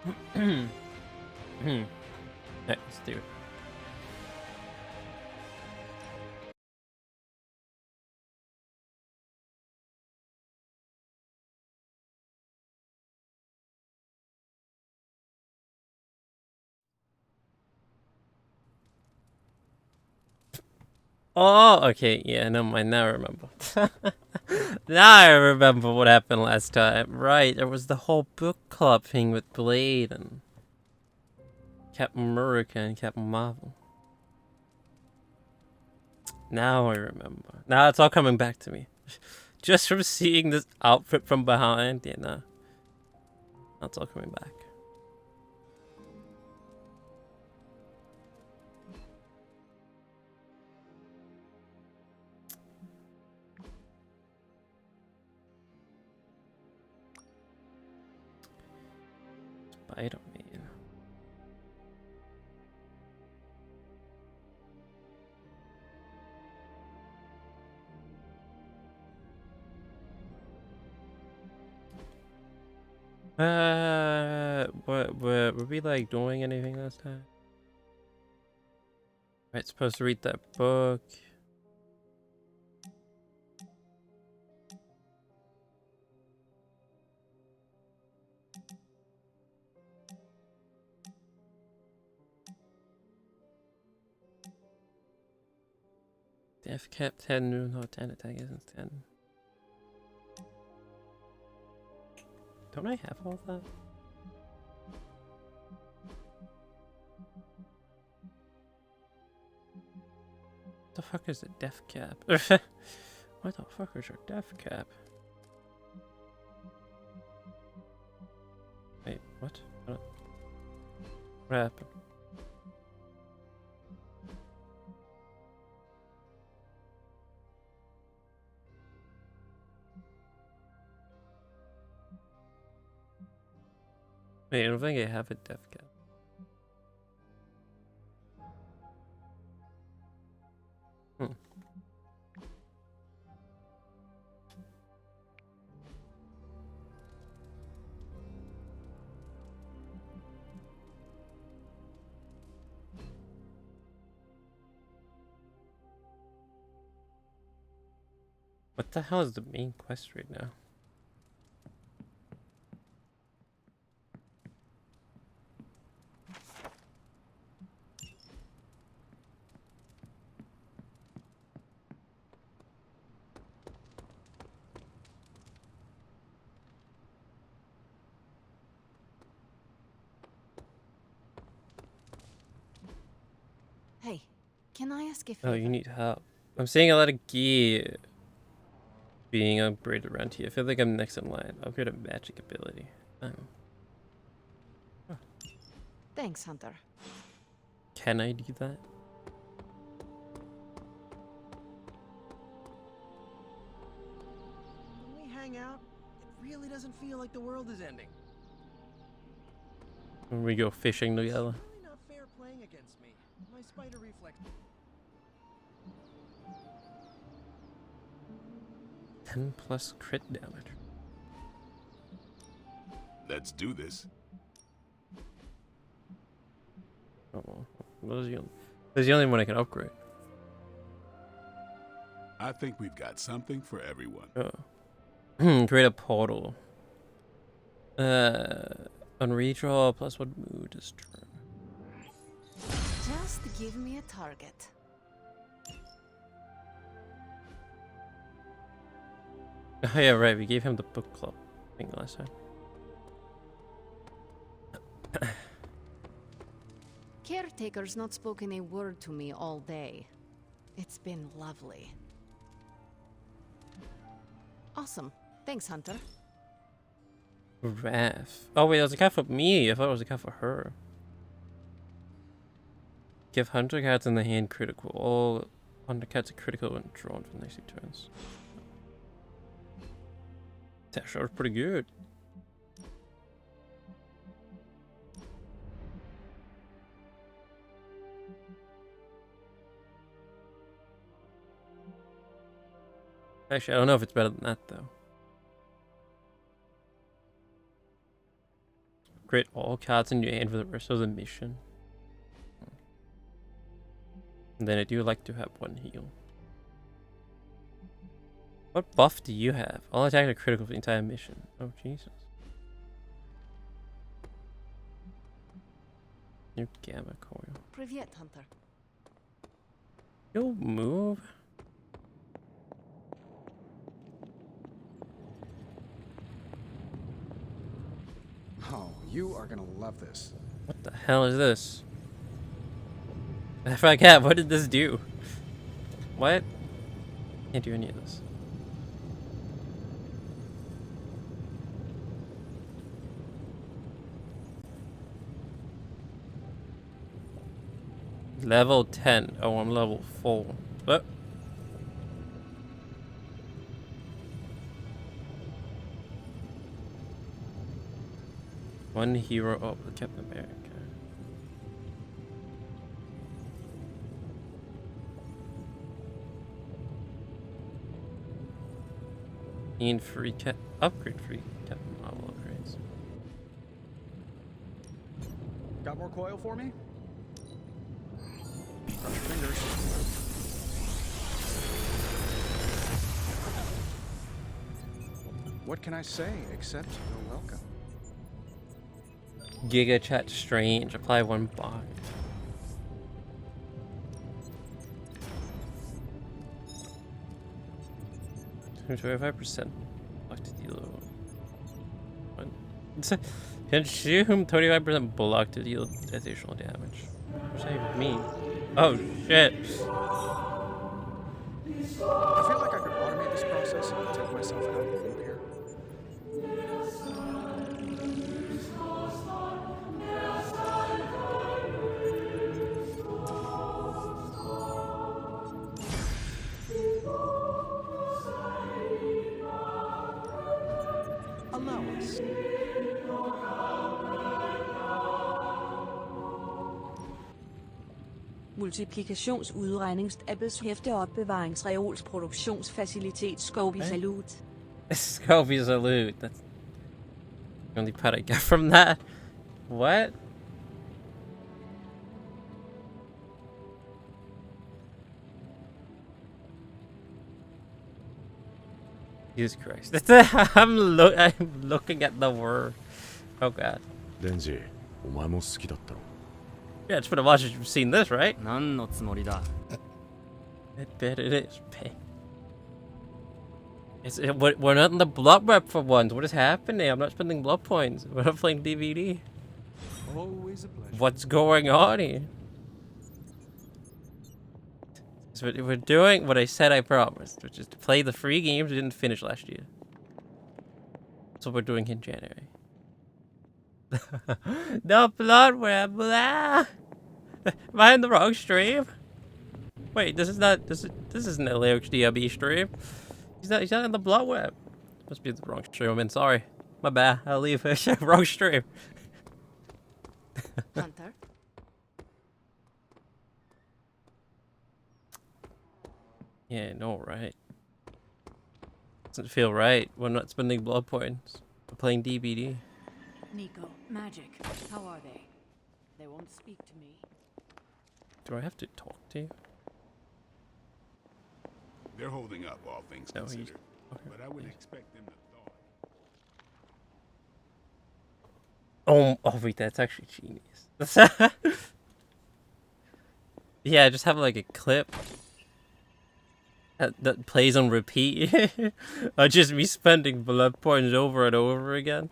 Alright, let's do it. Oh, okay, yeah, never mind, now I remember. Now I remember what happened last time. Right, there was the whole book club thing with Blade and Captain America and Captain Marvel. Now I remember. Now it's all coming back to me. Just from seeing this outfit from behind, yeah, nah. That's all coming back. Spider-Man. Were we like doing anything last time? Right, supposed to read that book. Death cap 10, no 10 attack isn't 10. Don't I have all that? What the fuck is a death cap? What the fuck is your death cap? Wait, what? What happened? Wait, I don't think I have a death cap. Hmm. What the hell is the main quest right now? Hey, can I ask if Oh, you need help. I'm seeing a lot of gear being upgraded around here. I feel like I'm next in line. Upgrade a magic ability. Oh. Huh. Thanks, Hunter. Can I do that? When we hang out, it really doesn't feel like the world is ending. When we go fishing together. It's really not fair playing against me. My spider reflex. 10 plus crit damage. Let's do this. Oh, that's the only one I can upgrade. I think we've got something for everyone. Oh. Create a portal. On redraw, plus 1 mood is true. Just give me a target. Oh yeah, right, we gave him the book club thing last time. Caretaker's not spoken a word to me all day. It's been lovely. Awesome. Thanks, Hunter. Wrath. Oh wait, that was a card for me. I thought it was a card for her. Give Hunter cards in the hand critical. All Hunter cards are critical when drawn for the next 2 turns. That sure is pretty good. Actually, I don't know if it's better than that though. Upgrade all cards in your hand for the rest of the mission. And then I do like to have one heal. What buff do you have? All attack are critical for the entire mission. Oh, Jesus. New gamma coil. Привет, Hunter. You'll move. Oh, you are gonna love this. What the hell is this? I forgot, what did this do? What? Can't do any of this. Level 10. Oh, I'm level 4. What? One hero up with Captain America. And free upgrade free Captain Marvel upgrades. Got more coil for me? Cross your fingers. What can I say except you're welcome? Giga Chat Strange. Apply 1 block. So 25% block to deal. Consume 25% block to deal additional damage. What does that mean? Oh shit. I feel like I could automate this process and take myself out of the loop here. Allow us. Multiplikationsudregningsappets hæfteopbevaringsreols produktionsfacilitet Scobie Salute. Scobie Salute. That's the only part I got from that. What? Jesus Christ. I'm looking at the word. Oh god. Denji, お前も好きだったろ? Yeah, it's been a while since you've seen this, right? 何のつもりだ? I bet it is. We're not in the blood rep for once. What is happening? I'm not spending blood points. We're not playing DVD. Always a pleasure. What's going on here? So we're doing what I said I promised, which is to play the free games we didn't finish last year. That's what we're doing in January. No blood web, blah. Am I in the wrong stream? Wait, this isn't a LeoXDrb stream. He's not in the blood web. Must be the wrong stream. I'm in. Sorry, my bad. I'll leave. Wrong stream. Hunter? Yeah, no, right? Doesn't feel right. We're not spending blood points. We're playing DBD. Nico, Magic, how are they? They won't speak to me. Do I have to talk to you? They're holding up, all things No, considered. okay. But I wouldn't expect them to thaw. Oh wait, that's actually genius. Yeah, just have like a clip that plays on repeat. Or just me spending blood points over and over again.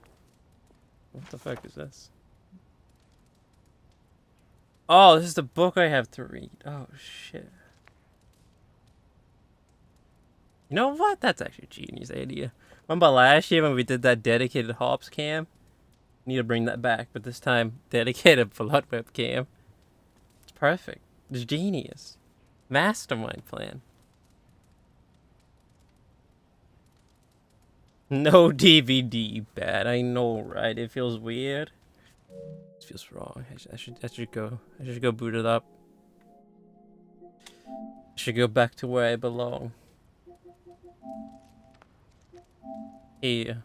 What the fuck is this? Oh, this is the book I have to read. Oh shit. You know what? That's actually a genius idea. Remember last year when we did that dedicated hops cam? Need to bring that back, but this time dedicated blood webcam. It's perfect. It's genius. Mastermind plan. No DVD bad. I know, right? It feels weird. It feels wrong. I should go boot it up. I should go back to where I belong. Here.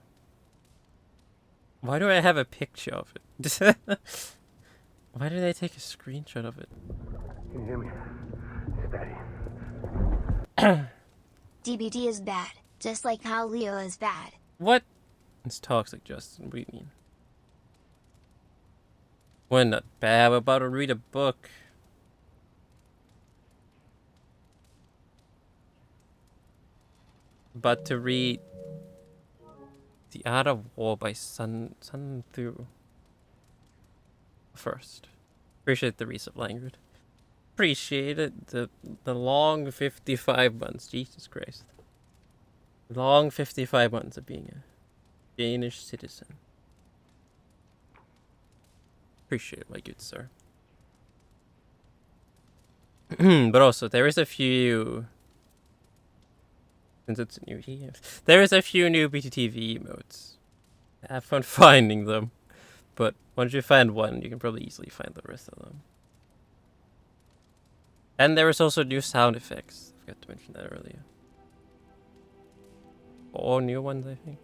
Why do I have a picture of it? Why did they take a screenshot of it? Can you hear me? Steady. DBD is bad, just like how Leo is bad. What? It's toxic, Justin. What do you mean? We're not bad. We're about to read a book. About to read The Art of War by Sun Tzu. First. Appreciate the recent language. Appreciate it. The long 55 months. Jesus Christ. Long 55 months of being a Danish citizen. Appreciate it, my good sir. But also, there is a few... Since it's a new year, there is a few new BTTV emotes. Have fun finding them. But once you find one, you can probably easily find the rest of them. And there is also new sound effects. I forgot to mention that earlier. 4 new ones, I think.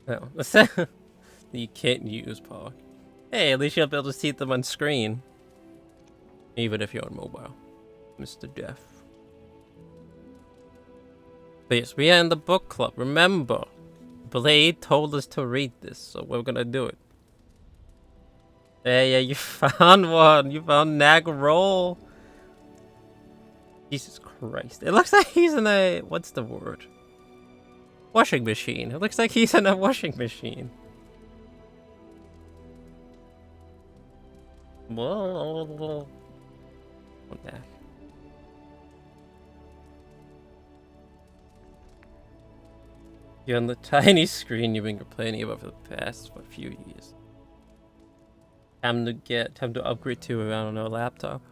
No. You can't use Park. Hey, at least you'll be able to see them on screen. Even if you're on mobile. Mr. Deaf. But yes, we are in the book club. Remember, Blade told us to read this, so we're gonna do it. Yeah, you found one. You found Nag Roll. Jesus Christ. It looks like he's in a... What's the word? Washing machine. It looks like he's in a washing machine. Whoa. What the heck? You're on the tiny screen you've been complaining about for the past few years. Time to upgrade to, I don't know, a laptop.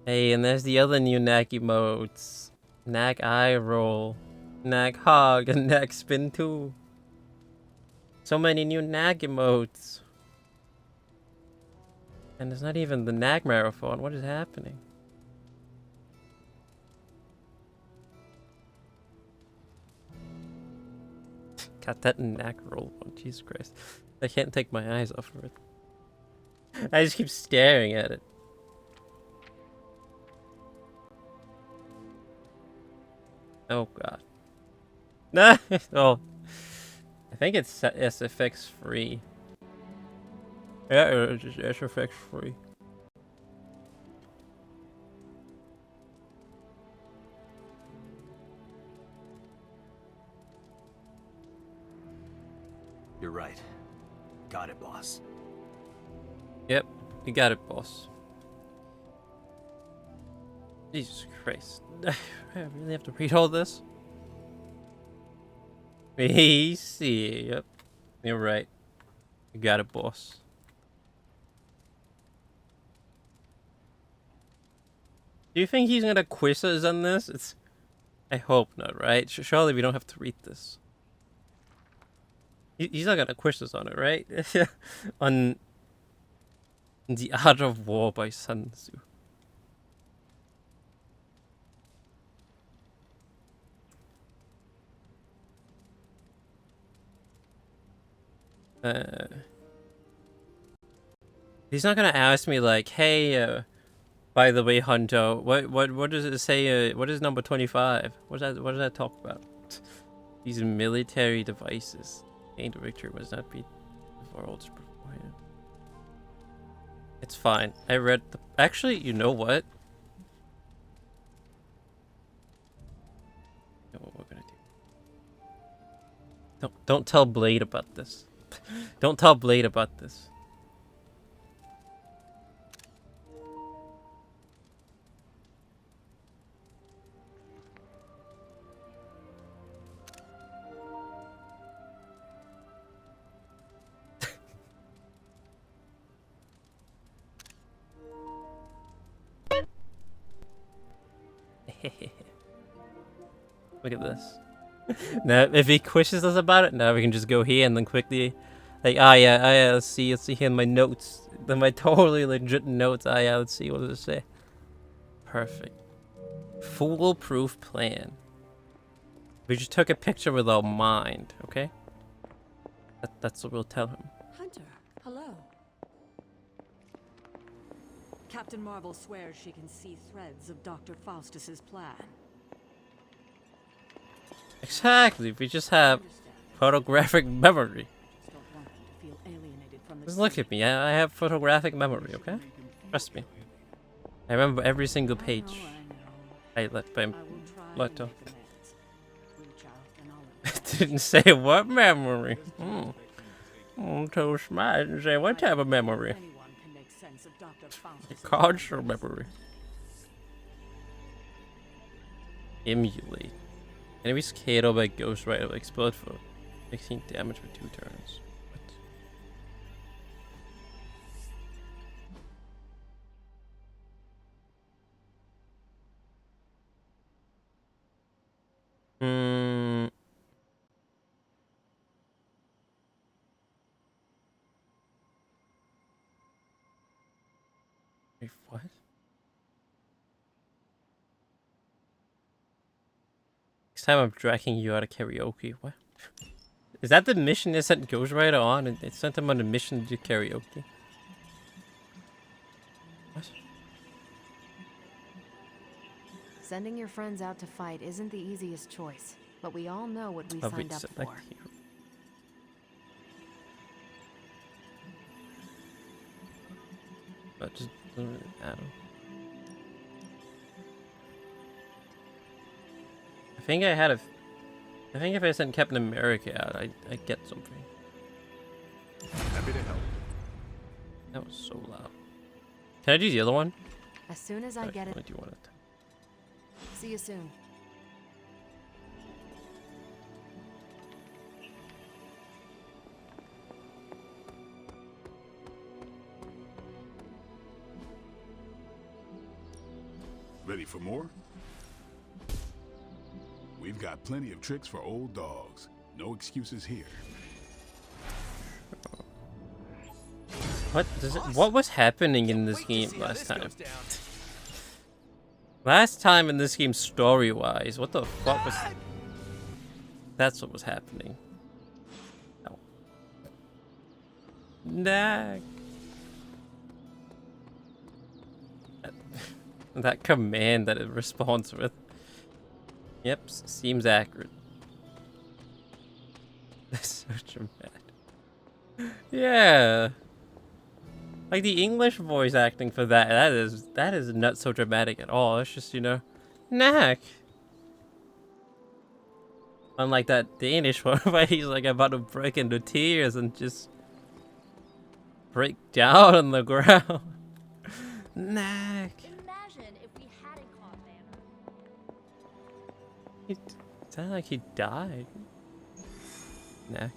Hey, and there's the other new Nag emotes. Nag Eye Roll, Nag Hog, and Nag Spin 2. So many new Nag emotes. And it's not even the Nag Marathon. What is happening? Got that Nag Roll one. Jesus Christ. I can't take my eyes off of it. I just keep staring at it. Oh god. Nah. Oh. I think it's SFX free. Yeah, it's just SFX free. You're right. Got it, boss. Yep, you got it, boss. Jesus Christ. I really have to read all this? Easy. Yep. You're right. You got it, boss. Do you think he's gonna quiz us on this? I hope not, right? Surely we don't have to read this. He's not gonna quiz us on it, right? On The Art of War by Sun Tzu. He's not gonna ask me like, hey, by the way, Hunter, what does it say? What is number 25? What does that talk about? These military devices. Gain the victory must not be the world's beforehand. It's fine. I read the... Actually, you know what? You know what we're gonna do? Don't tell Blade about this. Don't tell Blade about this. Look at this. Now, if he quizzes us about it, now we can just go here and then quickly, like, yeah, let's see here in my notes, then my totally legit notes. Yeah, let's see, what does it say? Perfect. Foolproof plan. We just took a picture with our mind, okay? That's what we'll tell him. Hunter, hello. Captain Marvel swears she can see threads of Dr. Faustus's plan. Exactly, we just have photographic memory. Just don't want them to feel alienated from the Just look at me, I have photographic memory, okay? Trust me. I remember every single page. I let him. Let her. Didn't say what memory. I'm too smart to say what type of memory. Cultural memory. Emulate. Enemies KO'd by Ghost Rider will explode for 16 damage for 2 turns. What? Wait, what? Next time I'm dragging you out of karaoke. What? Is that the mission they sent Ghost Rider on? And they sent him on a mission to do karaoke? What? Sending your friends out to fight isn't the easiest choice, but we all know what we signed up for. But just doesn't really matter. I think I had a. I think if I sent Captain America out, I'd get something. Happy to help. That was so loud. Can I do the other one? As soon as I get it. What do you want it? See you soon. Ready for more? We've got plenty of tricks for old dogs. No excuses here. What does it? What was happening in this game last time? Last time in this game, story-wise, what the fuck was? That's what was happening. Oh. Nah. That command that it responds with. Yep, seems accurate. That's so dramatic. Yeah. Like the English voice acting for that is not so dramatic at all. It's just, you know, knack. Unlike that Danish one where he's like about to break into tears and just break down on the ground. Knack. Imagine if we hadn't caught Venom. It sounded like he died. Knack.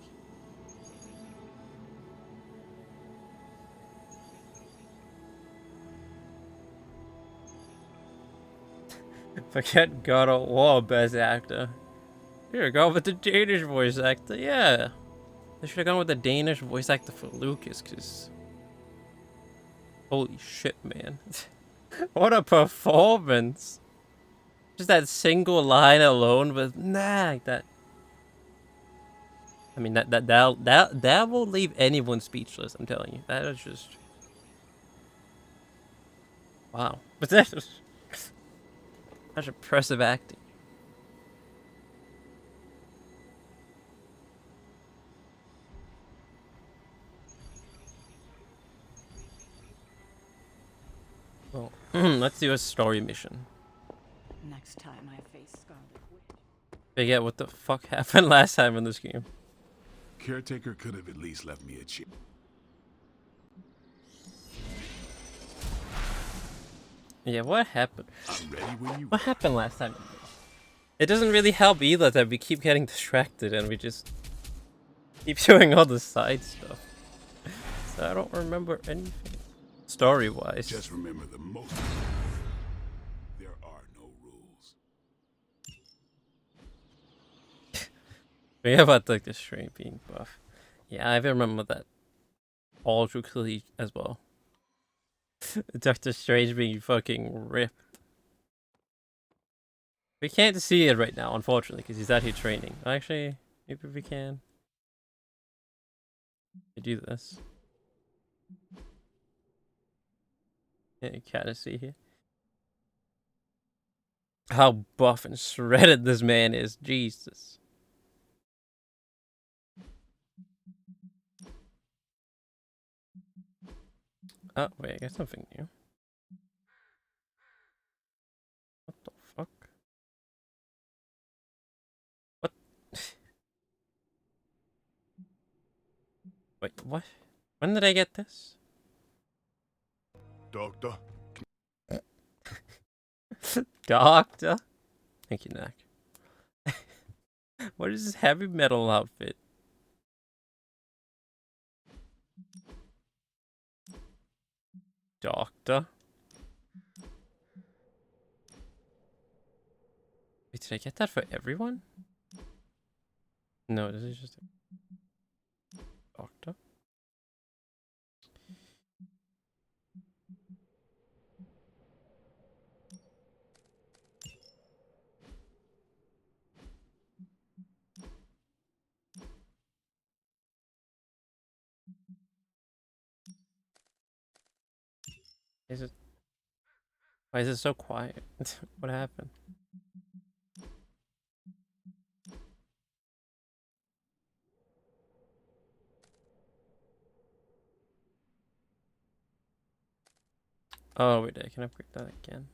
Forget God of War best actor. Here, go with the Danish voice actor. Yeah, they should have gone with the Danish voice actor for Lucas, cause holy shit, man, what a performance! Just that single line alone with nah, that. I mean, that will leave anyone speechless. I'm telling you, that is just wow. But that is such impressive acting. Well, let's do a story mission. Next time I face Scarlet Witch. Forget what the fuck happened last time in this game. Caretaker could have at least left me a chip. Yeah, what happened? I'm ready when you What happened last time? It doesn't really help either that we keep getting distracted and we just keep doing all the side stuff. So I don't remember anything story-wise. Just remember the most. There are no rules. Forget about like the stream being buff. Yeah, I remember that all too clearly as well. Doctor Strange being fucking ripped. We can't see it right now, unfortunately, because he's out here training. Actually, maybe we can. We do this. Yeah, you can't see here. How buff and shredded this man is, Jesus. Oh, wait, I got something new. What the fuck? What? Wait, what? When did I get this? Doctor? Doctor? Thank you, Nak. What is this heavy metal outfit? Doctor? Wait, did I get that for everyone? No, this is just a doctor. Is it? Why is it so quiet? What happened? Oh, wait, I can upgrade that again.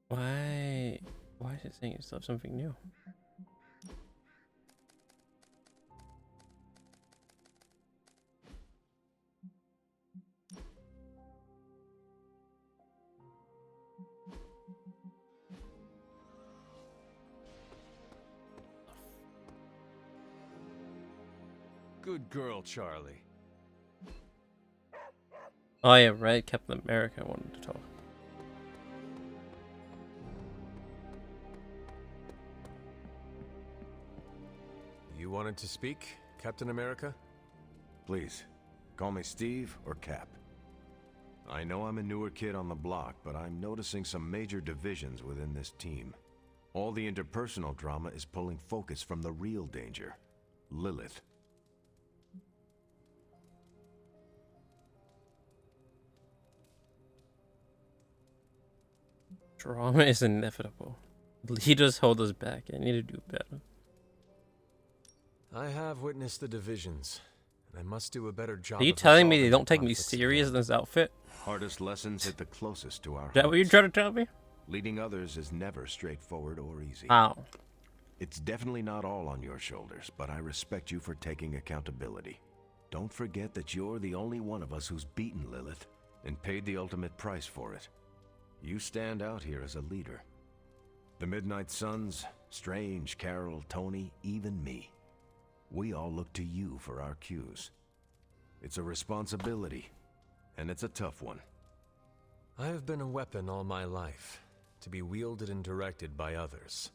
Why? Why is it saying you still have something new? Good girl, Charlie. Oh yeah, right, Captain America wanted to talk. You wanted to speak, Captain America? Please, call me Steve or Cap. I know I'm a newer kid on the block, but I'm noticing some major divisions within this team. All the interpersonal drama is pulling focus from the real danger, Lilith. Drama is inevitable. Leaders hold us back. I need to do better. I have witnessed the divisions, and I must do a better job. Are you of telling me resolving they the don't take me conflicts at serious in hand. this outfit? Hardest lessons hit the closest to our Is that what you're hearts. trying to tell me? Leading others is never straightforward or easy. How? It's definitely not all on your shoulders, but I respect you for taking accountability. Don't forget that you're the only one of us who's beaten Lilith and paid the ultimate price for it. You stand out here as a leader. The Midnight Suns, Strange, Carol, Tony, even me. We all look to you for our cues. It's a responsibility, and it's a tough one. I have been a weapon all my life, to be wielded and directed by others.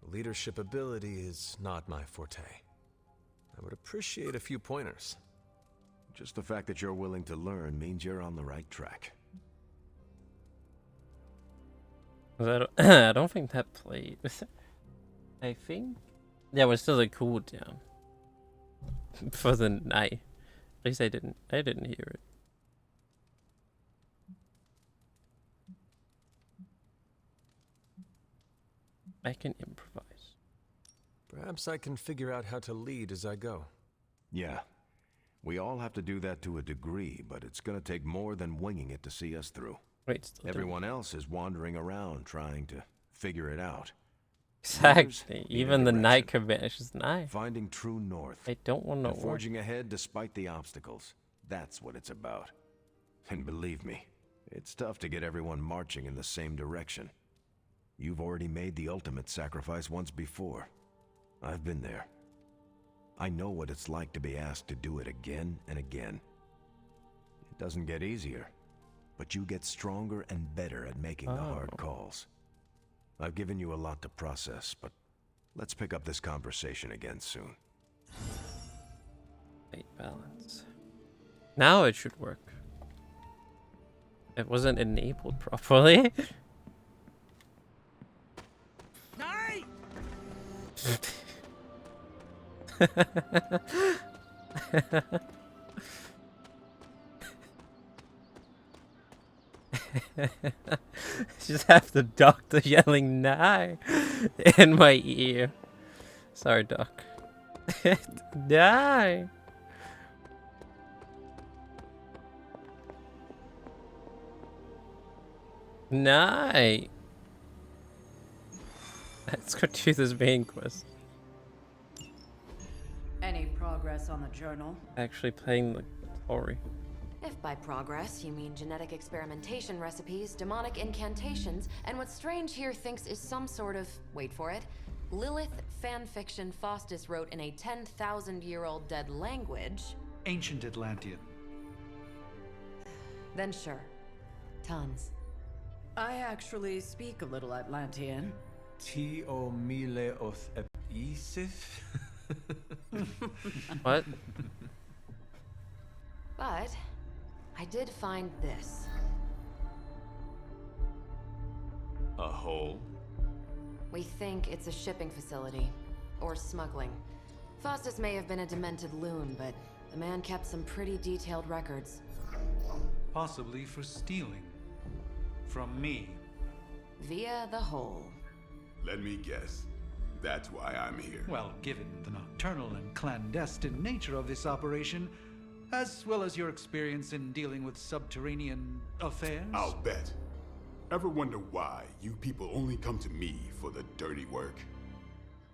Leadership ability is not my forte. I would appreciate a few pointers. Just the fact that you're willing to learn means you're on the right track. I don't think that played. I think there was still a cooldown for the night. At least I didn't hear it. I can improvise. Perhaps I can figure out how to lead as I go. Yeah. We all have to do that to a degree, but it's gonna take more than winging it to see us through. Wait, still Everyone else is wandering around trying to figure it out. Exactly. Leaders Even need the a night direction. could vanish as night. Finding true north. I don't want And to forging ahead despite the obstacles. That's what it's about. And believe me, it's tough to get everyone marching in the same direction. You've already made the ultimate sacrifice once before. I've been there. I know what it's like to be asked to do it again and again. It doesn't get easier, but you get stronger and better at making the hard calls. I've given you a lot to process, but let's pick up this conversation again soon. Now it should work. It wasn't enabled properly. Just have the doctor yelling "die" in my ear. Sorry, doc. Die. Night. Let's go do this main quest. Any progress on the journal? Actually playing the story. If by progress you mean genetic experimentation recipes, demonic incantations, and what Strange here thinks is some sort of, wait for it, Lilith fanfiction Faustus wrote in a 10,000-year-old dead language... Ancient Atlantean. Then sure. Tons. I actually speak a little Atlantean. T-o mile oth episif? What? But I did find this. A hole? We think it's a shipping facility. Or smuggling. Faustus may have been a demented loon, but the man kept some pretty detailed records. Possibly for stealing. From me. Via the hole. Let me guess. That's why I'm here. Well, given the nocturnal and clandestine nature of this operation, as well as your experience in dealing with subterranean affairs... I'll bet. Ever wonder why you people only come to me for the dirty work?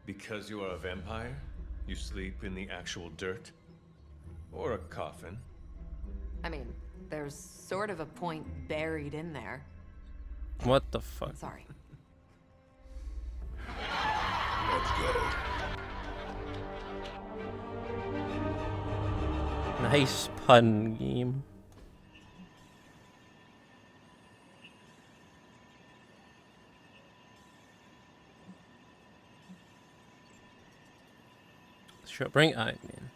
Because you are a vampire? You sleep in the actual dirt? Or a coffin? I mean, there's sort of a point buried in there. What the fuck? Sorry. Let's go. Nice pun game. Sure, bring Iron Man.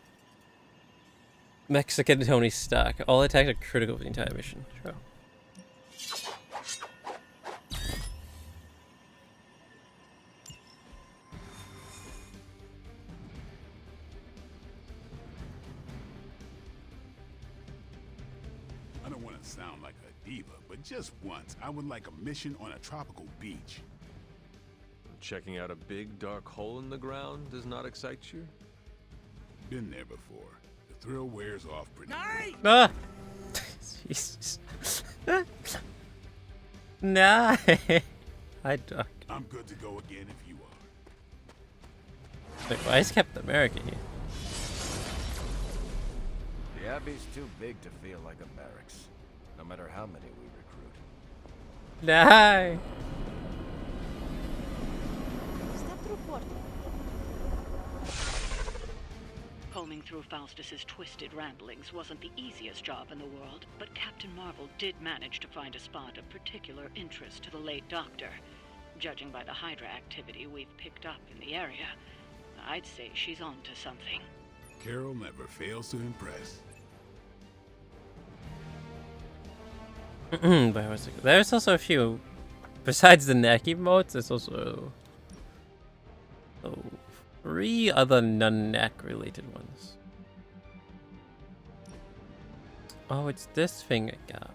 Mexican Tony Stark. All attacks are critical for the entire mission. Sure. I don't want to sound like a diva, but just once, I would like a mission on a tropical beach. Checking out a big dark hole in the ground does not excite you? Been there before. The thrill wears off pretty quick. Ah! Jesus. Nah. I duck. I'm good to go again if you are. Wait, why is Captain America here? The Abbey's too big to feel like a barracks, no matter how many we recruit. Nah. Combing through Faustus's twisted ramblings wasn't the easiest job in the world, but Captain Marvel did manage to find a spot of particular interest to the late Doctor. Judging by the Hydra activity we've picked up in the area, I'd say she's on to something. Carol never fails to impress. There's also a few, besides the neck emotes, there's also 3 other non-neck related ones. Oh, it's this thing I got.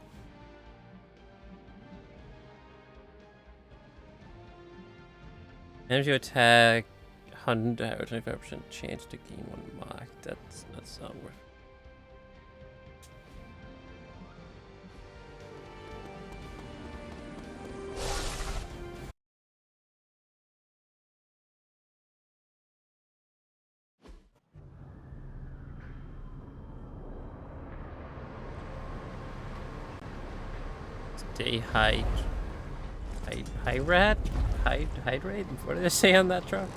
Energy attack, 100 or 25% chance to gain 1 mark. That's not worth it. Stay hydrate? What did they say on that truck?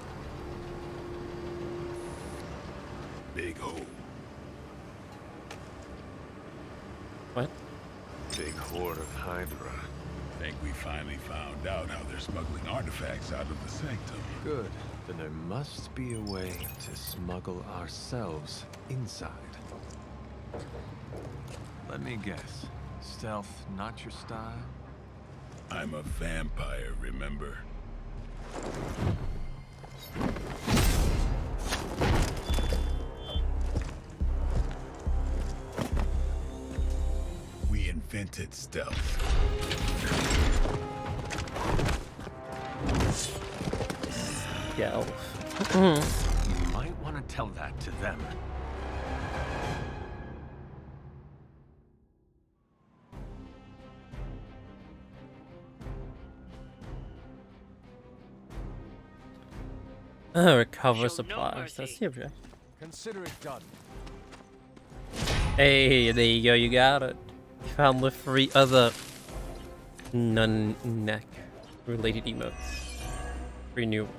Big hole. What? Big horde of Hydra. Think we finally found out how they're smuggling artifacts out of the sanctum. Good. Then there must be a way to smuggle ourselves inside. Let me guess. Stealth, not your style? I'm a vampire, remember? We invented stealth. Yeah. You might want to tell that to them. Recover supplies. That's the objective. Consider it done. Hey, there you go. You got it. You found the 3 other non-neck related emotes. 3 new ones.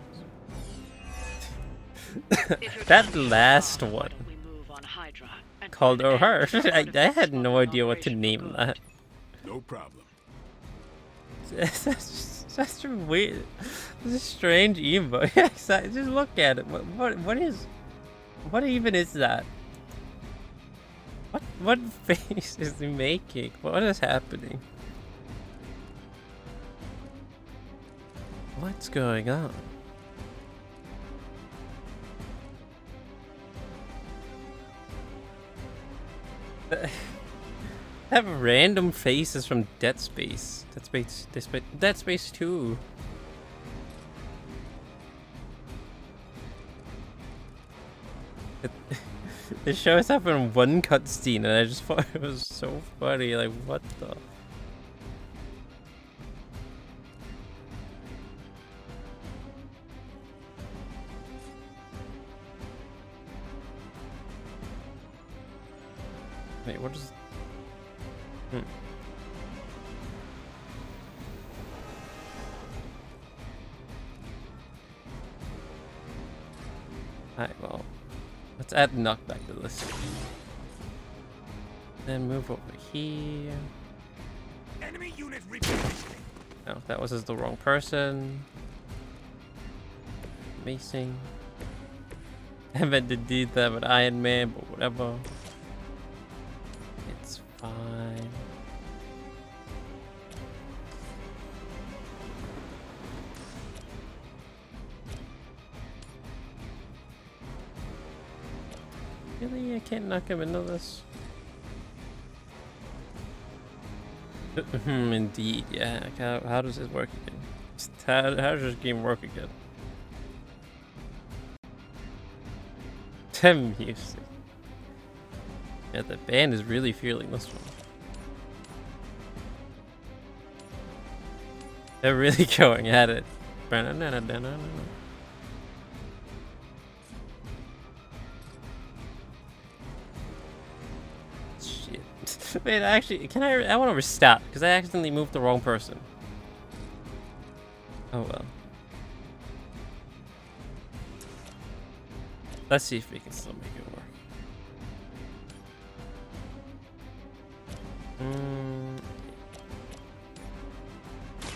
That last one called O'Hare. I had no idea what to name that. No problem. That's such a weird, it's a strange emote. Just look at it. What even is that? What face is he making? What is happening? What's going on? Have random faces from Dead Space. Dead Space 2. It shows up in one cutscene, and I just thought it was so funny. Like, what the? Wait, what is? Alright, well, let's add knockback to this. Then move over here. Enemy unit repositioning. No, that was just the wrong person. Macing. I meant to do that with Iron Man, but whatever. It's fine. Really? I can't knock him into this? Indeed, yeah. How does this work again? How does this game work again? Music. Yeah, the band is really feeling this one. They're really going at it. Shit. Wait, actually, I want to restart, because I accidentally moved the wrong person. Oh well. Let's see if we can still make it work.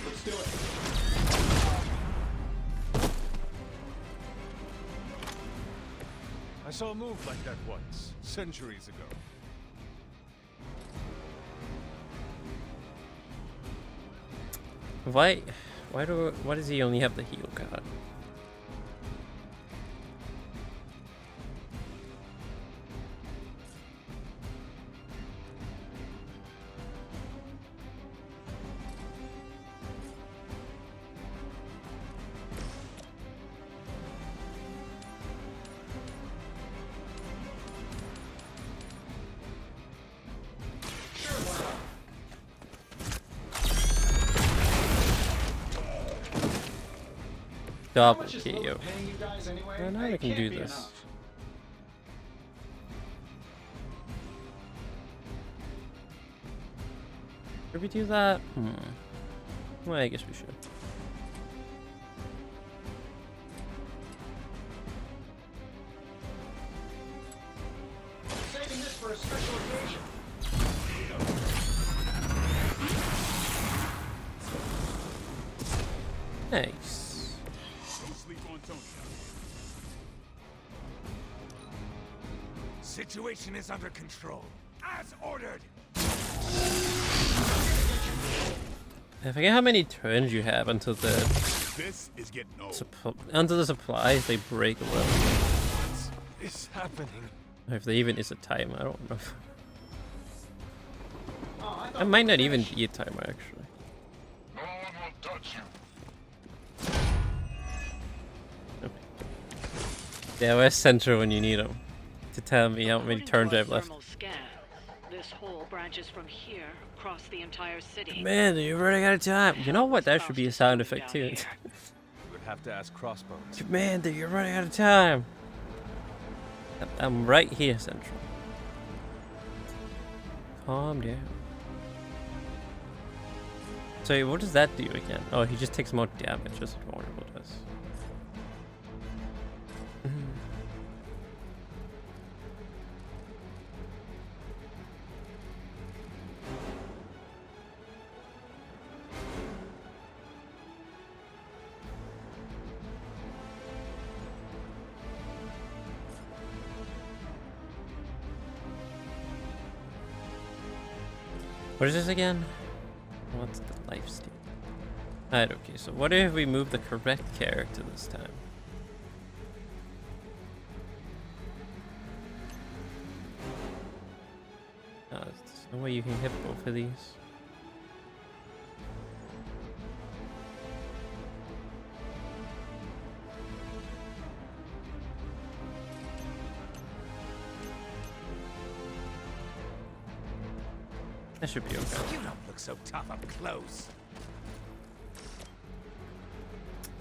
Let's do it. I saw a move like that once, centuries ago. Why does he only have the heal card? Double KO. Well, now we can do this. Should we do that? Well, I guess we should. Saving this for a special occasion. Nice. Situation is under control. As ordered. I forget how many turns you have until the This is getting old. until the supplies they break away. What is happening? Or if there even is a timer, I don't remember. It might not even be a timer actually. No one will touch you. Yeah, where's Central when you need him? To tell me how many turns I have left. This hole branches from here across the entire city. Man, you're running out of time. You know what? That should be a sound effect too. You would have to ask Crossbones. Commander, you're running out of time. I'm right here, Central. Calm down. So what does that do again? Oh, he just takes more damage, just like Vulnerable does. What is this again? What's the life steal? Alright, okay, so what if we move the correct character this time? There's no way you can hit both of these. That should be okay. You don't look so tough up close.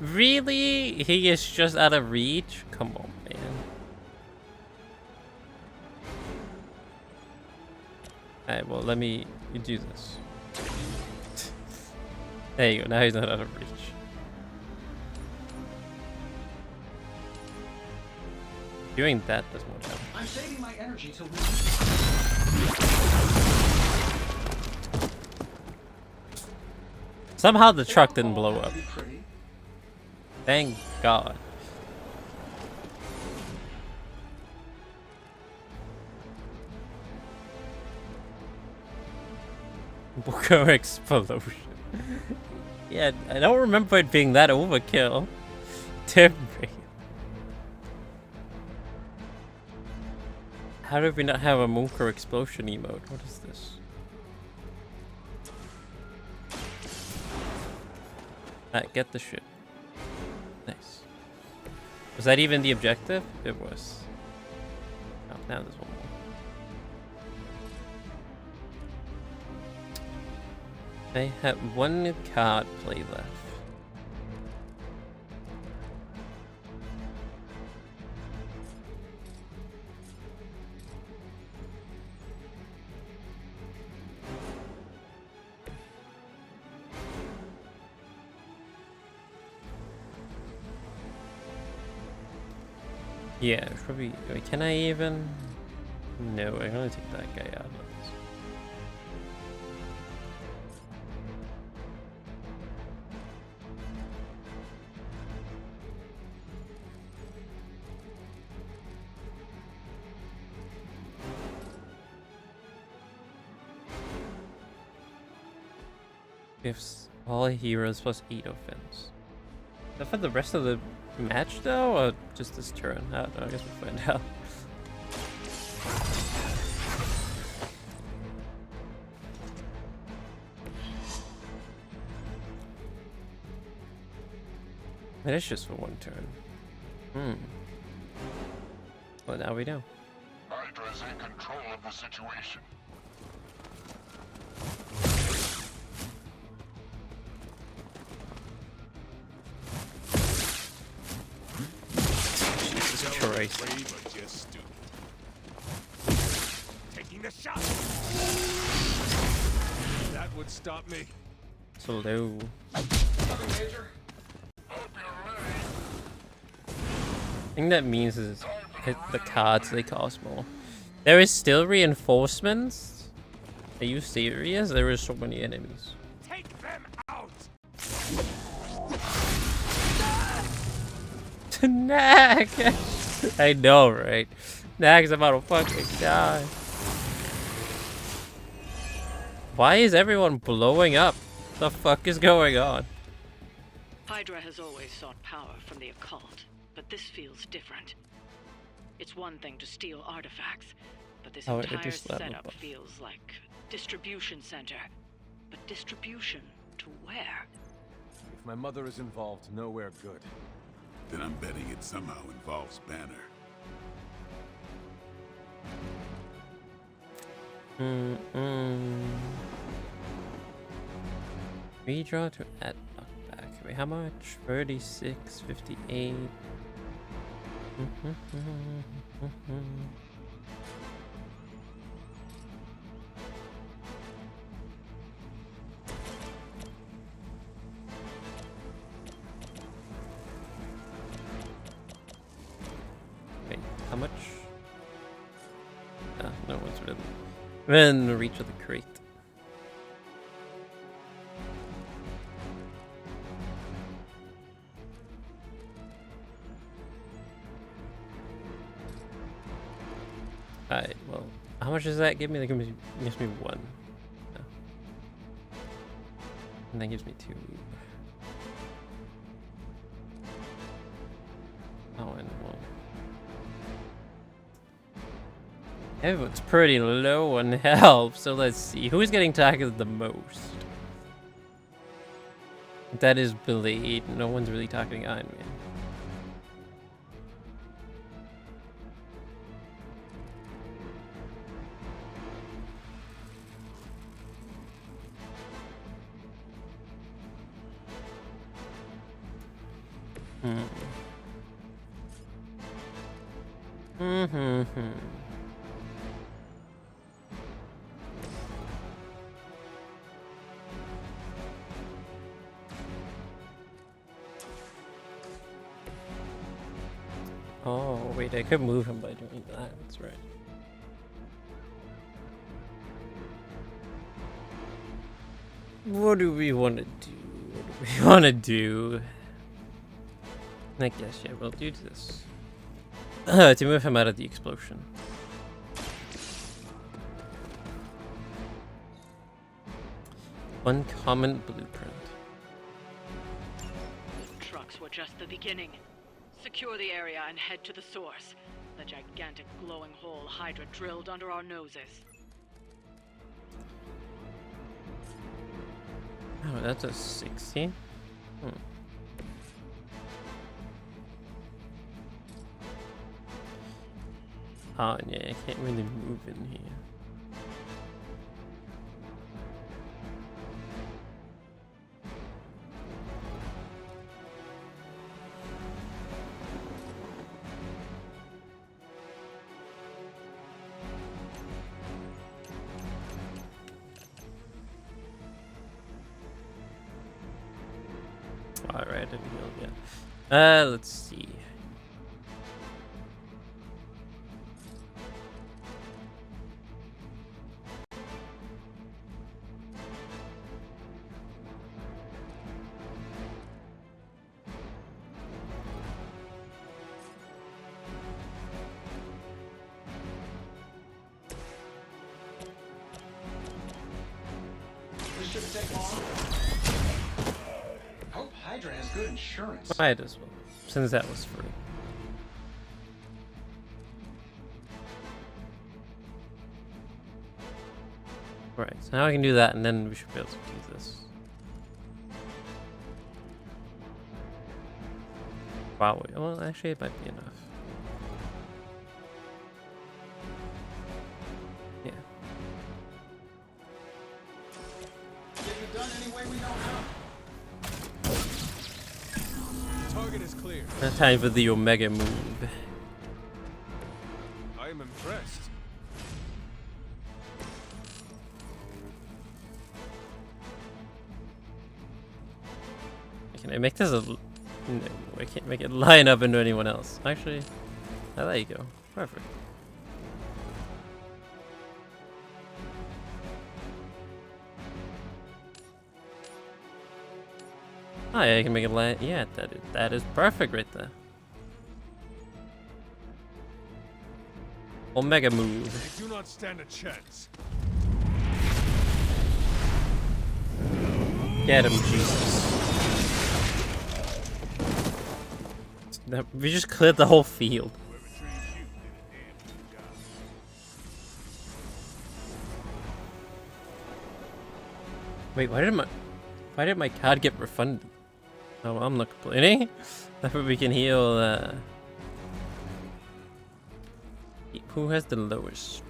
Really? He is just out of reach? Come on, man. Alright, well, let me do this. There you go, now he's not out of reach. Doing that does more damage. I'm saving my energy till Somehow the truck didn't blow up. Thank God. Booker explosion. Yeah, I don't remember it being that overkill. Damn. How did we not have a Munker explosion emote? What is this? Alright, get the ship. Nice. Was that even the objective? It was. Oh, now there's one more. I have one card play left. Yeah, probably. Wait, can I even? No, I can only take that guy out of this. Gives all heroes plus 8 offense. Is that for the rest of the match though, or just this turn? I don't know, I guess we'll find out. That is just for one turn. Well, now we know. Hydra's in control of the situation. Jesus Christ. Taking the shot. That would stop me. So low. I think that means is hit the cards, they cost more. There is still reinforcements? Are you serious? There is so many enemies. Take them out. Nag! I know, right? Nag's about to fucking die. Why is everyone blowing up? What the fuck is going on? Hydra has always sought power from the occult, but this feels different. It's one thing to steal artifacts, but this entire setup feels like distribution center. But distribution to where? If my mother is involved, nowhere good. Then I'm betting it somehow involves Banner. Redraw to add knockback. Wait, how much? 36, 58. Wait, how much? Ah, no one's really. Then the reach of the crate. Alright, well, how much does that give me? That gives me 1. No. And that gives me 2. Oh, and 1. Everyone's pretty low on health, so let's see. Who's getting targeted the most? That is Blade. No one's really targeting Iron Man. Oh, wait, I could move him by doing that. That's right. What do we want to do? What do we want to do? I guess, yeah, we'll do this. To move him out of the explosion. Uncommon blueprint. Trucks were just the beginning. Secure the area and head to the source. The gigantic glowing hole Hydra drilled under our noses. Oh, that's a 60? Oh, yeah, I can't really move in here. Alright, I didn't heal yet. Let's see. This shouldn't take long. Hope Hydra has good insurance. Might as well, since that was free. Right, so now I can do that, and then we should be able to do this. Wow, well, actually, it might be enough. Yeah. Get it done any way we know how. Target is clear. Now time for the Omega move. I am impressed. Can I make this a... No, I can't make it line up into anyone else. Actually, oh, there you go. Perfect. Oh, yeah, I can make it line... Yeah, that is perfect right there. Omega move. They do not stand a chance. Get him, Jesus. We just cleared the whole field. Wait, why did my card get refunded? Oh, I'm not complaining. That way we can heal. Who has the lowest?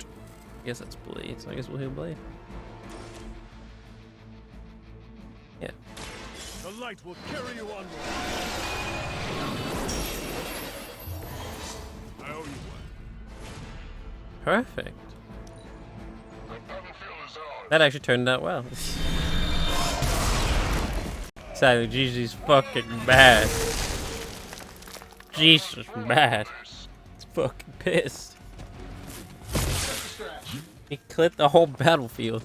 I guess that's Blade, so I guess we'll heal Blade. Yeah. The light will carry you onward. I owe you one. Perfect. That actually turned out well. Sadly, GG's fucking bad. Jesus, bad. It's fucking pissed. He cleared the whole battlefield.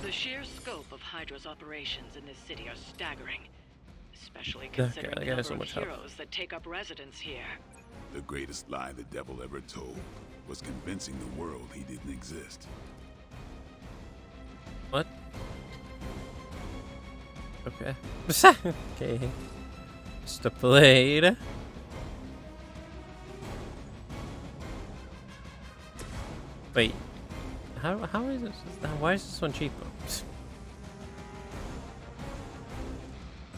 The sheer scope of Hydra's operations in this city are staggering, especially considering the number of heroes that take up residence here. The greatest lie the devil ever told was convincing the world he didn't exist. What? Okay. Okay. Mr. Blade. Wait. How is this? Why is this one cheaper?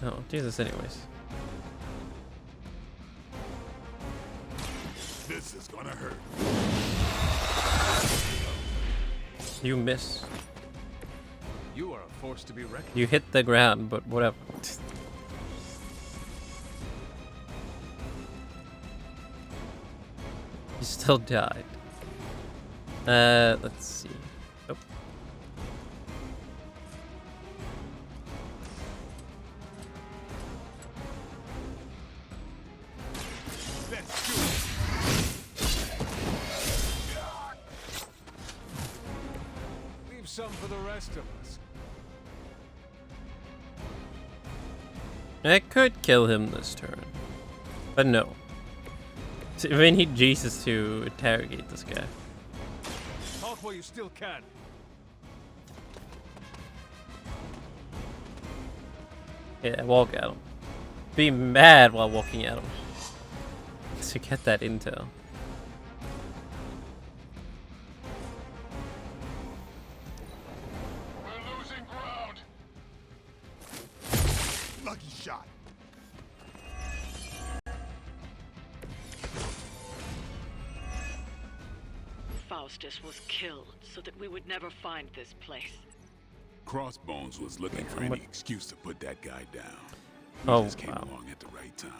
No, I'll do this anyways. This is gonna hurt. You miss. You are a force to be reckoned. You hit the ground, but whatever. You still died. Let's see. Oh. Leave some for the rest of us. I could kill him this turn, but no. We need Jesus to interrogate this guy. Talk while you still can. Yeah, walk at him. Be mad while walking at him. To get that intel. We're losing ground. Lucky shot. Faustus was killed so that we would never find this place. Crossbones was looking for any excuse to put that guy down. He just came along at the right time.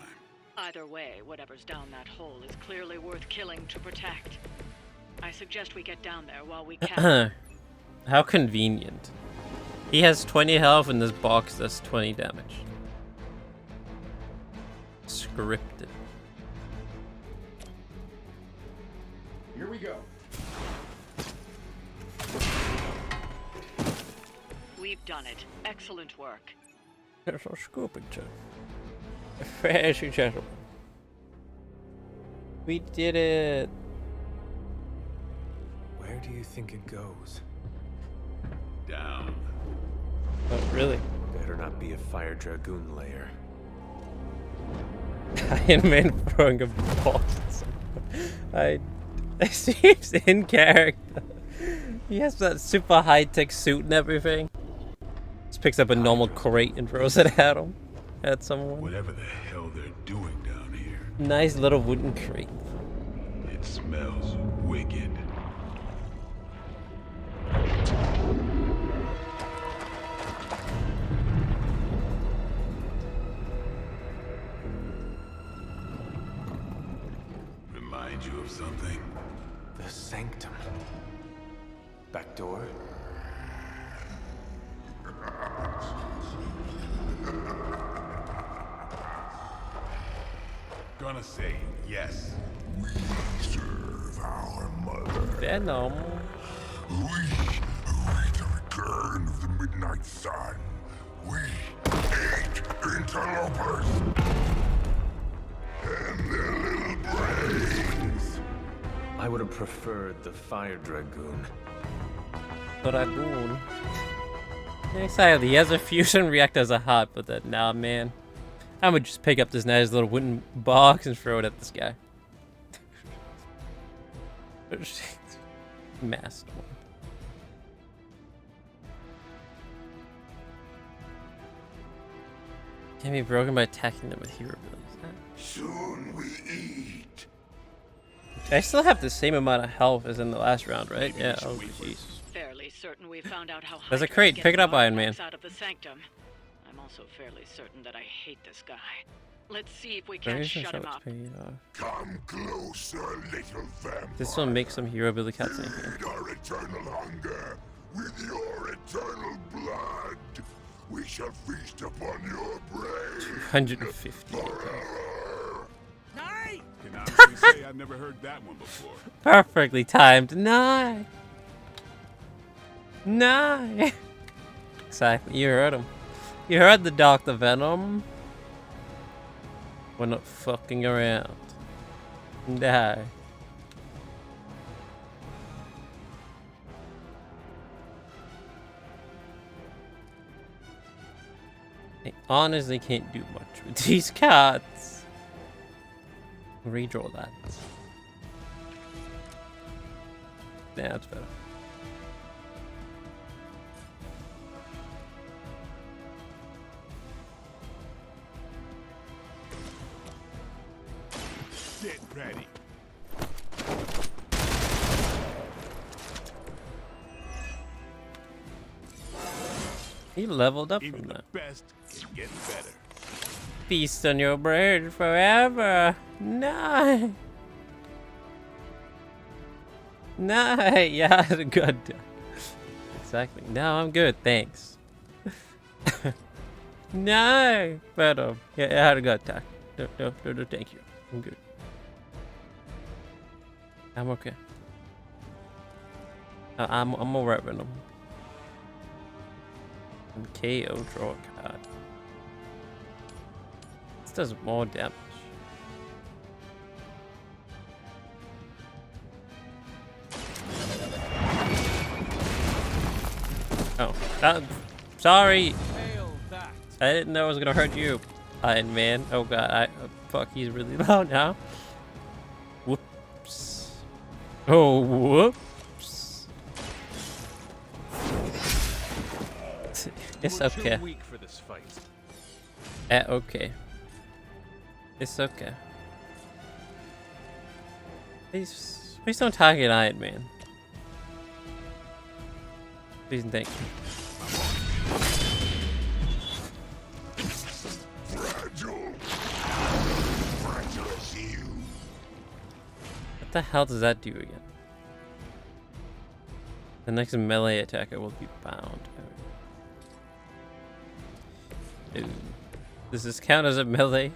Either way, whatever's down that hole is clearly worth killing to protect. I suggest we get down there while we can. How convenient. He has 20 health and this box does 20 damage. Scripted. Here we go. We've done it. Excellent work. There's a scooping to Ladies and gentlemen. We did it. Where do you think it goes? Down. Oh, really? Better not be a fire dragoon layer. Iron Man throwing a box. It seems in character. He has that super high-tech suit and everything. Just picks up a normal crate and throws it at him. At someone. Whatever the hell they're doing down here. Nice little wooden crate. It smells wicked. Remind you of something? The sanctum. Back door? Gonna say yes. We serve our mother. Venom. We await the return of the midnight sun. We hate interlopers. And their I would have preferred the Fire Dragoon. Dragoon. Exactly, he has a fusion reactor as a heart, but that, nah, man. I'm gonna just pick up this nice little wooden box and throw it at this guy. Masked one. Can be broken by attacking them with hero abilities. Huh? Soon we eat. I still have the same amount of health as in the last round, right? Yeah. Oh, jeez. Fairly certain we found out how There's a Hydra crate. gets Pick it up, Iron Man. artifacts out of the sanctum. I'm also fairly certain that I hate this guy. Let's see if we There can't is no shut him shot up. speed, Come closer, little vampire. This will make some hero ability cuts in here. Feed our eternal hunger with your eternal blood. We shall feast upon your brain. 250. Can honestly say I've never heard that one before. Perfectly timed. Nine. Exactly. You heard him. You heard the Dr. Venom. We're not fucking around. Die. I honestly can't do much with these cards. Redraw that. Yeah, that's better. Get ready. He leveled up Even from the that. best can get better. Feast on your brain forever. No. No. Yeah, good. Exactly. No, I'm good. Thanks. No. Venom. Yeah, I had a good attack. No, thank you. I'm good. I'm okay. I'm alright, Venom. And KO, draw a card. This does more damage. Oh, sorry. I didn't know it was gonna hurt you, Iron Man. Oh god, fuck, he's really low now. Whoops. Oh, whoops. It's okay. Too weak for this fight. Okay. It's okay. Please don't target Iron Man. Please and thank you. What the hell does that do again? The next melee attacker will be bound. Ooh. Does this count as a melee?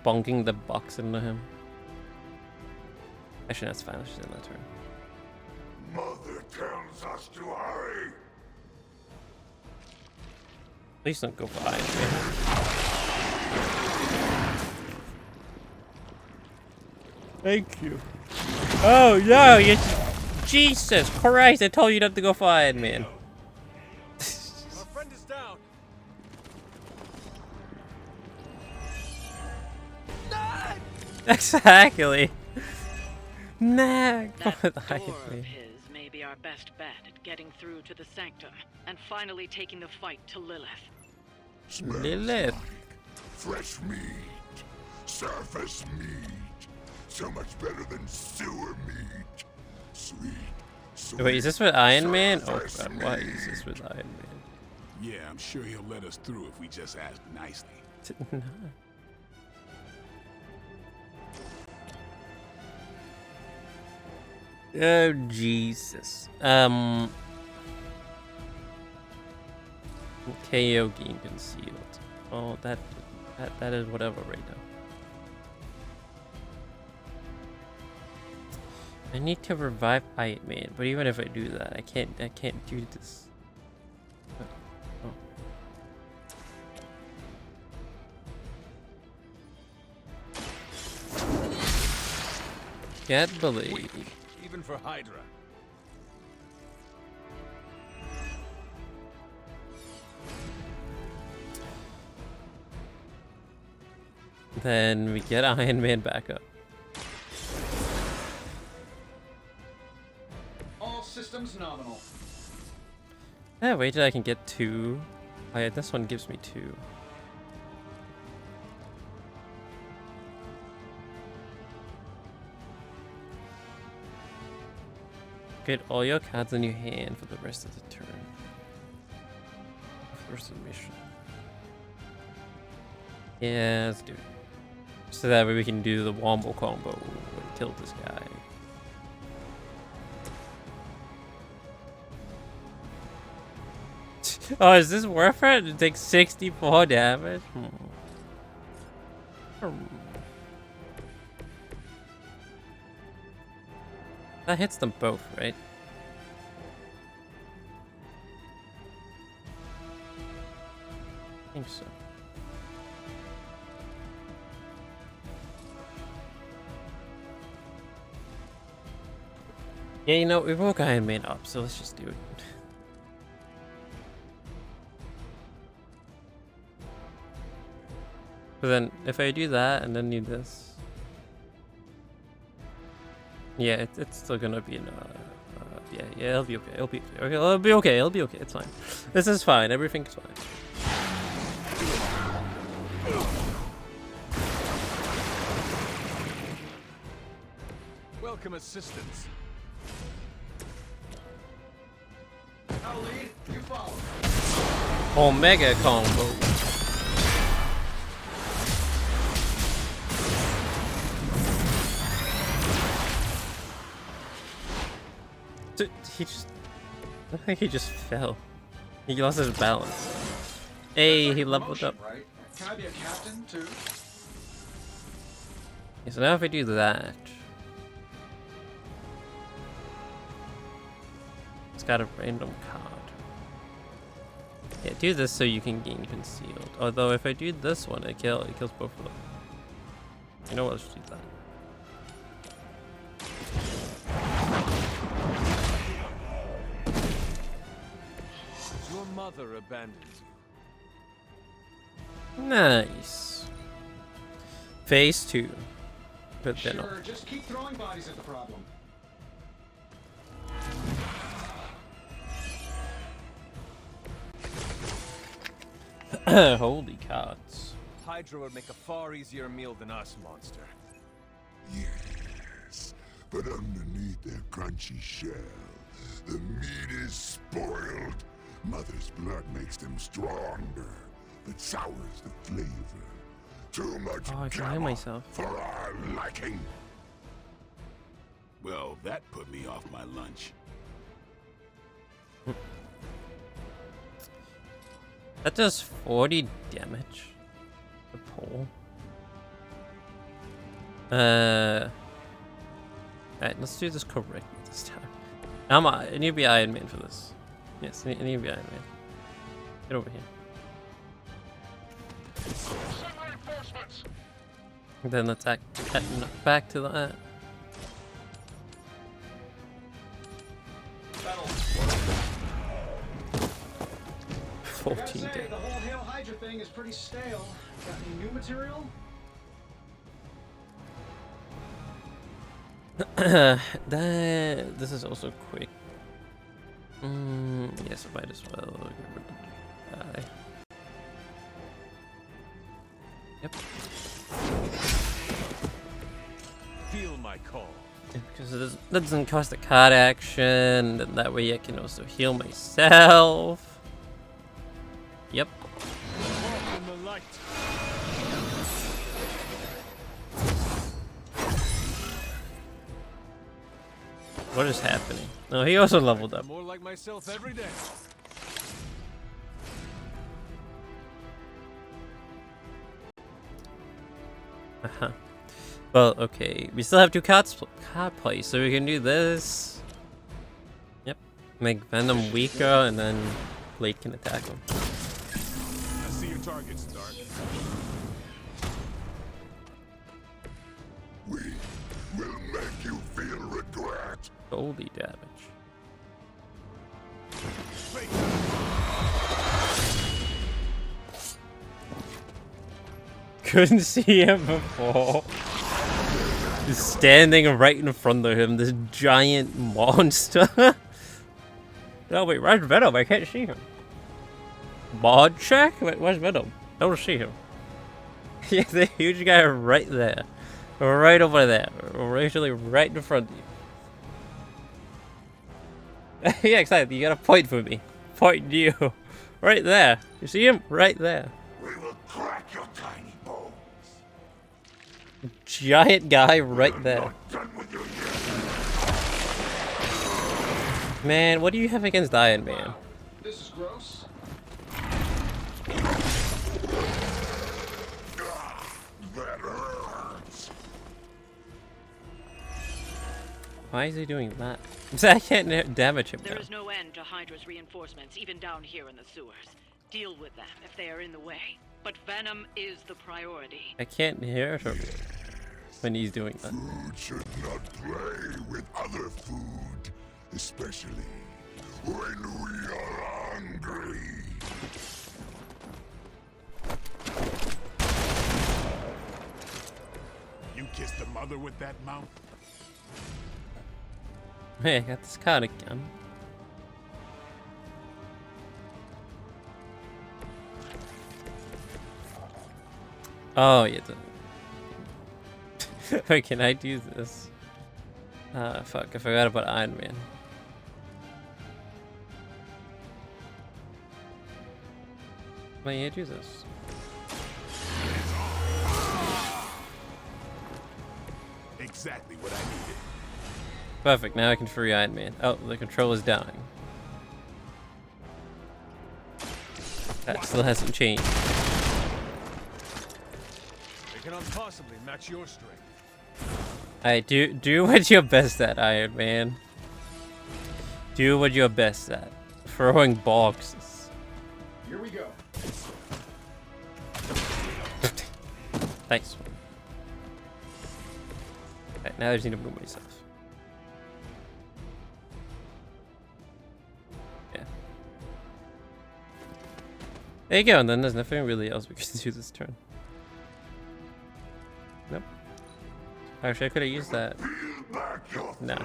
Bonking the box into him. Actually, that's fine. Let's just end that turn. Mother tells us to hurry. Please don't go for Iron Man. Thank you. Oh no! Jesus Christ! I told you not to go for Iron Man. Our friend is down. Exactly. Nah, go That with door Iron of Man. his may be our best bet at getting through to the sanctum and finally taking the fight to Lilith. Lilith. Fresh meat. Surface meat. So much better than sewer meat. Sweet. Wait, is this with Iron Man? Oh surface god, why meat. is this with Iron Man? Yeah, I'm sure he'll let us through if we just ask nicely. No. Oh Jesus. KO game concealed. Oh, that is whatever right now. I need to revive Iron Man, but even if I do that, I can't do this. Oh. Can't believe. Even for Hydra. Then we get Iron Man back up. All systems nominal. Yeah, wait till I can get 2. Oh yeah, this one gives me 2. Get all your cards in your hand for the rest of the turn. For the rest of the mission. Yeah, let's do it. So that way we can do the wombo combo and kill this guy. Oh, is this worth it? It takes 64 damage? That hits them both, right? I think so. Yeah, you know, we broke Iron Man up, so let's just do it. But then, if I do that and then do this, yeah, it's still gonna be in. Yeah, it'll be okay. It'll be okay. It'll be okay. It'll be okay. It's fine. This is fine. Everything's fine. Welcome assistance. I'll lead, you follow. Omega combo. He just... I think he just fell. He lost his balance. Hey, he leveled up. Right? Can I be a captain too? Okay, so now if I do that... It's got a random card. Yeah, do this so you can gain concealed. Although if I do this one, it kills both of them. You know what, let's do that. Your mother abandons you. Nice. Phase 2. But Venom. Sure, just keep throwing bodies at the problem. Holy cards. Hydra would make a far easier meal than us, monster. Yes, but underneath their crunchy shell, the meat is spoiled. Mother's blood makes them stronger, but sours the flavor. Too much I can heal gamma myself. for our liking. Well, that put me off my lunch. That does 40 damage. The pole. Alright, let's do this correctly this time. I need to be Iron Man for this. Yes, I need to be Iron Man. Get over here. And then attack back to that. Battle. 14 I gotta say, damage. the whole Hail Hydra thing is pretty stale. Got any new material? This is also quick. Yes, I might as well get rid of the guy. Yep. Feel my call. Yeah, because it doesn't cost a card action, and that way I can also heal myself. Yep. Walk in the light. What is happening? No, he also leveled up. More like myself every day. Well, okay. We still have 2 card plays, so we can do this. Yep. Make Venom weaker, and then Blade can attack him. I see your targets, Dark. We will make you Holy damage. Couldn't see him before. Just standing right in front of him, this giant monster. No, wait, where's Venom? I can't see him. Mod check? Wait, where's Venom? I don't see him. Yeah, the huge guy right there. Right over there. Literally right in front of you. Yeah, exactly. You gotta point for me. Point you. Right there. You see him? Right there. We will crack your tiny bones. Giant guy right there. Man, what do you have against Iron Man? This is gross. That hurts. Why is he doing that? I can't damage him There now. is no end to Hydra's reinforcements, even down here in the sewers. Deal with them if they are in the way. But Venom is the priority. I can't hear him when he's doing that. Food should not play with other food, especially when we are hungry. You kissed the mother with that mouth? Hey, I got this card again. Oh, yeah. Wait, can I do this? Fuck, I forgot about Iron Man. Wait, yeah, do this. Exactly what I needed. Perfect, now I can free Iron Man. Oh, the controller's dying. That still hasn't changed. They cannot possibly match your strength. Alright, do what you're best at, Iron Man. Do what you're best at. Throwing boxes. Here we go. Nice. Alright, now I just need to move myself. Yeah. There you go, and then there's nothing really else we can do this turn. Nope. Actually, I could have used that. No.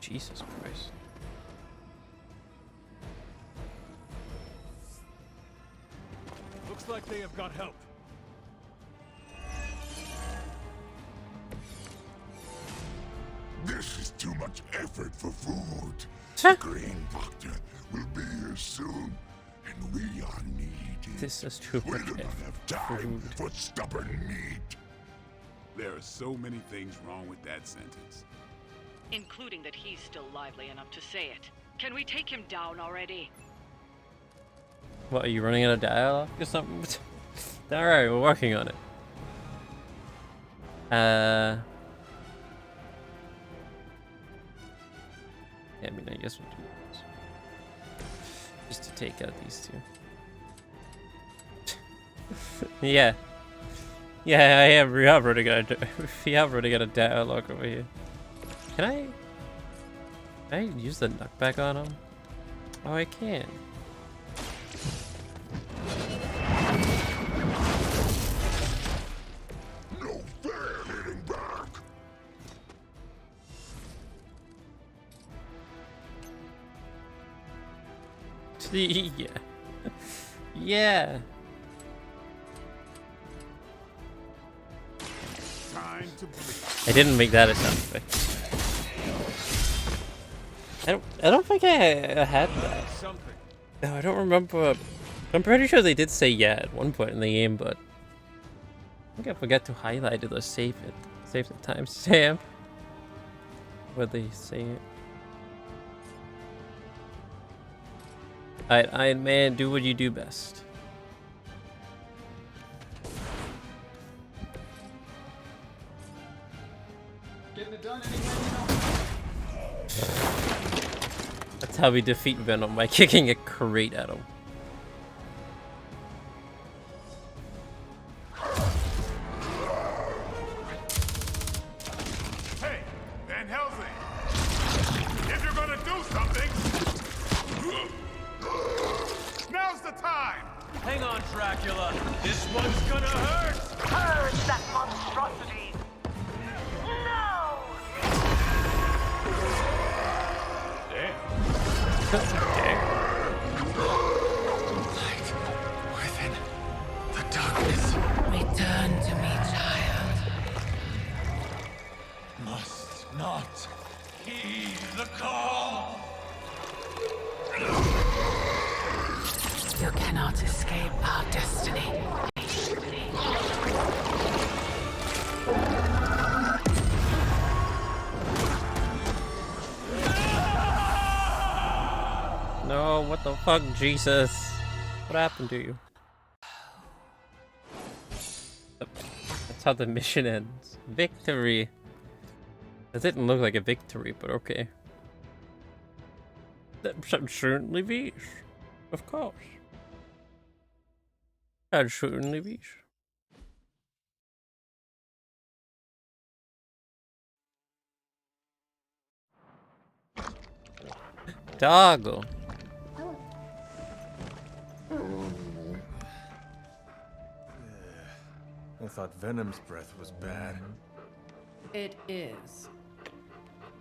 Jesus Christ. Looks like they have got help. This is too much effort for food. The Green Doctor will be here soon, and we are needed. This is too We much do not have time for stubborn meat. There are so many things wrong with that sentence. Including that he's still lively enough to say it. Can we take him down already? What, are you running out of dialogue or something? Alright, we're working on it. Yeah, I mean, I guess we'll do this. Just to take out these two. Yeah. Yeah, we have already got a dialogue over here. Can I use the knockback on him? Oh, I can. No fair hitting back. Yeah. Yeah. Time to bleed. I didn't make that a sound effect. I don't think I had that. No, I don't remember. I'm pretty sure they did say yeah at one point in the game, but I think I forgot to highlight it or save it. Save the timestamp where they say it. Alright, Iron Man, do what you do best. Getting it done anyway, That's how we defeat Venom, by kicking a crate at him. not heed the call. You cannot escape our destiny. No, what the fuck, Jesus? What happened to you? That's how the mission ends. Victory. It didn't look like a victory, but okay. That certainly wish. Of course. I certainly wish. Doggo. I thought Venom's breath was bad. It is.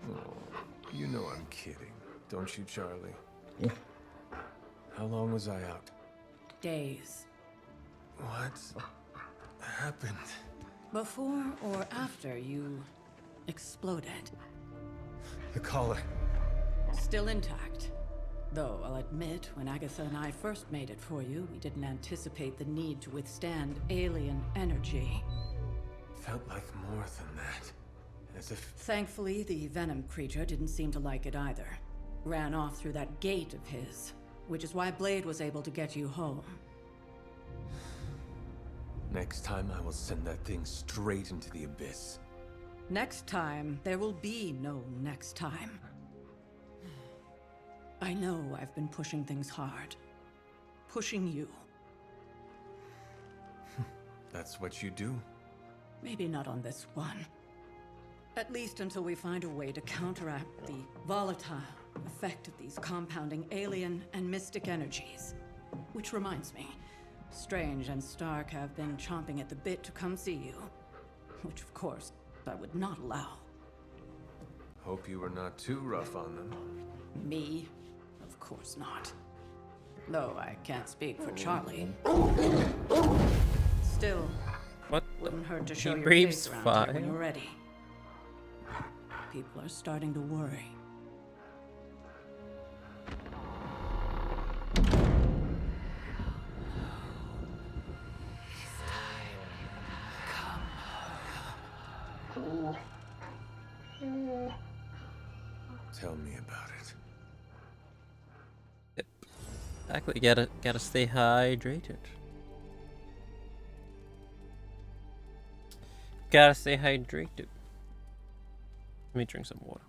Oh, you know I'm kidding, don't you, Charlie? How long was I out? Days. What happened? Before or after you exploded. The collar. Still intact. Though, I'll admit, when Agatha and I first made it for you, we didn't anticipate the need to withstand alien energy. Felt like more than that. As if... Thankfully, the Venom creature didn't seem to like it either. Ran off through that gate of his, which is why Blade was able to get you home. Next time I will send that thing straight into the abyss. Next time, there will be no next time. I know I've been pushing things hard. Pushing you. That's what you do? Maybe not on this one. At least until we find a way to counteract the volatile effect of these compounding alien and mystic energies. Which reminds me, Strange and Stark have been chomping at the bit to come see you. Which, of course, I would not allow. Hope you were not too rough on them. Me? Of course not. Though I can't speak for Charlie. Still, what wouldn't hurt to show your Ps5 face around here when you're ready. People are starting to worry. Tell me about it. Yep. Exactly. Gotta stay hydrated. Gotta stay hydrated. Let me drink some water.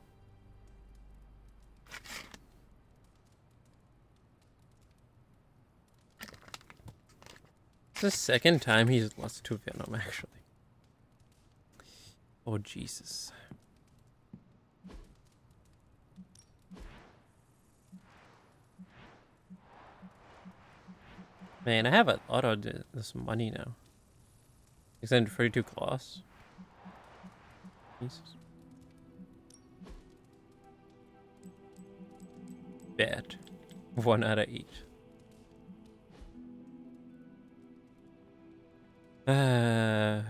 It's the second time he's lost to Venom, actually. Oh, Jesus. Man, I have a lot of this money now. Extended 32 claws. Jesus. Bad. 1 out of 8.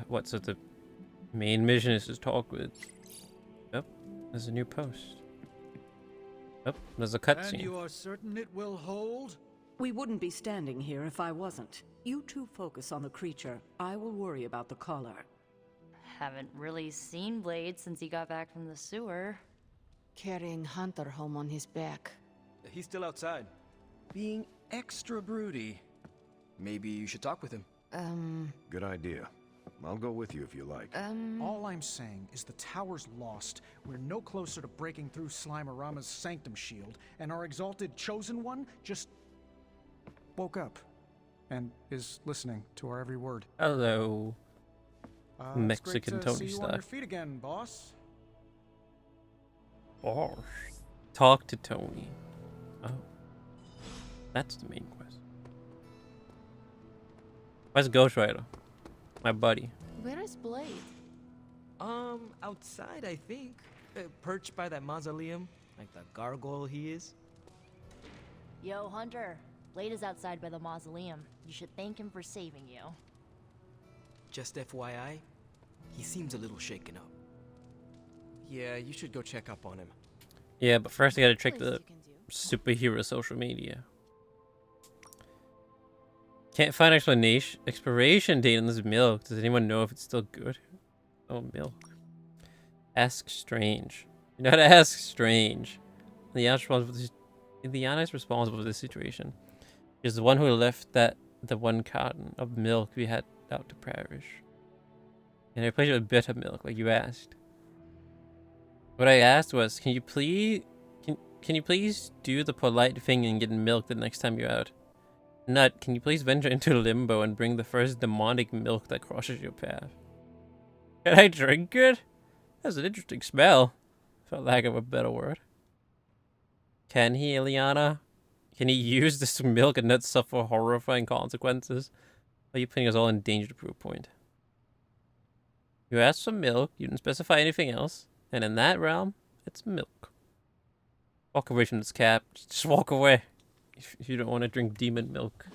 What? So the main mission is to talk with. Oh, there's a new post. Oh, there's a cutscene. And you are certain it will hold? We wouldn't be standing here if I wasn't. You two focus on the creature. I will worry about the collar. Haven't really seen Blade since he got back from the sewer. Carrying Hunter home on his back. He's still outside. Being extra broody. Maybe you should talk with him. Good idea. I'll go with you if you like. All I'm saying is the tower's lost. We're no closer to breaking through Slimerama's sanctum shield, and our exalted chosen one just woke up and is listening to our every word. Hello. Mexican it's great to Tony see you Stark. on your feet again, boss. Boss. Talk to Tony. Oh. That's the main quest. Where's Ghost Rider? My buddy. Where is Blade? Outside, I think. Perched by that mausoleum, like the gargoyle he is. Yo, Hunter. Blade is outside by the mausoleum. You should thank him for saving you. Just FYI, he seems a little shaken up. Yeah, you should go check up on him. Yeah, but first I gotta check the superhero social media. Can't find expiration date on this milk. Does anyone know if it's still good? Oh, milk. Ask Strange. You know how to ask Strange. Liana is responsible for this situation. She's the one who left the one carton of milk we had out to perish. And I replaced it with bitter milk, like you asked. What I asked was, can you please do the polite thing and get milk the next time you're out? Nut, can you please venture into limbo and bring the first demonic milk that crosses your path? Can I drink it? That's an interesting smell, for lack of a better word. Can he, Eliana? Can he use this milk and not suffer horrifying consequences? Are you putting us all in danger to prove a point? You asked for milk, you didn't specify anything else, and in that realm, it's milk. Walk away from this cap. Just walk away. If you don't want to drink demon milk.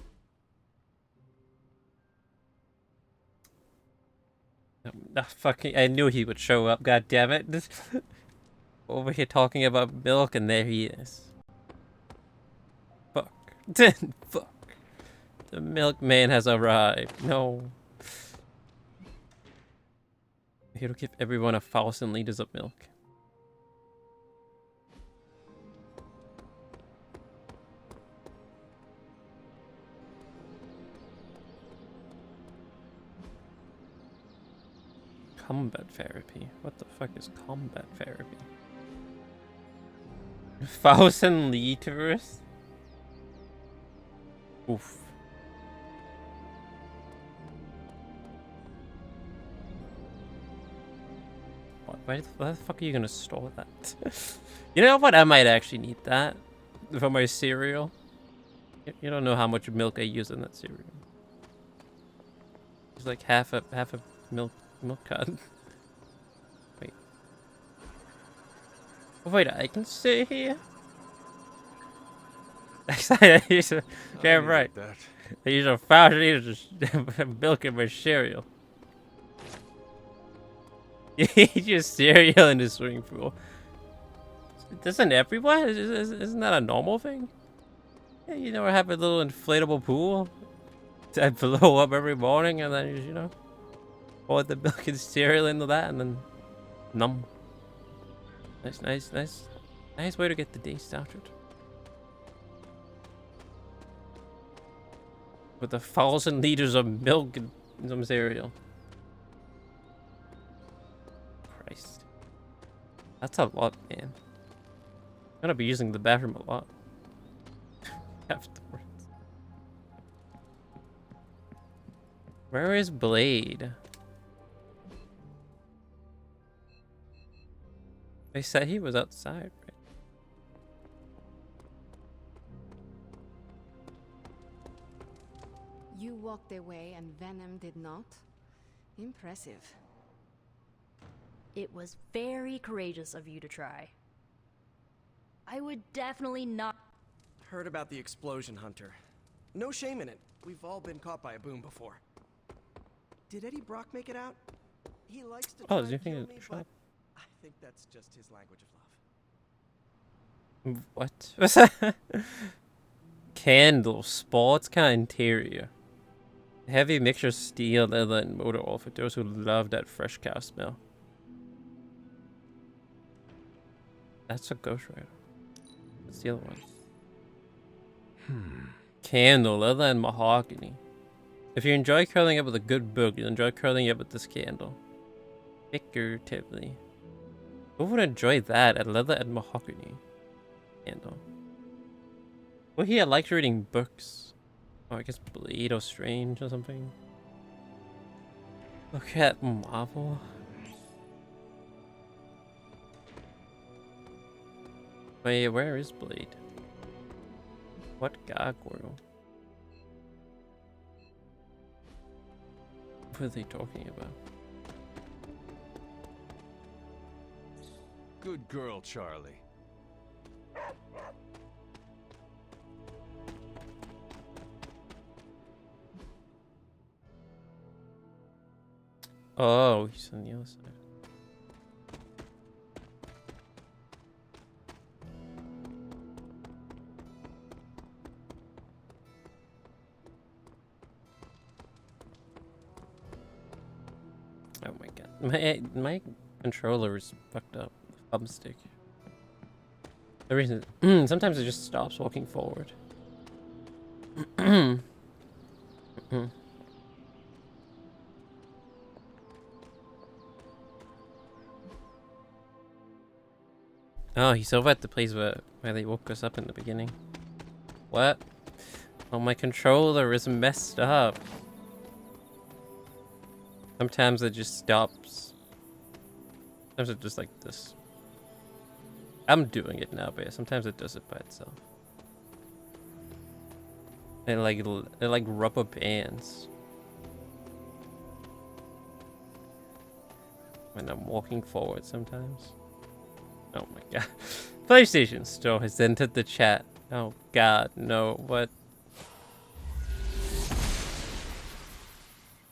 Fucking, I knew he would show up, god damn it. Over here talking about milk and there he is. Fuck. Fuck. The milkman has arrived. No. Here to give everyone 1,000 liters of milk. Combat therapy? What the fuck is combat therapy? 1,000 liters? Oof. Why the fuck are you gonna store that? You know what? I might actually need that for my cereal. You don't know how much milk I use in that cereal. It's like half a milk carton. Wait. Oh, wait, I can stay here? Yeah, right. I use 1,000 liters of milk in my cereal. You eat your cereal in the swimming pool. Doesn't everyone? Isn't that a normal thing? Yeah, you never have a little inflatable pool that blow up every morning and then you know, pour the milk and cereal into that and then numb. Nice way to get the day started. With 1,000 liters of milk and some cereal. Christ. That's a lot, man. I'm gonna be using the bathroom a lot. Afterwards. Where is Blade? They said he was outside, right? You walked away and Venom did not? Impressive. It was very courageous of you to try. I would definitely not. Heard about the explosion, Hunter. No shame in it. We've all been caught by a boom before. Did Eddie Brock make it out? He likes to try to kill me, but I think that's just his language of love. What? What's that? Candle, sports car interior. Heavy mixture of steel, leather, and motor oil for those who love that fresh cow smell. That's a Ghost Rider. What's the other one? Candle, leather, and mahogany. If you enjoy curling up with a good book, you'll enjoy curling up with this candle. Figuratively. Who would enjoy that? A leather and mahogany candle. Well, he likes reading books. Oh, I guess Blade or Strange or something. Look at Marvel. Wait, where is Blade? What gargoyle? What are they talking about? Good girl, Charlie. Oh, he's on the other side. My controller is fucked up. Thumbstick. The reason sometimes it just stops walking forward. Oh, he's over at the place where they woke us up in the beginning. What? Oh, my controller is messed up. Sometimes it just stops. Sometimes it just like this. I'm doing it now, but yeah, sometimes it does it by itself. They're like rubber bands. When I'm walking forward sometimes. Oh my god. PlayStation Store has entered the chat. Oh god, no, what?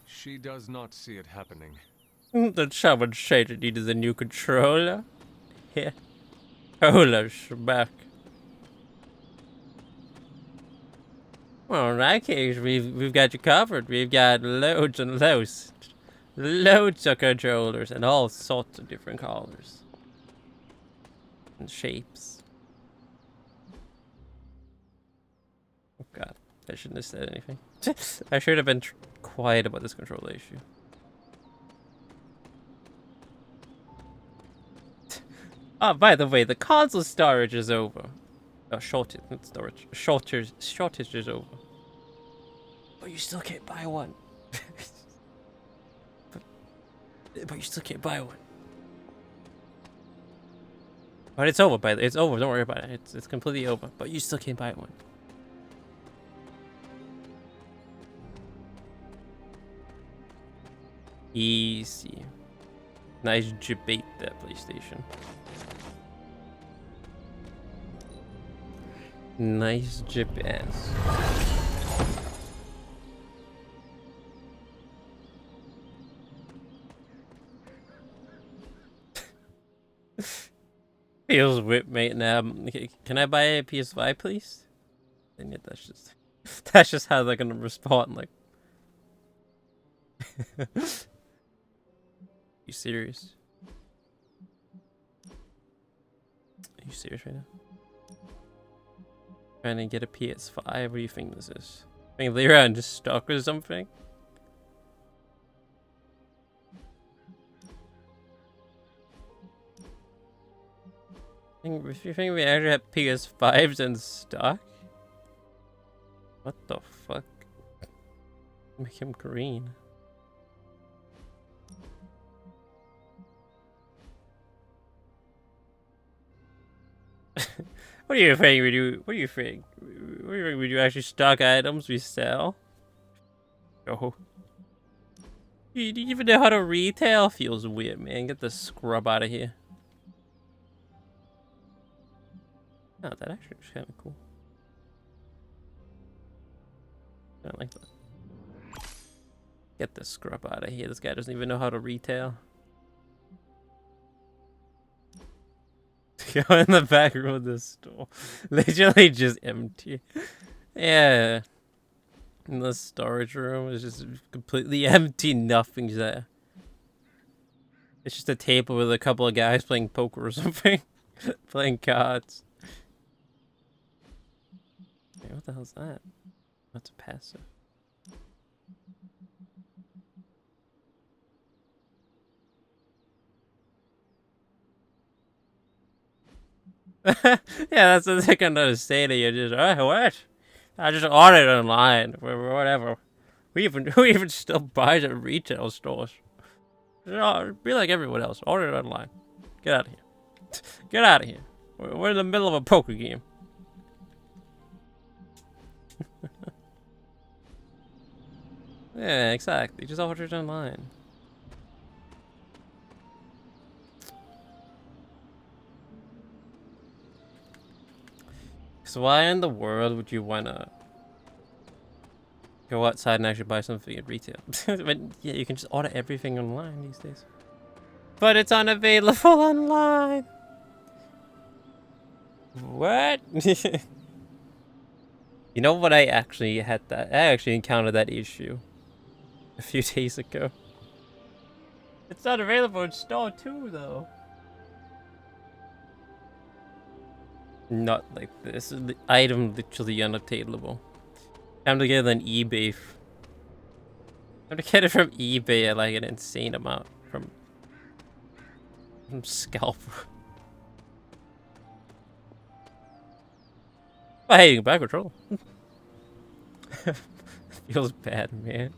She does not see it happening. Did someone say that needed a new controller? Yeah. Hola, back. Well, in that case, we've got you covered. We've got loads and loads of controllers and all sorts of different colors and shapes. Oh god, I shouldn't have said anything. I should have been quiet about this controller issue. Oh, by the way, the console storage is over. Oh, shortage, not storage. Shortage is over. But you still can't buy one. but you still can't buy one. But it's over, by the way. It's over. Don't worry about it. It's completely over. But you still can't buy one. Easy. Nice debate that PlayStation. Nice jib ass. Feels whip, mate. Now, can I buy a PS5, please? And yet, that's just how they're gonna respond. Like, you serious? Are you serious right now? Trying to get a PS5. What do you think this is? I think they're around just stock or something. If you think we actually have PS5s in stock, what the fuck? Make him green. What do you think we do? What do you think? What do you think we do? Actually stock items we sell? Oh. You don't even know how to retail? Feels weird, man. Get the scrub out of here. Oh, that actually is kind of cool. I like that. Get the scrub out of here. This guy doesn't even know how to retail. Go in the back room of the store. Literally just empty. Yeah. And the storage room is just completely empty. Nothing's there. It's just a table with a couple of guys playing poker or something. Playing cards. Hey, what the hell's that? That's a passive. Yeah, that's what they're gonna say to you. Just, oh, what? I just ordered online, or whatever. Who even still buys at retail stores? Be like everyone else. Order it online. Get out of here. Get out of here. We're in the middle of a poker game. Yeah, exactly. Just order it online. So why in the world would you wanna go outside and actually buy something at retail? But yeah, you can just order everything online these days. But it's unavailable online. What? You know what? I actually encountered that issue a few days ago. It's not available in store too, though. Not like this. The item literally unobtainable. Time to get it on eBay. Time to get it from eBay at like an insane amount from Scalper. Oh, hey, you can buy a controller. Feels bad, man.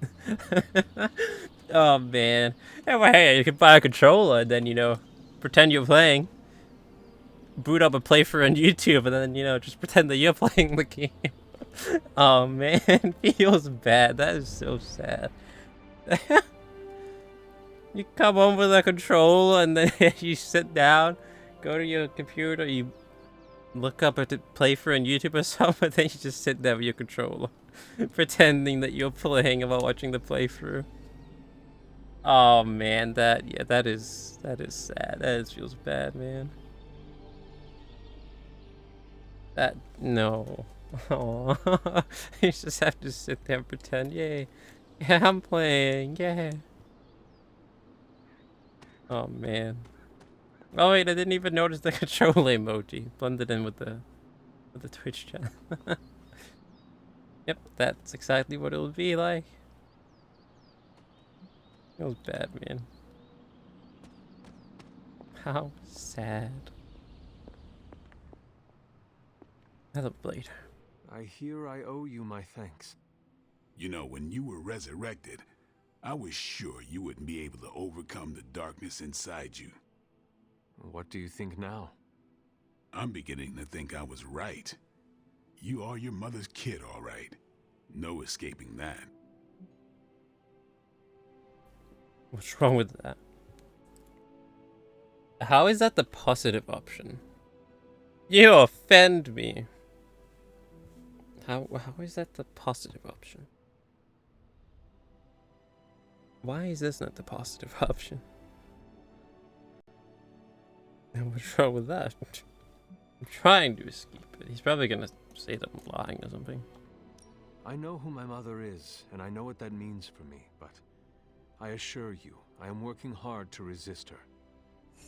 Oh man. Hey, well, hey, you can buy a controller and then, you know, pretend you're playing. Boot up a playthrough on YouTube and then, you know, just pretend that you're playing the game. Oh man, feels bad. That is so sad. You come home with a controller and then you sit down, go to your computer, you look up at the playthrough on YouTube or something, then you just sit there with your controller, pretending that you're playing while watching the playthrough. Oh man, that is sad. That feels bad, man. That no. Oh, you just have to sit there and pretend, yay, yeah, I'm playing, yeah. Oh man. Oh wait, I didn't even notice the controller emoji blended in with the Twitch chat. Yep, that's exactly what it would be like. It was bad, man. How sad. Another blade. I hear I owe you my thanks. You know, when you were resurrected, I was sure you wouldn't be able to overcome the darkness inside you. What do you think now? I'm beginning to think I was right. You are your mother's kid, all right. No escaping that. What's wrong with that? How is that the positive option? You offend me. How is that the positive option? Why is this not the positive option? And what's wrong with that? I'm trying to escape it. He's probably gonna say that I'm lying or something. I know who my mother is, and I know what that means for me, but I assure you, I am working hard to resist her.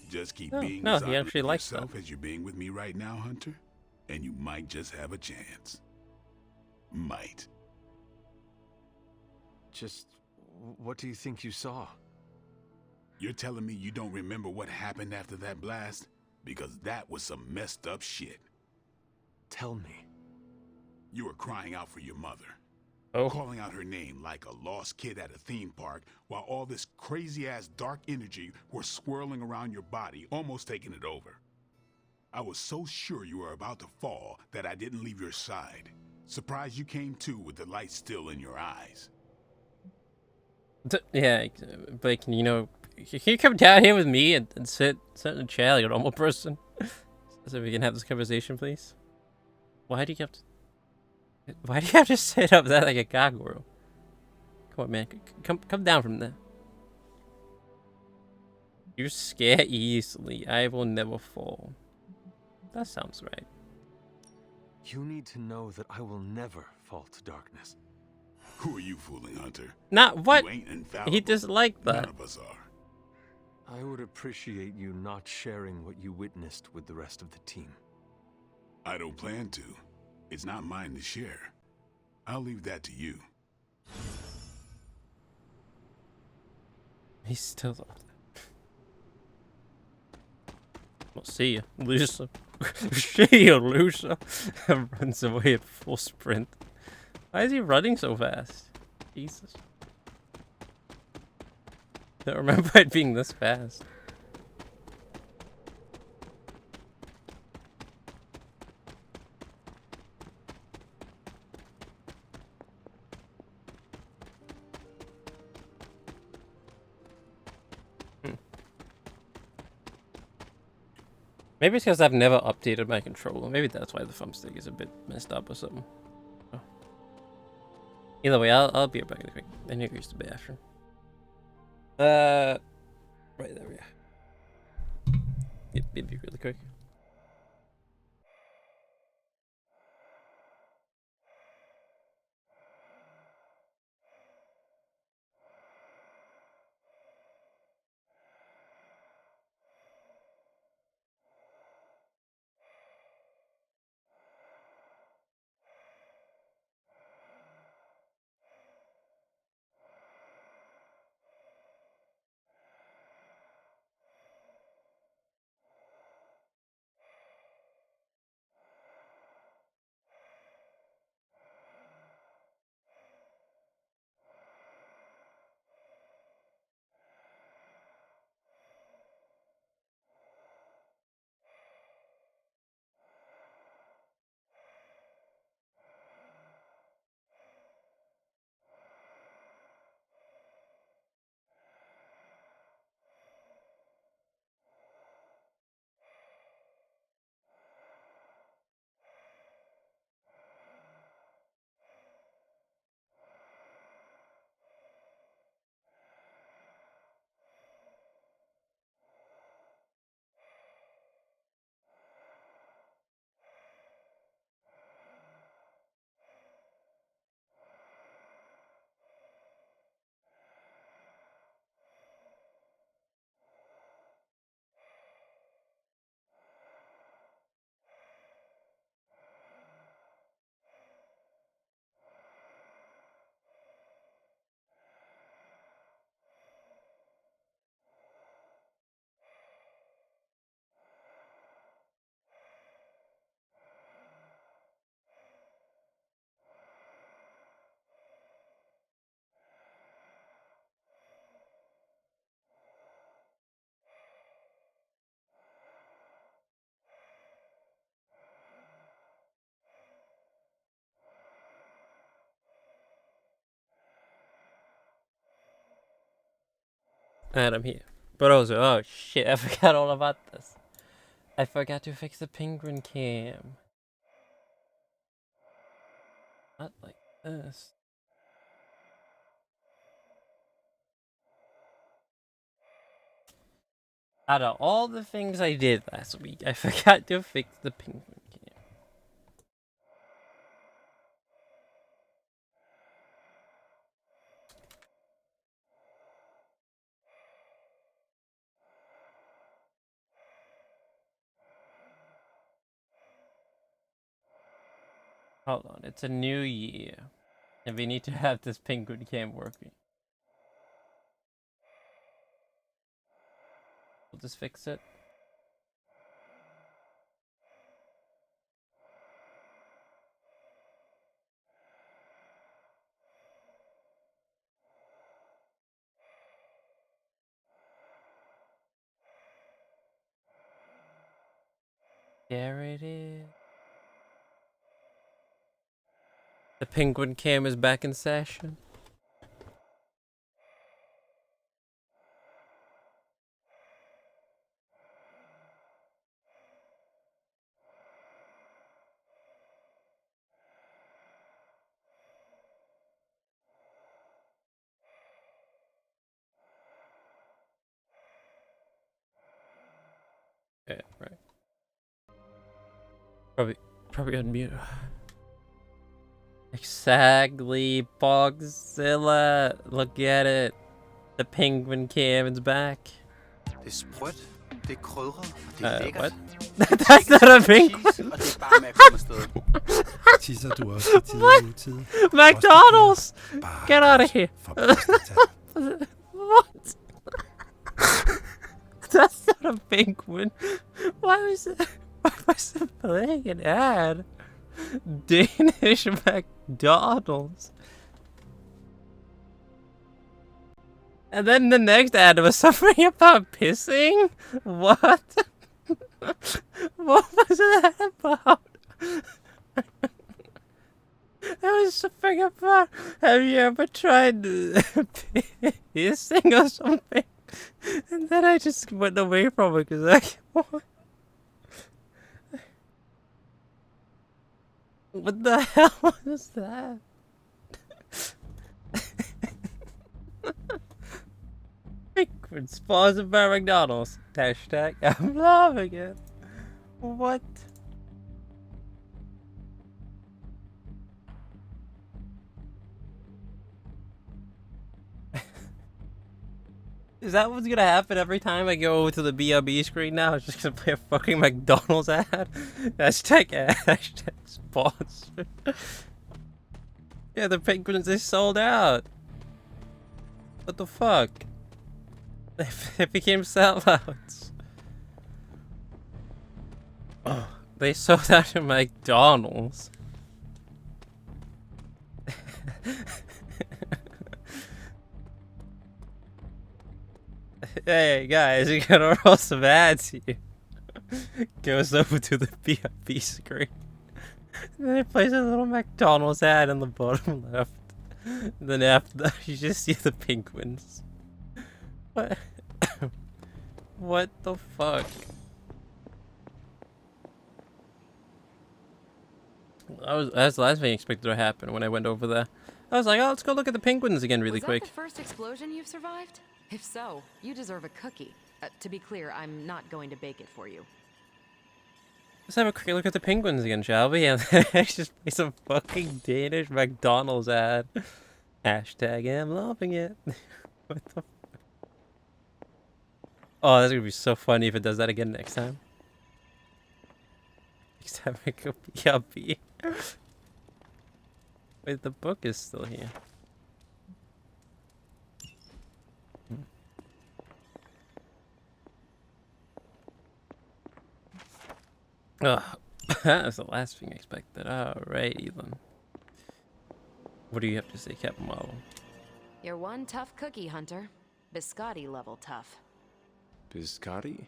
Just keep being no, as he actually likes yourself as you're being with me right now, Hunter, and you might just have a chance. Might. Just what do you think you saw? You're telling me you don't remember what happened after that blast? Because that was some messed up shit. Tell me. You were crying out for your mother. Oh. Calling out her name like a lost kid at a theme park while all this crazy-ass dark energy was swirling around your body, almost taking it over. I was so sure you were about to fall that I didn't leave your side. Surprised you came to with the light still in your eyes. Yeah, but you know, can you come down here with me and sit in a chair like a normal person? So we can have this conversation, please? Why do you have to sit up there like a gargoyle? Come on, man. Come down from there. You scare easily. I will never fall. That sounds right. You need to know that I will never fall to darkness. Who are you fooling, Hunter? Not what? You ain't infallible. He disliked that. None of us are. I would appreciate you not sharing what you witnessed with the rest of the team. I don't plan to. It's not mine to share. I'll leave that to you. He's still up there. Well, see ya, loser. See ya, loser. And runs away at full sprint. Why is he running so fast? Jesus. I don't remember it being this fast. Maybe it's because I've never updated my controller. Maybe that's why the thumbstick is a bit messed up or something. Oh. Either way, I'll be right back in a quick. I need to use the bathroom. Right there we are. It'd be really quick. And I'm here. But also, oh shit, I forgot all about this. I forgot to fix the penguin cam. Not like this. Out of all the things I did last week, I forgot to fix the penguin cam. Hold on, it's a new year. And we need to have this penguin cam working. We'll just fix it. There it is. The penguin cam is back in session. Yeah, right. Probably unmute. Exactly, Bogzilla. Look at it. The penguin cam is back. Det er sprødt, det er krydret, det er lækkert. What? That's not a penguin. Og det er bare med at komme afsted. Tisser du også i tide utide? McDonald's! Get out of here. What? That's not a penguin. Why was it playing an ad? Danish McDonald's. And then the next ad was something about pissing? What? What was that about? It was something about, have you ever tried pissing or something? And then I just went away from it because I... What the hell was that? Penguin sponsored by McDonald's. Hashtag I'm loving it. What? Is that what's gonna happen every time I go to the BRB screen now? It's just gonna play a fucking McDonald's ad? Hashtag sponsored. Yeah, the penguins, they sold out. What the fuck? They became sellouts. Oh, they sold out to McDonald's. Hey guys, you gotta roll some ads here. Goes over to the BRB screen. And then it plays a little McDonald's ad in the bottom left. And then after that, you just see the penguins. What? What the fuck? That's the last thing I expected to happen when I went over there. I was like, oh, let's go look at the penguins again really quick. Was that the first explosion you've survived? If so, you deserve a cookie. To be clear, I'm not going to bake it for you. Let's have a quick look at the penguins again, shall we? And then I just play some fucking Danish McDonald's ad. Hashtag I'm loving it. What the fuck? Oh, that's gonna be so funny if it does that again next time. Next time I go BRB. Wait, the book is still here. Ugh. That was the last thing I expected. Alrighty then. What do you have to say, Captain Marvel? You're one tough cookie, Hunter. Biscotti level tough. Biscotti?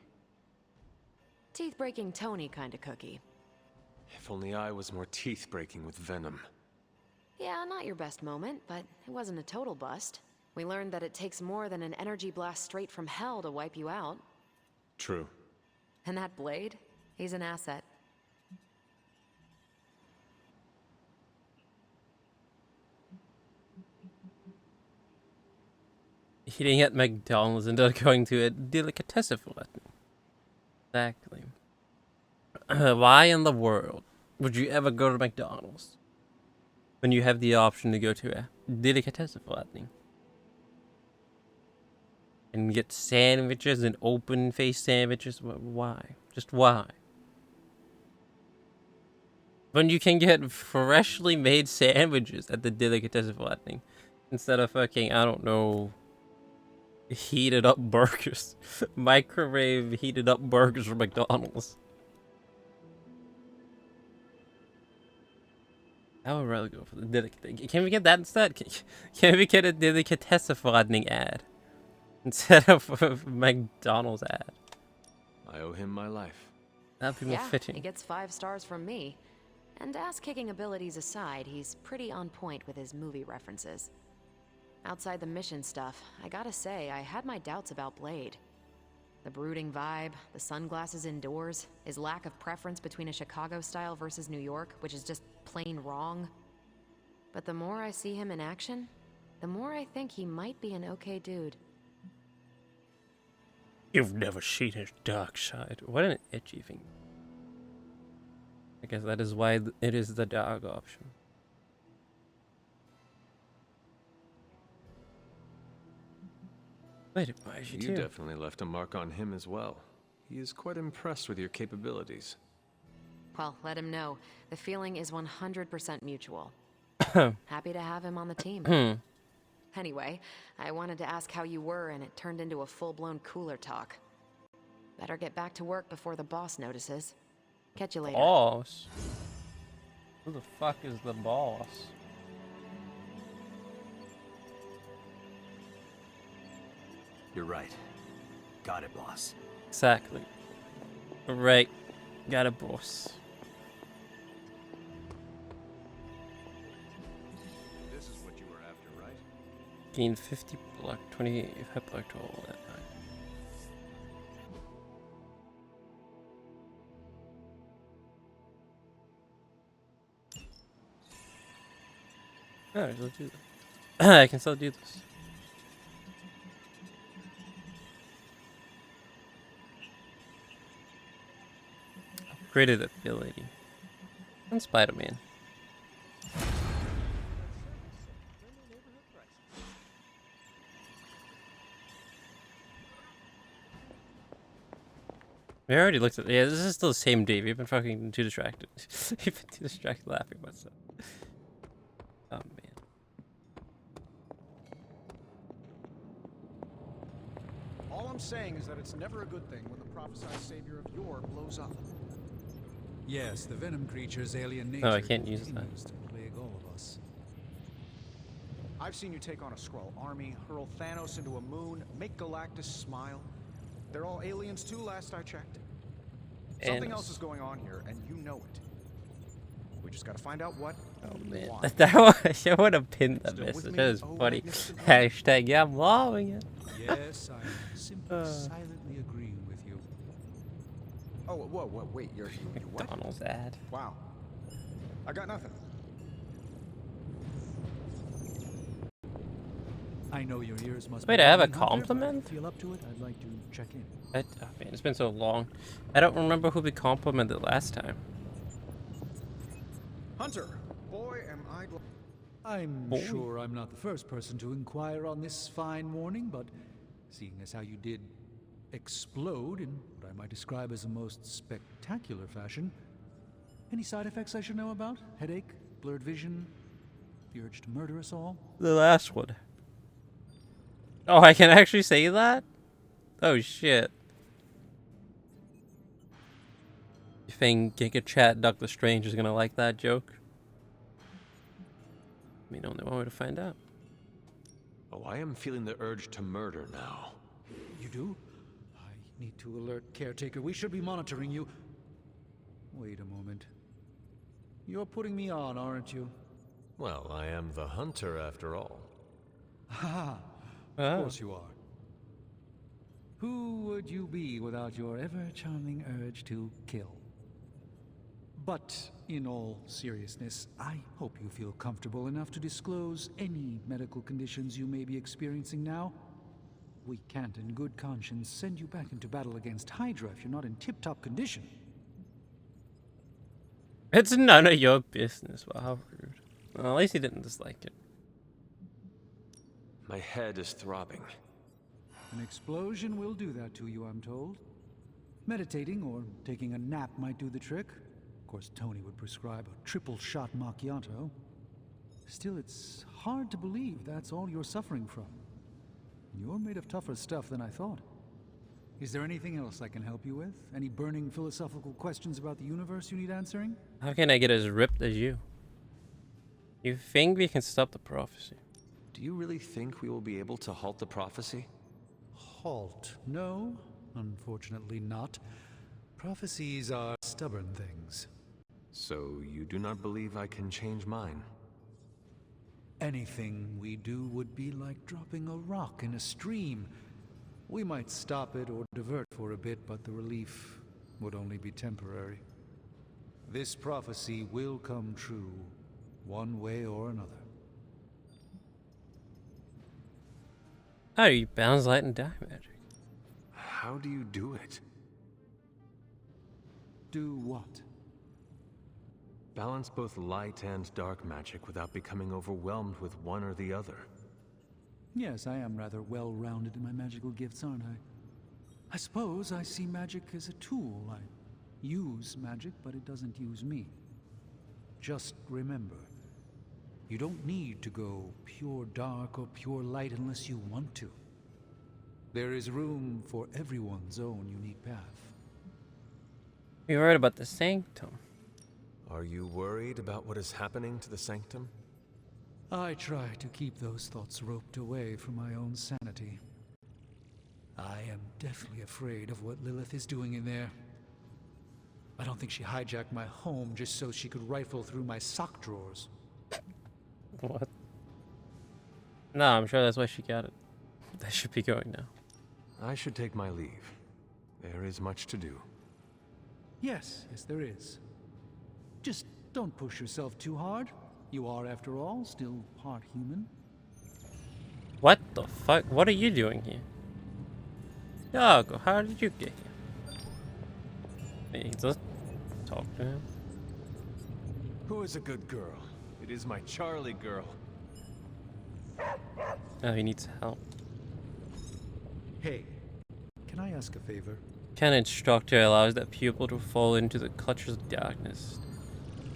Teeth-breaking Tony kind of cookie. If only I was more teeth-breaking with Venom. Yeah, not your best moment, but it wasn't a total bust. We learned that it takes more than an energy blast straight from hell to wipe you out. True. And that blade? He's an asset. Eating at McDonald's and not going to a delicatessen for that. Exactly. Why in the world would you ever go to McDonald's when you have the option to go to a delicatessen for that thing? And get sandwiches and open-faced sandwiches? Why? Just why? When you can get freshly made sandwiches at the delicatessen for that thing, instead of fucking, I don't know, heated up burgers. Microwave heated up burgers from McDonald's. I would rather go for the delicatessen. Can we get that instead? Can we get a delicatessen ad instead of a McDonald's ad? I owe him my life. That'd be more fitting. He gets 5 stars from me. And ass-kicking abilities aside, he's pretty on point with his movie references. Outside the mission stuff, I gotta say, I had my doubts about Blade. The brooding vibe, the sunglasses indoors, his lack of preference between a Chicago style versus New York, which is just plain wrong. But the more I see him in action, the more I think he might be an okay dude. You've never seen his dark side. What an itchy thing. I guess that is why it is the dog option. Wait, why is You definitely left a mark on him as well. He is quite impressed with your capabilities. Well, let him know. The feeling is 100% mutual. Happy to have him on the team. Anyway, I wanted to ask how you were, and it turned into a full-blown cooler talk. Better get back to work before the boss notices. Catch you later. Boss? Who the fuck is the boss? You're right. Got it, boss. Exactly. Right. Got a boss. This is what you were after, right? Gain 50 block, 28 hit block total that time. Alright, let's do that. I can still do this. Upgraded ability. And Spider-Man. We already looked at. Yeah, this is still the same day. We've been fucking too distracted. We've been too distracted laughing about stuff. Oh man. All I'm saying is that it's never a good thing when the prophesied savior of yore blows up. Yes, the Venom creature's alien nature. Oh, I can't use that. continues to plague all of us. I've seen you take on a Skrull army, hurl Thanos into a moon, make Galactus smile. They're all aliens too, last I checked. Something else is going on here, and you know it. We just gotta find out what. Oh man, I would have pinned that message. That was funny. Hashtag, yeah, I'm loving it. Yes, I'm simply silently agreeing with you. Oh, whoa, wait, you're what? McDonald's ad. Wow. I got nothing. I know your ears must Wait, be I have a burning, Hunter, compliment? but if you feel up to it, I'd like to check in. Oh man, it's been so long. I don't remember who we complimented last time. Hunter, boy, am I glad. I'm sure I'm not the first person to inquire on this fine morning, but seeing as how you did explode in what I might describe as a most spectacular fashion, any side effects I should know about? Headache, blurred vision, the urge to murder us all? The last one. Oh, I can actually say that? Oh shit. You think Giga Chat Doctor Strange is gonna like that joke? I mean, only one way to find out. Oh, I am feeling the urge to murder now. You do? I need to alert Caretaker. We should be monitoring you. Wait a moment. You're putting me on, aren't you? Well, I am the hunter after all. Ha! Of course you are. Who would you be without your ever-charming urge to kill? But in all seriousness, I hope you feel comfortable enough to disclose any medical conditions you may be experiencing now. We can't in good conscience send you back into battle against Hydra if you're not in tip-top condition. It's none of your business. Well, how rude. Well, at least he didn't dislike it. My head is throbbing. An explosion will do that to you, I'm told. Meditating or taking a nap might do the trick. Of course, Tony would prescribe a triple-shot macchiato. Still, it's hard to believe that's all you're suffering from. You're made of tougher stuff than I thought. Is there anything else I can help you with? Any burning philosophical questions about the universe you need answering? How can I get as ripped as you? You think we can stop the prophecy? Do you really think we will be able to halt the prophecy? Halt? No, unfortunately not. Prophecies are stubborn things. So you do not believe I can change mine? Anything we do would be like dropping a rock in a stream. We might stop it or divert for a bit, but the relief would only be temporary. This prophecy will come true, one way or another. How do you balance light and dark magic? How do you do it? Do what? Balance both light and dark magic without becoming overwhelmed with one or the other. Yes, I am rather well-rounded in my magical gifts, aren't I? I suppose I see magic as a tool. I use magic, but it doesn't use me. Just remember, you don't need to go pure dark or pure light unless you want to. There is room for everyone's own unique path. You worried about the sanctum? Are you worried about what is happening to the sanctum? I try to keep those thoughts roped away from my own sanity. I am deathly afraid of what Lilith is doing in there. I don't think she hijacked my home just so she could rifle through my sock drawers. What? No, I'm sure that's why she got it. They should be going now. I should take my leave. There is much to do. Yes, there is. Just don't push yourself too hard. You are, after all, still part human. What the fuck? What are you doing here? Yago, how did you get here? Hey, just talk to him. Who is a good girl? It is my Charlie girl. Oh, he needs help. Hey, can I ask a favor? Can instructor allows that pupil to fall into the clutches of darkness.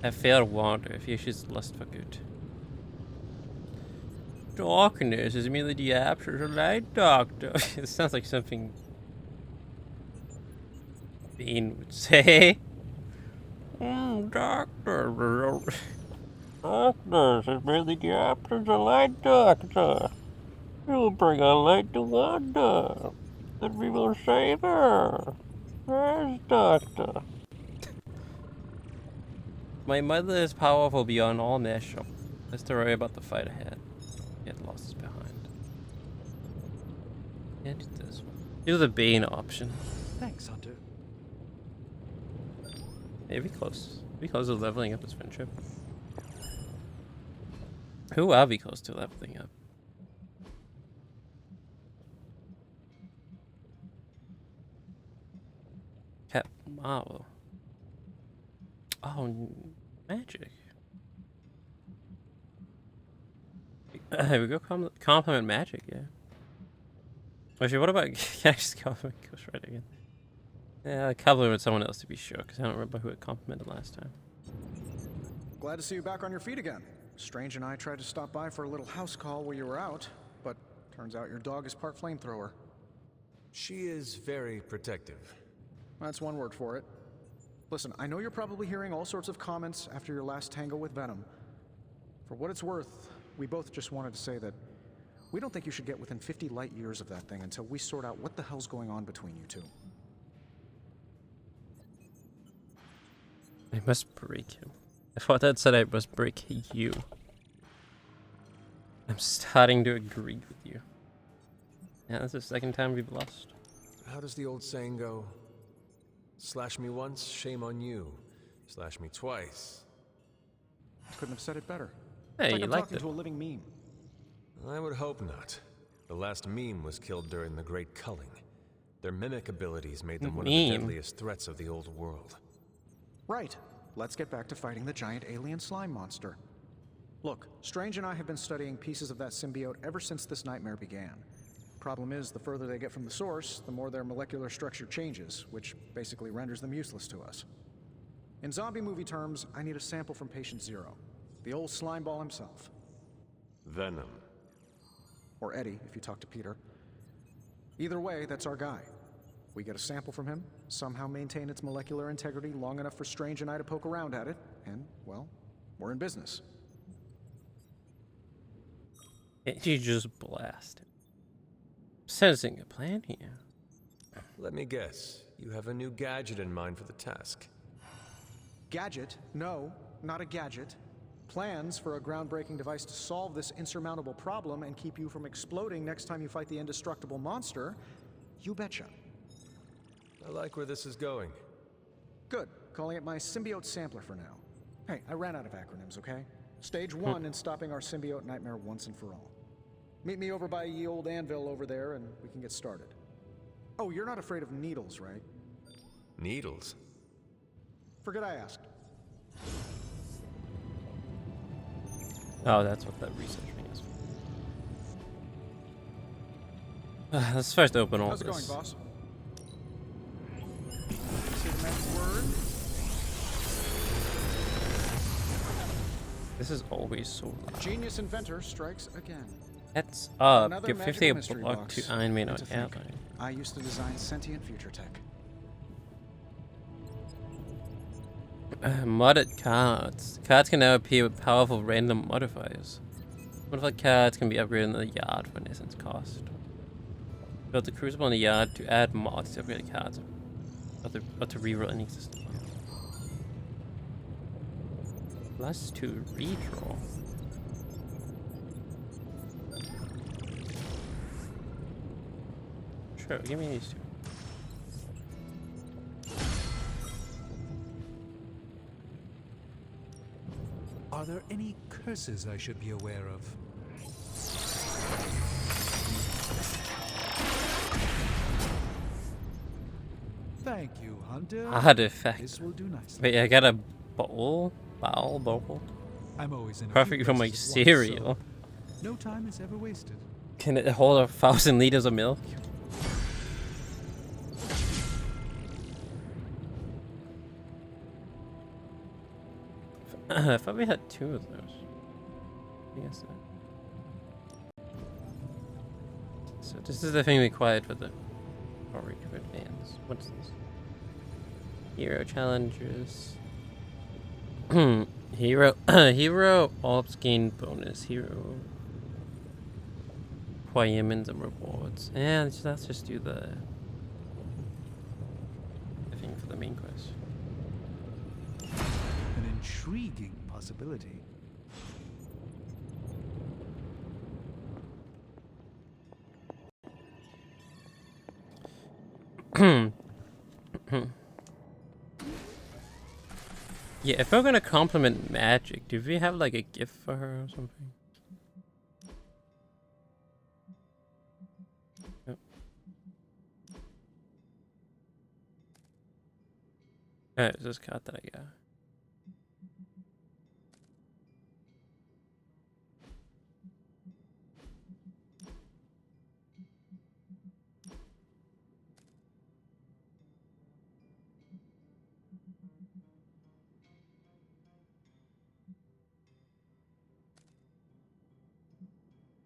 A fair wonder if he should lust for good. Darkness is merely the absence of light, Doctor. It sounds like something Bean would say. Doctor. Darkness is merely the absence of light, Doctor. You'll bring a light to wonder. Then we will save her. Yes, Doctor. My mother is powerful beyond all measure. Let's to worry about the fight ahead. Get lost behind. Can't do this one. Do the Bane option. Thanks, Hunter. Maybe close. Be close to leveling up his friendship. Who are we close to leveling up? Cat Marvel. Oh, magic. Here we go. Compliment magic, yeah. Actually, what about? Can I just compliment Ghost Rider again? Yeah, I compliment someone else to be sure, because I don't remember who it complimented last time. Glad to see you back on your feet again. Strange and I tried to stop by for a little house call while you were out, but turns out your dog is part flamethrower. She is very protective. That's one word for it. Listen, I know you're probably hearing all sorts of comments after your last tango with Venom. For what it's worth, we both just wanted to say that we don't think you should get within 50 light years of that thing until we sort out what the hell's going on between you two. I must break him. I thought that said I must break you. I'm starting to agree with you. Yeah, that's the second time we've lost. How does the old saying go? Slash me once, shame on you. Slash me twice. Couldn't have said it better. Hey, it's like you I'm liked talking it. to a living meme. I would hope not. The last meme was killed during the Great Culling. Their mimic abilities made them one of the deadliest threats of the old world. Right. Let's get back to fighting the giant alien slime monster. Look, Strange and I have been studying pieces of that symbiote ever since this nightmare began. Problem is, the further they get from the source, the more their molecular structure changes, which basically renders them useless to us. In zombie movie terms, I need a sample from Patient Zero. The old slime ball himself. Venom. Or Eddie, if you talk to Peter. Either way, that's our guy. We get a sample from him, somehow maintain its molecular integrity long enough for Strange and I to poke around at it, and, well, we're in business. You just blast it. Sensing a plan here. Let me guess. You have a new gadget in mind for the task. Gadget? No, not a gadget. Plans for a groundbreaking device to solve this insurmountable problem and keep you from exploding next time you fight the indestructible monster? You betcha. I like where this is going. Good. Calling it my symbiote sampler for now. Hey, I ran out of acronyms, okay? Stage 1 in stopping our symbiote nightmare once and for all. Meet me over by ye old anvil over there and we can get started. Oh, you're not afraid of needles, right? Needles? Forget I asked. Oh, that's what that research thing is. Let's first open all How's it this. going, boss? See the man's word? This is always so loud. Genius inventor strikes again. Heads up. Another Give 50 magical a mystery block box. to Iron Man Need on to think. airline. I used to design sentient future tech. Modded cards. Cards can now appear with powerful random modifiers. Modified cards can be upgraded in the yard for an essence cost. Build the crucible in the yard to add mods to upgrade cards, or to reroll any existing one. +2 redraw. Sure, give me these two. Are there any curses I should be aware of? Thank you, Hunter. Artifact. This will do nicely. Wait, I got a bowl? Bowl? I'm always in a Perfect few for my places at once, cereal. so no time is ever wasted. Can it hold 1,000 liters of milk? I thought we had 2 of those. I guess so. So this is the thing required for the Warrior Advance. What's this? Hero challenges. Hero ops gain bonus. Hero requirements and rewards. And let's just do the thing for the main quest. An intriguing possibility. Yeah, if we're gonna compliment magic, do we have like a gift for her or something? Yep. Alright, this card that I got.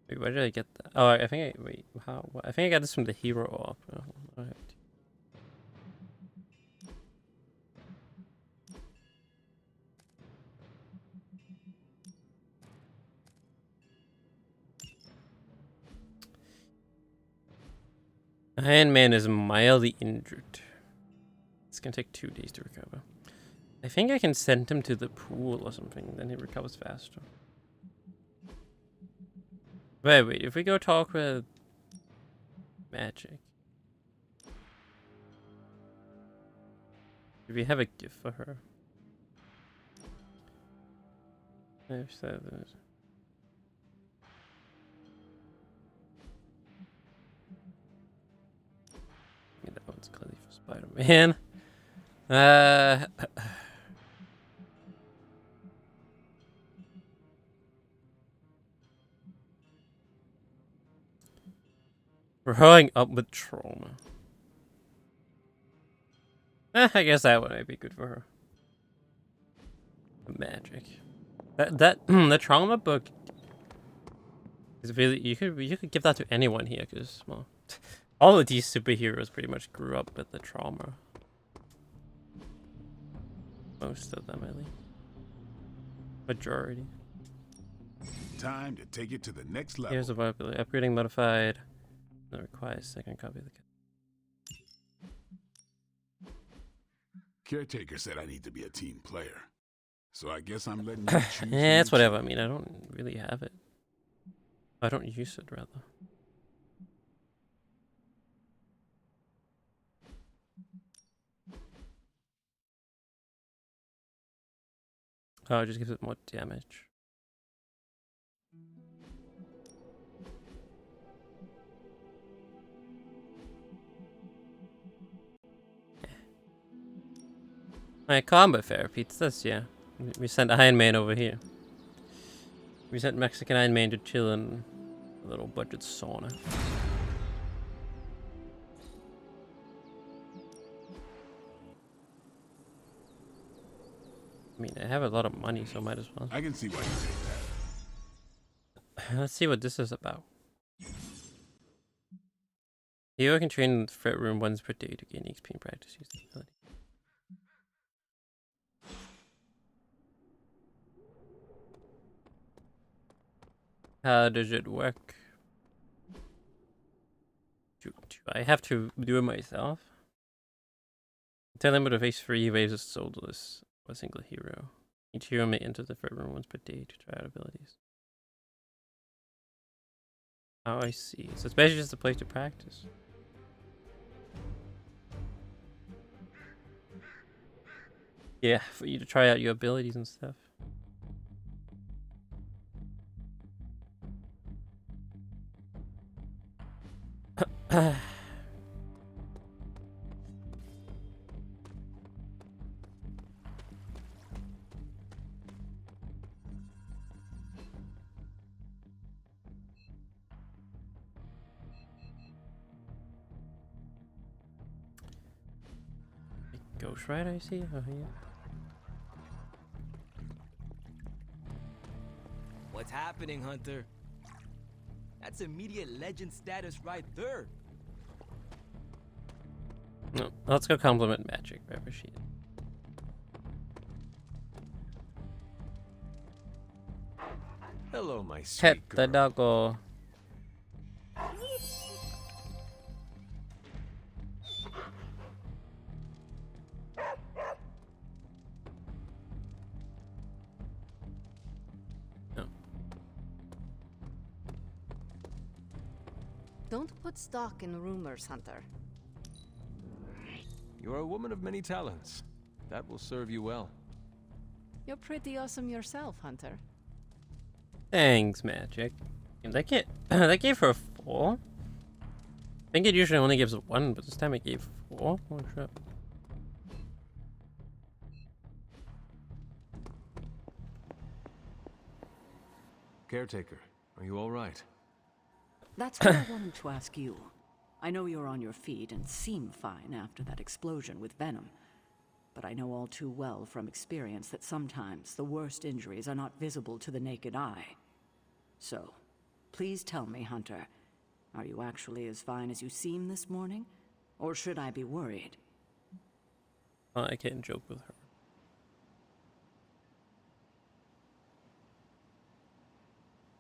Wait, where did I get that? Oh, I think I wait. How? What? I think I got this from the hero op. Oh, alright. Iron Man is mildly injured. It's gonna take 2 days to recover. I think I can send him to the pool or something, then he recovers faster. Wait, if we go talk with Magic. Do we have a gift for her? There's that. That one's clearly for Spider-Man. Growing up with trauma. I guess that one might be good for her. Magic. The trauma book is really you could give that to anyone here because well, all of these superheroes pretty much grew up with the trauma. Most of them, at least. Majority. Time to take it to the next level. Here's a ability. Upgrading modified. That requires second copy of the kit. Caretaker said I need to be a team player. So I guess I'm letting you choose. Yeah, it's whatever. I mean, I don't really have it. I don't use it, rather. Oh, it just gives it more damage. My combat therapy, it's this, yeah. We sent Iron Man over here. We sent Mexican Iron Man to chill in a little budget sauna. I mean, I have a lot of money, so might as well. I can see why you take that. Let's see what this is about. Hero can train in the threat room once per day to gain XP and practice using the ability. How does it work? Do I have to do it myself? Tell him to face 3 waves of soulless or a single hero. Each hero may enter the threat room once per day to try out abilities. Oh, I see. So it's basically just a place to practice. Yeah, for you to try out your abilities and stuff. Ghost Rider, I see. Oh, yeah. What's happening, Hunter? That's immediate legend status right there. No, let's go compliment Magic. I appreciate it. Hello, my sweet Pet girl. the doggo. Don't put stock in rumors, Hunter. You're a woman of many talents. That will serve you well. You're pretty awesome yourself, Hunter. Thanks, Magic. That gave her a 4. I think it usually only gives 1, but this time it gave 4. Oh shit. Caretaker, are you all right? That's what I wanted to ask you. I know you're on your feet and seem fine after that explosion with Venom. But I know all too well from experience that sometimes the worst injuries are not visible to the naked eye. So, please tell me, Hunter, are you actually as fine as you seem this morning? Or should I be worried? I can't joke with her.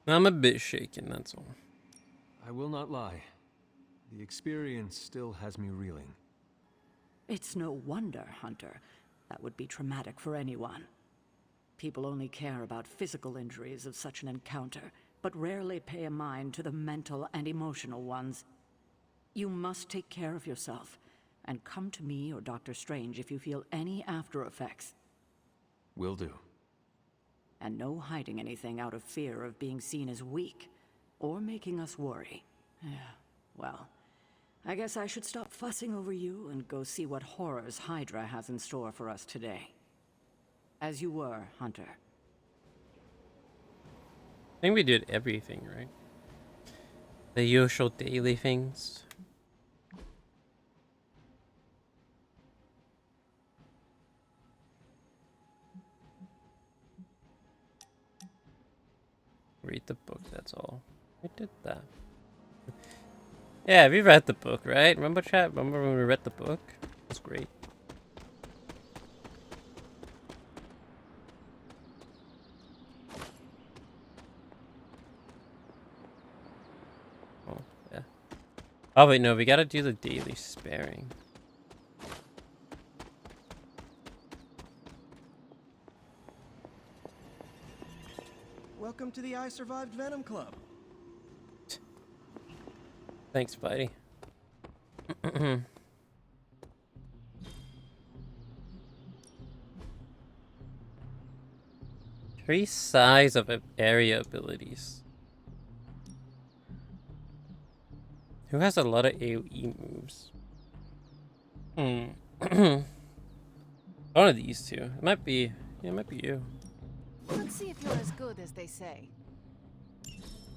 I'm a bit shaken, that's all. I will not lie. The experience still has me reeling. It's no wonder, Hunter. That would be traumatic for anyone. People only care about physical injuries of such an encounter, but rarely pay a mind to the mental and emotional ones. You must take care of yourself, and come to me or Dr. Strange if you feel any after effects. Will do. And no hiding anything out of fear of being seen as weak, or making us worry. Well, I guess I should stop fussing over you and go see what horrors Hydra has in store for us today. As you were, Hunter. I think we did everything, right? The usual daily things. Read the book, that's all. I did that. Yeah, we read the book, right? Remember, chat? Remember when we read the book? It was great. Oh, yeah. Oh, wait, no, we gotta do the daily sparing. Welcome to the I Survived Venom Club. Thanks, buddy. Three size of area abilities. Who has a lot of AoE moves? One of these two. It might be. Yeah, it might be you. Let's see if you're as good as they say.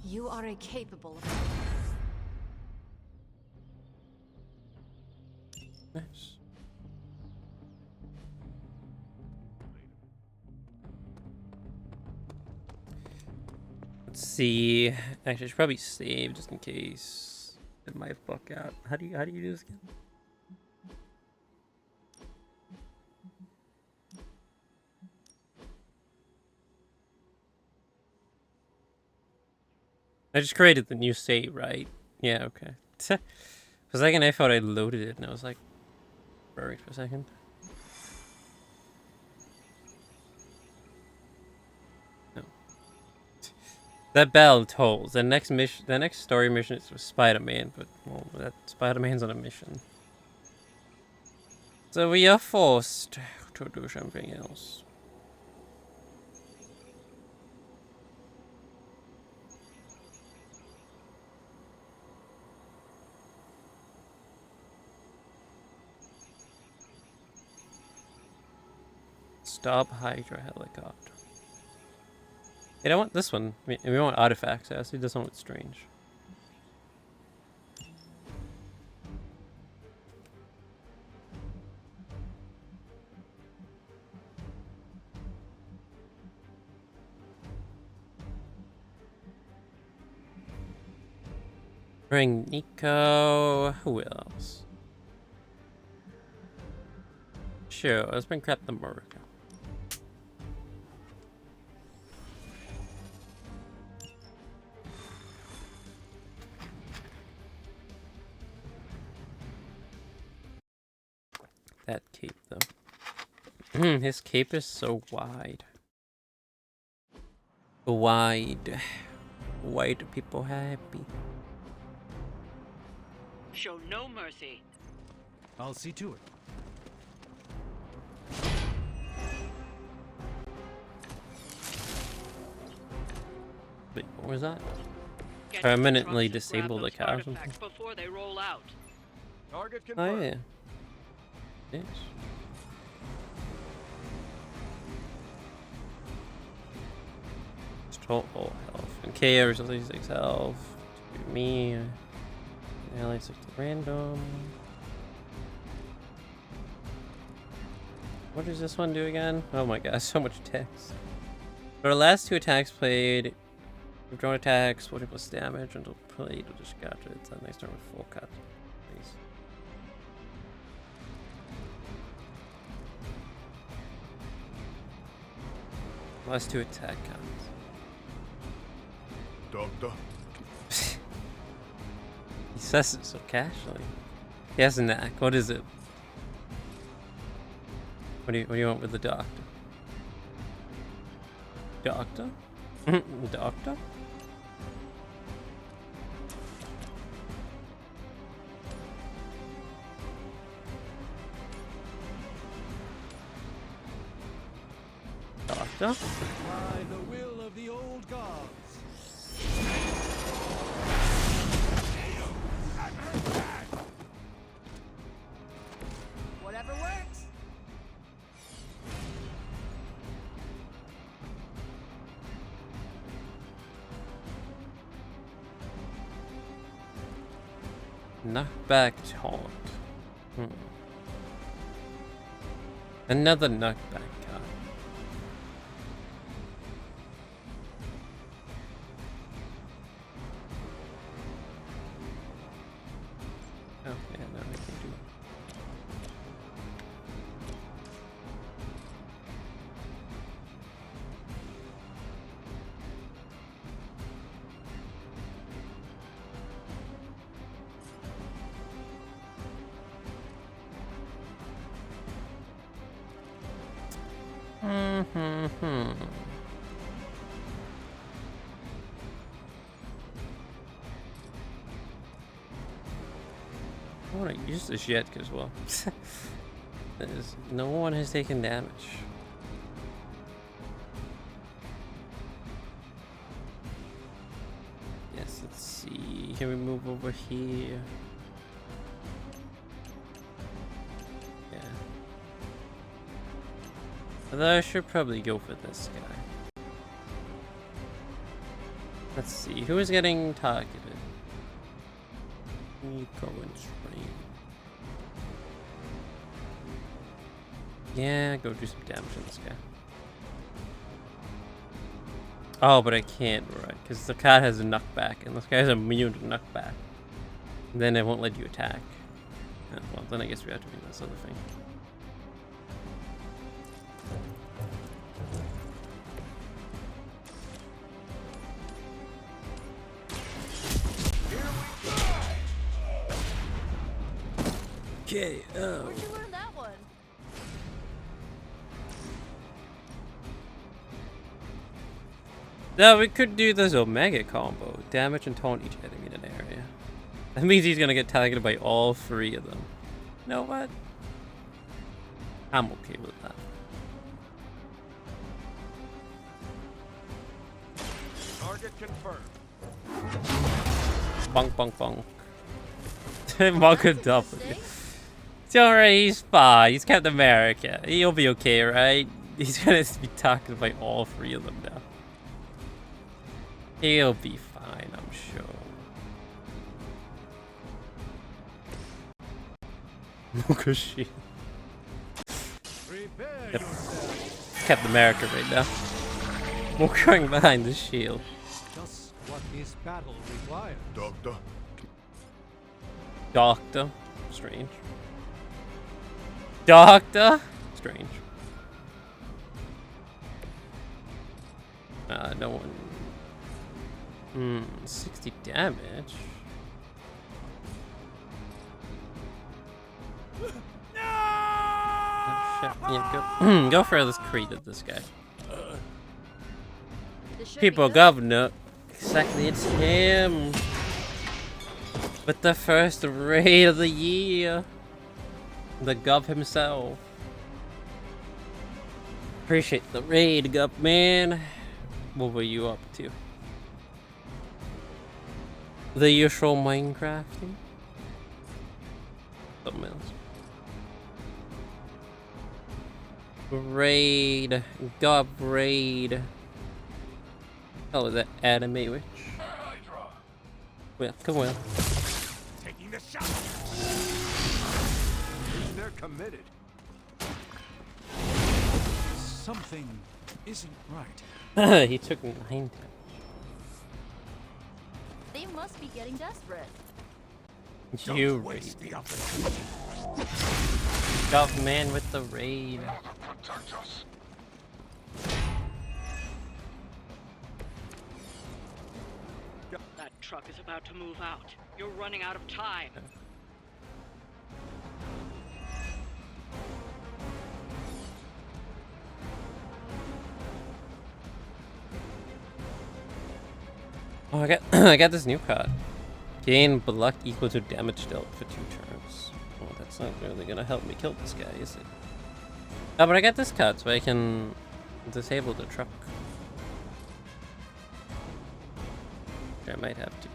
You are a capable of. Nice. Let's see. Actually, I should probably save just in case it might fuck out. How do you do this again? I just created the new save, right? Yeah, okay. For a second, I thought I loaded it, and I was like, buried for a second. No. That bell tolls. The next mission, the next story mission is with Spider-Man, but well, that Spider-Man's on a mission, so we are forced to do something else. Stop Hydra helicopter. I don't want this one. We want artifacts. I see this one with Strange. Bring Nico. Who else? Sure, let's bring Captain America. That cape, though. His cape is so wide. Wide. Why do people happy? Show no mercy. I'll see to it. Wait, what was that? Get Permanently to the trucks and disable the grab those car or something? artifacts before they roll out. Target Oh confirmed. yeah. Yes. Control all health. And KO results 86 health. To me. Ally 60 random. What does this one do again? Oh my god, so much text. For the last two attacks played, with drone attacks, 40 plus damage until played with just gotcha. It's a nice turn with full cut. Please. Last two attack counts. Doctor? He says it so casually. He has a knack. What is it? What do you want with the doctor? Doctor? Doctor? Doctor? By the will of the old gods. Whatever works. Knockback taunt. Another knockback card. Oh, yeah, no, I can do it. I want to use this yet, because, well, no one has taken damage. Yes, let's see. Can we move over here? Yeah. Although I should probably go for this guy. Let's see. Who is getting targeted? You go in stream. Yeah, go do some damage on this guy. Oh, but I can't, right? Because the card has a knockback, and this guy's immune to knockback. Then it won't let you attack. Well, then I guess we have to do this other thing. Okay, Where'd you learn that one? No, we could do this Omega combo. Damage and taunt each enemy in an area. That means he's gonna get targeted by all three of them. You know what? I'm okay with that. Target confirmed. Bonk, bonk, bonk. Manga double. It's alright, he's fine. He's Captain America. He'll be okay, right? He's gonna be targeted by all three of them now. He'll be fine, I'm sure. Mukashi. Yep. Captain America right now. We're going behind the shield. Just what this battle requires. Doctor. Doctor. Strange. Doctor. Strange. No one. 60 damage. Oh, shit. Yeah, go for this creed of this guy. People governor. Exactly, it's him. With the first raid of the year. The Gov himself. Appreciate the raid, Gov man. What were you up to? The usual Minecrafting? Something else. Raid. Gov raid. Oh, that anime witch. Well, come on. Taking the shot. They're committed. Something isn't right. He took 9 damage. They must be getting desperate. You raid. Gov man with the raid. That truck is about to move out. You're running out of time. Oh, I got this new card. Gain block equal to damage dealt for 2 turns. Well, that's not really gonna help me kill this guy, is it? Oh, but I got this card, so I can Disable the truck. I might have to.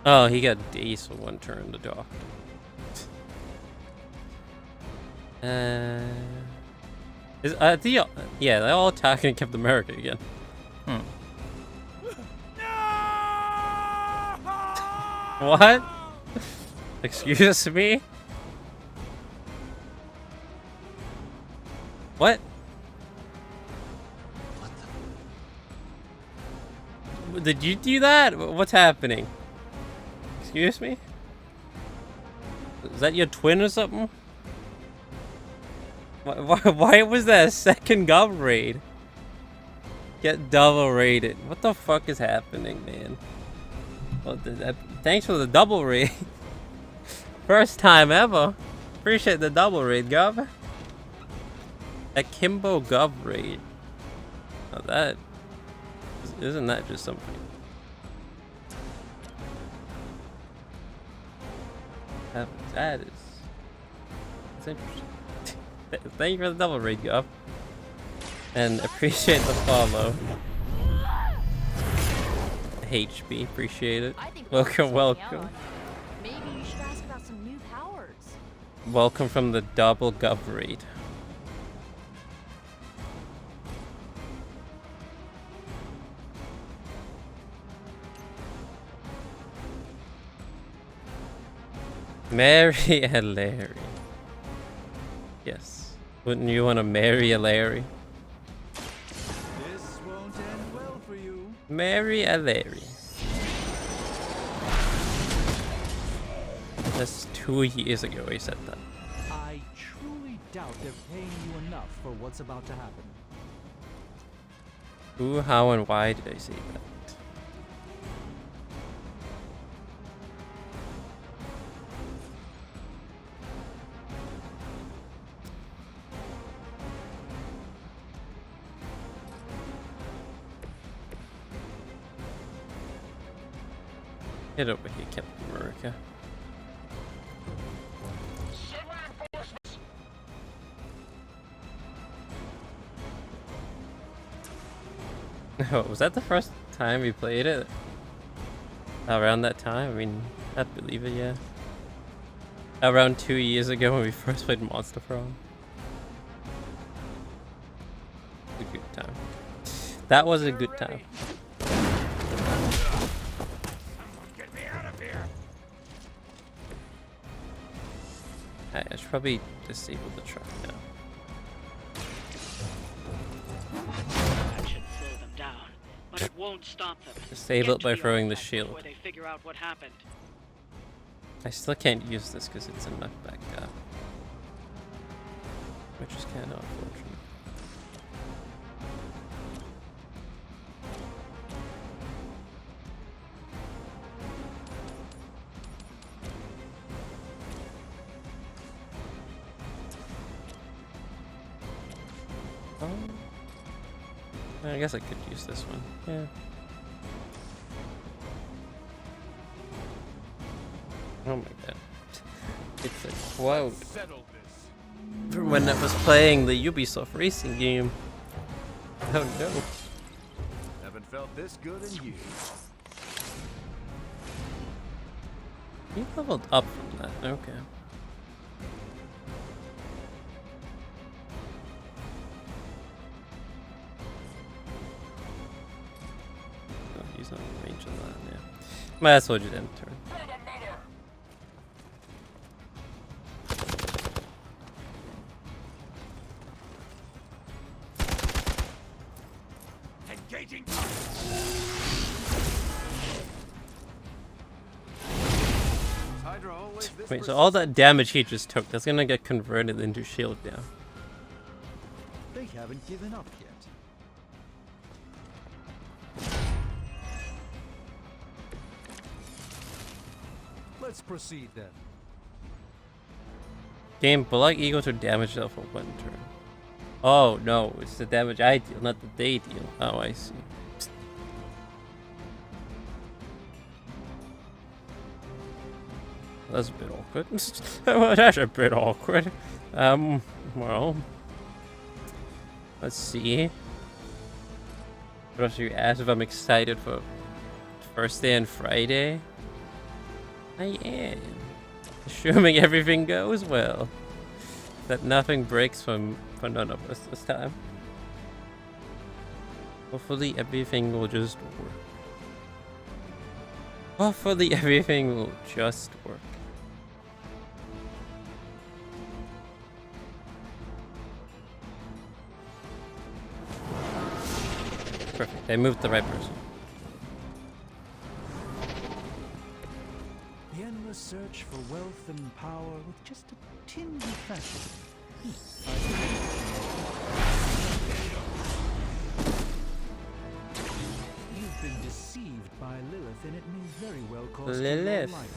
Oh, he got dazed for one turn, the dog. Yeah, they're all attacking Captain America again. What? Excuse me? What? Did you do that? What's happening? Excuse me? Is that your twin or something? Why was that a second gov raid? Get double raided. What the fuck is happening, man? Well, thanks for the double raid. First time ever. Appreciate the double raid, gov. A Kimbo gov raid. Now that... Isn't that just something? That is... That's interesting. Thank you for the double raid, gov. And appreciate the follow. HB, appreciate it. Welcome, welcome. Maybe you should ask about some new powers. Welcome from the double gov raid. Marry a Larry. Yes. Wouldn't you want to marry a Larry? This won't end well for you. Marry a Larry. That's 2 years ago he said that. I truly doubt they're paying you enough for what's about to happen. Who, how, and why did I say that? Get over here, Captain America. Oh, was that the first time we played it? Around that time? I mean, I'd believe it, yeah. Around 2 years ago when we first played Monster Prom. It was a good time. That was a good time. I should probably disable the truck now. That should slow them down, but it won't stop them. Disable it by throwing the shield. Before they figure out what happened. I still can't use this because it's a knockback gun. Which is kind of unfortunate. I guess I could use this one. Yeah. Oh my god. It's a quote from when I was playing the Ubisoft racing game. Oh no. Haven't felt this good in years. You leveled up from that. Okay. He's not in range of that, yeah. Might as well just end turn. Engaging. Wait, so all that damage he just took, that's gonna get converted into shield now. They haven't given up yet. Let's proceed then. Game Black Eagle to damage dealt for 1 turn. Oh no, it's the damage I deal, not the they deal. Oh, I see. That's a bit awkward. Well, that's a bit awkward. Well, let's see. What else you asked if I'm excited for Thursday and Friday? I am. Assuming everything goes well. That nothing breaks for none of us this time. Hopefully everything will just work. Hopefully everything will just work. Perfect. I moved the right person. The endless search for wealth and power with just a tinge of fashion. You've been deceived by Lilith, and it may very well cost you your Lilith. life.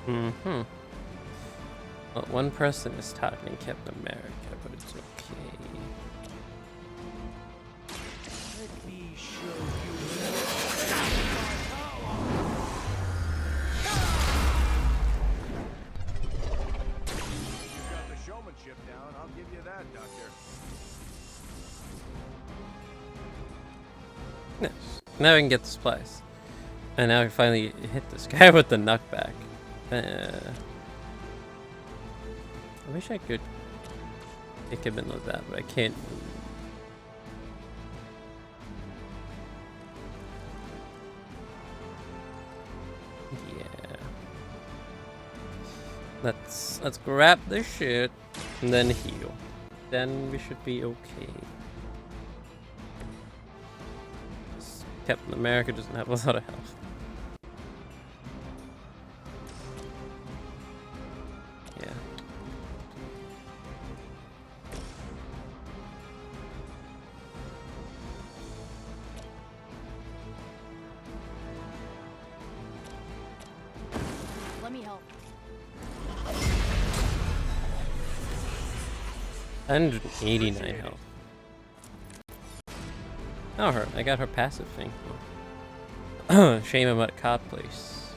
Mm-hmm. Well, one person is targeting Captain America, but it's okay. Let me show you. You've got the showmanship down, I'll give you that, Doctor. Yes. Now we can get the supplies. And now we finally hit this guy with the knockback. I wish I could kick him in like that, but I can't move. Yeah. Let's grab this shit and then heal. Then we should be okay. Captain America doesn't have a lot of health. Yeah. Let me help. 189 health. Oh, I got her passive thing. Shame I'm at card place.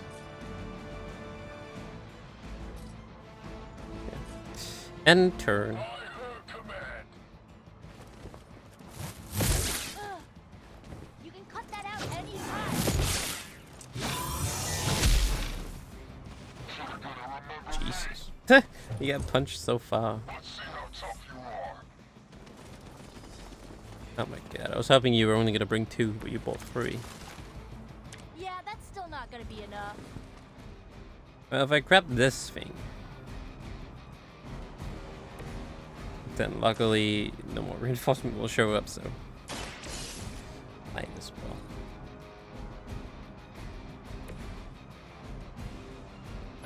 Yeah. End turn. You can cut that out anytime. Jesus. You got punched so far. Oh my god, I was hoping you were only gonna bring 2, but you bought 3. Yeah, that's still not gonna be enough. Well, if I grab this thing, then luckily no more reinforcement will show up, so might as well.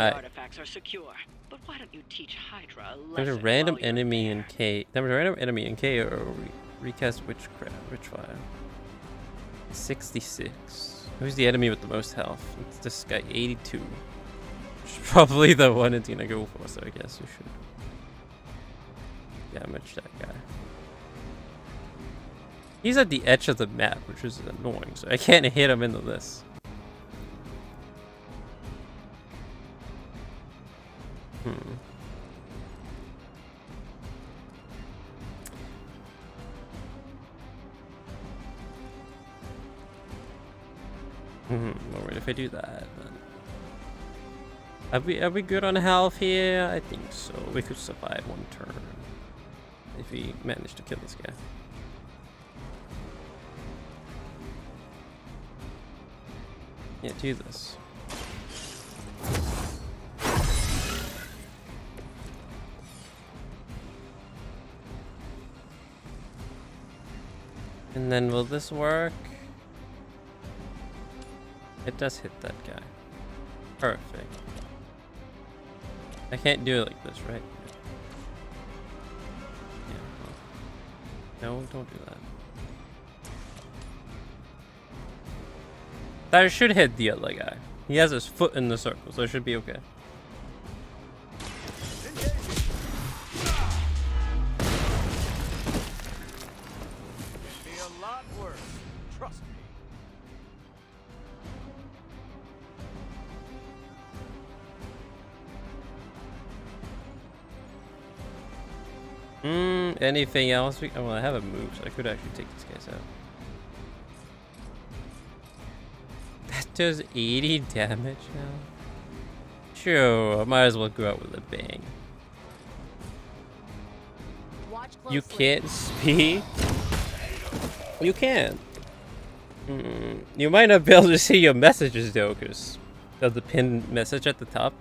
Alright. Artifacts are secure, but why don't you teach Hydra a lesson? There's a random enemy in K. There was a random enemy in K or recast Witchfire. 66. Who's the enemy with the most health? It's this guy, 82. Which is probably the one it's gonna go for, so I guess you should damage that guy. He's at the edge of the map, which is annoying, so I can't hit him into this. Well, if I do that, then are we good on health here? I think so. We could survive one turn if we manage to kill this guy. Yeah, do this. And then will this work? It does hit that guy. Perfect. I can't do it like this, right? Yeah. Well. No, don't do that. That should hit the other guy. He has his foot in the circle, so it should be okay. Anything else? Well, I have a move, so I could actually take these guys out. That does 80 damage now? Sure, I might as well go out with a bang. You can't speak? You can. You might not be able to see your messages though, because of the pinned message at the top.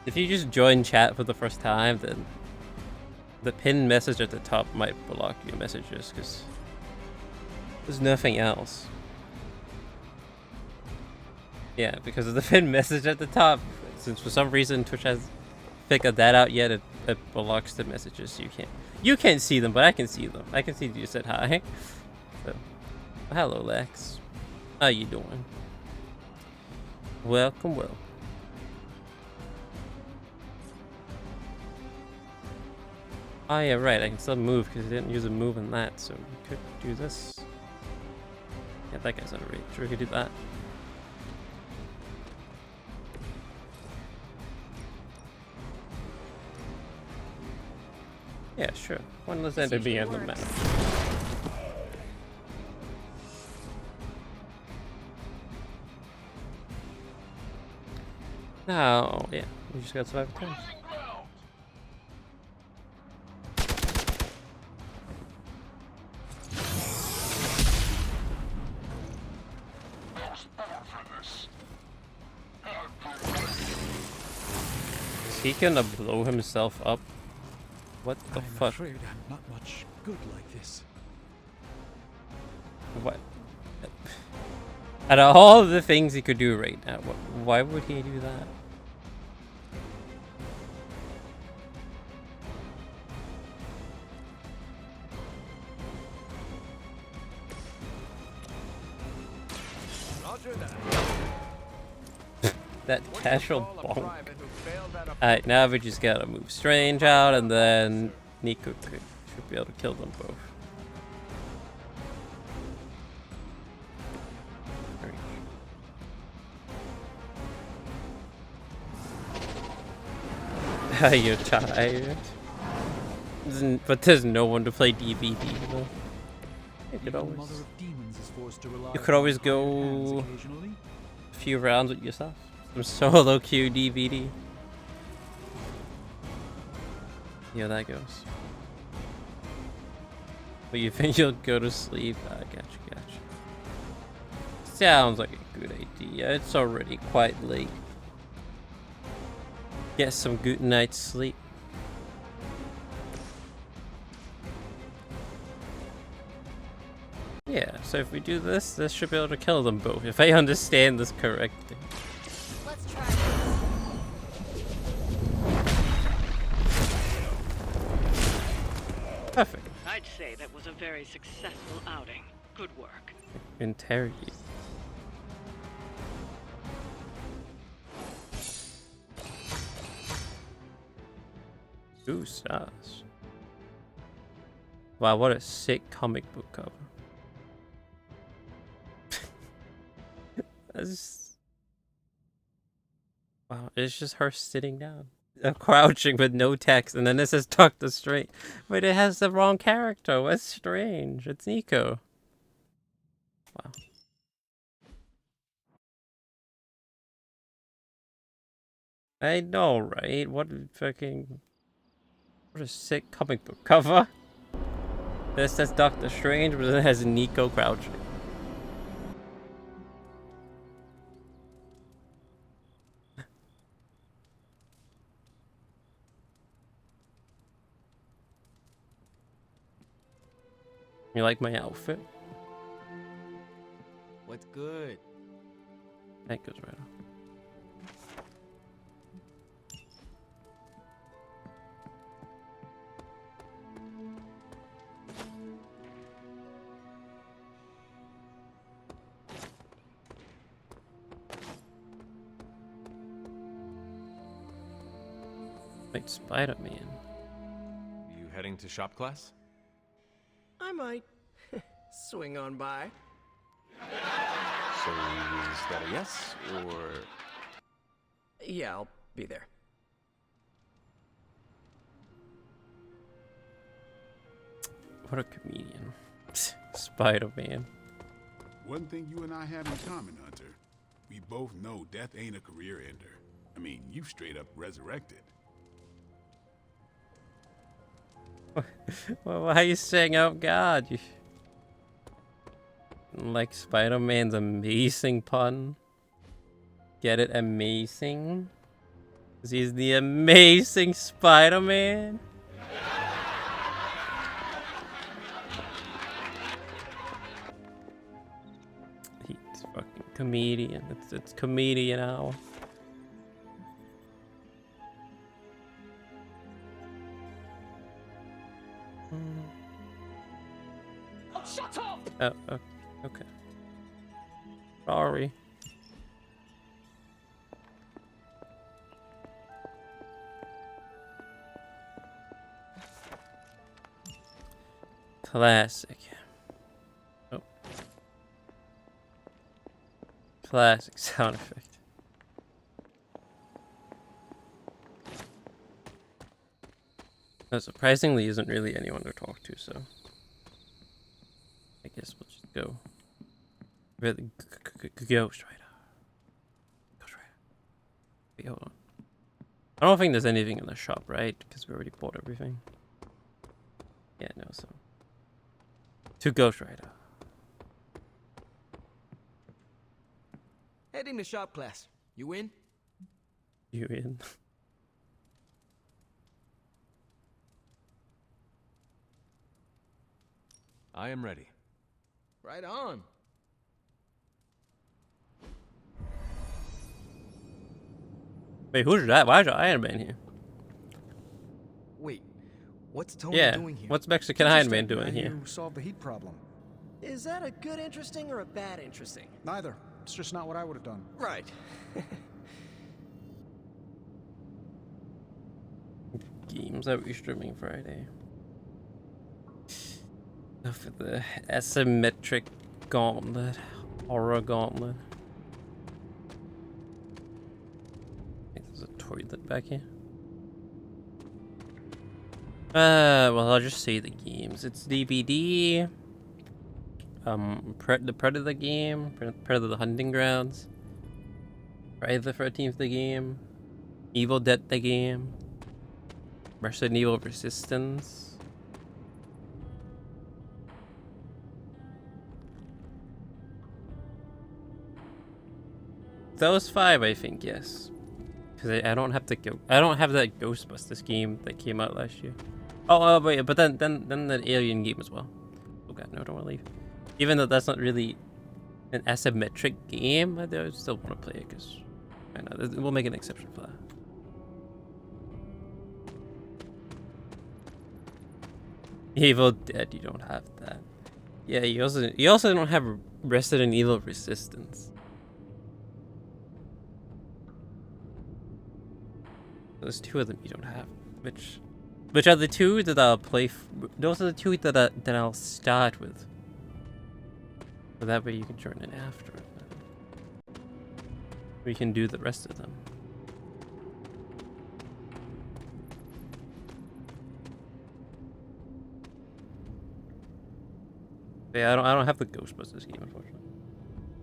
If you just join chat for the first time, then the pinned message at the top might block your messages, because there's nothing else. Yeah, because of the pinned message at the top. Since for some reason Twitch has figured that out yet, it blocks the messages. You can't see them, but I can see them. I can see you said hi. So, hello Lex. How you doing? Welcome, welcome. Oh yeah, right, I can still move because I didn't use a move in that, so we could do this. Yeah, that guy's out of reach. We could do that. Yeah, sure. One less enemy on the map. Now, yeah, we just got survival time. Is he gonna blow himself up? What the fuck? I'm afraid I'm not much good like this. What? Out of all the things he could do right now, why would he do that? Roger that. That casual bonk. Alright, now we just gotta move Strange out, and then Nico should be able to kill them both. You're tired. But there's no one to play DVD though. You could always go a few rounds with yourself. Some solo queue DVD. Yeah, that goes. But you think you'll go to sleep? Gotcha. Sounds like a good idea. It's already quite late. Get some good night's sleep. Yeah, so if we do this, this should be able to kill them both, if I understand this correctly. Let's try this. Perfect. I'd say that was a very successful outing. Good work. Interrogate. Ooh, stars. Wow, what a sick comic book cover. Wow, it's just her sitting down. Crouching with no text, and then it says Dr. Strange. But it has the wrong character. What's Strange? It's Nico. Wow. I know, right? What a sick comic book cover. This says Dr. Strange, but it has Nico crouching. You like my outfit? What's good? That goes right off. Like Spider-Man. You heading to shop class? I might swing on by. So is that a yes, or...? Yeah, I'll be there. What a comedian. Spider-Man. One thing you and I have in common, Hunter. We both know death ain't a career ender. I mean, you straight up resurrected. Well, why are you saying, oh god? You... Like Spider-Man's amazing pun? Get it? Amazing? Because he's the amazing Spider-Man? He's fucking comedian. It's comedian hour. Oh, shut up! Oh, okay. Sorry. Classic. Oh. Classic sound effect. No, surprisingly isn't really anyone to talk to, so I guess we'll just go. Really, Ghost Rider. Ghost Rider. Wait, hold on. I don't think there's anything in the shop, right? Because we already bought everything. Yeah, no, so. To Ghost Rider. Heading to shop class. You in? You in? I am ready. Right on. Wait, who's that? Why is Iron Man here? Wait, what's Tony doing here? What's Mexican Iron Man doing here? You solved the heat problem. Is that a good interesting or a bad interesting? Neither. It's just not what I would have done. Right. Games that we're streaming Friday. For the asymmetric gauntlet. Horror gauntlet. I think there's a toilet back here. Well, I'll just say the games. It's DVD. The Predator game. Predator the Hunting Grounds. Friday the 13th the game. Evil Dead the game. Resident Evil Resistance. Those 5, I think, yes. Because I don't have to go. I don't have that Ghostbusters game that came out last year. Oh, wait, but then the Alien game as well. Oh god, no, I don't want to leave. Even though that's not really an asymmetric game, I still want to play it because I know we'll make an exception for that. Evil Dead, you don't have that. Yeah, you also don't have Resident Evil Resistance. There's 2 of them you don't have, which are the 2 that I'll play. Those are the 2 that I'll start with. So that way you can join in after. We can do the rest of them. Yeah, I don't have the Ghostbusters game, unfortunately.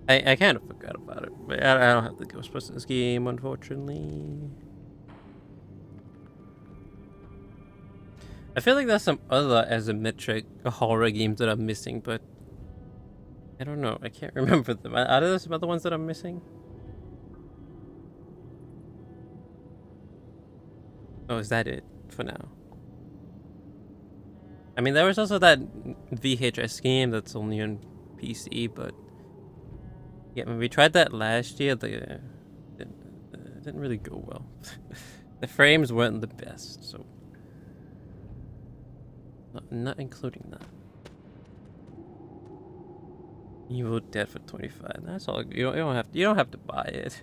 I kind of forgot about it, but I don't have the Ghostbusters game, unfortunately. I feel like there's some other asymmetric horror games that I'm missing, but I don't know. I can't remember them. Are there some other ones that I'm missing? Oh, is that it for now? I mean, there was also that VHS game that's only on PC, but yeah, when we tried that last year, it didn't really go well. The frames weren't the best, so not including that. Evil Dead for 25. That's all. You don't have to buy it.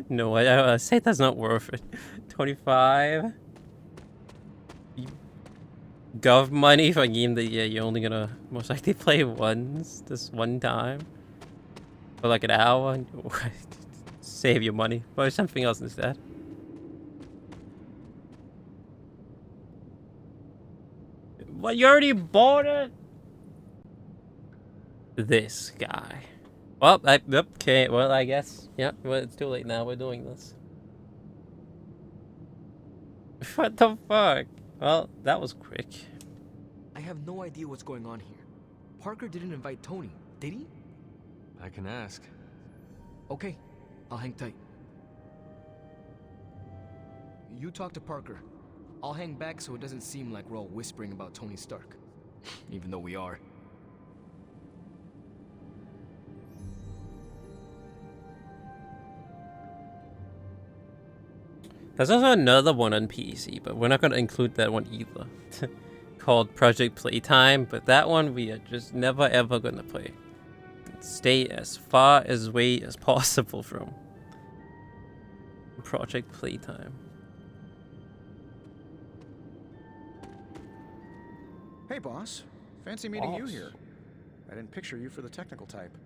No, I say that's not worth it. 25. Gov money for a game that you're only gonna most likely play once, this one time, for like an hour. Save your money, buy something else instead. But you already bought it. This guy. Well, okay. Well, I guess. Yeah. Well, it's too late now. We're doing this. What the fuck? Well, that was quick. I have no idea what's going on here. Parker didn't invite Tony, did he? I can ask. Okay, I'll hang tight. You talk to Parker. I'll hang back so it doesn't seem like we're all whispering about Tony Stark. Even though we are. There's also another one on PC, but we're not going to include that one either. Called Project Playtime, but that one we are just never ever going to play. Stay as far away as possible from Project Playtime. Hey, boss. Fancy meeting you here. I didn't picture you for the technical type.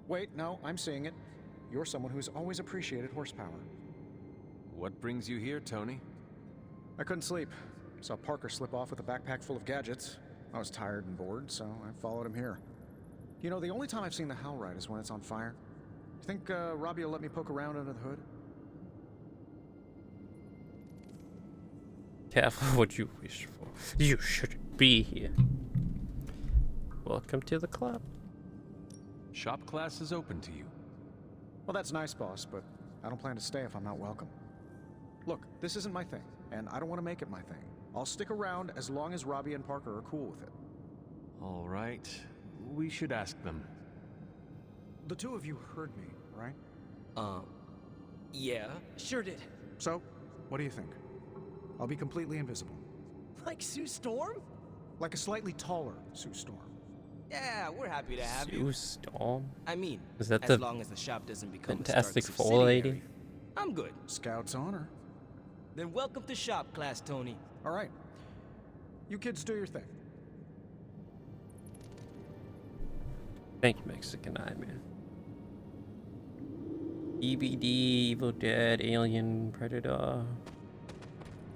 Wait, no, I'm seeing it. You're someone who's always appreciated horsepower. What brings you here, Tony? I couldn't sleep. Saw Parker slip off with a backpack full of gadgets. I was tired and bored, so I followed him here. You know, the only time I've seen the Hellride is when it's on fire. You think Robbie will let me poke around under the hood? Careful what you wish for. You shouldn't be here. Welcome to the club. Shop class is open to you. Well, that's nice, boss, but I don't plan to stay if I'm not welcome. Look, this isn't my thing, and I don't want to make it my thing. I'll stick around as long as Robbie and Parker are cool with it. All right. We should ask them. The two of you heard me, right? Yeah, sure did. So, what do you think? I'll be completely invisible. Like Sue Storm? Like a slightly taller Sue Storm. Yeah, we're happy to have you. Sue Storm? I mean, is that as the long as the shop doesn't become Fantastic a Stark Four lady? I'm good. Scout's honor. Then welcome to shop class, Tony. All right. You kids do your thing. Thank you, Mexican Eye Man. EBD, Evil Dead, Alien, Predator.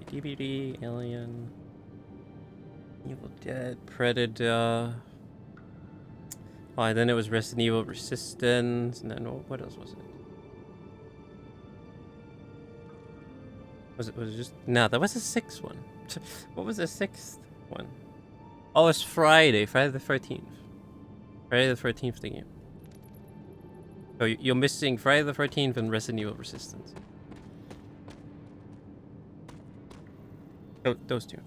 EBD, Alien, Evil Dead, Predator. Oh, and then it was Resident Evil Resistance, and then what else was it? Was it just no? That was the sixth one. What was the sixth one? Oh, it's Friday the 13th. Friday the 13th game. So you're missing Friday the 13th and Resident Evil Resistance. Oh, those two.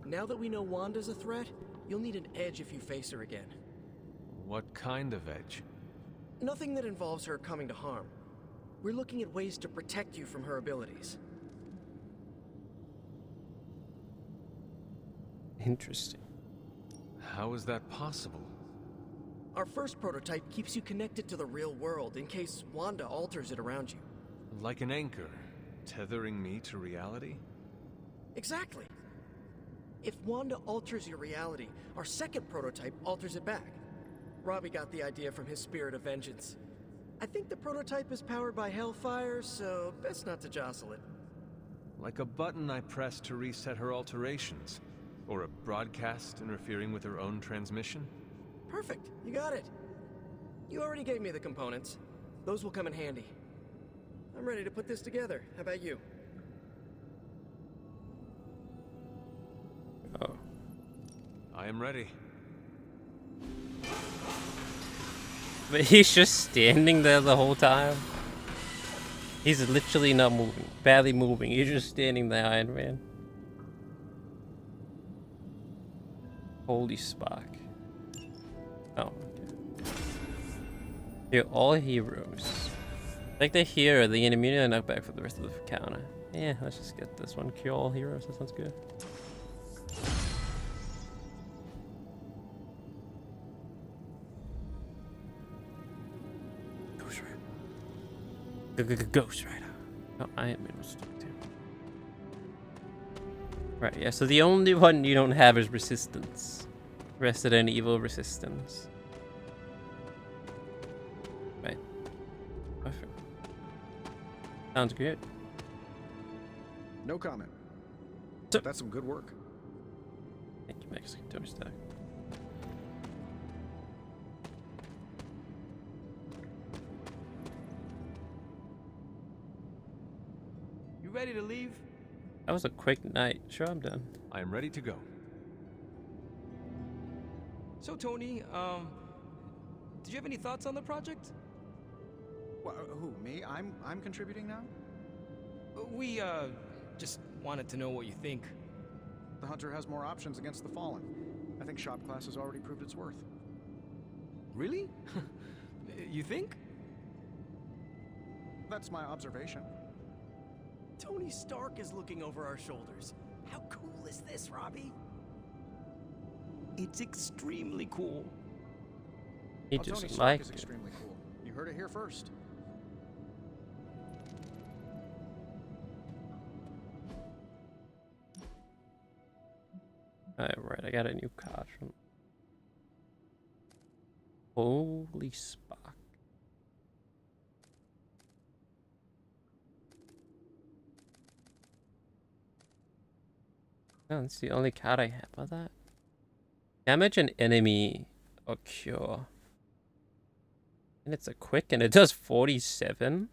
Now that we know Wanda's a threat, you'll need an edge if you face her again. What kind of edge? Nothing that involves her coming to harm. We're looking at ways to protect you from her abilities. Interesting. How is that possible? Our first prototype keeps you connected to the real world in case Wanda alters it around you. Like an anchor, tethering me to reality? Exactly. If Wanda alters your reality, our second prototype alters it back. Robbie got the idea from his spirit of vengeance. I think the prototype is powered by Hellfire, so best not to jostle it. Like a button I press to reset her alterations. Or a broadcast interfering with her own transmission? Perfect, you got it. You already gave me the components. Those will come in handy. I'm ready to put this together. How about you? Oh. I am ready. But he's just standing there the whole time. He's literally not moving. Barely moving. He's just standing there, Iron Man. Holy Spark. Oh, okay. You're all heroes. Like the hero, the enemy and knockback for the rest of the counter. Yeah, let's just get this one. Cure all heroes. That sounds good. Ghost Rider. Oh, Iron Man was stuck too. Right, yeah, so the only one you don't have is Resistance. Resident Evil Resistance. Right. Perfect. Sounds good. No comment. But that's some good work. Thank you, Mexican Tony Stark. You ready to leave? That was a quick night. Sure, I'm done. I am ready to go. So, Tony, did you have any thoughts on the project? Well, who, me? I'm contributing now? We, just wanted to know what you think. The Hunter has more options against the Fallen. I think shop class has already proved its worth. Really? You think? That's my observation. Tony Stark is looking over our shoulders. How cool is this, Robbie? It's extremely cool. He Tony just Stark liked is it. extremely cool. You heard it here first. Alright, I got a new card from. Holy Spock. Oh, that's the only card I have of that. Damage an enemy or cure. And it's a quick and it does 47.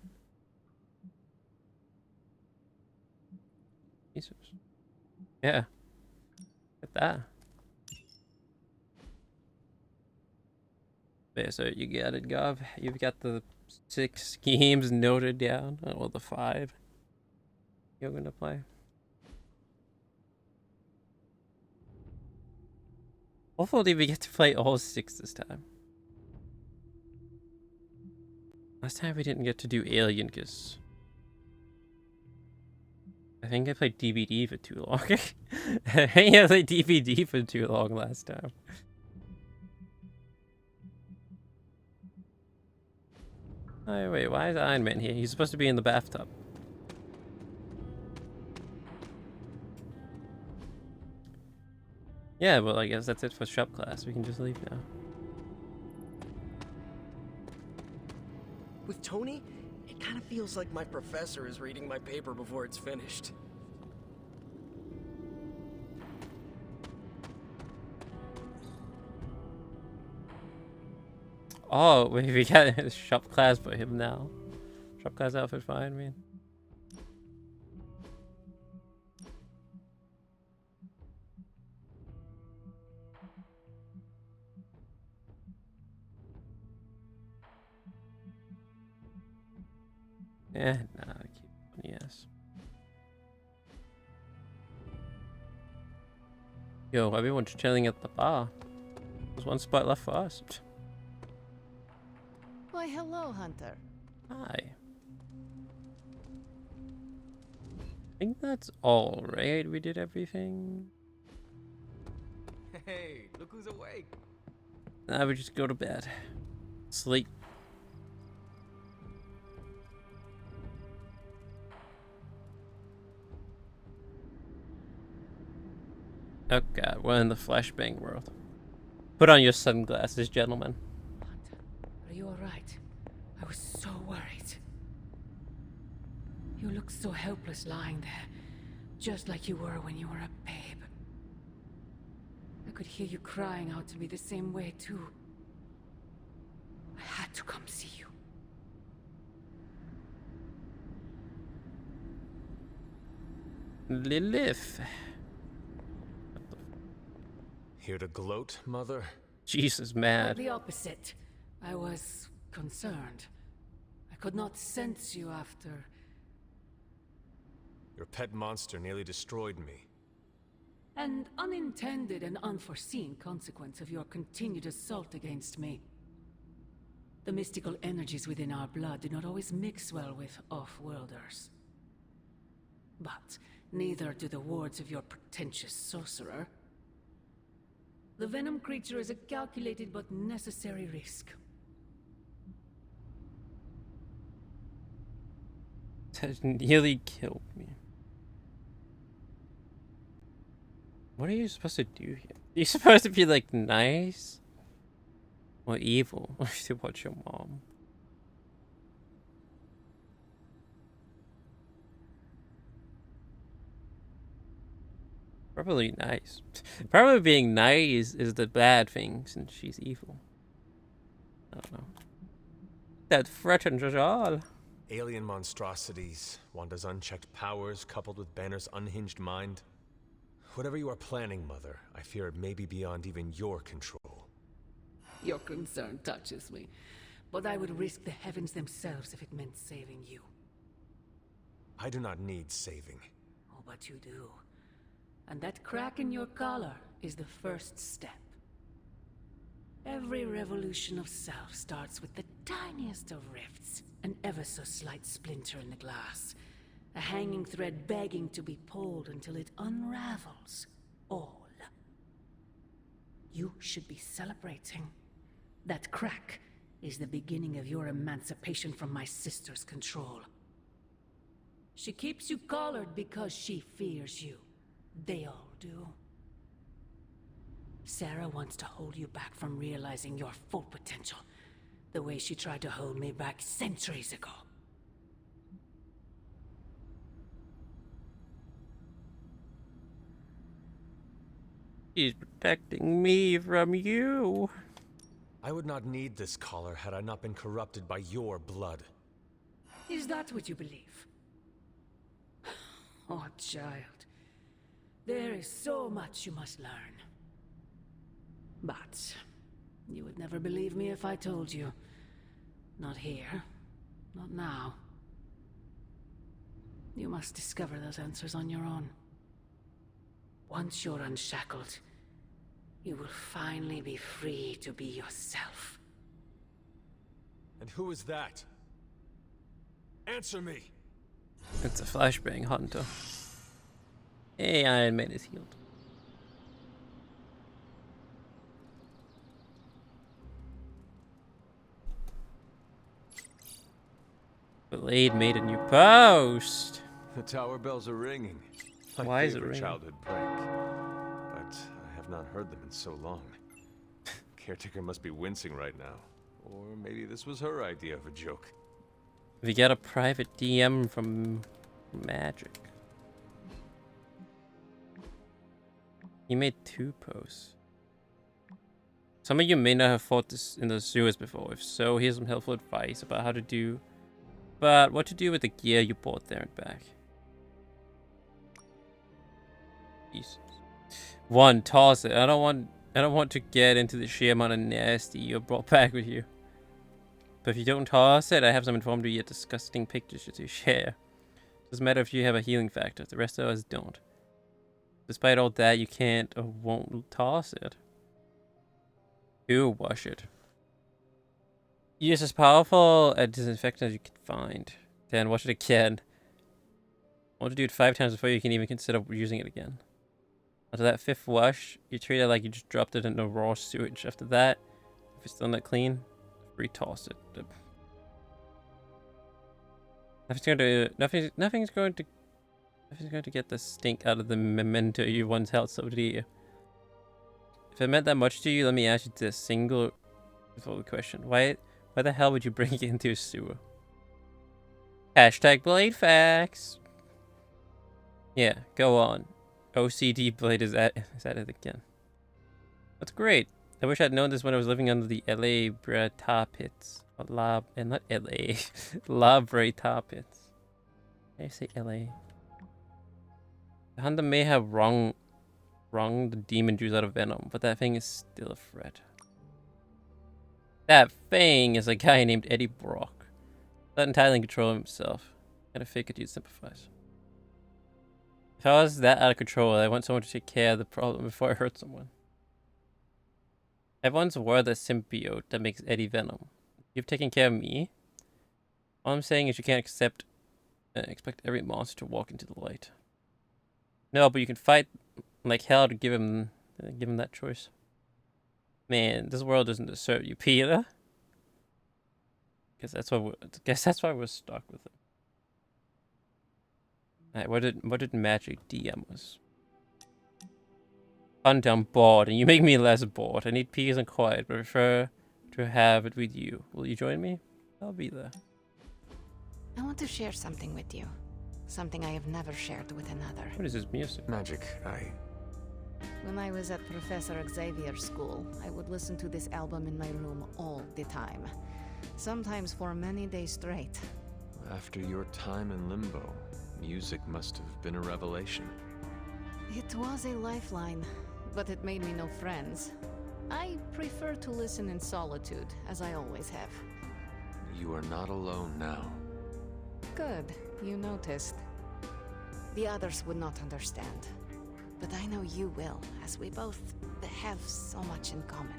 Jesus. Yeah. Look at that. Yeah, so you got it, Gov. You've got the 6 schemes noted down. Oh, well, the 5 you're gonna play. Hopefully we get to play all 6 this time. Last time we didn't get to do Alien because I think I played DVD for too long. I think I played DVD for too long last time. Oh, wait, why is Iron Man here? He's supposed to be in the bathtub. Yeah, well, I guess that's it for shop class. We can just leave now. With Tony, it kind of feels like my professor is reading my paper before it's finished. Oh, we got a shop class for him now. Shop class outfit fine, man. Yeah, nah, keep yes. Yo, everyone's chilling at the bar. There's one spot left for us. Why, hello, Hunter. Hi. I think that's all, right? We did everything. Hey, look who's awake. Now we just go to bed. Sleep. Oh god, we're in the flashbang world. Put on your sunglasses, gentlemen. Are you alright? I was so worried. You look so helpless lying there, just like you were when you were a babe. I could hear you crying out to me the same way too. I had to come see you. Lilith. Here to gloat, Mother? Jesus, mad. The opposite. I was concerned. I could not sense you after. Your pet monster nearly destroyed me. An unintended and unforeseen consequence of your continued assault against me. The mystical energies within our blood do not always mix well with off-worlders. But neither do the wards of your pretentious sorcerer. The Venom creature is a calculated but necessary risk. That nearly killed me. What are you supposed to do here? You're supposed to be like nice or evil to watch your mom. Probably nice. Probably being nice is the bad thing since she's evil. I don't know. That threatens us all. Alien monstrosities, Wanda's unchecked powers coupled with Banner's unhinged mind. Whatever you are planning, Mother, I fear it may be beyond even your control. Your concern touches me, but I would risk the heavens themselves if it meant saving you. I do not need saving. Oh, but you do. And that crack in your collar is the first step. Every revolution of self starts with the tiniest of rifts, an ever so slight splinter in the glass, a hanging thread begging to be pulled until it unravels all. You should be celebrating. That crack is the beginning of your emancipation from my sister's control. She keeps you collared because she fears you. They all do. Sarah wants to hold you back from realizing your full potential, the way she tried to hold me back centuries ago. She's protecting me from you. I would not need this collar had I not been corrupted by your blood. Is that what you believe? Oh, child. There is so much you must learn. But you would never believe me if I told you. Not here. Not now. You must discover those answers on your own. Once you're unshackled, you will finally be free to be yourself. And who is that? Answer me! It's a flashbang hunter. Hey, Iron Man is healed. Blade made a new post. The tower bells are ringing. My Why is it favorite ringing? childhood prank. But I have not heard them in so long. Caretaker must be wincing right now. Or maybe this was her idea of a joke. We get a private DM from Magic. He made 2 posts. Some of you may not have fought this in the sewers before. If so, here's some helpful advice about how to do, but what to do with the gear you bought there and back. Jesus. 1, toss it. I don't want to get into the sheer amount of nasty you brought back with you. But if you don't toss it, I have some informative yet disgusting pictures to share. Doesn't matter if you have a healing factor. The rest of us don't. Despite all that, you can't or won't toss it. You wash it. Use as powerful a disinfectant as you can find. Then wash it again. I want to do it 5 times before you can even consider using it again. After that 5th wash, you treat it like you just dropped it in the raw sewage. After that, if it's still not clean, retoss it. Nothing's going to get the stink out of the memento you once held so dear. If it meant that much to you, let me ask you this single question. Why the hell would you bring it into a sewer? Hashtag Blade Facts. Yeah, go on. OCD Blade is at it again. That's great. I wish I'd known this when I was living under the LA Brea tar pits. Not LA. La Brea tar pits. I say LA. The hunter may have wrung the demon juice out of Venom, but that thing is still a threat. That thing is a guy named Eddie Brock. Not entirely in control of himself. Kinda figured you'd sympathize. If I was that out of control, I want someone to take care of the problem before I hurt someone. Everyone's aware of the symbiote that makes Eddie Venom. You've taken care of me. All I'm saying is you can't expect every monster to walk into the light. No, but you can fight like hell to give him that choice. Man, this world doesn't deserve you, Peter. Guess that's why we're stuck with it. Alright, what did Magic DM us? I'm bored, and you make me less bored. I need peace and quiet, but I prefer to have it with you. Will you join me? I'll be there. I want to share something with you. Something I have never shared with another. What is this music? Magic, I When I was at Professor Xavier's school, I would listen to this album in my room all the time. Sometimes for many days straight. After your time in limbo, music must have been a revelation. It was a lifeline, but it made me no friends. I prefer to listen in solitude, as I always have. You are not alone now. Good, you noticed. The others would not understand. But I know you will, as we both have so much in common.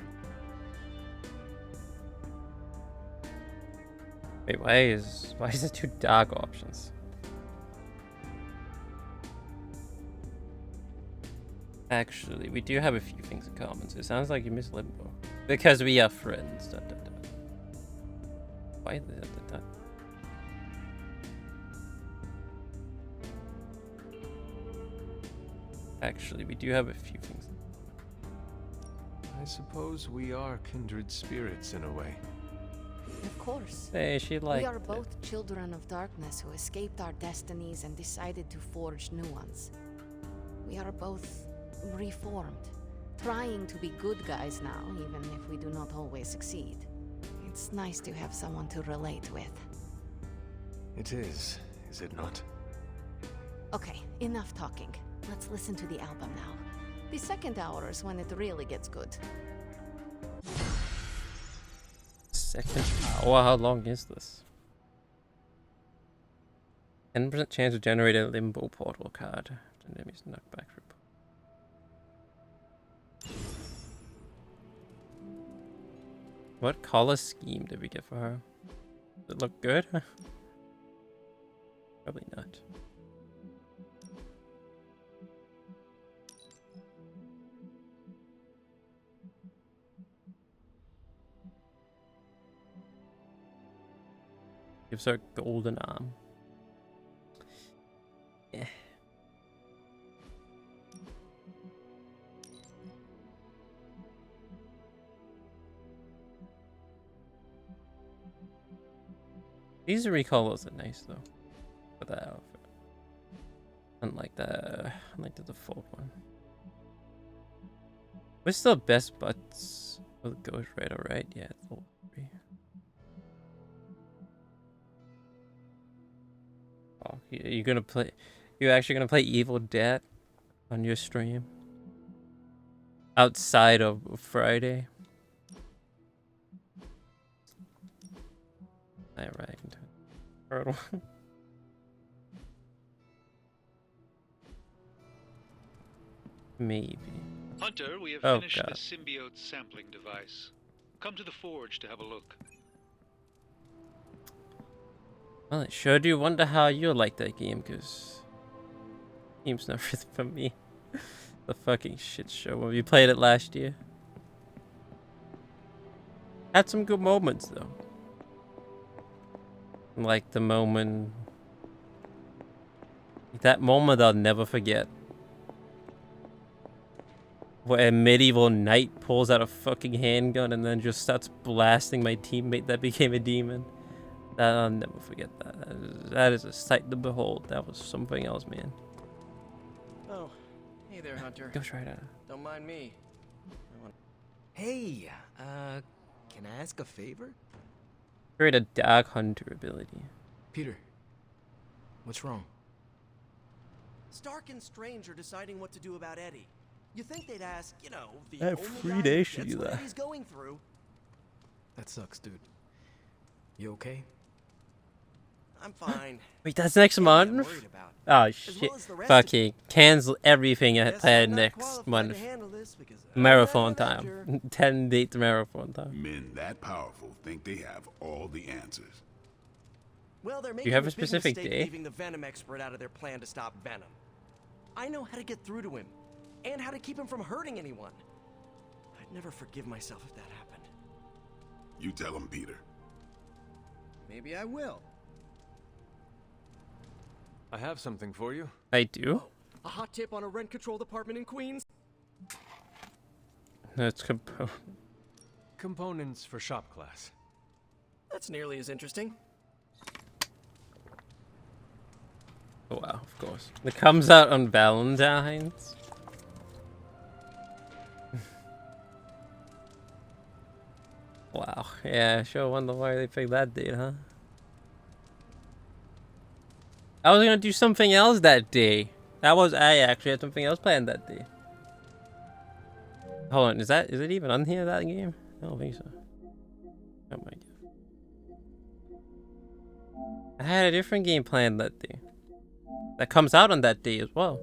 Wait, why is there 2 dark options? Actually, we do have a few things in common, so it sounds like you miss Limbo. Because we are friends. Dun, dun, dun. Why the that? Actually, we do have a few things. I suppose we are kindred spirits in a way. Of course. Hey, she liked We are it. both children of darkness who escaped our destinies and decided to forge new ones. We are both reformed, trying to be good guys now, even if we do not always succeed. It's nice to have someone to relate with. It is it not? Okay, enough talking. Let's listen to the album now. The second hour is when it really gets good. Second hour? How long is this? 10% chance of generating a limbo portal card. The enemy's knocked back for. What color scheme did we get for her? Does it look good? Probably not. Gives her a golden arm. Yeah. These recolors are nice though, for that outfit. Unlike the default one. What's still best buts for the Ghost Rider, right? Yeah, it's all three. Oh, you're gonna play? You're actually gonna play Evil Dead on your stream outside of Friday? Alright. Third one. Maybe. Hunter, we have Oh, finished God. the symbiote sampling device. Come to the forge to have a look. Well, I sure do wonder how you like that game, because game's not really for me. The fucking shit show when we played it last year. Had some good moments though. Like the moment, that moment I'll never forget, where a medieval knight pulls out a fucking handgun and then just starts blasting my teammate that became a demon. That I'll never forget that. That is a sight to behold. That was something else, man. Oh, hey there, Hunter. Ghost Rider. Don't mind me. Hey, can I ask a favor? Create a Dark Hunter ability. Peter, what's wrong? Stark and Strange are deciding what to do about Eddie. You think they'd ask, you know, the I have only 3 guy days who to gets do what that. Eddie's going through. That sucks, dude. You okay? I'm fine. Wait, that's next month? Oh shit. Fucking cancel everything I planned next month. Marathon time. 10 dates marathon time. Men that powerful think they have all the answers. Well, they're Do making you have a big specific mistake day? leaving the Venom expert out of their plan to stop Venom. I know how to get through to him, and how to keep him from hurting anyone. I'd never forgive myself if that happened. You tell him, Peter. Maybe I will. I have something for you. I do? A hot tip on a rent control department in Queens? That's component. Components for shop class. That's nearly as interesting. Oh, wow, of course. It comes out on Valentine's. Wow. Yeah, sure wonder why they picked that date, huh? I was gonna do something else that day. I actually had something else planned that day. Hold on, is it even on here, that game? I don't think so. Oh my god. I had a different game planned that day. That comes out on that day as well.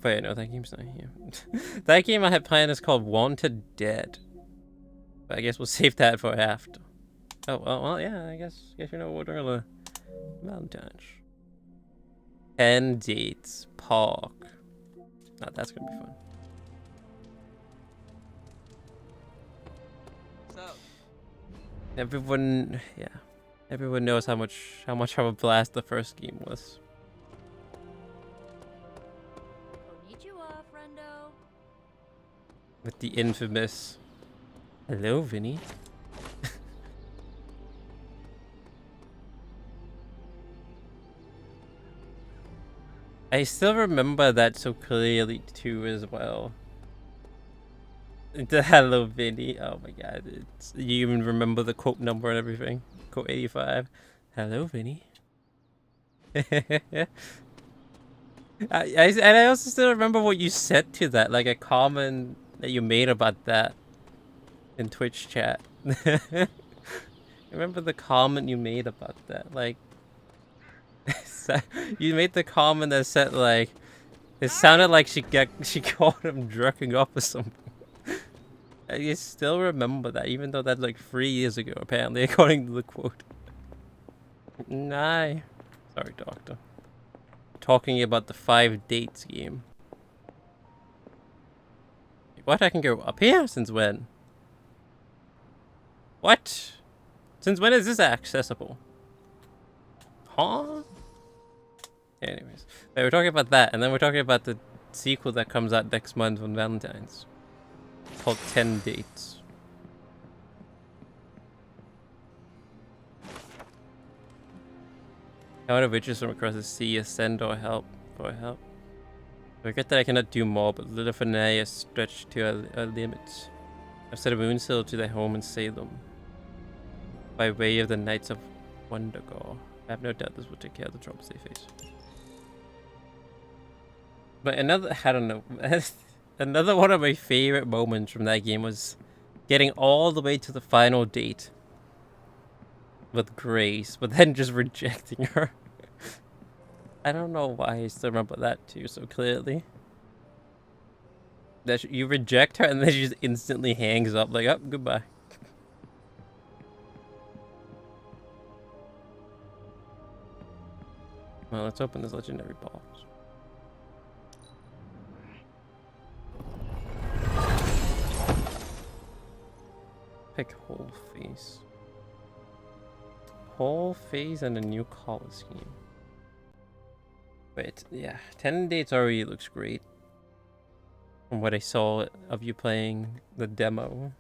Wait, no, that game's not here. That game I had planned is called Wanted Dead. But I guess we'll save that for after. Oh, well, yeah, I guess you know what we're gonna... Valentine's. 10 dates. Park. Now that's gonna be fun. Everyone knows how much of a blast the first game was. Konnichiwa, friendo. With the infamous... Hello, Vinny. I still remember that so clearly too as well. The Hello Vinny. Oh my god. You even remember the quote number and everything. Quote 85. Hello Vinny. I also still remember what you said to that, like a comment that you made about that in Twitch chat. I remember the comment you made about that, like you made the comment that said like it sounded like she caught him jerking off or something. I still remember that, even though that's like 3 years ago apparently, according to the quote. Nah. Sorry, doctor. Talking about the 5 dates game. What? I can go up here? Since when? What? Since when is this accessible? Huh? Anyways, we're talking about that, and then we're talking about the sequel that comes out next month on Valentine's. Called 10 Dates. I want to witches from across the sea, ascend or help. For help. I regret that I cannot do more, but little for now is stretched to our limits. I've set a moonsail to their home in Salem. By way of the Knights of Wondergore. I have no doubt this will take care of the troubles they face. But another, I don't know, another one of my favorite moments from that game was getting all the way to the final date with Grace, but then just rejecting her. I don't know why I still remember that too so clearly. That you reject her and then she just instantly hangs up like, oh, goodbye. Well, let's open this legendary box. Pick whole face. Whole face and a new color scheme. Wait, yeah. 10 dates already looks great. From what I saw of you playing the demo.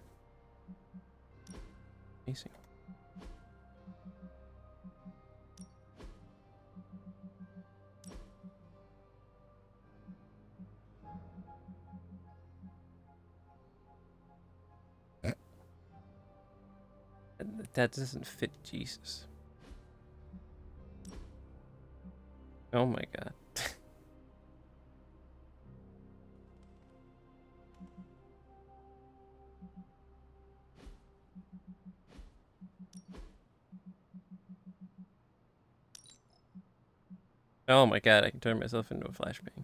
Amazing. That doesn't fit Jesus. Oh my god. Oh my god, I can turn myself into a flashbang.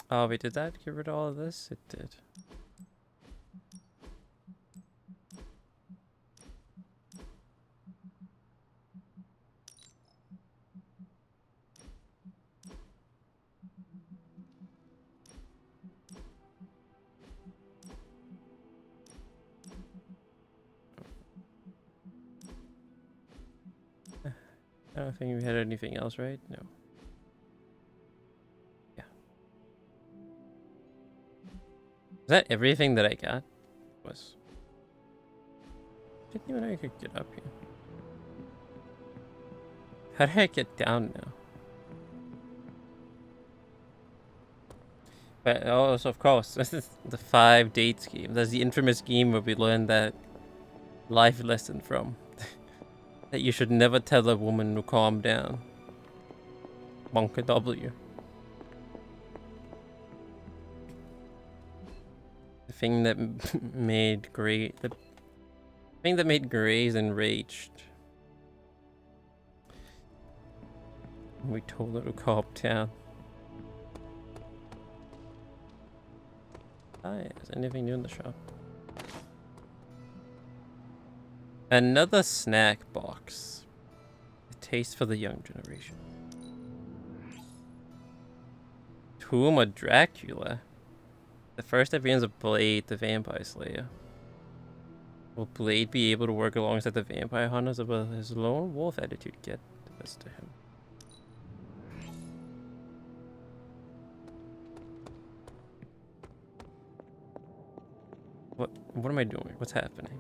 Oh wait, did that get rid of all of this? It did. I don't think we had anything else, right? No. Yeah. Is that everything that I got? Was. Didn't even know I could get up here. How did I get down now? But also, of course, this is the 5-date scheme. That's the infamous scheme where we learned that life lesson from. That you should never tell a woman to calm down. Monka W. The thing that made Grays enraged. We told her to calm down. Hi, is anything new in the shop? Another snack box. A taste for the young generation. Tomb of Dracula. The first appearance of Blade, the Vampire Slayer. Will Blade be able to work alongside the vampire hunters, or will his lone wolf attitude get the best of him? What am I doing? What's happening?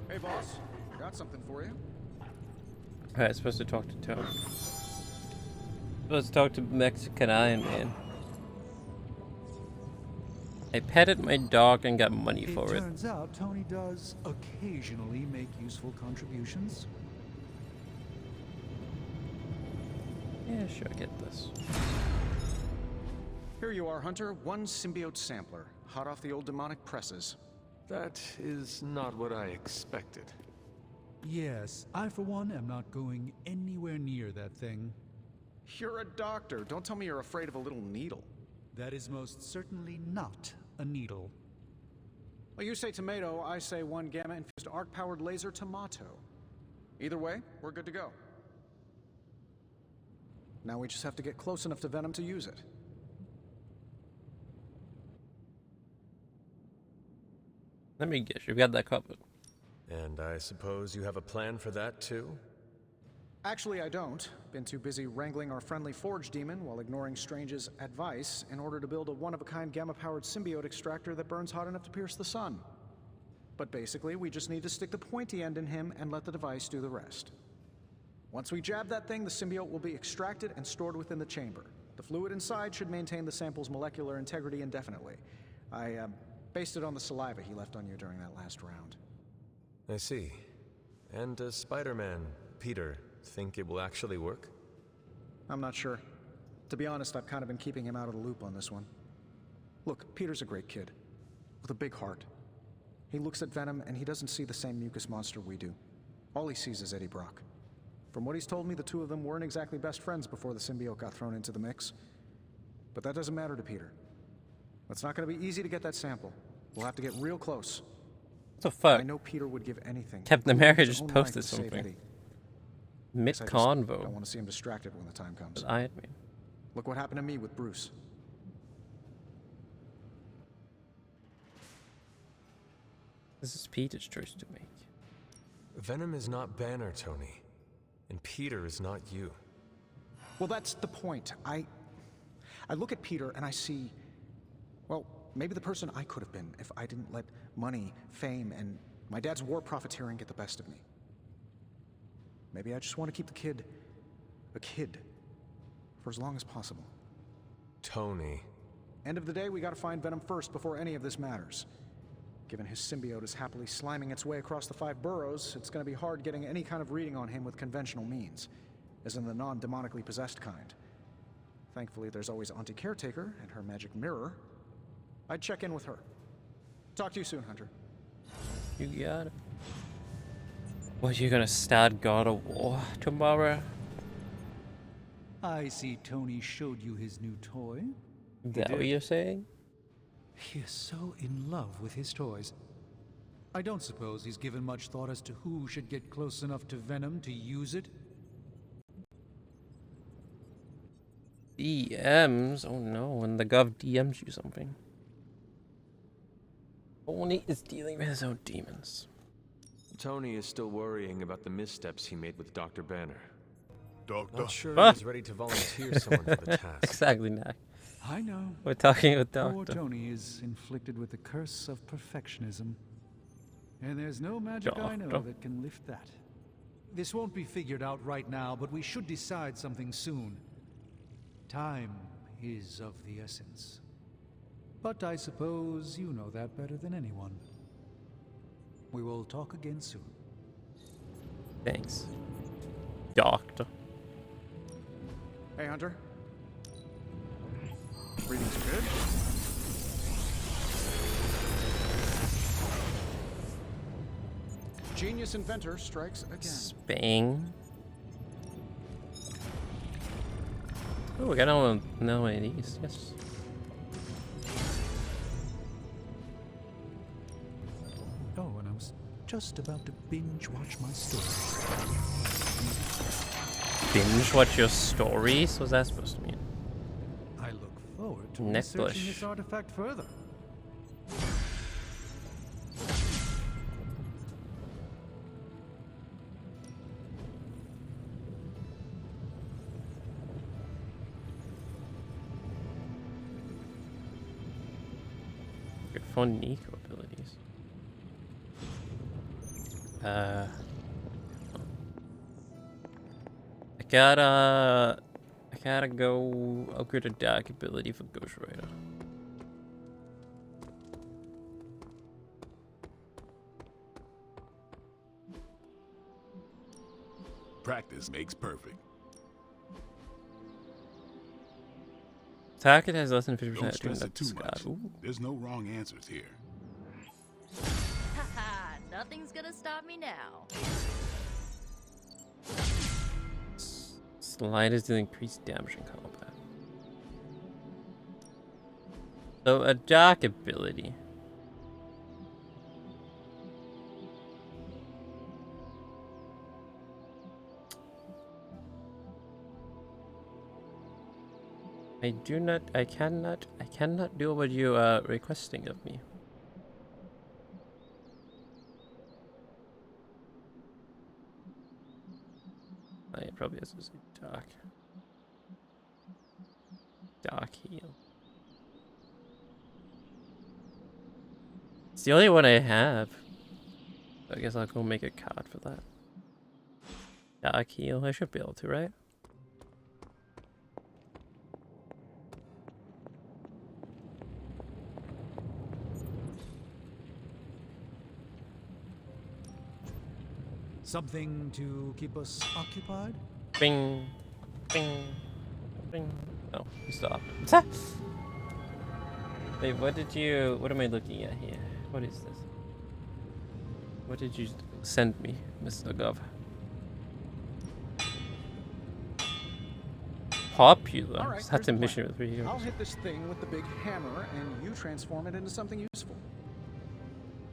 Hey, boss. Got something for you. Alright, I'm supposed to talk to Tony. Supposed to talk to Mexican Iron Man. I petted my dog and got money for it. It turns out Tony does occasionally make useful contributions. Yeah, sure, get this. Here you are, Hunter. One symbiote sampler, hot off the old demonic presses. That is not what I expected. Yes, I for one am not going anywhere near that thing. You're a doctor. Don't tell me you're afraid of a little needle. That is most certainly not a needle. Well, you say tomato, I say one gamma-infused arc-powered laser tomato. Either way, we're good to go. Now we just have to get close enough to Venom to use it. Let me guess, you've got that covered. And I suppose you have a plan for that too? Actually, I don't. Been too busy wrangling our friendly Forge demon while ignoring Strange's advice in order to build a one-of-a-kind gamma-powered symbiote extractor that burns hot enough to pierce the sun. But basically, we just need to stick the pointy end in him and let the device do the rest. Once we jab that thing, the symbiote will be extracted and stored within the chamber. The fluid inside should maintain the sample's molecular integrity indefinitely. I based it on the saliva he left on you during that last round. I see. And does Spider-Man, Peter, think it will actually work? I'm not sure. To be honest, I've kind of been keeping him out of the loop on this one. Look, Peter's a great kid. With a big heart. He looks at Venom and he doesn't see the same mucus monster we do. All he sees is Eddie Brock. From what he's told me, the two of them weren't exactly best friends before the symbiote got thrown into the mix. But that doesn't matter to Peter. It's not going to be easy to get that sample. We'll have to get real close. What the fuck? I know Peter would give anything. Captain America just posted something. Mid-convo. I don't want to see him distracted when the time comes. Iron Man. Look what happened to me with Bruce. This is Peter's choice to make. Venom is not Banner, Tony. And Peter is not you. Well, that's the point. I look at Peter and I see, well, maybe the person I could have been if I didn't let money, fame, and my dad's war profiteering get the best of me. Maybe I just want to keep the kid a kid for as long as possible. Tony. End of the day, we gotta find Venom first before any of this matters. Given his symbiote is happily sliming its way across the 5 boroughs, it's gonna be hard getting any kind of reading on him with conventional means, as in the non-demonically possessed kind. Thankfully, there's always Auntie Caretaker and her magic mirror. I'd check in with her. Talk to you soon, Hunter. You got it. What, you gonna start God of War tomorrow? I see Tony showed you his new toy. Is that what you're saying? He is so in love with his toys. I don't suppose he's given much thought as to who should get close enough to Venom to use it. DMs? Oh no, when the Gov DMs you something. Tony is dealing with his own demons. Tony is still worrying about the missteps he made with Dr. Banner. Doctor? Not sure he's ready to volunteer someone for the task. Exactly, Nick. I know. We're talking with Poor Doctor. Tony is inflicted with the curse of perfectionism. And there's no magic I know that can lift that. This won't be figured out right now, but we should decide something soon. Time is of the essence. But I suppose you know that better than anyone. We will talk again soon. Thanks, Doctor. Hey, Hunter. Reading's good. Genius inventor strikes again. Spang. Oh, we got another one of these. Yes. Oh, and I was just about to binge watch my story. Binge watch your stories? What's that supposed to mean? I look forward to Neck researching bush. this artifact further. Your fun Nico abilities. I gotta go upgrade a dark ability for Ghost Rider. Practice makes perfect. Target has less than 50% Don't stress of it too much. There's no wrong answers here. Haha, nothing's gonna stop me now. Sliders do increased damage in combat. So a dark ability. I cannot do what you are requesting of me. It probably has to say dark heal. It's the only one I have. I guess I'll go make a card for that. Dark heal, I should be able to, right? Something to keep us occupied? Bing, bing, bing. Oh, you stopped. Wait, what am I looking at here? What is this? What did you send me, Mr. Gov? Popular. All right, That's a here's the mission plan. with 3 heroes. I'll hit this thing with the big hammer, and you transform it into something useful.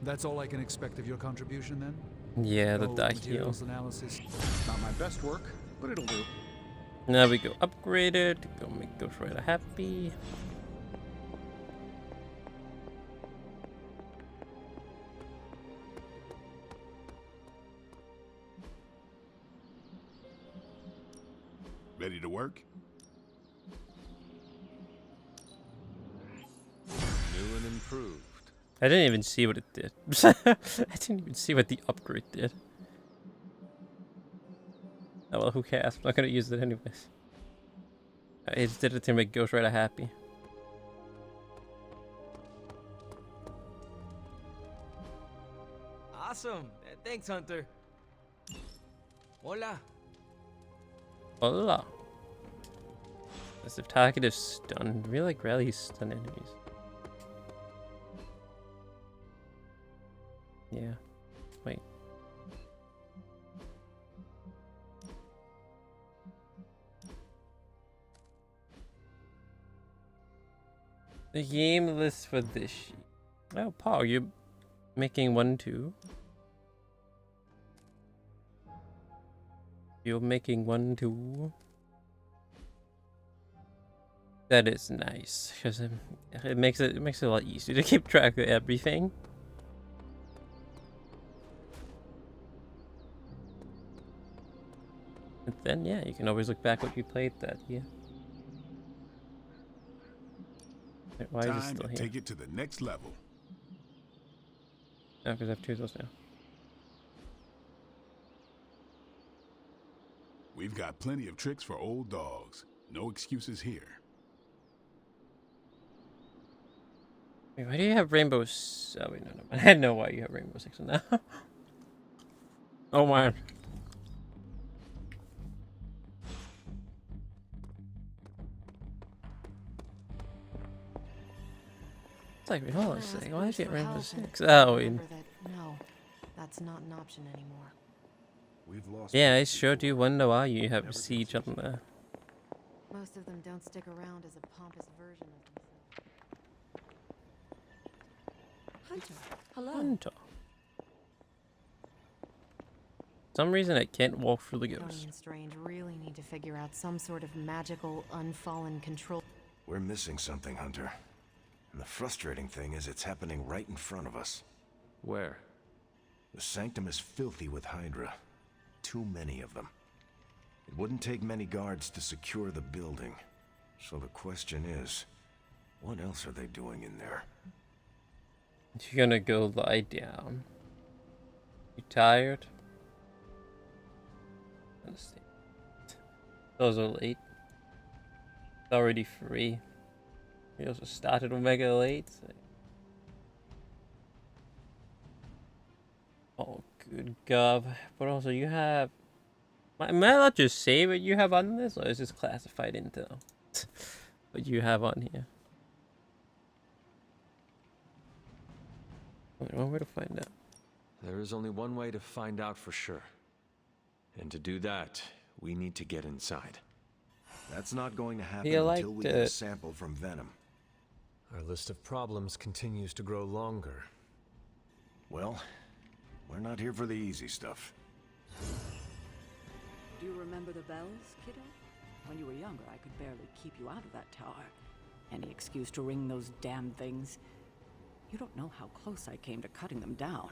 That's all I can expect of your contribution, then? Yeah, the No dark heal. materials analysis. Not my best work, but it'll do. Now we go upgraded. Go make Ghost Rider happy. Ready to work? New and improved. I didn't even see what it did. I didn't even see what the upgrade did. Oh well, who cares? I'm not gonna use it anyways. I just did it to make Ghost Rider happy. Awesome. Thanks, Hunter. Hola. Hola. As if target is stunned. Really like rarely stun enemies. Yeah. Wait. The game list for this sheet. Oh, Paul, you're making 1, 2. You're making 1, 2. That is nice because it makes it a lot easier to keep track of everything. And then yeah, you can always look back what you played that year. Wait, why is it Time still to here? take it to the next level. No, because I have 2 of those now. We've got plenty of tricks for old dogs. No excuses here. Wait, why do you have rainbows? Oh wait, no. I know why you have rainbow six now. Oh my. It's like, wait, hold on a second. Why did you get rainbow six? Oh, wait. No, that's not an option anymore. We've lost. Yeah, I sure do wonder why you have siege on there. Most of them don't stick around as a pompous version of themselves. Hunter, hello. Hunter. For some reason I can't walk through the Tony ghost. and Strange really need to figure out some sort of magical, unfallen control. We're missing something, Hunter. And the frustrating thing is it's happening right in front of us. Where? The Sanctum is filthy with Hydra. Too many of them. It wouldn't take many guards to secure the building. So the question is, what else are they doing in there? You're gonna go lie down. You tired? Understand. Those are late. It's already free. We also started Omega late. So. Oh, good God. But also, you have. Am I allowed to say what you have on this, or is this classified intel? What you have on here? Only one way to find out. There is only one way to find out for sure. And to do that, we need to get inside. That's not going to happen You until we liked get a it. sample from Venom. Our list of problems continues to grow longer. Well, we're not here for the easy stuff. Do you remember the bells, kiddo? When you were younger, I could barely keep you out of that tower. Any excuse to ring those damn things. You don't know how close I came to cutting them down.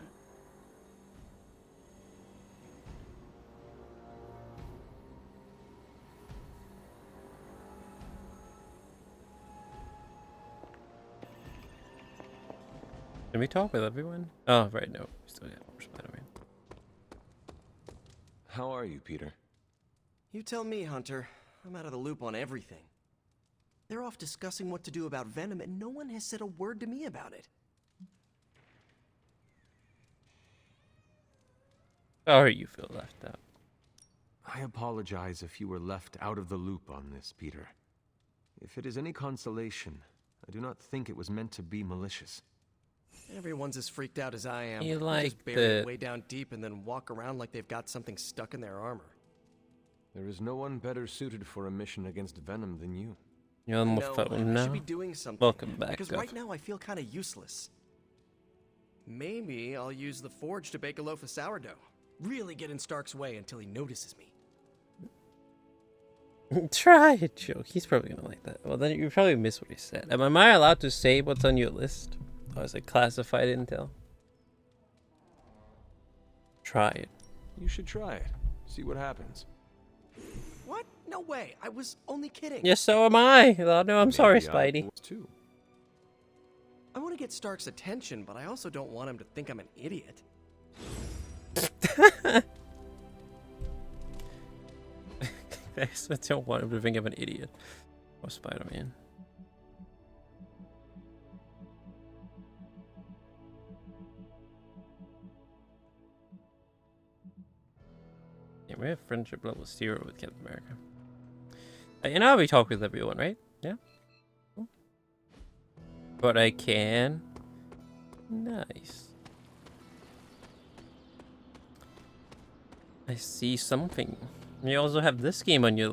Can we talk with everyone? Oh, right, no. We still got more Spider-Man. How are you, Peter? You tell me, Hunter. I'm out of the loop on everything. They're off discussing what to do about Venom, and no one has said a word to me about it. Sorry you feel left out. I apologize if you were left out of the loop on this, Peter. If it is any consolation, I do not think it was meant to be malicious. Everyone's as freaked out as I am. You They like just bury it way down deep and then walk around like they've got something stuck in their armor. There is no one better suited for a mission against Venom than you. You're on the No, phone I now. should be doing something. Welcome back, Because Gov. right now I feel kind of useless. Maybe I'll use the forge to bake a loaf of sourdough. Really get in Stark's way until he notices me. Try it, joke. He's probably gonna like that. Well, then you probably missed what he said. Am I allowed to say what's on your list? Or is it classified intel? Try it. You should try it. See what happens. What? No way. I was only kidding. Yes, so am I. Oh, no, I'm sorry, Spidey. Too. I want to get Stark's attention, but I also don't want him to think I'm an idiot. I don't want him to think I'm an idiot. Or Spider-Man. Yeah, we have friendship level 0 with Captain America. You know how we talk with everyone, right? Yeah? Cool. But I can. Nice. I see something. You also have this game on your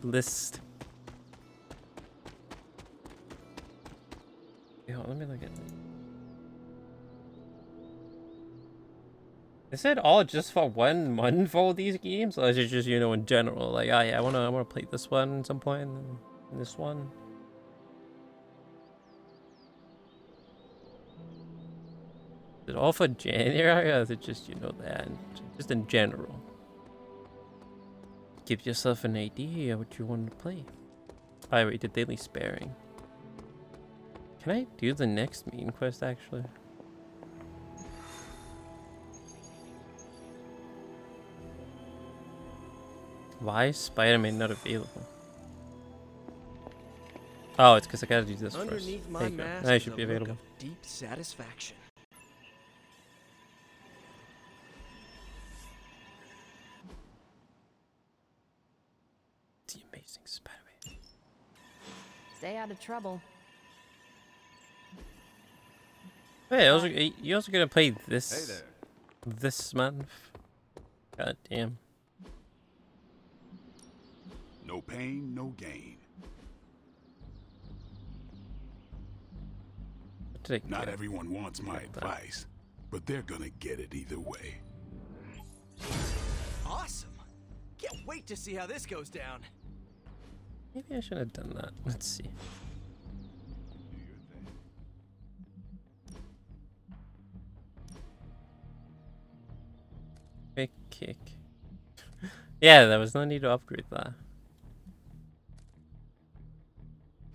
list. Yeah, let me look at it. Is it all just for 1 month for all these games, or is it just, you know, in general? Like, oh yeah, I wanna play this one at some point, and this one. Is it all for January, or is it just, you know, that, just in general? Give yourself an idea what you want to play. Oh wait, the daily sparing. Can I do the next main quest actually? Why is Spider-Man not available? Oh, it's because I gotta do this first. Underneath my There you go. mask Now you is should a be look available. of deep satisfaction. The amazing Spider-Man. Stay out of trouble. Hey, you also gonna play this? Hey there. This month? God damn. No pain, no gain. What did I Not get? everyone wants my advice, but they're gonna get it either way. Awesome. Can't wait to see how this goes down. Maybe I should have done that. Let's see. Quick kick. Yeah, there was no need to upgrade that.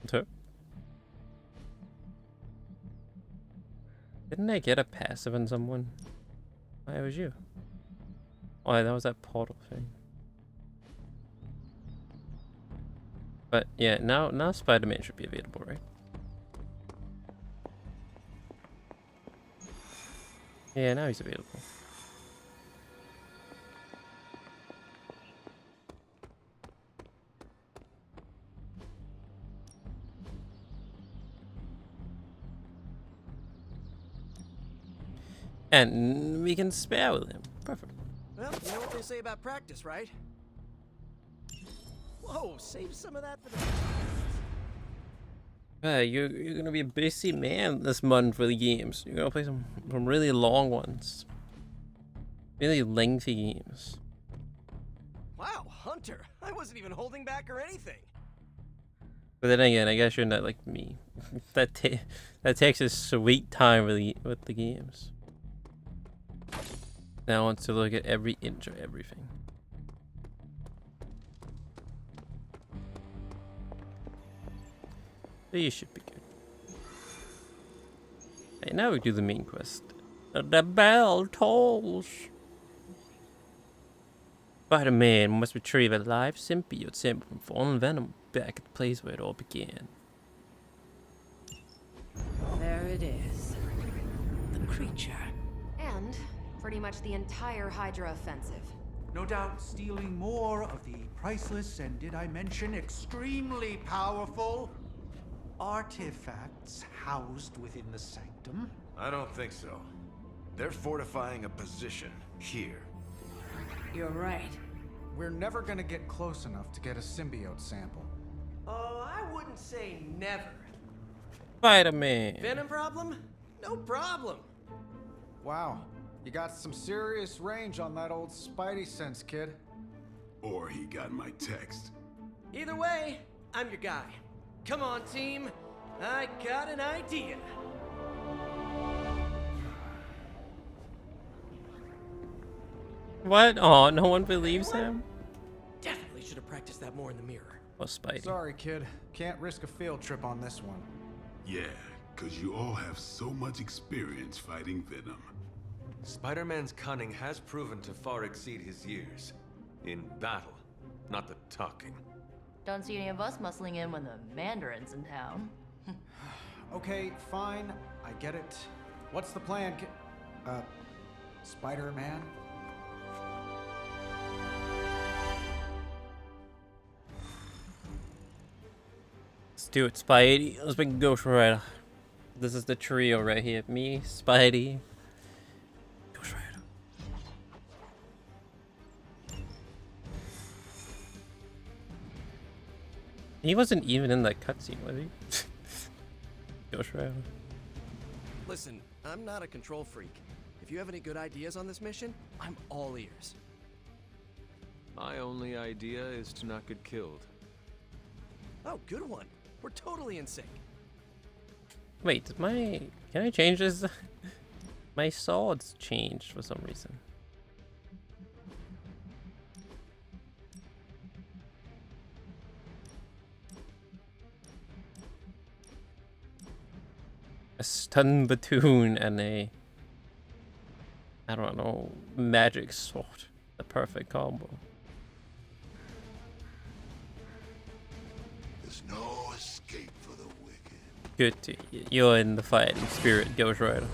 So, didn't I get a passive on someone? Why, it was you. Oh, that was that portal thing. But yeah, now Spider-Man should be available, right? Yeah, now he's available. And we can spare with him. Perfect. Well, you know what they say about practice, right? Whoa, save some of that for the... You're gonna be a busy man this month for the games. You're gonna play some really long ones. Really lengthy games. Wow, Hunter. I wasn't even holding back or anything. But then again, I guess you're not like me. that takes a sweet time with the games. Now I want to look at every inch of everything. So you should be good. Hey, now we do the main quest. The bell tolls. Spider-Man must retrieve a live symbiote sample from fallen Venom back at the place where it all began. There it is. The creature. And pretty much the entire Hydra offensive. No doubt stealing more of the priceless and, did I mention, extremely powerful artifacts housed within the sanctum? I don't think so. They're fortifying a position here. You're right. We're never gonna get close enough to get a symbiote sample. Oh, I wouldn't say never. Spider-Man. Venom problem? No problem. Wow, you got some serious range on that old Spidey sense, kid. Or he got my text. Either way, I'm your guy. Come on, team. I got an idea. What? Oh, no one believes him? Definitely should have practiced that more in the mirror. Oh, Spidey. Sorry, kid. Can't risk a field trip on this one. Yeah, because you all have so much experience fighting Venom. Spider-Man's cunning has proven to far exceed his years. In battle, not the talking. Don't see any of us muscling in when the Mandarin's in town. Okay, fine. I get it. What's the plan, Spider-Man? Let's do it, Spidey. Let's make Ghost Rider. This is the trio right here. Me, Spidey, Ghost Rider. He wasn't even in that cutscene, was he? Ghost Rider. Listen, I'm not a control freak. If you have any good ideas on this mission, I'm all ears. My only idea is to not get killed. Oh, good one. We're totally in sync. Wait, can I change this? My sword's changed for some reason. A stun batoon and a, I don't know, magic sword. The perfect combo. There's no escape for Good to hear. You're in the fighting spirit, Ghost Rider.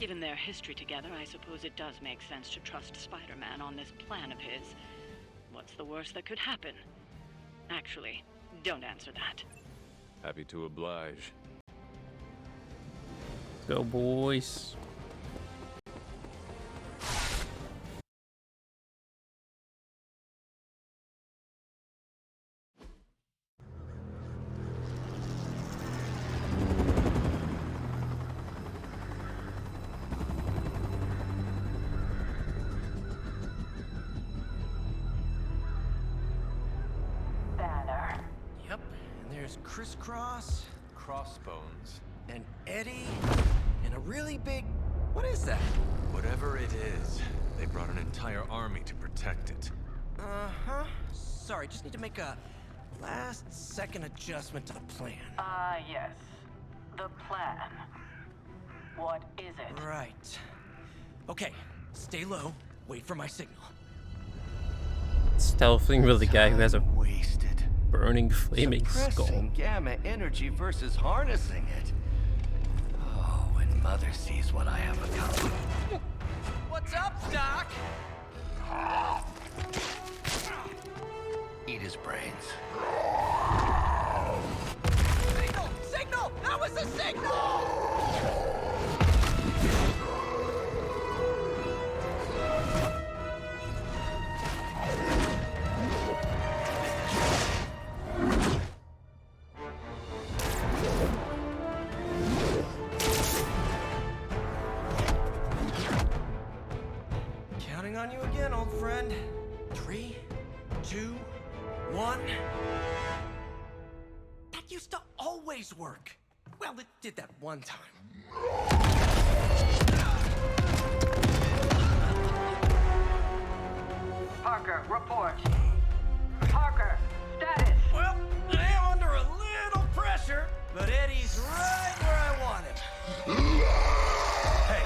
Given their history together, I suppose it does make sense to trust Spider-Man on this plan of his. What's the worst that could happen? Actually, don't answer that. Happy to oblige. Go, boys. Yep, and there's Crisscross, Crossbones. and Eddie, and a really big... What is that? Whatever it is, they brought an entire army to protect it. Uh-huh. Sorry, just need to make a last-second adjustment to the plan. Yes. The plan. What is it? Right. Okay, stay low, wait for my signal. Stealthing with the guy who has a wasted. burning flaming skull. Suppressing gamma energy versus harnessing it. Oh, when Mother sees what I have accomplished. What's up, Doc? Eat his brains. Signal! Signal! That was a signal! Counting on you again, old friend. 3, 2, 1. That used to always work. Well, it did that one time. Parker, report. Parker, status. Well, I am under a little pressure, but Eddie's right where I want him. Hey.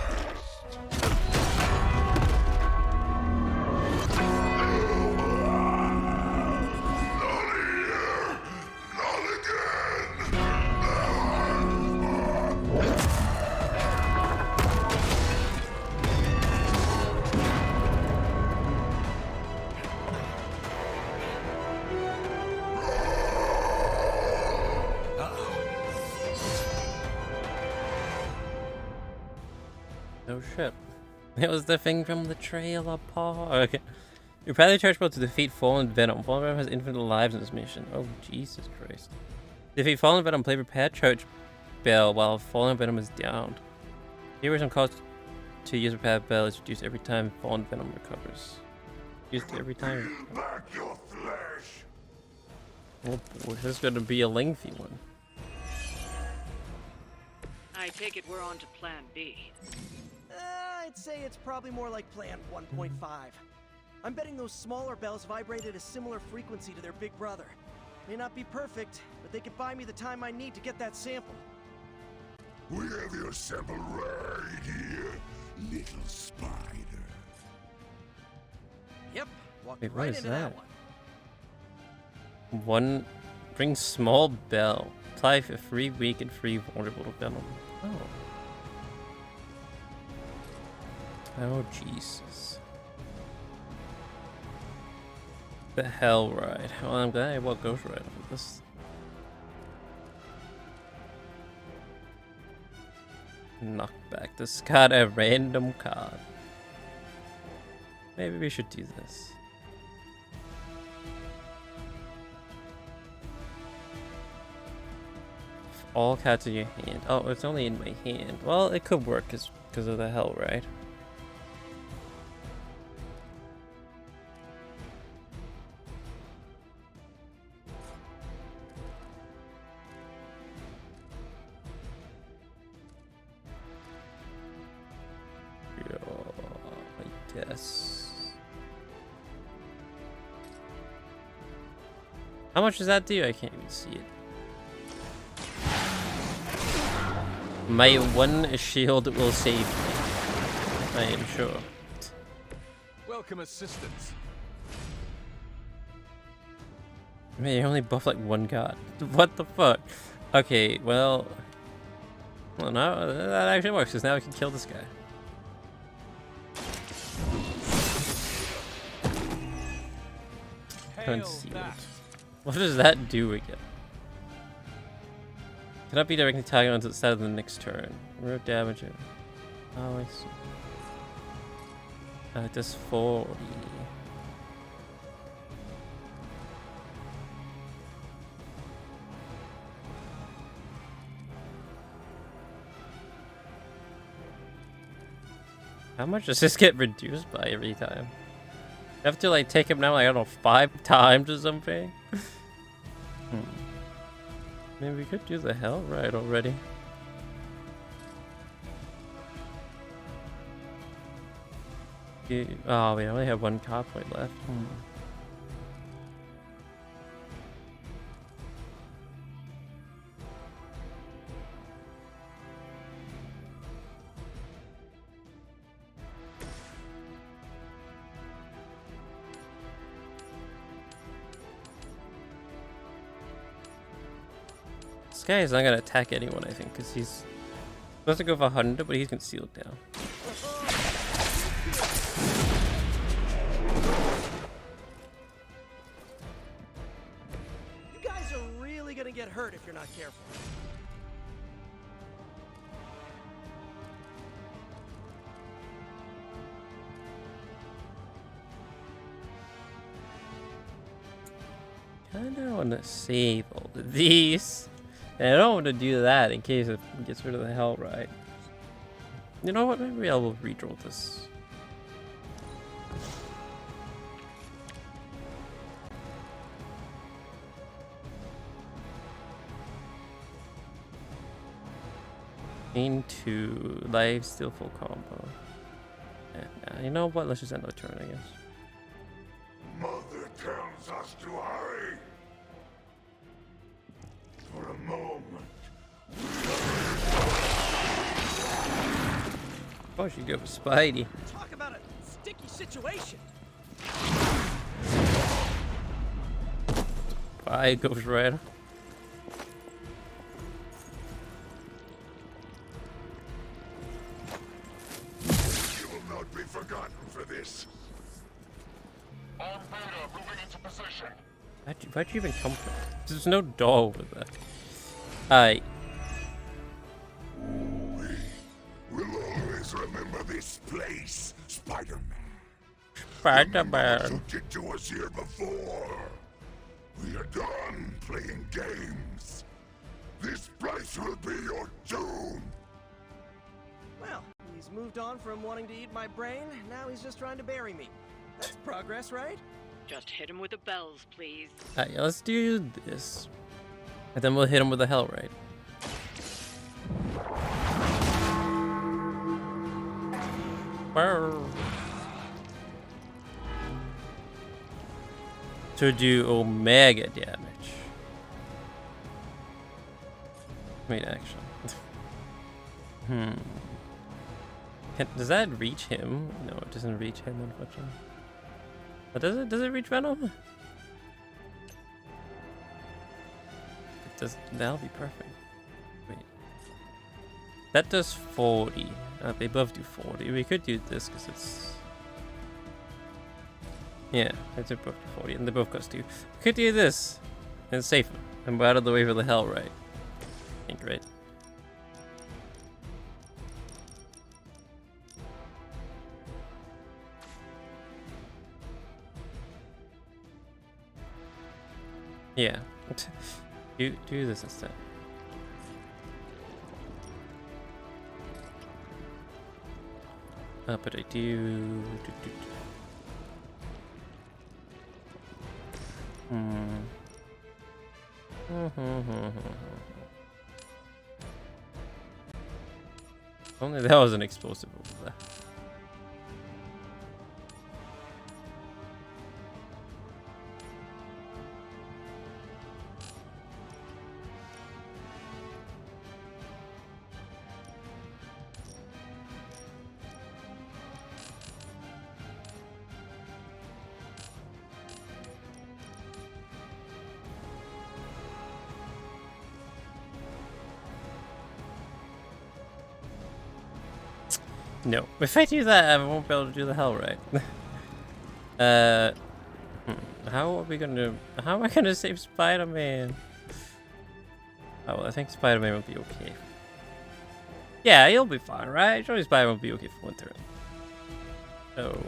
Oh shit. It was the thing from the trailer park. Okay. You probably charge to defeat Fallen Venom. Fallen Venom has infinite lives in this mission. Oh, Jesus Christ. Defeat Fallen Venom, play Repair Charge Bell while Fallen Venom is downed. Here's some cost to use Repair Bell is reduced every time Fallen Venom recovers. Used every time. Back your flesh. Oh boy, this is gonna be a lengthy one. I take it we're on to Plan B. I'd say it's probably more like Plan 1.5. I'm betting those smaller bells vibrate at a similar frequency to their big brother. May not be perfect, but they could buy me the time I need to get that sample. We have your sample right here, little spider. Yep, walked Wait, what right is into that? one. One, bring small bell. Apply for free, weak, and free vulnerable to Venom. Oh. Oh, Jesus. The hell ride. Well, I'm glad I bought Ghost Rider for this. Knockback. Discard a random card. Maybe we should do this. All cards in your hand. Oh, it's only in my hand. Well, it could work because of the hell ride. I guess. How much does that do? I can't even see it. My one shield will save me. I am sure. Welcome assistance. Man, you only buff like one god. What the fuck? Okay, well no, that actually works, because now we can kill this guy. Concealed. What does that do again? Cannot be directly targeted until the start of the next turn. Remove damage. Oh, I see. It does 40. How much does this get reduced by every time? You have to like take him down like, I don't know, 5 times or something? Maybe we could do the hell right already. Oh, we only have 1 card point left. This guy is not gonna attack anyone, I think, because he's supposed to go for 100, but he's concealed down. You guys are really gonna get hurt if you're not careful. Kinda wanna save all of these. And I don't want to do that in case it gets rid of the hell right. You know what? Maybe I will redraw this. Into life, still full combo. Yeah, you know what? Let's just end the turn, I guess. Mother tells us to hurry. For a moment. Oh, she go for Spidey. Talk about a sticky situation. Bye, Ghost Rider. You will not be forgotten for this. On Beta, moving into position. Why'd you even come from? There's no door over there. Alright. We'll always remember this place, Spider-Man. Spider-Man. What you did to us here before. We are done playing games. This place will be your doom. Well, he's moved on from wanting to eat my brain. Now he's just trying to bury me. That's progress, right? Just hit him with the bells, please. Alright, let's do this. And then we'll hit him with a hell right. Burr. To do omega damage. Wait, actually. Does that reach him? No, it doesn't reach him, unfortunately. But does it reach Venom? It does. That'll be perfect. Wait. That does 40. They both do 40. We could do this because it's... Yeah, they both do 40, and they both cost 2. We could do this. And it's safer. And we're out of the way for the hell, right? I think, right? Yeah. do this instead. But I do. Only that was an explosive over there. No. If I do that, I won't be able to do the hell right. How are we gonna... How am I gonna save Spider-Man? Oh, well, I think Spider-Man will be okay. Yeah, he'll be fine, right? Surely Spider-Man will be okay for one turn. Oh.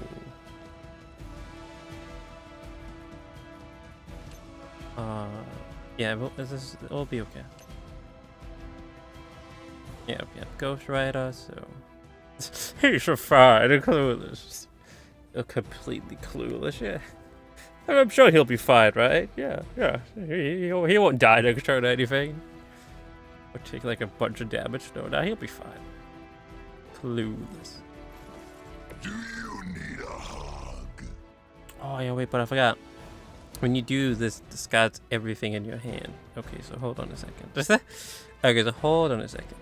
Yeah, it'll be okay. Yeah, Ghost Rider, so... He's so fine and clueless. Completely clueless, yeah. I'm sure he'll be fine, right? Yeah. He won't die next turn or anything. Or take like a bunch of damage. No, he'll be fine. Clueless. Do you need a hug? Oh, yeah, wait, but I forgot. When you do this, discards everything in your hand. Okay, so hold on a second. Okay, so hold on a second.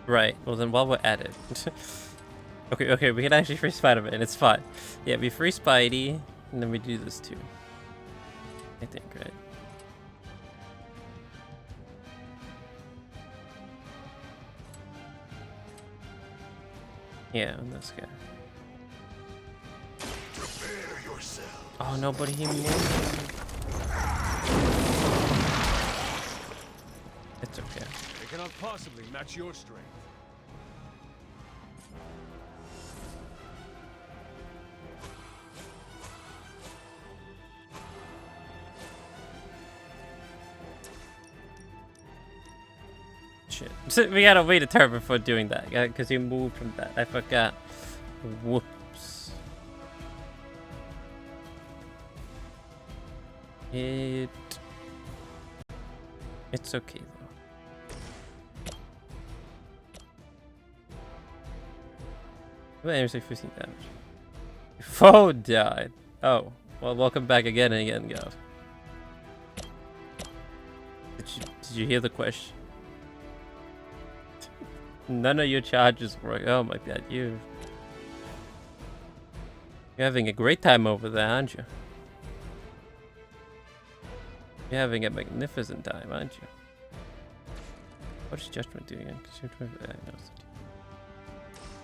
Right, well then while we're at it. okay, we can actually free Spider-Man, it's fine. Yeah, we free Spidey, and then we do this too. I think, right? Yeah, and this guy. Prepare yourself. Oh no, but he moved. It's okay. They cannot possibly match your strength. Shit. So we gotta wait a turn before doing that, because he moved from that. I forgot. Whoops. It's okay though. Well, I say 15 damage. Foe died. Oh, well, welcome back again and again, Gav. Did you hear the question? None of your charges work. Oh my god, you're having a great time over there, aren't you? You're having a magnificent time, aren't you? What is Judgment doing again?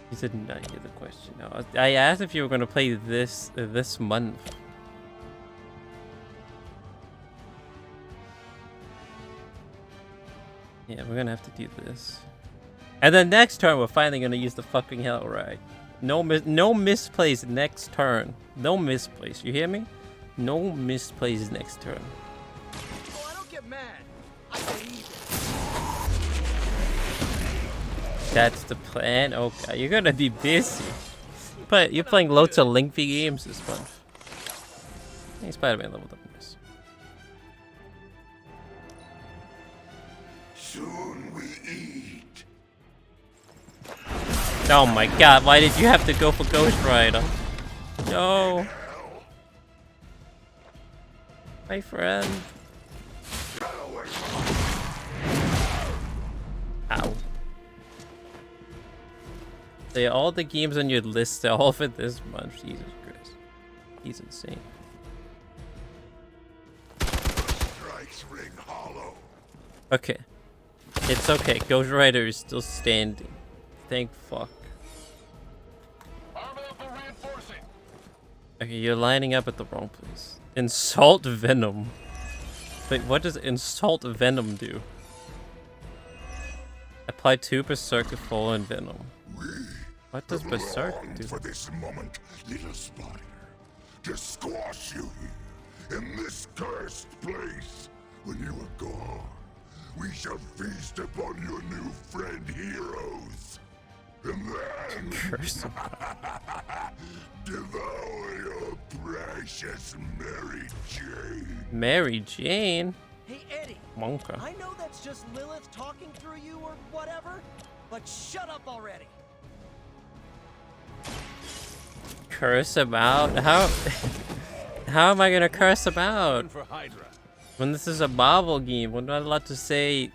He did not hear the question. No, I asked if you were going to play this month. Yeah, we're going to have to do this. And then next turn, we're finally going to use the fucking hell right. No misplays next turn. No misplays. You hear me? No misplays next turn. Oh, I don't get mad. I get even. That's the plan? Okay, you're gonna be busy. But you're playing loads of lengthy games this month. Hey, Spider-Man leveled up in this. Soon we eat. Oh my god, why did you have to go for Ghost Rider? No. My friend. Ow. Say all the games on your list are all for this month. Jesus Christ. He's insane. Strikes ring hollow. Okay. It's okay. Ghost Rider is still standing. Thank fuck. Okay, you're lining up at the wrong place. Insult Venom. Wait, what does Insult Venom do? Apply 2 Berserk to Fallen Venom. What does Berserk do? For this moment, little spider, to squash you here, in this cursed place. When you are gone, we shall feast upon your new friend heroes. And then... Curse him. Devour your precious Mary Jane. Mary Jane? Hey, Eddie. Wonka. I know that's just Lilith talking through you or whatever, but shut up already. Curse him out? How am I gonna curse him out? When this is a Marvel game, we're not allowed to say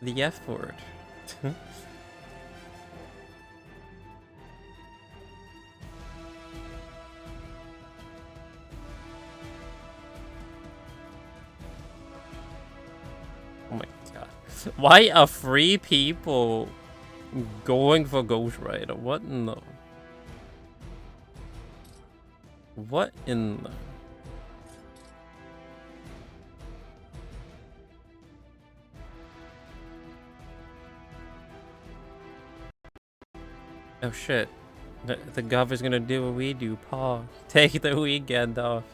the F word. Why are 3 people going for Ghost Rider? What in the... What in the... Oh shit. The gov is gonna do what we do, Paul. Take the weekend off.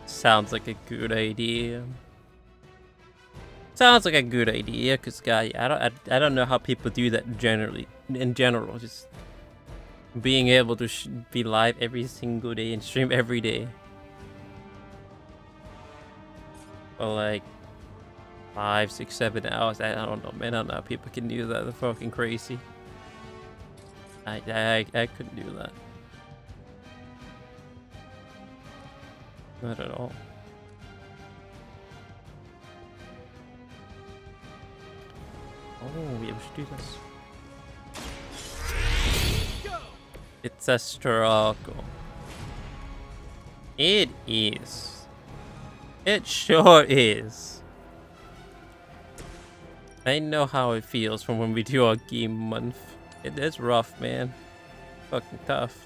Sounds like a good idea. Sounds like a good idea, cause guy, I don't know how people do that generally. In general, just being able to be live every single day and stream every day. For like 5, 6, 7 hours. I don't know, man. I don't know how people can do that. They're fucking crazy. I couldn't do that. Not at all. Oh, yeah, we should do this. It's a struggle. It is. It sure is. I know how it feels from when we do our game month. It is rough, man. Fucking tough.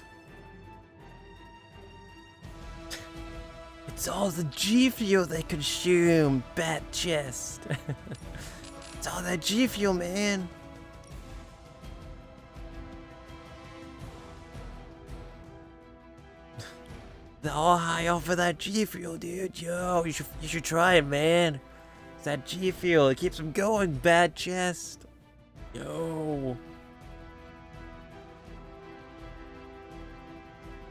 It's all the G fuel they consume, bat chest. It's all that G fuel, man. They're all high off of that G fuel, dude. Yo, you should try it, man. It's that G fuel. It keeps them going, bat chest. Yo.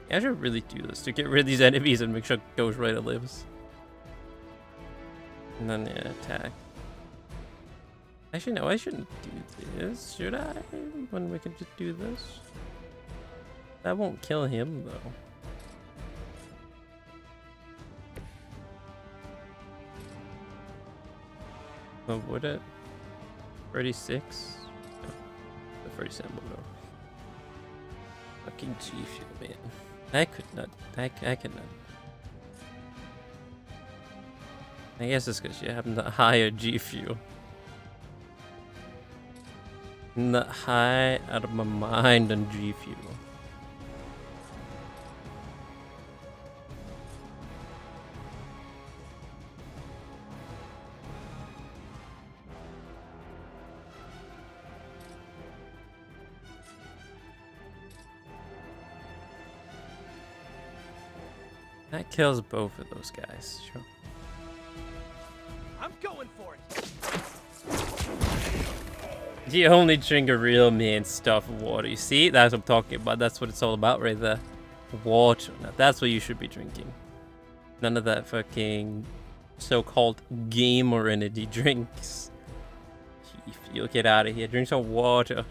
I should really do this to get rid of these enemies and make sure Ghost Rider lives. And then yeah, attack. Actually, no, I shouldn't do this. Should I? When we can just do this? That won't kill him, though. Oh, would it? 36? No. The 37 will go. Fucking G fuel, man. I could not. I could not. I guess it's because you have the higher G fuel. Not high out of my mind on G fuel. That kills both of those guys, sure. I'm going for it. You only drink a real man stuff of water. You see? That's what I'm talking about. That's what it's all about right there. Water. Now, that's what you should be drinking. None of that fucking so-called gamer energy drinks. You'll get out of here. Drink some water.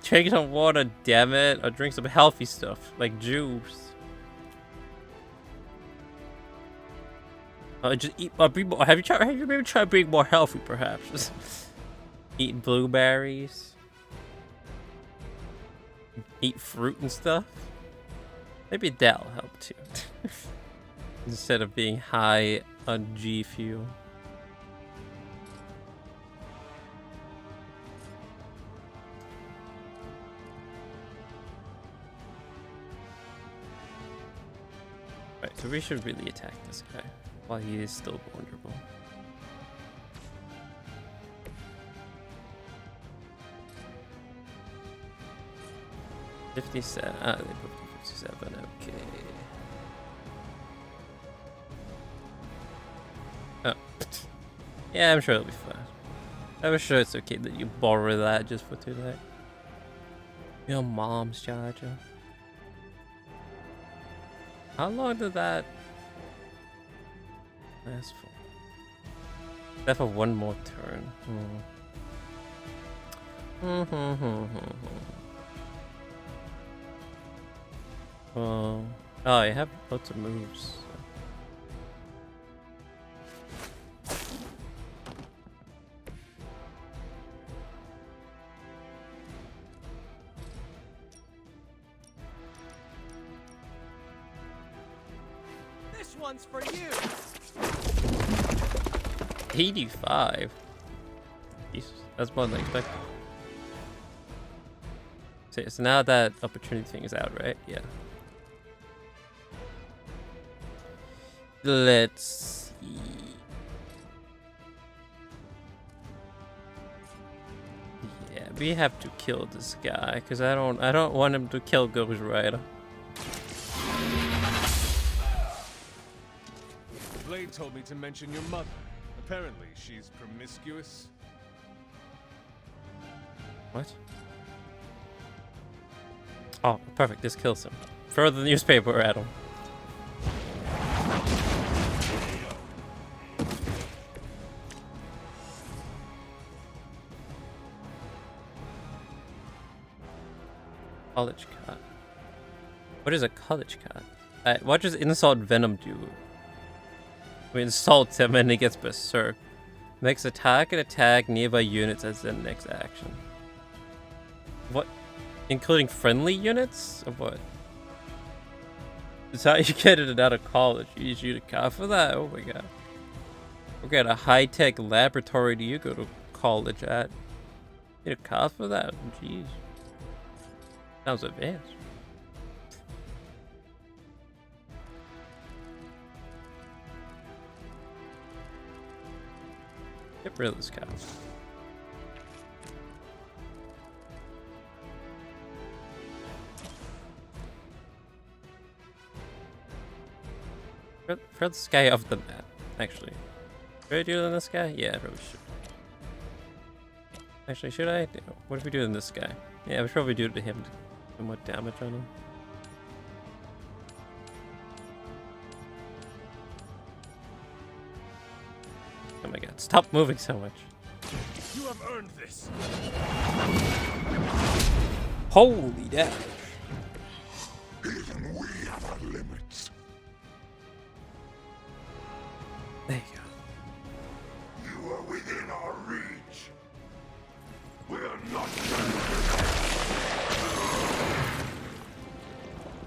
Drink some water, damn it. Or drink some healthy stuff, like juice. Just eat more. Have you maybe tried being more healthy, perhaps? Just eat blueberries. Eat fruit and stuff. Maybe that'll help too. Instead of being high on G fuel. Right, so we should really attack this guy while he is still vulnerable. $57. Ah, they put 57. Okay. Oh. Yeah, I'm sure it'll be fine. I'm sure it's okay that you borrow that just for today. Your mom's charger. How long did that last for? That for one more turn. Oh, I have lots of moves. This one's for you. 85. Jesus, that's more than I expected. So now that opportunity thing is out, right? Yeah. Let's see. Yeah, we have to kill this guy because I don't want him to kill Ghost Rider. Blade told me to mention your mother. Apparently, she's promiscuous. What? Oh, perfect. This kills him. Throw the newspaper at him. College cat. What is a college cat? What does insult Venom do? We insult him and he gets berserk. Makes attack and attack nearby units as their next action. What? Including friendly units? Or what? That's how you get it out of college. You use you a car for that? Oh my god. What kind of high-tech laboratory do you go to college at? You need a car for that? Jeez. Sounds advanced. Get rid of this cow. Throw this guy off the map, actually. Should I do it on this guy? Yeah, I probably should. Actually, should I? What if we do it on this guy? Yeah, we should probably do it to him to do more damage on him. Oh my god, stop moving so much. You have earned this. Holy damage. Even we have our limits. There you go. You are within our reach. We are not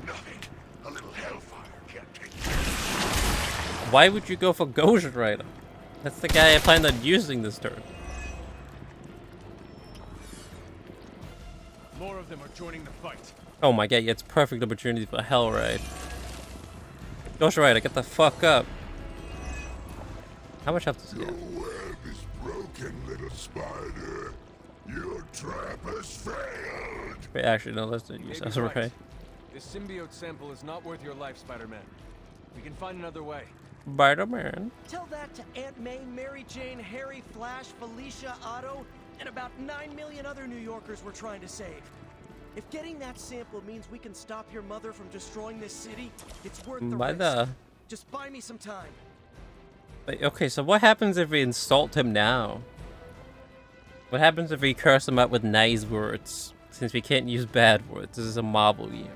nothing. A little hellfire can't take you. Why would you go for Ghost Rider? That's the guy I planned on using this turn. More of them are joining the fight. Oh my god, yeah, it's perfect opportunity for a hell ride. Ghost Rider, get the fuck up. How much health does he have? Your web is broken, little spider. Your trap has failed. Wait, actually, no, let's not use that. Right. This symbiote sample is not worth your life, Spider-Man. We can find another way. Spider-Man. Tell that to Aunt May, Mary Jane, Harry, Flash, Felicia, Otto, and about 9 million other New Yorkers we're trying to save. If getting that sample means we can stop your mother from destroying this city, it's worth the risk. Just buy me some time. But, okay, so what happens if we insult him now? What happens if we curse him out with nice words? Since we can't use bad words, this is a Marvel game.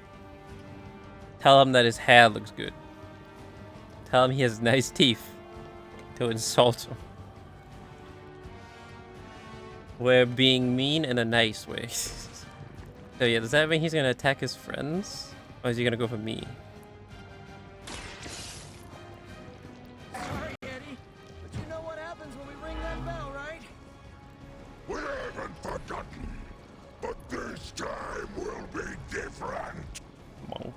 Tell him that his hair looks good. Tell him he has nice teeth. To insult him. We're being mean in a nice way. So yeah, does that mean he's gonna attack his friends? Or is he gonna go for me? Sorry, Eddie, but you know what happens when we ring that bell, right? We haven't forgotten, but this time will be different. Monk.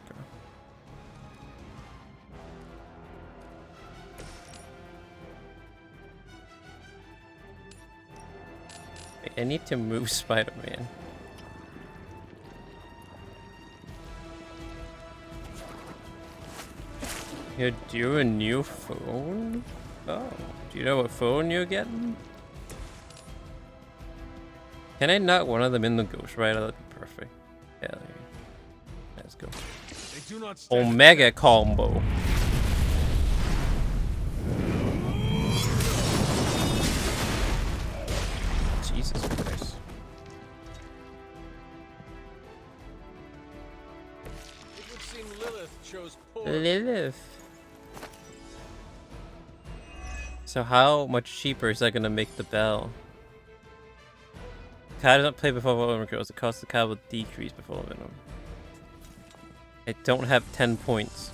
I need to move Spider-Man. You're due a new phone? Oh, do you know what phone you're getting? Can I knock one of them in the Ghost Rider? That'd be perfect. Hell yeah. Let's go. Omega combo. Jesus Christ. It would seem Lilith chose poor. Lilith. So how much cheaper is that gonna make the bell? Card does not play before Venom goes. The cost of the card will decrease before Venom. I don't have 10 points.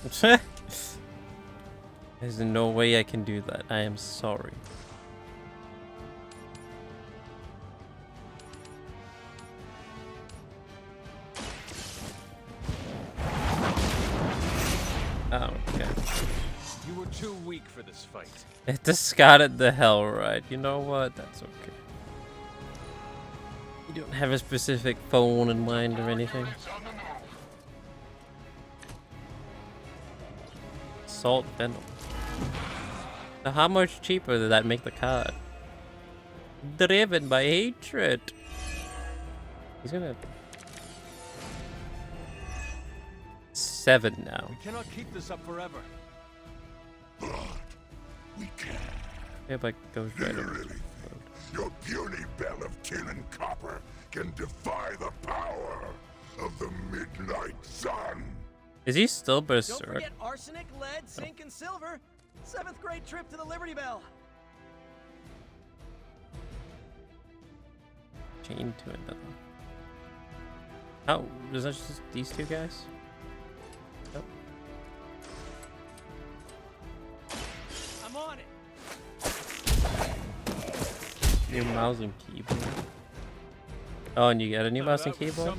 There's no way I can do that. I am sorry. Oh, okay. You were too weak for this fight. It discarded the hell right. You know what? That's okay. You don't have a specific phone in mind or anything. Salt Venom. Now how much cheaper did that make the card? Driven by hatred. He's gonna... 7 now. We cannot keep this up forever. But we can. Yeah, but goes right over. Your puny bell of tin and copper can defy the power of the midnight sun. Is he still Don't berserk? forget arsenic, lead, zinc, and silver. 7th grade trip to the Liberty Bell. Chain to another. Oh, is that just these two guys? Nope. I'm on it. New mouse and keyboard. Oh, and you get a new mouse and keyboard?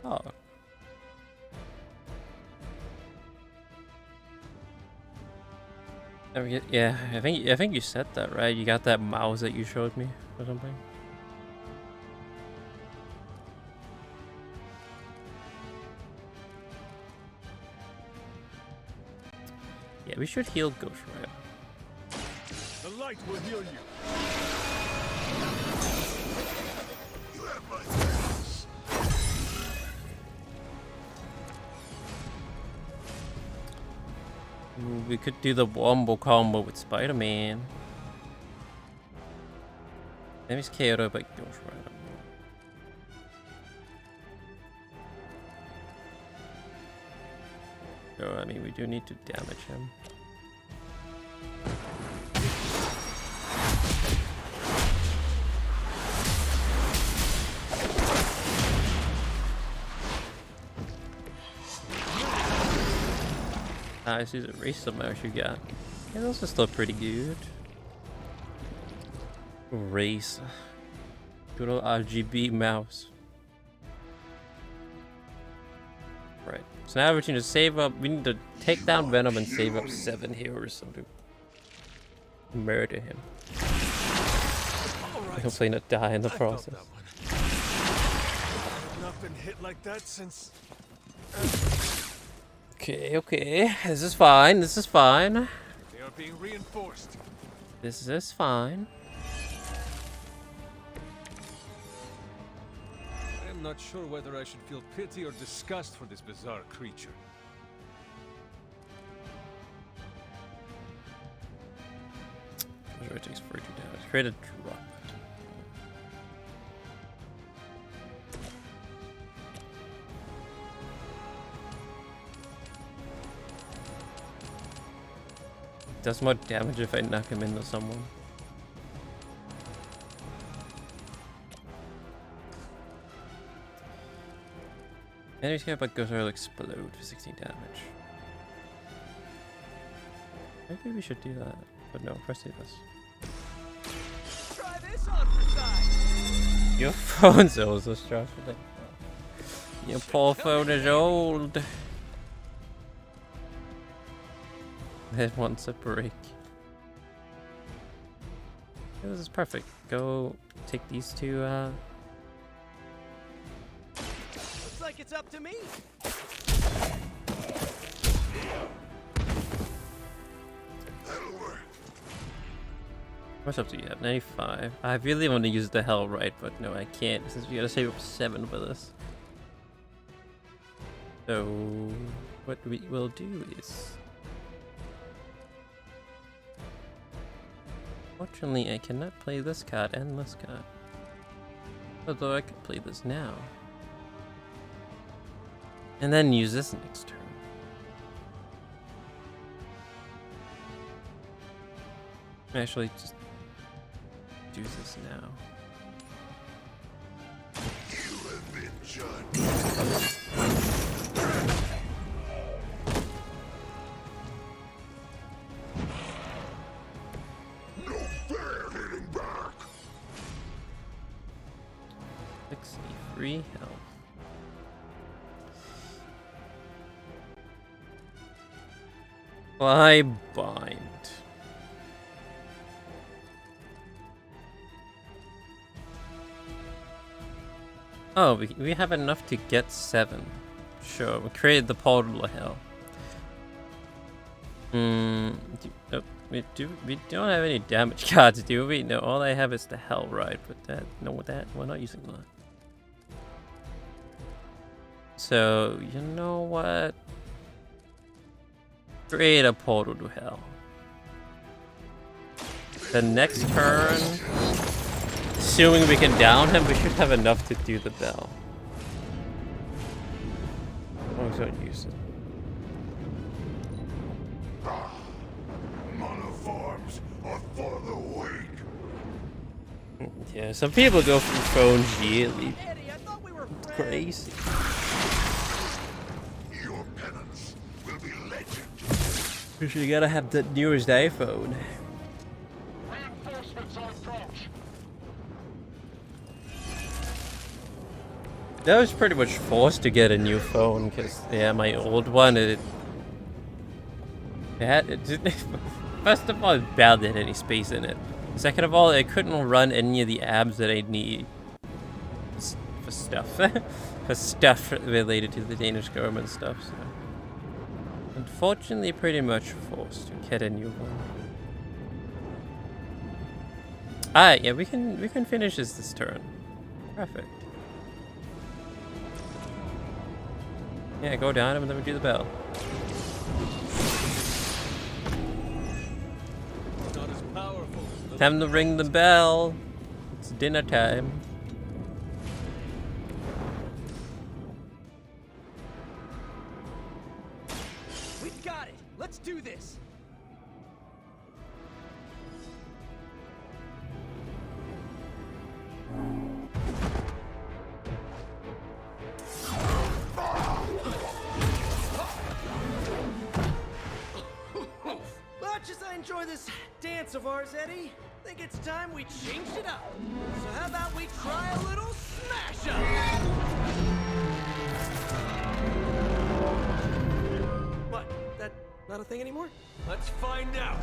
Oh. Yeah, I think you said that, right? You got that mouse that you showed me or something. Yeah, we should heal Ghost Rider. The light will heal you. You have my thanks. Ooh, we could do the wombo combo with Spider-Man. Maybe it's KO by Ghost Rider. So, I mean, we do need to damage him. I see the racer mouse you got. Yeah, those are still pretty good. Race. Good old RGB mouse. Right. So now we need to save up. We need to take down Venom and save up 7 heroes so to murder him. Right. Hopefully not die in the process. I've not been hit like that since. Okay. This is fine. This is fine. They are being reinforced. This is fine. I am not sure whether I should feel pity or disgust for this bizarre creature. It takes 42 damage. Create a drop. Does more damage if I knock him into someone. Enemies care but goes will explode for 16 damage. Maybe we should do that. But no, first do this. Try this on for size. Your phone's old, so stressful. Your poor phone is old. It wants a break. Yeah, this is perfect. Go take these two, Looks like it's up to me. What's up to you? 95. I really want to use the hell right, but no, I can't since we gotta save up 7 for this. So, what we will do is. Fortunately, I cannot play this card and this card. Although I could play this now. And then use this next turn. Actually, just do this now. You have been judged. No fair hitting back. 63 health. I bind. Oh, we have enough to get 7. Sure, we created the portal to hell. We don't have any damage cards, do we? No, all I have is the hell ride, but we're not using that. So, you know what? Create a portal to hell. The next turn, assuming we can down him, we should have enough to do the bell. I'm going to use it. Monoforms are for the weak. Yeah, some people go from phone yearly. It's crazy. Your penance will be legend. You gotta have the newest iPhone. I was pretty much forced to get a new phone because, yeah, my old one, first of all, it barely had any space in it. Second of all, it couldn't run any of the apps that I need for stuff. For stuff related to the Danish government stuff, so. Unfortunately, pretty much forced to get a new one. Alright, yeah, we can finish this turn. Perfect. Yeah, go down and then we do the bell. Not as powerful as Time to ring the bell. It's dinner time. We've got it. Let's do this. Much as I enjoy this dance of ours, Eddie, I think it's time we changed it up. So how about we try a little smash up? What? That not a thing anymore? Let's find out.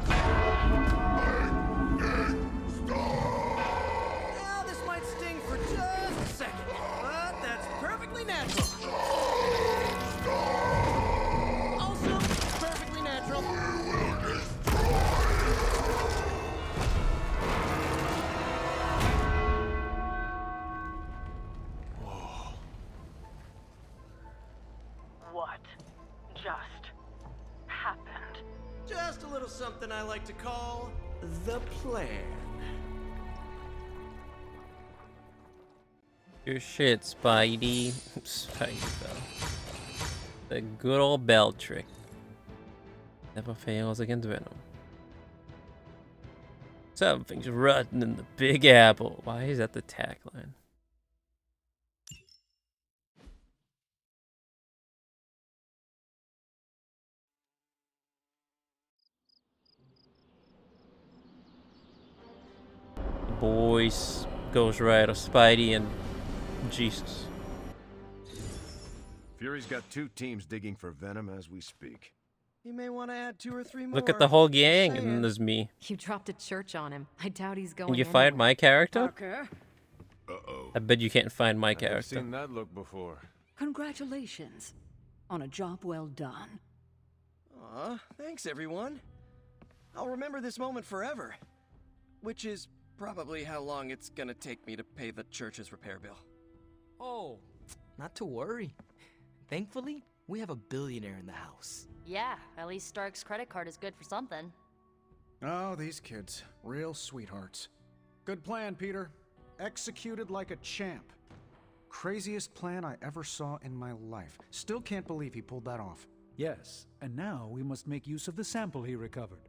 Now this might sting for just a second, but that's perfectly natural. Also, perfectly natural. What just happened? Just a little something I like to call the plan. Your shit, Spidey. Spidey Bell. The good old bell trick. Never fails against Venom. Something's rotten in the Big Apple. Why is that the tagline? Boys, Ghost Rider, Spidey, and Jesus. Fury's got 2 teams digging for Venom as we speak. You may want to add 2 or 3 more. Look at the whole gang, and then there's me. You dropped a church on him. I doubt he's going Can you anywhere. find my character? Parker, Uh-oh. I bet you can't find my I've character. seen that look before. congratulations on a job well done. Aw, thanks everyone. I'll remember this moment forever. Which is probably how long it's gonna take me to pay the church's repair bill. Oh, not to worry. Thankfully, we have a billionaire in the house. Yeah, at least Stark's credit card is good for something. Oh, these kids. Real sweethearts. Good plan, Peter. Executed like a champ. Craziest plan I ever saw in my life. Still can't believe he pulled that off. Yes, and now we must make use of the sample he recovered.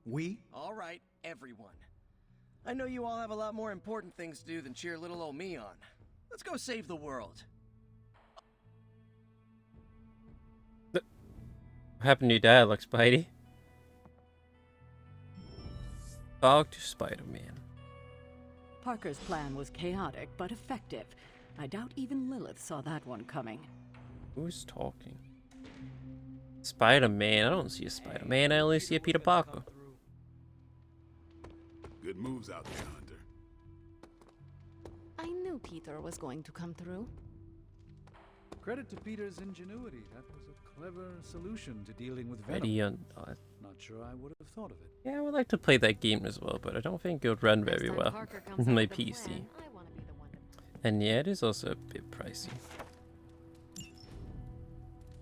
We? All right, everyone. I know you all have a lot more important things to do than cheer little old me on. Let's go save the world. What happened to your dialogue, Spidey? Talk to Spider-Man. Parker's plan was chaotic but effective. I doubt even Lilith saw that one coming. Who's talking? Spider-Man. I don't see a Spider-Man. I only see a Peter Parker. Good moves out there, Hunter. I knew Peter was going to come through. Credit to Peter's ingenuity. That was a clever solution to dealing with Venom. Ready on. Not sure I would have thought of it. Yeah, I would like to play that game as well, but I don't think it would run very well on my PC. And yeah, it is also a bit pricey.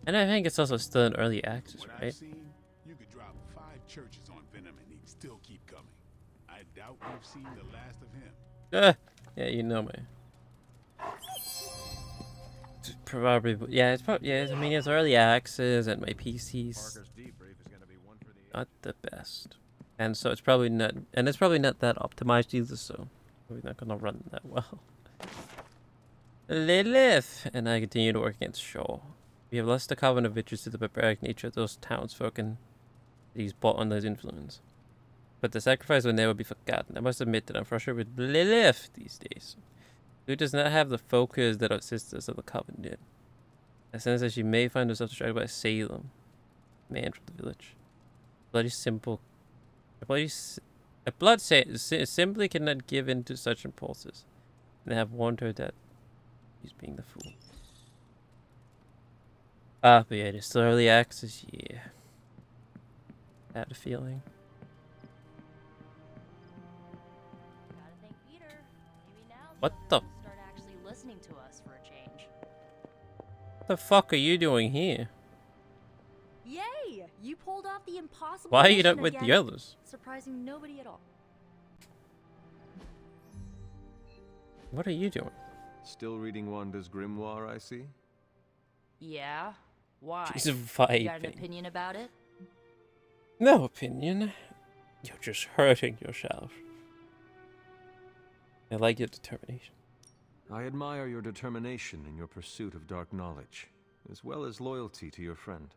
And I think it's also still in early access, What right? I've seen, you could drop 5 churches on Venom and he'd still keep coming. I doubt we've seen the last of him. Yeah, you know me. It's probably, yeah, it's probably, yeah. I mean, it's early access, and my PC's not the best, and so it's probably not, and it's probably not that optimized either. So probably not gonna run that well. Lilith, and I continue to work against Shaw. We have lost the covenant of witches to the barbaric nature of those townsfolk and these bought on those influence. But the sacrifice will never be forgotten. I must admit that I'm frustrated with Lilith these days. Who does not have the focus that our sisters of the covenant did. I sense that she may find herself distracted by Salem, man from the village. A blood simply cannot give in to such impulses, and I have warned her that he's being the fool. But yeah, it is still early access. Yeah, I had a feeling. What the? Start actually listening to us for a change. What the fuck are you doing here? Yay! You pulled off the impossible. Why are you mission not with the again, others? Surprising nobody at all. What are you doing? Still reading Wanda's grimoire, I see? Yeah. Why? She's You got vibing. an opinion about it? No opinion. You're just hurting yourself. I like your determination. I admire your determination in your pursuit of dark knowledge, as well as loyalty to your friend.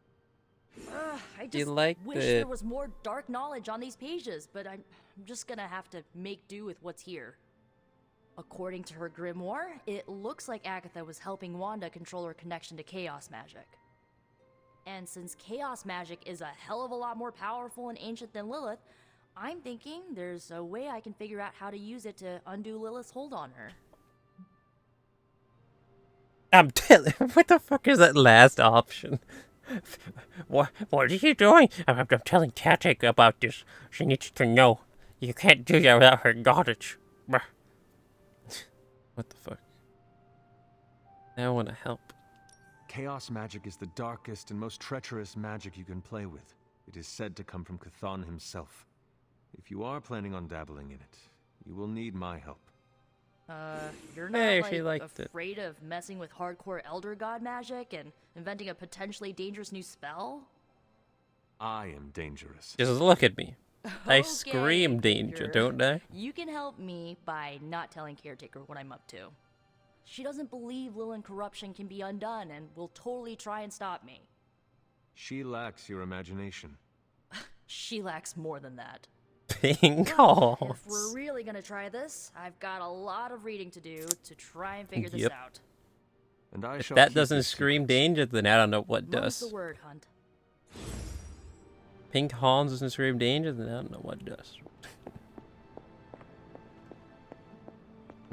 I Do you just like wish the- there was more dark knowledge on these pages, but I'm just gonna have to make do with what's here. According to her grimoire, it looks like Agatha was helping Wanda control her connection to chaos magic. And since chaos magic is a hell of a lot more powerful and ancient than Lilith, I'm thinking there's a way I can figure out how to use it to undo Lilith's hold on her. I'm telling. What the fuck is that last option? What are you doing? I'm telling Caretaker about this. She needs to know. You can't do that without her knowledge. What the fuck? I want to help. Chaos magic is the darkest and most treacherous magic you can play with. It is said to come from Chthon himself. If you are planning on dabbling in it, you will need my help. You're not Hey, she liked it. afraid of messing with hardcore Elder God magic and inventing a potentially dangerous new spell? I am dangerous. Just look at me. I Okay, scream danger, don't I? You can help me by not telling Caretaker what I'm up to. She doesn't believe Lilith corruption can be undone and will totally try and stop me. She lacks your imagination. She lacks more than that. Pink If horns. we're really gonna try this, I've got a lot of reading to do to try and figure this Yep. out. And I If shall that keep doesn't your scream danger, then I don't know what Mum's does. the word, Hunt. Pink horns doesn't scream danger, then I don't know what does.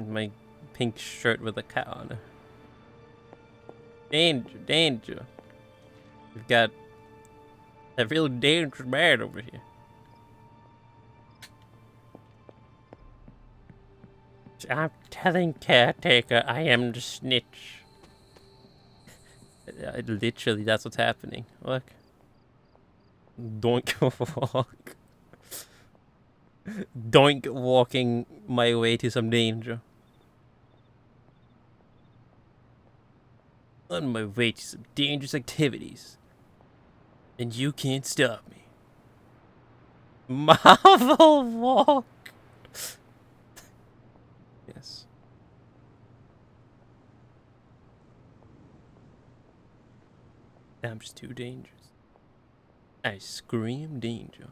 My pink shirt with a cat on it. Danger, danger. We've got a real dangerous man over here. I'm telling Caretaker I am the snitch. Literally, that's what's happening. Look. Doink walk. Doink walking my way to some danger. On my way to some dangerous activities. And you can't stop me. Marvel walk. Yes. I'm just too dangerous. I scream danger.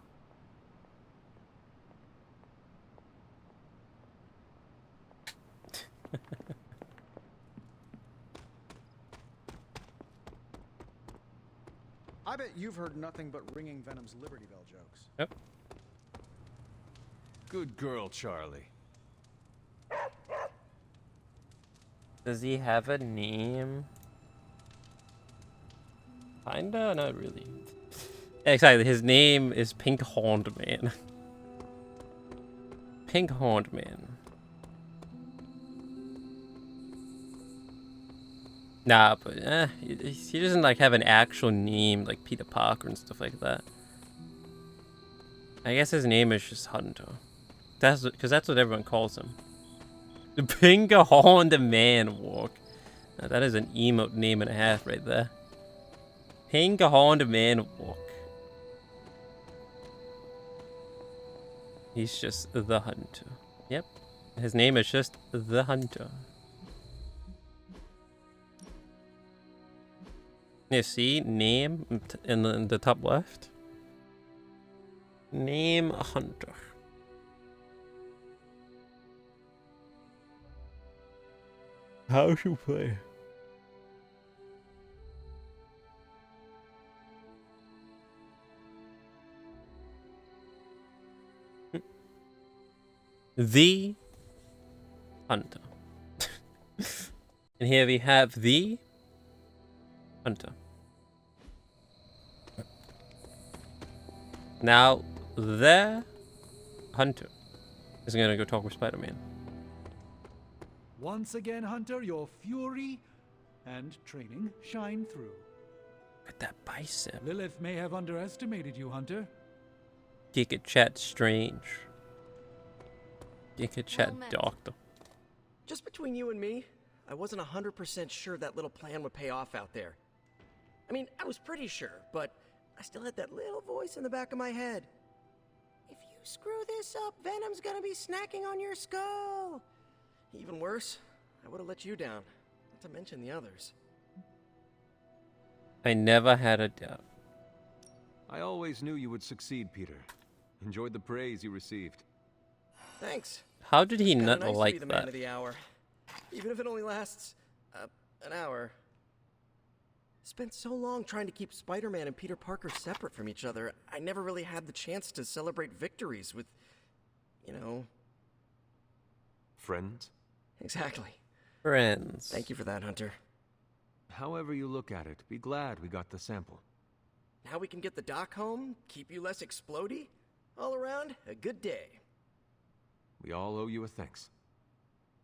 I bet you've heard nothing but ringing Venom's Liberty Bell jokes. Yep. Good girl, Charlie. Does he have a name? Kinda, not really. Exactly, his name is Pink Horned Man. Pink Horned Man. Nah, but he doesn't like have an actual name like Peter Parker and stuff like that. I guess his name is just Hunter. That's because that's what everyone calls him. The Pink Horned Man walk. Now, that is an emote name and a half right there. Pink Horned Man walk. He's just the Hunter. Yep. His name is just the Hunter. You see, name in the top left. Name Hunter. How should you play? The Hunter. And here we have the Hunter. Now, the Hunter is gonna go talk with Spider-Man. Once again, Hunter, your fury and training shine through. Look at that bicep. Lilith may have underestimated you, Hunter. Giga Chat Strange. Giga Chat Well met. Doctor. Just between you and me, I wasn't 100% sure that little plan would pay off out there. I mean, I was pretty sure, but I still had that little voice in the back of my head. If you screw this up, Venom's gonna be snacking on your skull. Even worse, I would have let you down, not to mention the others. I never had a doubt. I always knew you would succeed, Peter. Enjoyed the praise you received. Thanks. How did he It's kinda not nice to like be the man that? of the hour, even if it only lasts an hour. Spent so long trying to keep Spider-Man and Peter Parker separate from each other, I never really had the chance to celebrate victories with, you know... Friends? Exactly. Friends. Thank you for that, Hunter. However you look at it, be glad we got the sample. Now we can get the doc home, keep you less explodey. All around, a good day. We all owe you a thanks.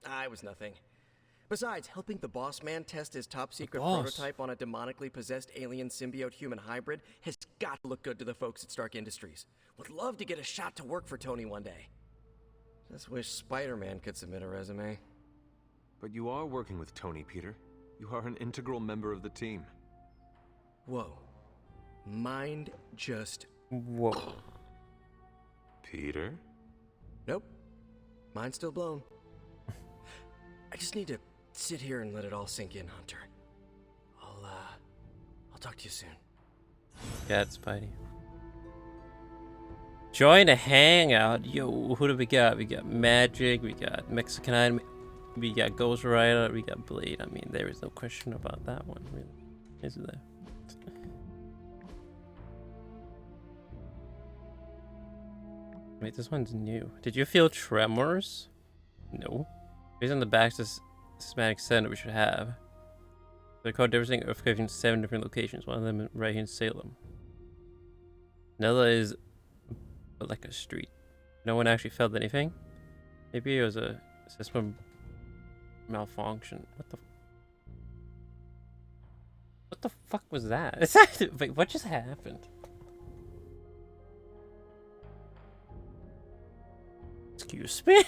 I was nothing. Besides, helping the boss man test his top-secret boss. prototype on a demonically possessed alien symbiote-human hybrid has got to look good to the folks at Stark Industries. Would love to get a shot to work for Tony one day. Just wish Spider-Man could submit a resume. But you are working with Tony, Peter. You are an integral member of the team. Whoa. Mind just... Whoa. Peter? Nope. Mind's still blown. I just need to sit here and let it all sink in, Hunter. I'll talk to you soon. Yeah, it's Spidey. Join a hangout. Yo, who do we got? We got Magic, we got Mexican Anime, we got Ghost Rider, we got Blade. I mean, there is no question about that one, really. Is there? Wait, this one's new. Did you feel tremors? No. Based on the Baxter's systematic center we should have. They called everything earthquake in 7 different locations, one of them right here in Salem. Another is like a street. No one actually felt anything. Maybe it was a system malfunction. What the fuck was that? Wait, what just happened? Excuse me?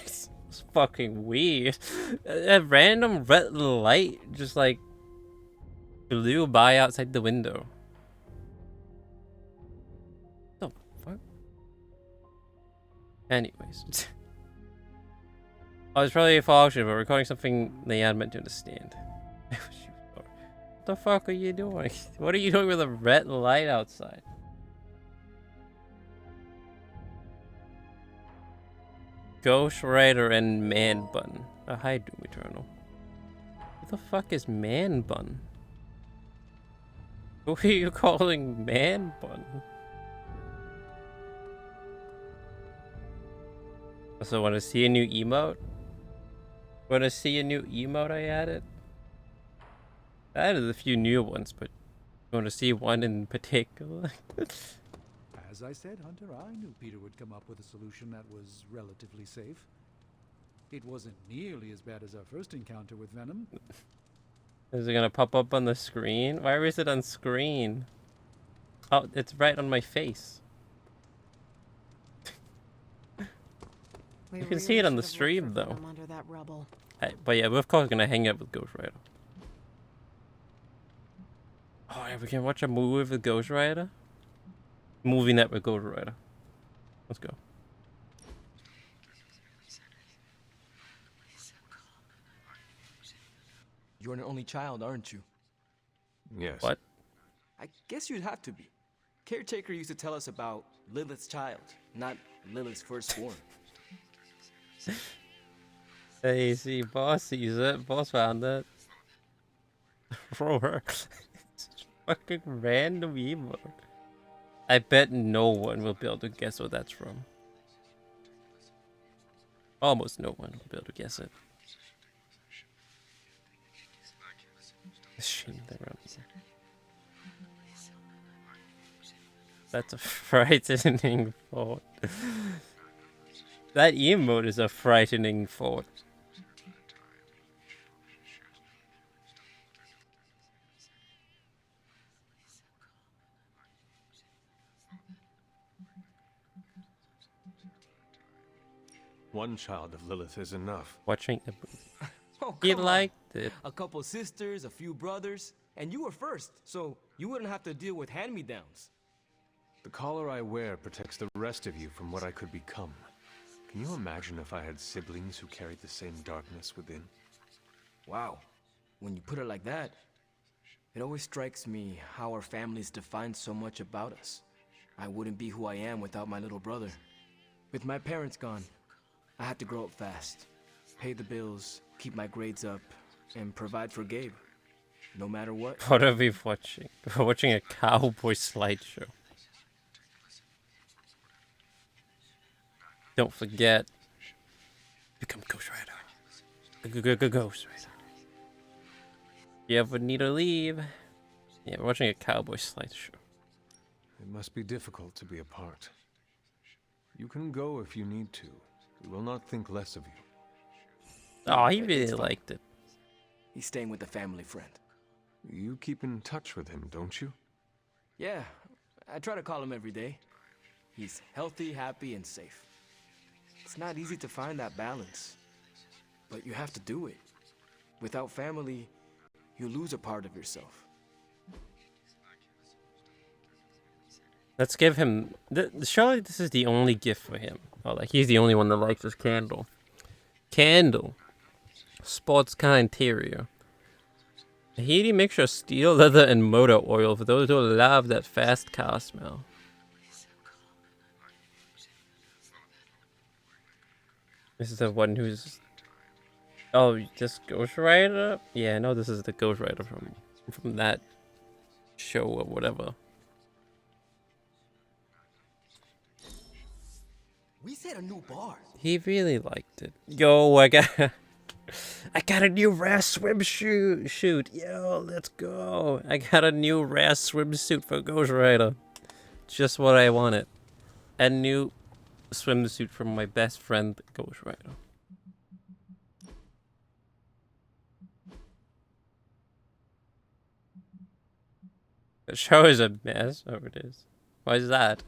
It's fucking weird. A random red light just like flew by outside the window. What the fuck? Anyways. Oh, it's probably a function, but recording something they had meant to understand. What the fuck are you doing? What are you doing with a red light outside? Ghost Rider and Man Bun. Oh, hi, Doom Eternal. What the fuck is Man Bun? Who are you calling man bun? Also, want to see a new emote? Want to see a new emote I added? I added a few new ones, but you want to see one in particular? As I said, Hunter, I knew Peter would come up with a solution that was relatively safe. It wasn't nearly as bad as our first encounter with Venom. Is it gonna pop up on the screen? Why is it on screen? Oh, it's right on my face. You can see it on the stream, though. Under that rubble. But yeah, we're of course gonna hang out with Ghost Rider. Oh, yeah, we can watch a movie with Ghost Rider? Movie net with Ghost Rider. Let's go. You're an only child, aren't you? Yes. What? I guess you'd have to be. Caretaker used to tell us about Lilith's child, not Lilith's firstborn. Hey, see, boss sees it. Boss found it. Roar. Fucking random emote. I bet no one will be able to guess what that's from. Almost no one will be able to guess it. That's a frightening thought. That emote is a frightening thought. One child of Lilith is enough. Watching the movie. Oh, He come on. liked it. A couple sisters, a few brothers, and you were first, so you wouldn't have to deal with hand-me-downs. The collar I wear protects the rest of you from what I could become. Can you imagine if I had siblings who carried the same darkness within? Wow. When you put it like that, it always strikes me how our families define so much about us. I wouldn't be who I am without my little brother. With my parents gone, I had to grow up fast, pay the bills, keep my grades up, and provide for Gabe. No matter what. What are we watching? We're watching a cowboy slideshow. Don't forget, become Ghost Rider. Ghost Rider. You ever need to leave? Yeah, we're watching a cowboy slideshow. It must be difficult to be apart. You can go if you need to. We will not think less of you. Oh, he really liked it. He's staying with a family friend. You keep in touch with him, don't you? Yeah, I try to call him every day. He's healthy, happy, and safe. It's not easy to find that balance, but you have to do it. Without family, you lose a part of yourself. Let's give him... surely this is the only gift for him. Oh, like he's the only one that likes this candle. Candle. Sports car interior. A heaty mixture of steel, leather, and motor oil for those who love that fast car smell. This is the one who's... Oh, this Ghost Rider? Yeah, no, this is the Ghost Rider from that show or whatever. We set a new bar. He really liked it. Yo, I got a new rare swimsuit. Shoot, yo, let's go. I got a new rare swimsuit for Ghost Rider. Just what I wanted. A new swimsuit from my best friend, Ghost Rider. The show is a mess. Oh, it is. Why is that?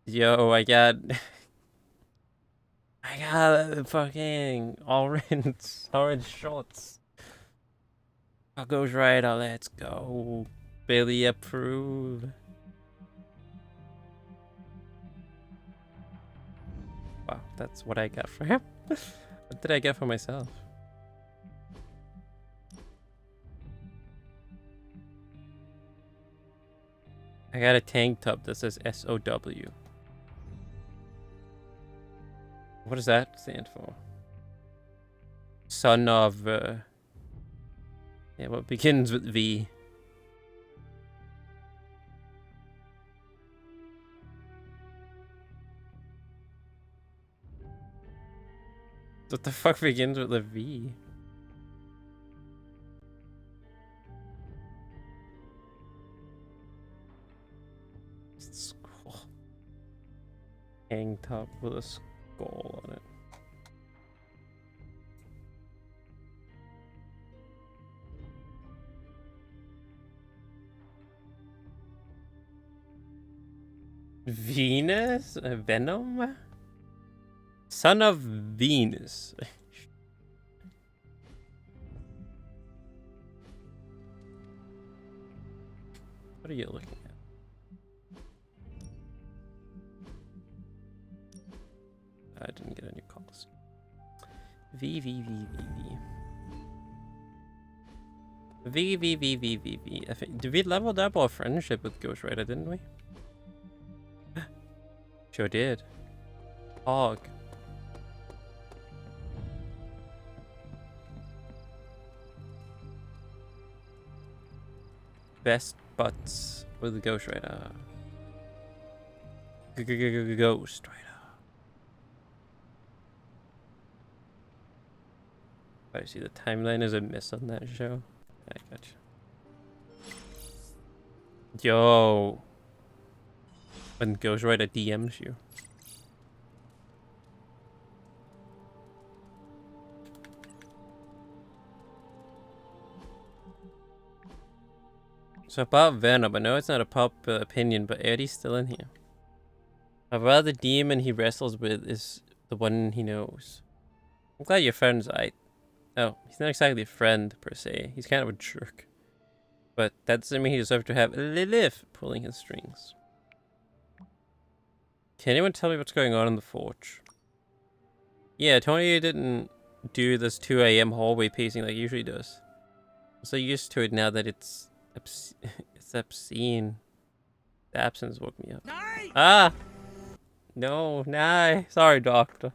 Yo, I got fucking orange shorts. Oh, Ghost Rider, let's go. Billy approve. Wow, that's what I got for him. What did I get for myself? I got a tank top that says SOW. What does that stand for? Son of... yeah, what begins with V. What the fuck begins with a V? Skull. Hang top with a skull on it. Venus? Venom? Son of Venus. What are you looking at? I didn't get any calls. V. I think, did we level up our friendship with Ghost Rider, didn't we? Sure did. Hog. Best butts with the Ghost Rider. Ghost Rider. I see the timeline is a miss on that show. I gotcha. Yo. When Ghost Rider DMs you. So about Venom, I know it's not a popular opinion, but Eddie's still in here. I'd rather the demon he wrestles with is the one he knows. I'm glad your friend's Oh, he's not exactly a friend per se. He's kind of a jerk. But that doesn't mean he deserves to have Lilith pulling his strings. Can anyone tell me what's going on in the forge? Yeah, Tony didn't do this 2 AM hallway pacing like he usually does. I'm so used to it now that it's obscene. The absence woke me up. Ah! No, nah. Sorry, doctor.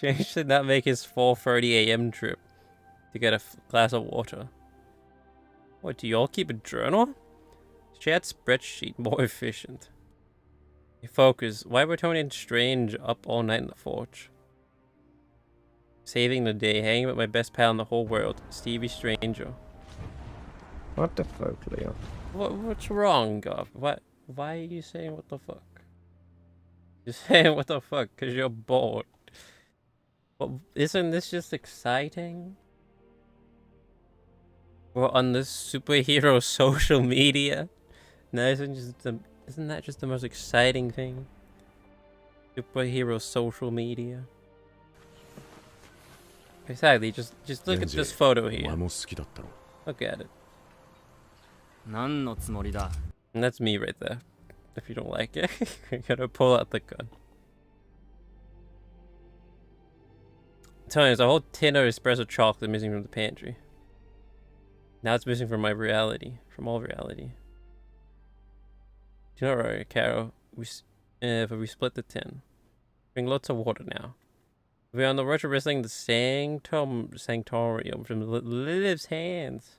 Shane should not make his 4:30 AM trip to get a glass of water. What, do y'all keep a journal? Chat spreadsheet more efficient. Hey, focus. Why were Tony and Strange up all night in the forge? Saving the day, hanging with my best pal in the whole world, Stevie Stranger. What the fuck, Leo? What's wrong, Goff? Why are you saying what the fuck? You're saying what the fuck because you're bored. Well, isn't this just exciting? We're on this superhero social media. No, isn't that just the most exciting thing? Superhero social media. Exactly. Just look at this photo here. Look at it. And that's me right there. If you don't like it, you're gonna pull out the gun. Tony, there's a whole tin of espresso chocolate missing from the pantry. Now it's missing from my reality. From all reality. Do you know what, Carol? We split the tin. Drink lots of water now. We're on the road to wrestling the Sanctorium from Lilith's hands.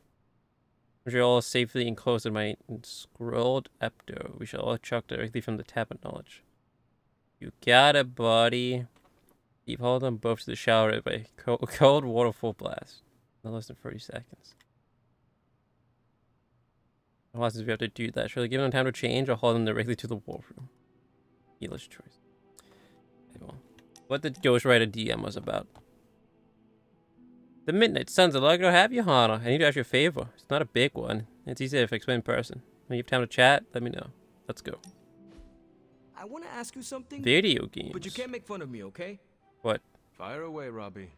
Which are all safely enclosed in my scrolled epto. We shall all chuck directly from the tap of knowledge. You got it, buddy. Keep hold them both to the shower by cold water full blast. No less than 30 seconds. How long since we have to do that? Should I give them time to change or hold them directly to the war room? Healer's choice. Anyway, what the Ghost Rider DM was about. The Midnight Suns are lucky to have you, Hana. I need to ask you a favor. It's not a big one. It's easy if I explain in person. When you have time to chat, let me know. Let's go. I want to ask you something. Video games. But you can't make fun of me, okay? What? Fire away, Robbie.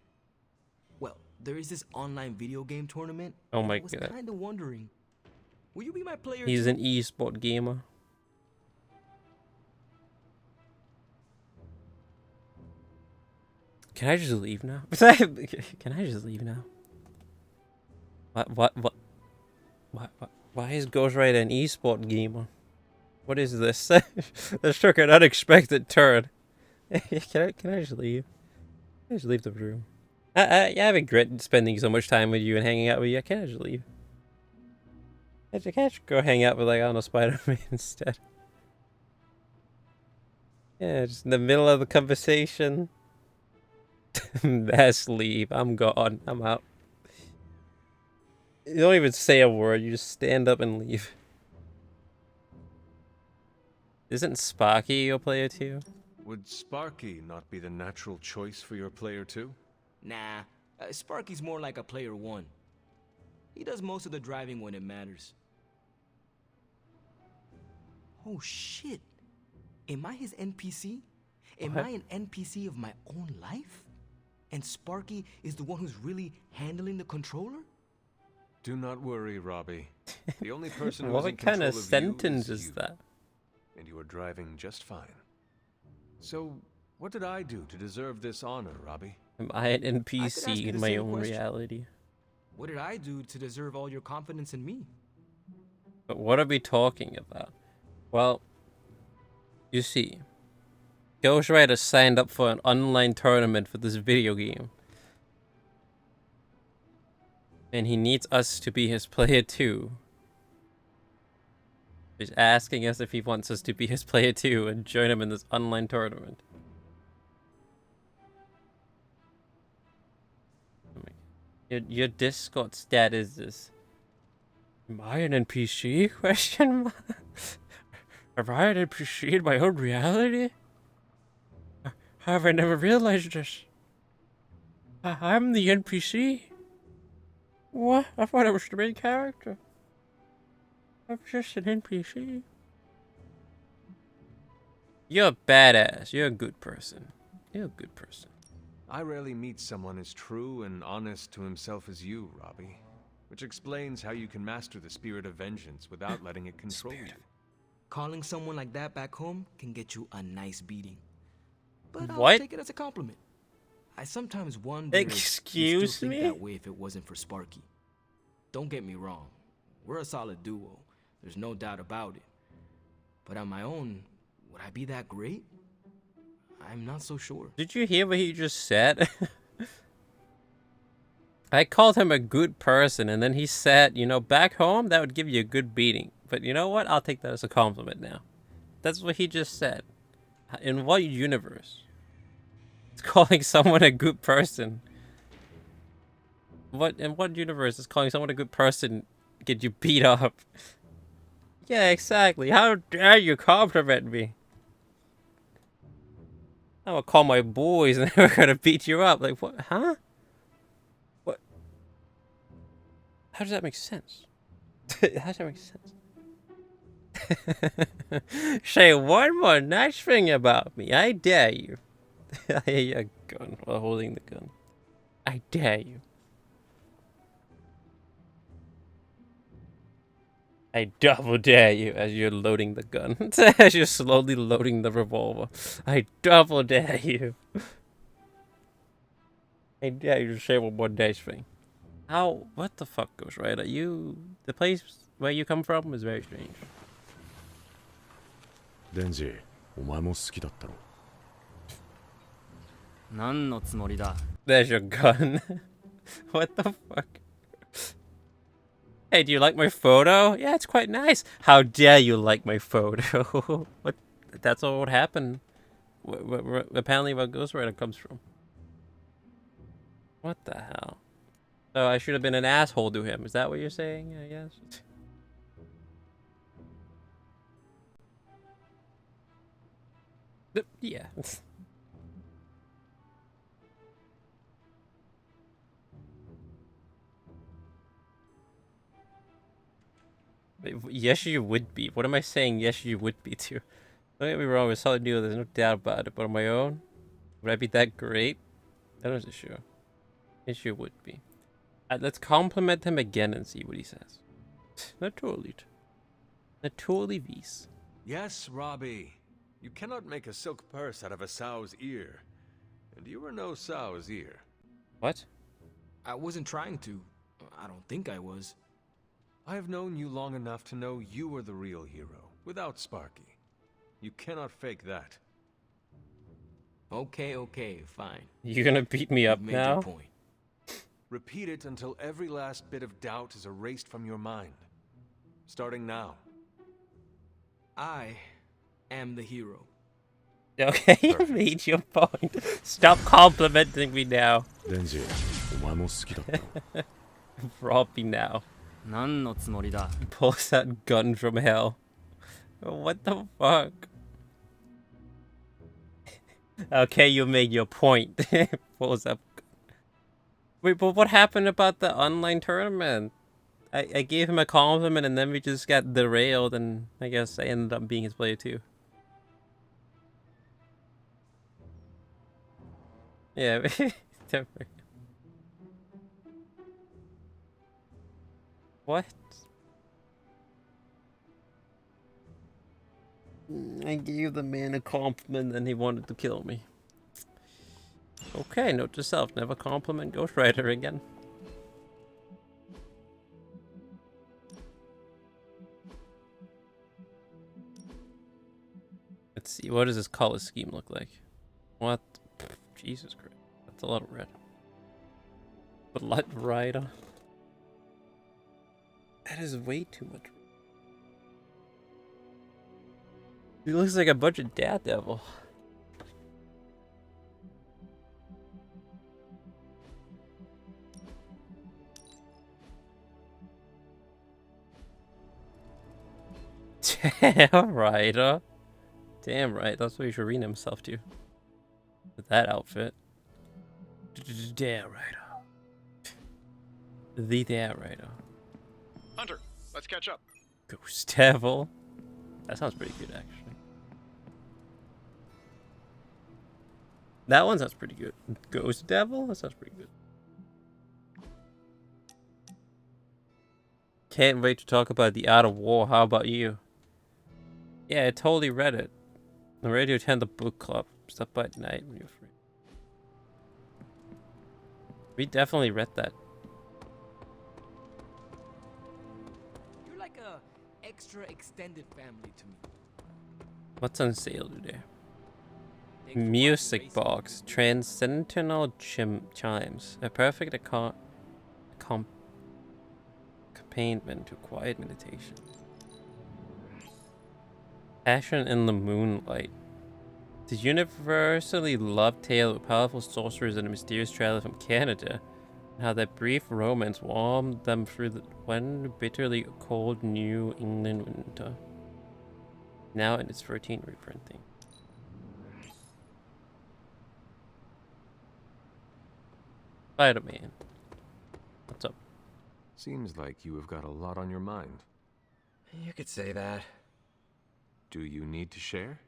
Well, there is this online video game tournament. Oh my I was god. kind of wondering, will you be my player? He's too? an e-sport gamer. Can I just leave now? Can I just leave now? What? Why is Ghost Rider an e-sport gamer? What is this? This took an unexpected turn. Can I just leave? Can I just leave the room? I regret spending so much time with you and hanging out with you. Can I just leave? Can't I just go hang out with, like, I don't know, Spider-Man instead? Yeah, just in the middle of the conversation. Best leave. I'm gone. I'm out. You don't even say a word. You just stand up and leave. Isn't Sparky your player 2? Would Sparky not be the natural choice for your player 2? Nah, Sparky's more like a player 1. He does most of the driving when it matters. Oh shit. Am I his NPC? Am I an NPC of my own life? And Sparky is the one who's really handling the controller? Do not worry, Robbie. The only person who is in What kind control of of sentence you is you. that? And you are driving just fine. So, what did I do to deserve this honor, Robbie? Am I an NPC in my own question. reality? What did I do to deserve all your confidence in me? But what are we talking about? Well, you see, Ghostwriter signed up for an online tournament for this video game. And he needs us to be his player 2. He's asking us if he wants us to be his player 2 and join him in this online tournament. Your Discord status is... Am I an NPC? Question mark? Am I an NPC in my own reality? How have I never realized this? I'm the NPC? What? I thought I was the main character. I'm just an NPC. You're a badass. You're a good person. You're a good person. I rarely meet someone as true and honest to himself as you, Robbie. Which explains how you can master the spirit of vengeance without letting it control you. Calling someone like that back home can get you a nice beating. But I'll What? take it as a compliment. I sometimes wonder Excuse if you still me? think that way if it wasn't for Sparky. Don't get me wrong. We're a solid duo. There's no doubt about it. But on my own, would I be that great? I'm not so sure. Did you hear what he just said? I called him a good person, and then he said, you know, back home, that would give you a good beating. But you know what? I'll take that as a compliment now. That's what he just said. In what universe? It's calling someone a good person. In what universe is calling someone a good person get you beat up? Yeah, exactly. How dare you compliment me? I'm gonna call my boys and they're gonna beat you up. Like, what? Huh? What? How does that make sense? How does that make sense? Say one more nice thing about me. I dare you. I hear a gun while holding the gun. I dare you. I double dare you as you're loading the gun. As you're slowly loading the revolver. I double dare you. I dare you to say one more nice thing. How? What the fuck goes right? Are you... The place where you come from is very strange. Denji, お前も好きだったろ? 何のつもりだ? There's your gun. What the fuck? Hey, do you like my photo? Yeah, it's quite nice. How dare you like my photo? What? That's what would happen. Apparently where Ghostwriter comes from. What the hell? So I should have been an asshole to him. Is that what you're saying? I guess. Yeah. Yes, you would be. What am I saying? Yes, you would be too. Don't get me wrong. With Solid Duo, there's no doubt about it. But on my own, would I be that great? I'm not so sure. Yes, you would be. Let's compliment him again and see what he says. Naturligt. Naturligtvis. Yes, Robbie. You cannot make a silk purse out of a sow's ear. And you are no sow's ear. What? I wasn't trying to. I don't think I was. I have known you long enough to know you are the real hero, without Sparky. You cannot fake that. Okay, fine. You gonna beat me up You've made now? your point. Repeat it until every last bit of doubt is erased from your mind. Starting now. I am the hero. Okay, you made your point. Stop complimenting me now. Denji, お前も好きだったろ。 Rob me now. 何のつもりだ? Pulls that gun from hell. What the fuck? Okay, you made your point. Pulls up. Wait, but what happened about the online tournament? I gave him a compliment and then we just got derailed, and I guess I ended up being his player too. Yeah, definitely. What? I gave the man a compliment and he wanted to kill me. Okay, note to self, never compliment Ghost Rider again. Let's see, what does this color scheme look like? What? Jesus Christ, that's a lot of red. Blood Rider. That is way too much. He looks like a bunch of Daredevil. Damn right, Damn right, that's what he should rename himself to. With that outfit. Damn right. The damn right. Hunter, let's catch up. Ghost Devil. That sounds pretty good, actually. That one sounds pretty good. Ghost Devil? That sounds pretty good. Can't wait to talk about the Art of War. How about you? Yeah, I totally read it. I'm ready to attend the book club. Stop by at night when you're free. We definitely read that. You're like a extra extended family to me. What's on sale today? Music box. Transcendental chimes. A perfect accompaniment to quiet meditation. Passion in the Moonlight. The universally loved tale of powerful sorcerers and a mysterious traveler from Canada, and how that brief romance warmed them through the one bitterly cold New England winter. Now in its 13th reprinting. Spider-Man. What's up? Seems like you have got a lot on your mind. You could say that. Do you need to share?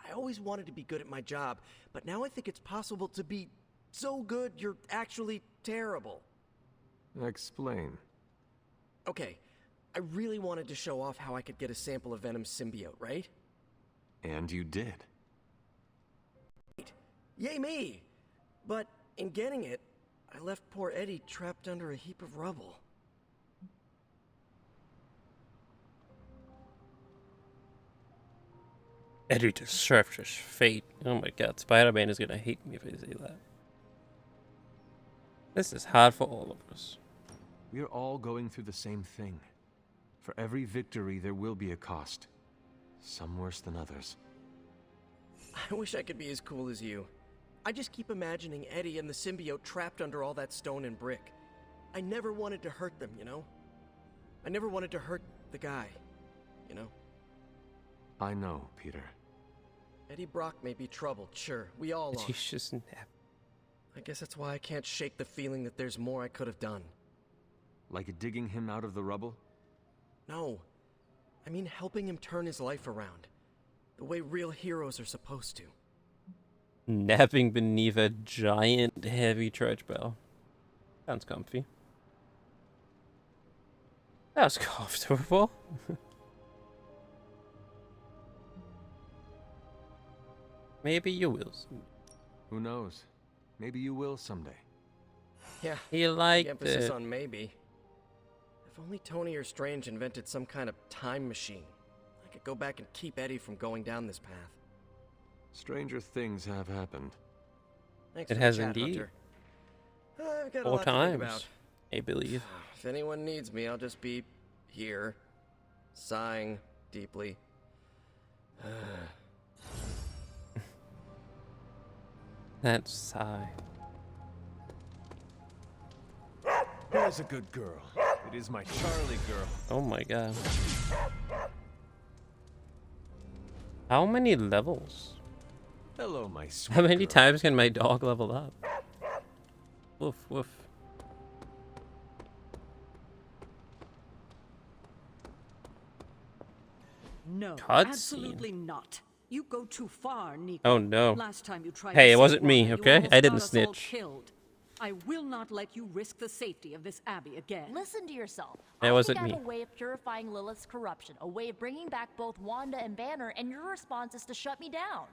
I always wanted to be good at my job, but now I think it's possible to be so good you're actually terrible. Explain. Okay, I really wanted to show off how I could get a sample of Venom's symbiote, right? And you did. Yay me! But in getting it, I left poor Eddie trapped under a heap of rubble. Eddie deserved his fate. Oh my god, Spider-Man is gonna hate me if I say that. This is hard for all of us. We are all going through the same thing. For every victory, there will be a cost. Some worse than others. I wish I could be as cool as you. I just keep imagining Eddie and the symbiote trapped under all that stone and brick. I never wanted to hurt them, you know? I never wanted to hurt the guy, you know? I know, Peter. Eddie Brock may be troubled, sure. We all are. He's just napping. I guess that's why I can't shake the feeling that there's more I could have done. Like digging him out of the rubble? No. I mean helping him turn his life around. The way real heroes are supposed to. Napping beneath a giant heavy church bell. Sounds comfy. That was comfortable. Maybe you will soon. Who knows? Maybe you will someday. Yeah, he liked the emphasis it. on maybe. If only Tony or Strange invented some kind of time machine. I could go back and keep Eddie from going down this path. Stranger things have happened. Thanks It for the has chat, indeed. Hunter. I've got a 4 lot to think times, about. I believe. If anyone needs me, I'll just be here, sighing deeply. That sigh. Here's a good girl. It is my Charlie girl. Oh my god. How many levels? Hello, my sweet How many girl. times can my dog level up? Woof woof. No, Cutscene. absolutely not. You go too far, Nico. Oh no. Last time you tried Hey, to it save wasn't me, Wanda, you okay? almost I got didn't us all snitch. killed. I will not let you risk the safety of this abbey again. Listen to yourself. It I wasn't think I me. have a way of purifying Lilith's corruption, a way of bringing back both Wanda and Banner, and your response is to shut me down.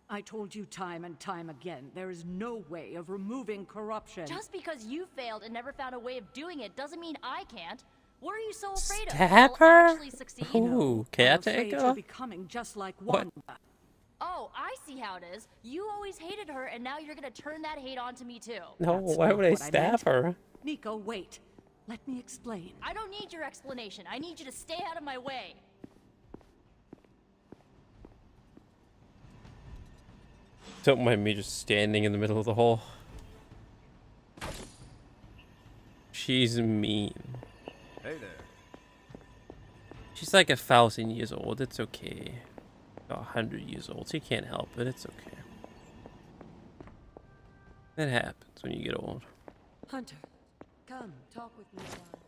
I told you time and time again, there is no way of removing corruption. Just because you failed and never found a way of doing it doesn't mean I can't. What are you so afraid of? Stab I'll her? actually succeed. Ooh, I'm afraid caretaker? you're becoming just like What? Wanda. Oh, I see how it is. You always hated her, and now you're gonna turn that hate onto me too. No, That's why not would I what stab meant. her? Nico, wait. Let me explain. I don't need your explanation. I need you to stay out of my way. Don't mind me just standing in the middle of the hole. She's mean. Hey there. She's like 1,000 years old. It's okay. 100 years old. She can't help it. It's okay. That happens when you get old. Hunter, come, talk with me a while.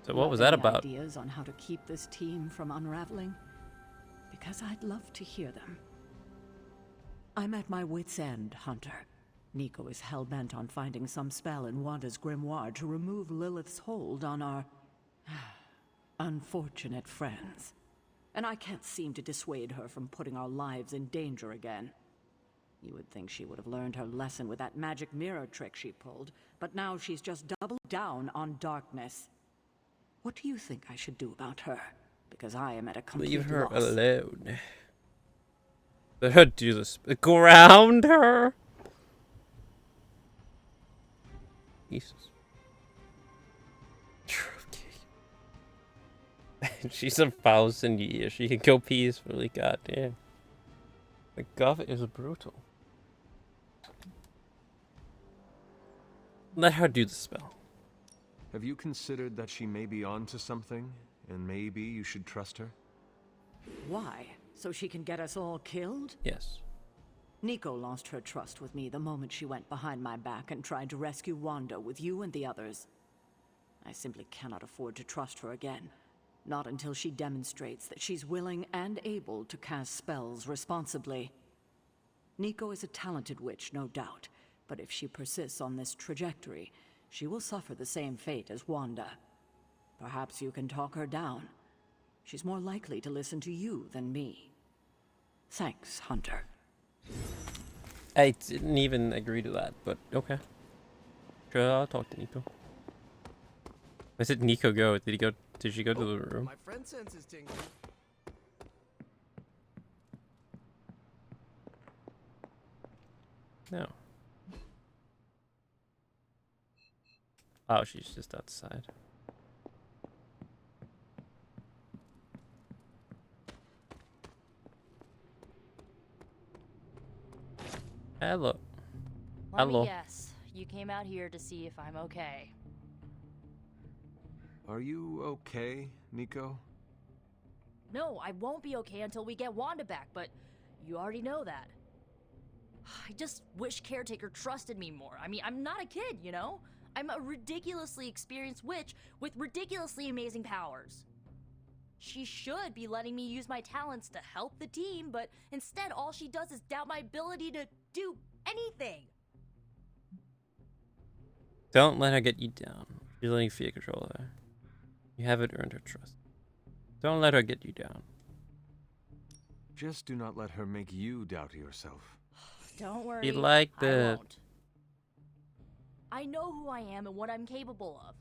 So what was Have that any about? Ideas on how to keep this team from unraveling? Because I'd love to hear them. I'm at my wit's end, Hunter. Nico is hell-bent on finding some spell in Wanda's grimoire to remove Lilith's hold on our unfortunate friends. And I can't seem to dissuade her from putting our lives in danger again. You would think she would have learned her lesson with that magic mirror trick she pulled, but now she's just doubled down on darkness. What do you think I should do about her? Because I am at a complete Leave her loss. alone. Let her do this. Ground her. Jesus. She's 1,000 years. She can go peacefully. Goddamn. The gov is brutal. Let her do the spell. Have you considered that she may be onto something, and maybe you should trust her? Why? So she can get us all killed? Yes. Nico lost her trust with me the moment she went behind my back and tried to rescue Wanda with you and the others. I simply cannot afford to trust her again. Not until she demonstrates that she's willing and able to cast spells responsibly. Nico is a talented witch, no doubt, but if she persists on this trajectory, she will suffer the same fate as Wanda. Perhaps you can talk her down. She's more likely to listen to you than me. Thanks, Hunter. I didn't even agree to that, but okay. Sure, I'll talk to Nico. Where did Nico go? Did he go? Did she go to the room? My friend senses tingling. No. Oh, she's just outside. Hello. Let Hello. me guess. You came out here to see if I'm okay. Are you okay, Nico? No, I won't be okay until we get Wanda back, but you already know that. I just wish Caretaker trusted me more. I mean, I'm not a kid, you know? I'm a ridiculously experienced witch with ridiculously amazing powers. She should be letting me use my talents to help the team, but instead all she does is doubt my ability to do anything. Don't let her get you down. She's letting fear control her. You haven't earned her trust. Don't let her get you down. Just do not let her make you doubt yourself. Don't worry. She liked I it. won't. I know who I am and what I'm capable of.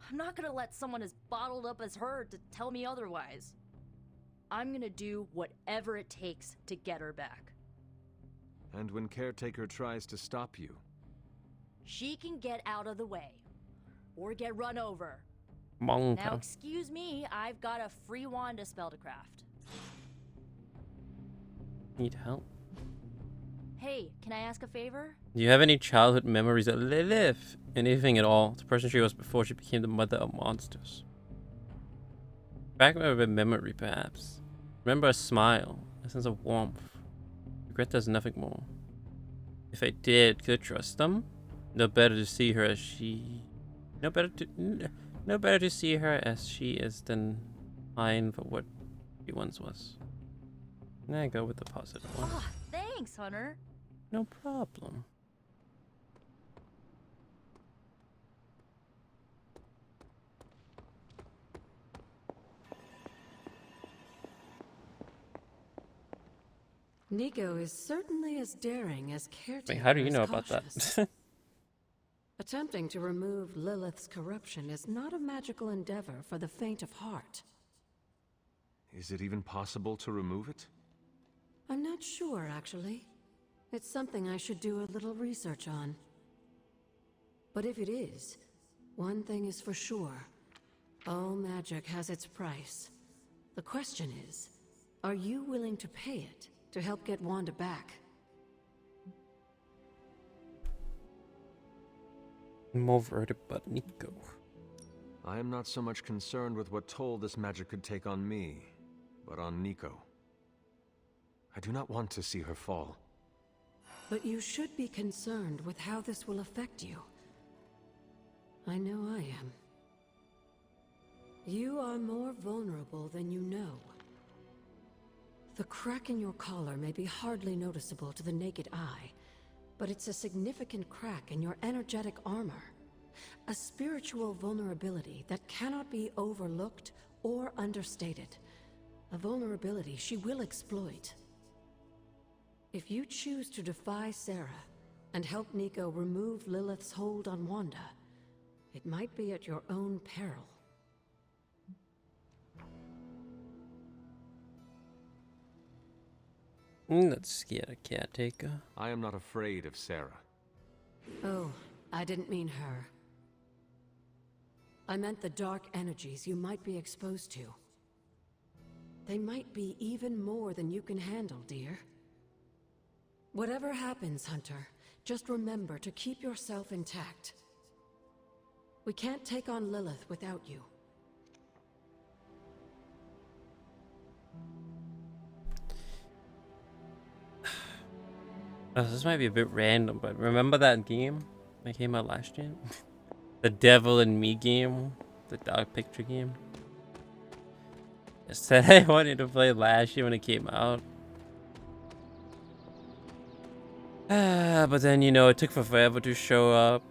I'm not gonna let someone as bottled up as her to tell me otherwise. I'm gonna do whatever it takes to get her back. And when Caretaker tries to stop you? She can get out of the way. Or get run over. Monka. Now, excuse me, I've got a free Wanda spell to craft. Need help? Hey, can I ask a favor? Do you have any childhood memories of Lilith? Anything at all? The person she was before she became the mother of monsters. Back of a memory, perhaps. Remember a smile, a sense of warmth. Regret there's nothing more. If I did, could I trust them? No better to see her as she... No better to see her as she is than mine for what she once was. Now I go with the positive one. Oh, thanks, Hunter. No problem. Nico is certainly as daring as Caretaker. Wait, how do you know about that? Attempting to remove Lilith's corruption is not a magical endeavor for the faint of heart. Is it even possible to remove it? I'm not sure, actually. It's something I should do a little research on. But if it is, one thing is for sure. All magic has its price. The question is, are you willing to pay it to help get Wanda back? More verdict but Nico. I am not so much concerned with what toll this magic could take on me, but on Nico. I do not want to see her fall. But you should be concerned with how this will affect you. I know I am. You are more vulnerable than you know. The crack in your collar may be hardly noticeable to the naked eye, but it's a significant crack in your energetic armor. A spiritual vulnerability that cannot be overlooked or understated. A vulnerability she will exploit. If you choose to defy Sarah and help Nico remove Lilith's hold on Wanda, it might be at your own peril. Let's scared a Caretaker. I am not afraid of Sarah. Oh, I didn't mean her. I meant the dark energies you might be exposed to. They might be even more than you can handle, dear. Whatever happens, Hunter, just remember to keep yourself intact. We can't take on Lilith without you. Oh, this might be a bit random, but remember that game that came out last year? The Devil and Me game? The Dark Picture game? I said I wanted to play last year when it came out. But then, you know, it took forever to show up.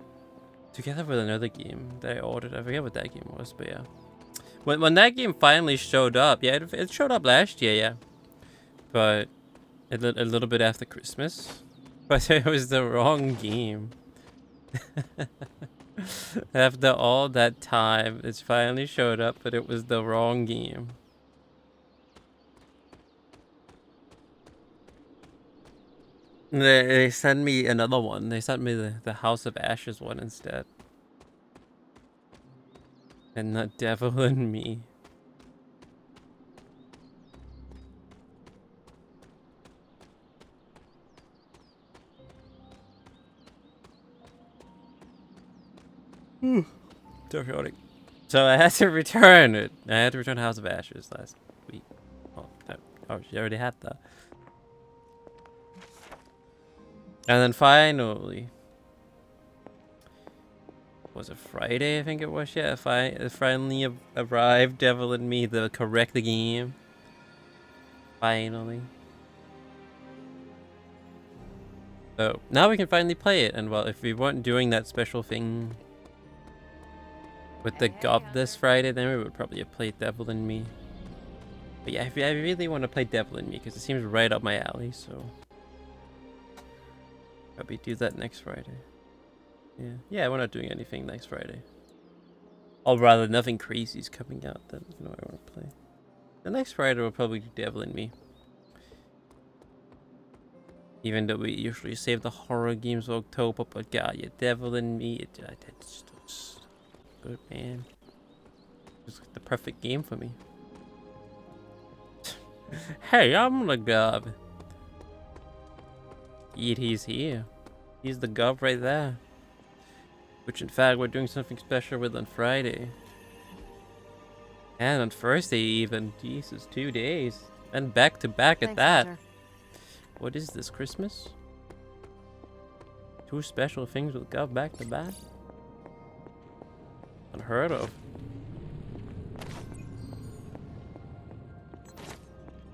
Together with another game that I ordered. I forget what that game was, but yeah. When that game finally showed up, yeah, it showed up last year, yeah. But a little bit after Christmas. But it was the wrong game. After all that time, it's finally showed up, but it was the wrong game. They sent me another one. They sent me the House of Ashes one instead. And not Devil and Me. Chaotic. So I had to return it. I had to return House of Ashes last week. Oh, she already had that. And then finally, was it Friday? I think it was. Yeah, it finally arrived. Devil and Me, the correct game. Finally. So now we can finally play it. And well, if we weren't doing that special thing with the GOP this Friday, then we would probably have played Devil and Me. But yeah, I really want to play Devil and Me because it seems right up my alley. So probably do that next Friday. Yeah, we're not doing anything next Friday. Or rather, nothing crazy is coming out that I want to play. The next Friday we'll probably do Devil and Me. Even though we usually save the horror games for October, but God, you devil in me, it's good, man. It's like the perfect game for me. Hey, I'm the gov. He's here. He's the gov right there. Which in fact we're doing something special with on Friday. And on Thursday even. Jesus, 2 days. And back to back at that. Hunter. What is this, Christmas? 2 special things with gov back to back? Unheard of.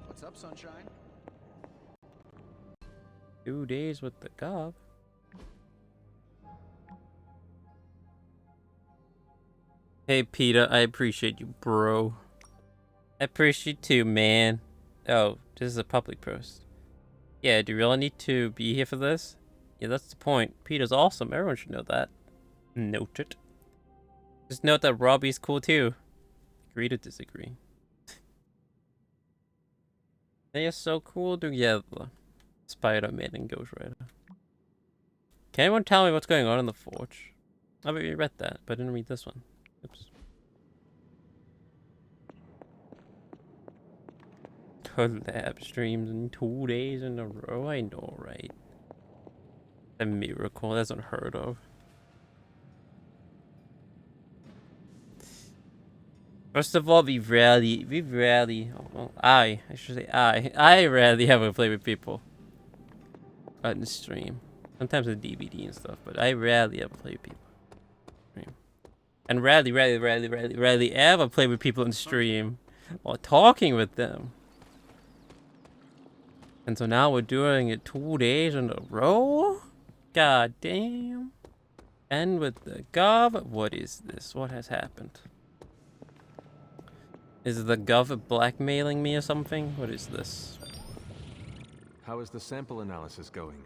What's up, sunshine? 2 days with the gov. Hey Peter, I appreciate you, bro. I appreciate you too, man. Oh, this is a public post. Yeah, do you really need to be here for this? Yeah, that's the point. Peter's awesome. Everyone should know that. Noted. Just note that Robbie's cool too. Agree to disagree. They are so cool together. Spider-Man and Ghost Rider. Can anyone tell me what's going on in the Forge? I bet you read that, but I didn't read this one. Oops. Collab streams in 2 days in a row. I know, right? A miracle. That's unheard of. First of all, we rarely, well, I should say I rarely ever play with people on the stream. Sometimes with DVD and stuff, but I rarely ever play with people. And rarely ever play with people on stream while talking with them. And so now we're doing it 2 days in a row? God damn. And with the gov, what is this? What has happened? Is the gov blackmailing me or something? What is this? How is the sample analysis going?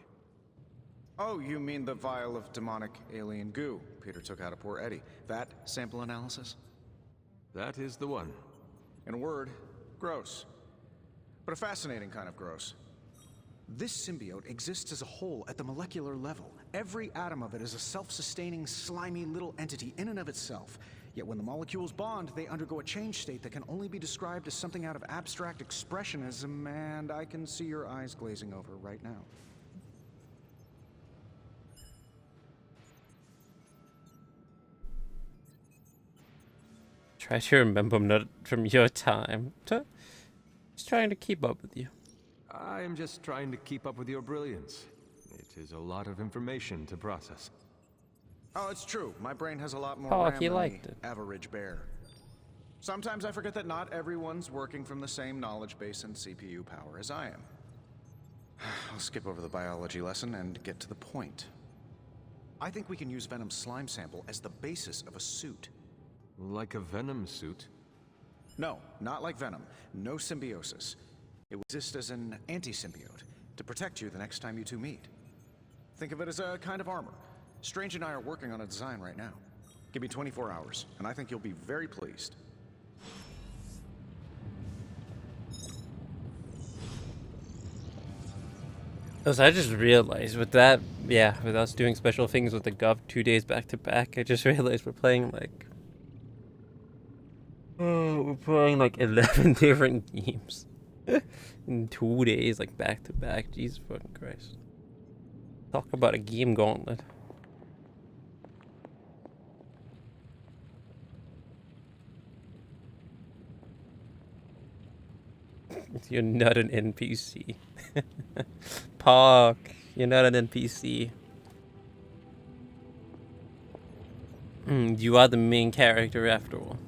Oh, you mean the vial of demonic alien goo Peter took out of poor Eddie. That sample analysis? That is the one. In a word, gross. But a fascinating kind of gross. This symbiote exists as a whole at the molecular level. Every atom of it is a self-sustaining, slimy little entity in and of itself. Yet when the molecules bond, they undergo a change state that can only be described as something out of abstract expressionism, and I can see your eyes glazing over right now. Try to remember not from your time. Just trying to keep up with you. I am just trying to keep up with your brilliance. It is a lot of information to process. Oh, it's true. My brain has a lot more Oh, RAM he than liked the it. average bear. Sometimes I forget that not everyone's working from the same knowledge base and CPU power as I am. I'll skip over the biology lesson and get to the point. I think we can use Venom's slime sample as the basis of a suit. Like a Venom suit? No, not like Venom. No symbiosis. It will exist as an anti-symbiote to protect you the next time you two meet. Think of it as a kind of armor. Strange and I are working on a design right now. Give me 24 hours, and I think you'll be very pleased. So I just realized with that, yeah, with us doing special things with the gov 2 days back to back, I just realized we're playing like... Oh, we're playing like 11 different games. In 2 days, like back to back. Jesus fucking Christ. Talk about a game gauntlet. You're not an NPC. Park, you're not an NPC. You are the main character after all.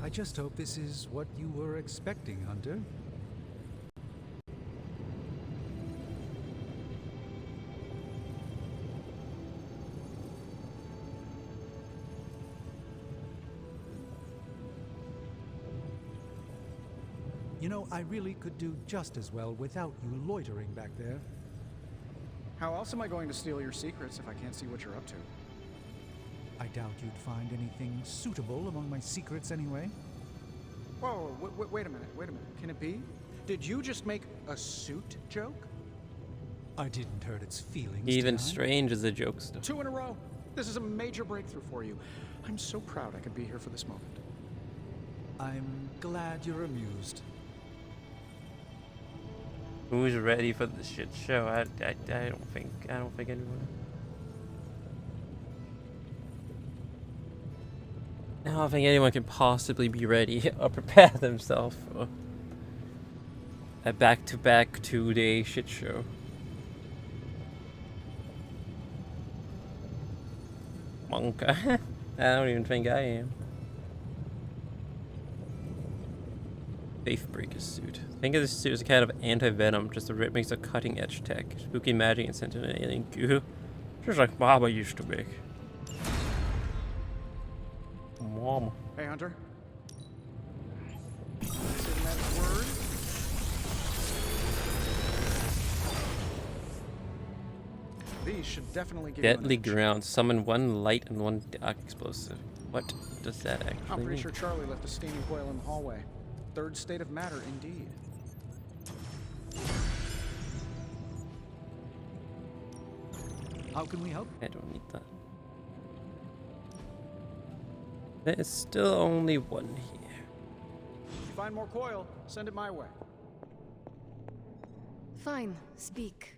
I just hope this is what you were expecting, Hunter. You know, I really could do just as well without you loitering back there. How else am I going to steal your secrets if I can't see what you're up to? I doubt you'd find anything suitable among my secrets anyway. Whoa, wait a minute, Can it be? Did you just make a suit joke? I didn't hurt its feelings. Even did I? Strange is a jokester. 2 in a row. This is a major breakthrough for you. I'm so proud I could be here for this moment. I'm glad you're amused. Who's ready for this shit show? I don't think anyone. I don't think anyone can possibly be ready or prepare themselves for a back-to-back 2-day shit show. Monka. I don't even think I am. Faithbreaker suit. Think of this suit as a kind of anti-venom, just a mix of cutting-edge tech, spooky magic, and sentient alien goo. Just like Baba used to make. Mom. Hey, Hunter. Say the magic word. These should definitely give Deadly you an edge. ground. Summon 1 light and 1 dark explosive. What does that actually I'm pretty mean? sure Charlie left a steaming coil in the hallway. Third state of matter, indeed. How can we help? I don't need that. There is still only 1 here. If you find more coil, send it my way. Fine, speak.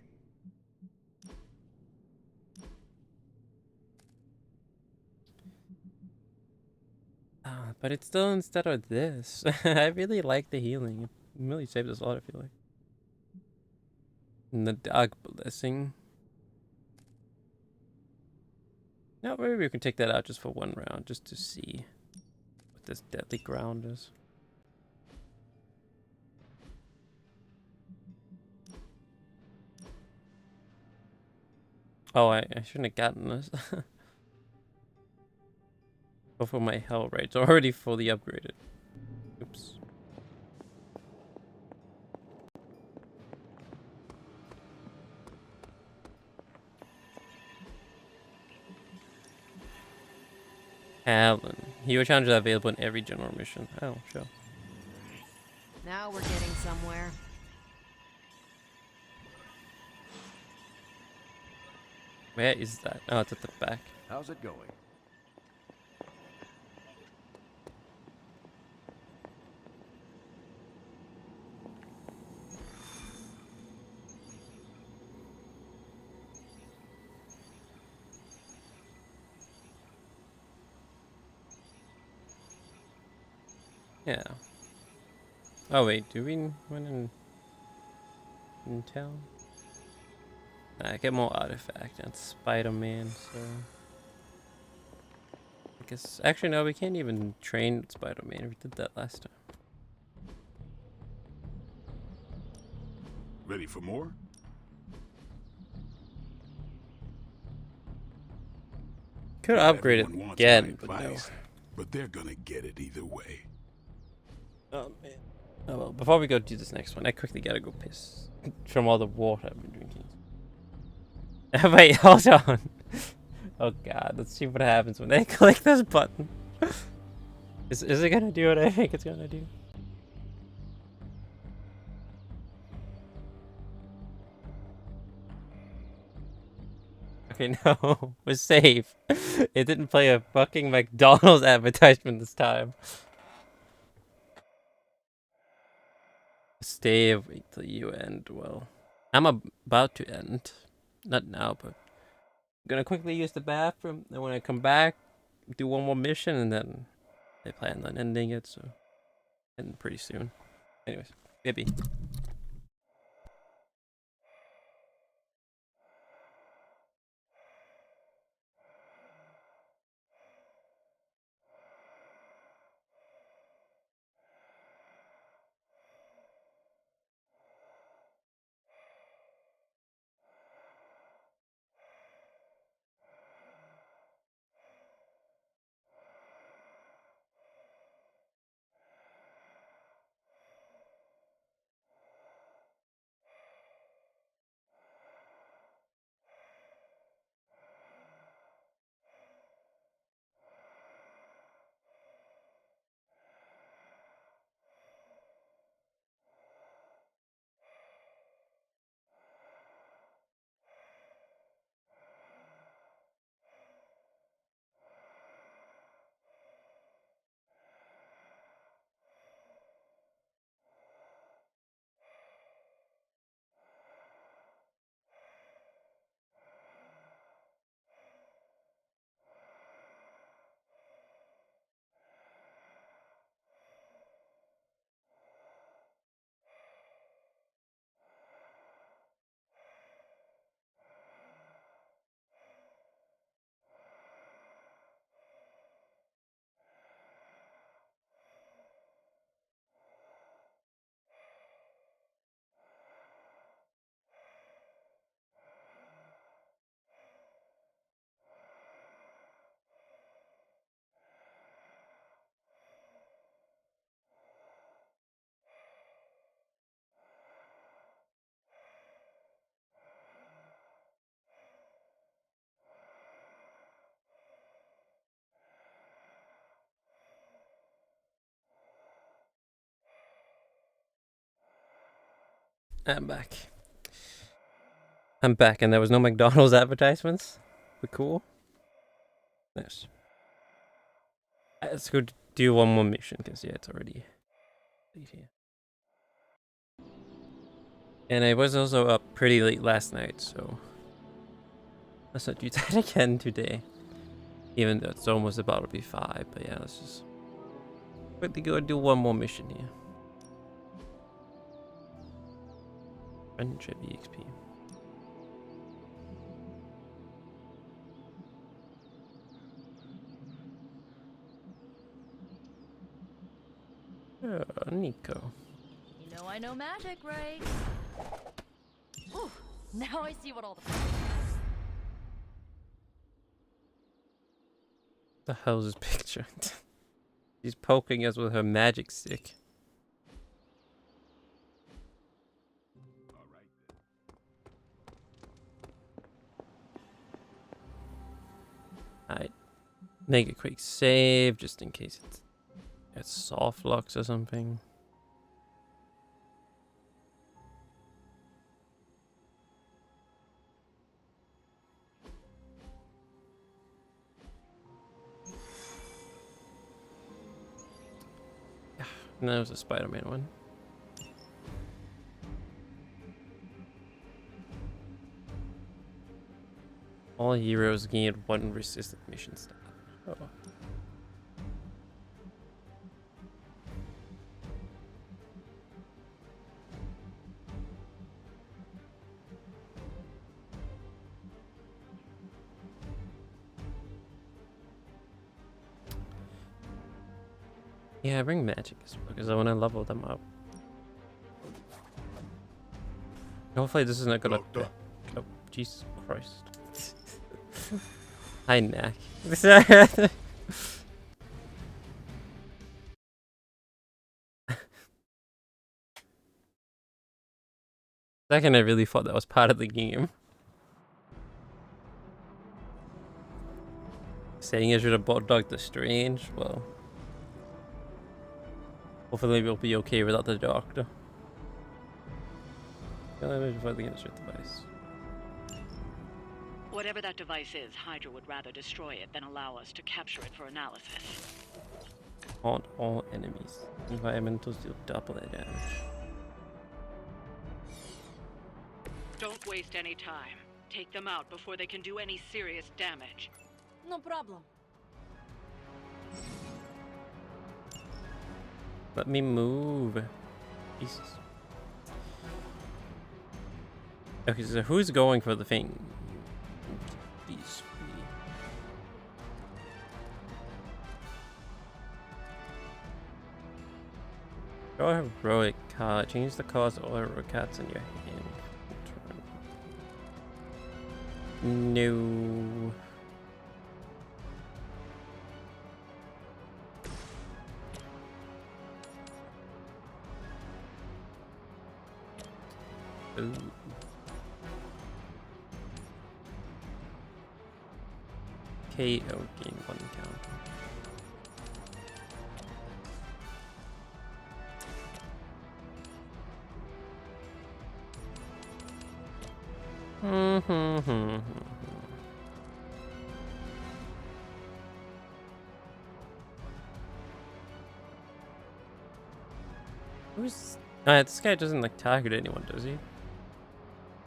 But it's still instead of this. I really like the healing. It really saved us a lot, I feel like. And the dark blessing. Now maybe we can take that out just for 1 round, just to see what this deadly ground is. Oh, I shouldn't have gotten this. Go for my hell rates. Already fully upgraded. Oops. Alan. Hero challenges are available in every general mission. Oh, sure. Now we're getting somewhere. Where is that? Oh, it's at the back. How's it going? Yeah. Oh wait, do we win in town? I get more artifact and Spider-Man, so I guess actually no, we can't even train Spider-Man. We did that last time. Ready for more? Could upgrade it Everyone wants again, my but no. advice, but they're gonna get it either way. Oh man. Oh well, before we go do this next one, I quickly gotta go piss from all the water I've been drinking. Wait, hold on. Oh god, let's see what happens when I click this button. Is it gonna do what I think it's gonna do? Okay, no, we're safe. It didn't play a fucking McDonald's advertisement this time. Stay awake till you end. Well, I'm about to end. Not now, but I'm gonna quickly use the bathroom. Then when I come back, do 1 more mission, and then I plan on ending it. So, end pretty soon. Anyways, maybe. I'm back. I'm back, and there was no McDonald's advertisements. We're cool. Nice. Let's go do one more mission, because, yeah, it's already late here. And I was also up pretty late last night, so let's not do that again today. Even though it's almost about to be 5, but yeah, let's just quickly go do one more mission here. Friendship EXP. Nico. You know I know magic, right? Ooh, now I see what all The hell's this picture? She's poking us with her magic stick. Alright. Make a quick save just in case it's soft locks or something. And that was a Spider-Man one. All heroes gain 1 resistant mission stat. Oh. Yeah, I bring magic as well, because I want to level them up. Hopefully this is not gonna... Oh, Jesus Christ. Hi, Knack. Second, I really thought that was part of the game. Saying I should have bought Doctor Strange, well... Hopefully we'll be okay without the Doctor. Device. Whatever that device is, Hydra would rather destroy it than allow us to capture it for analysis. On all enemies. Environmentals deal double their damage. Don't waste any time. Take them out before they can do any serious damage. No problem. Let me move. Jesus. Okay, so who's going for the thing? These three. Draw a heroic card. Change the cost of all heroic cards in your hand. No. Ooh. KO gain 1 counter. Who's... this guy doesn't like target anyone, does he? I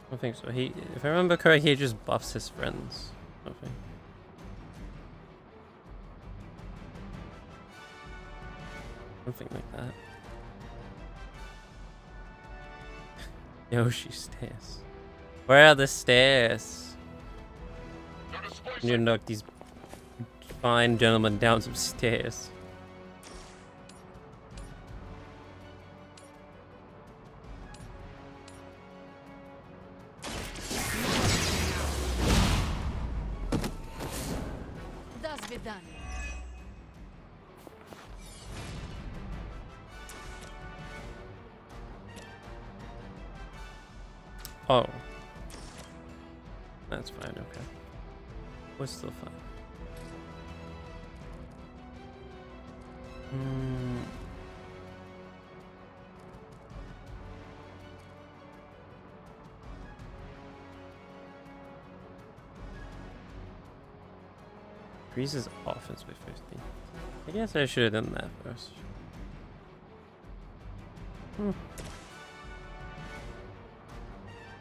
don't think so. He, if I remember correctly, he just buffs his friends. Okay. Something like that. Yoshi stairs. Where are the stairs? You knock these fine gentlemen down some stairs. Does be done. Oh. That's fine, okay. We're still fine. Increases offense by 50. I guess I should have done that first.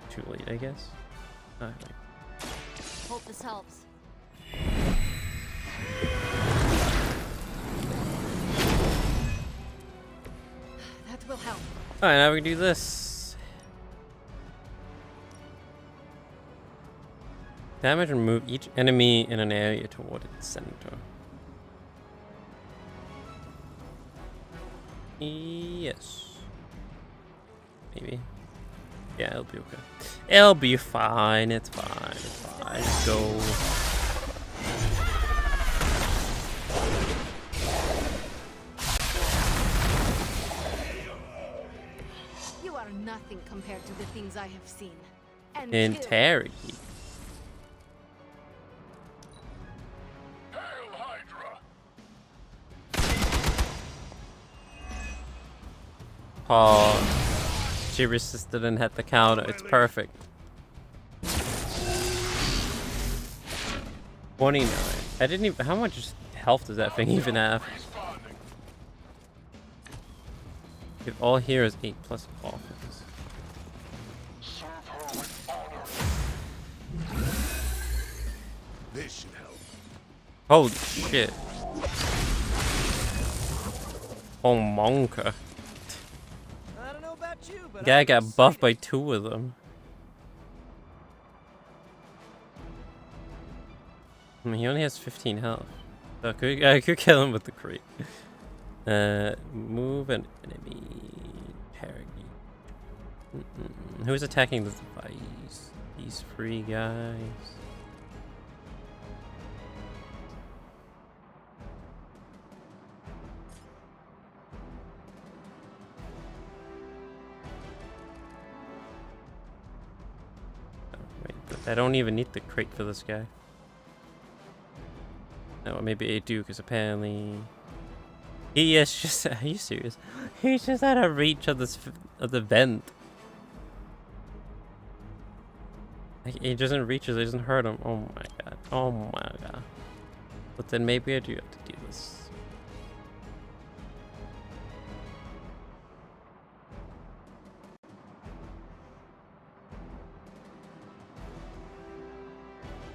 Too late, I guess. Hope this helps. That will help. Alright, now we can do this. Damage and move each enemy in an area toward its center. Yes. Maybe. Yeah, it'll be okay. It'll be fine. It's fine. It's fine. Let's go. You are nothing compared to the things I have seen. And In Terry. Oh, she resisted and had the counter. It's perfect. 29. I didn't even. How much health does that thing even have? If all here is 8 plus offense. This should help. Holy shit. Oh, Monka. I don't know about you, but Guy got buffed by 2 of them. I mean, he only has 15 health. So I could kill him with the crate. Move an enemy. Who's attacking the device? These 3 guys. I don't even need the crate for this guy. No, maybe I do, because apparently he is just. Are you serious? He's just out of reach of this of the vent. Like, he doesn't reach us. It doesn't hurt him. Oh my god. Oh my god. But then maybe I do have to do this.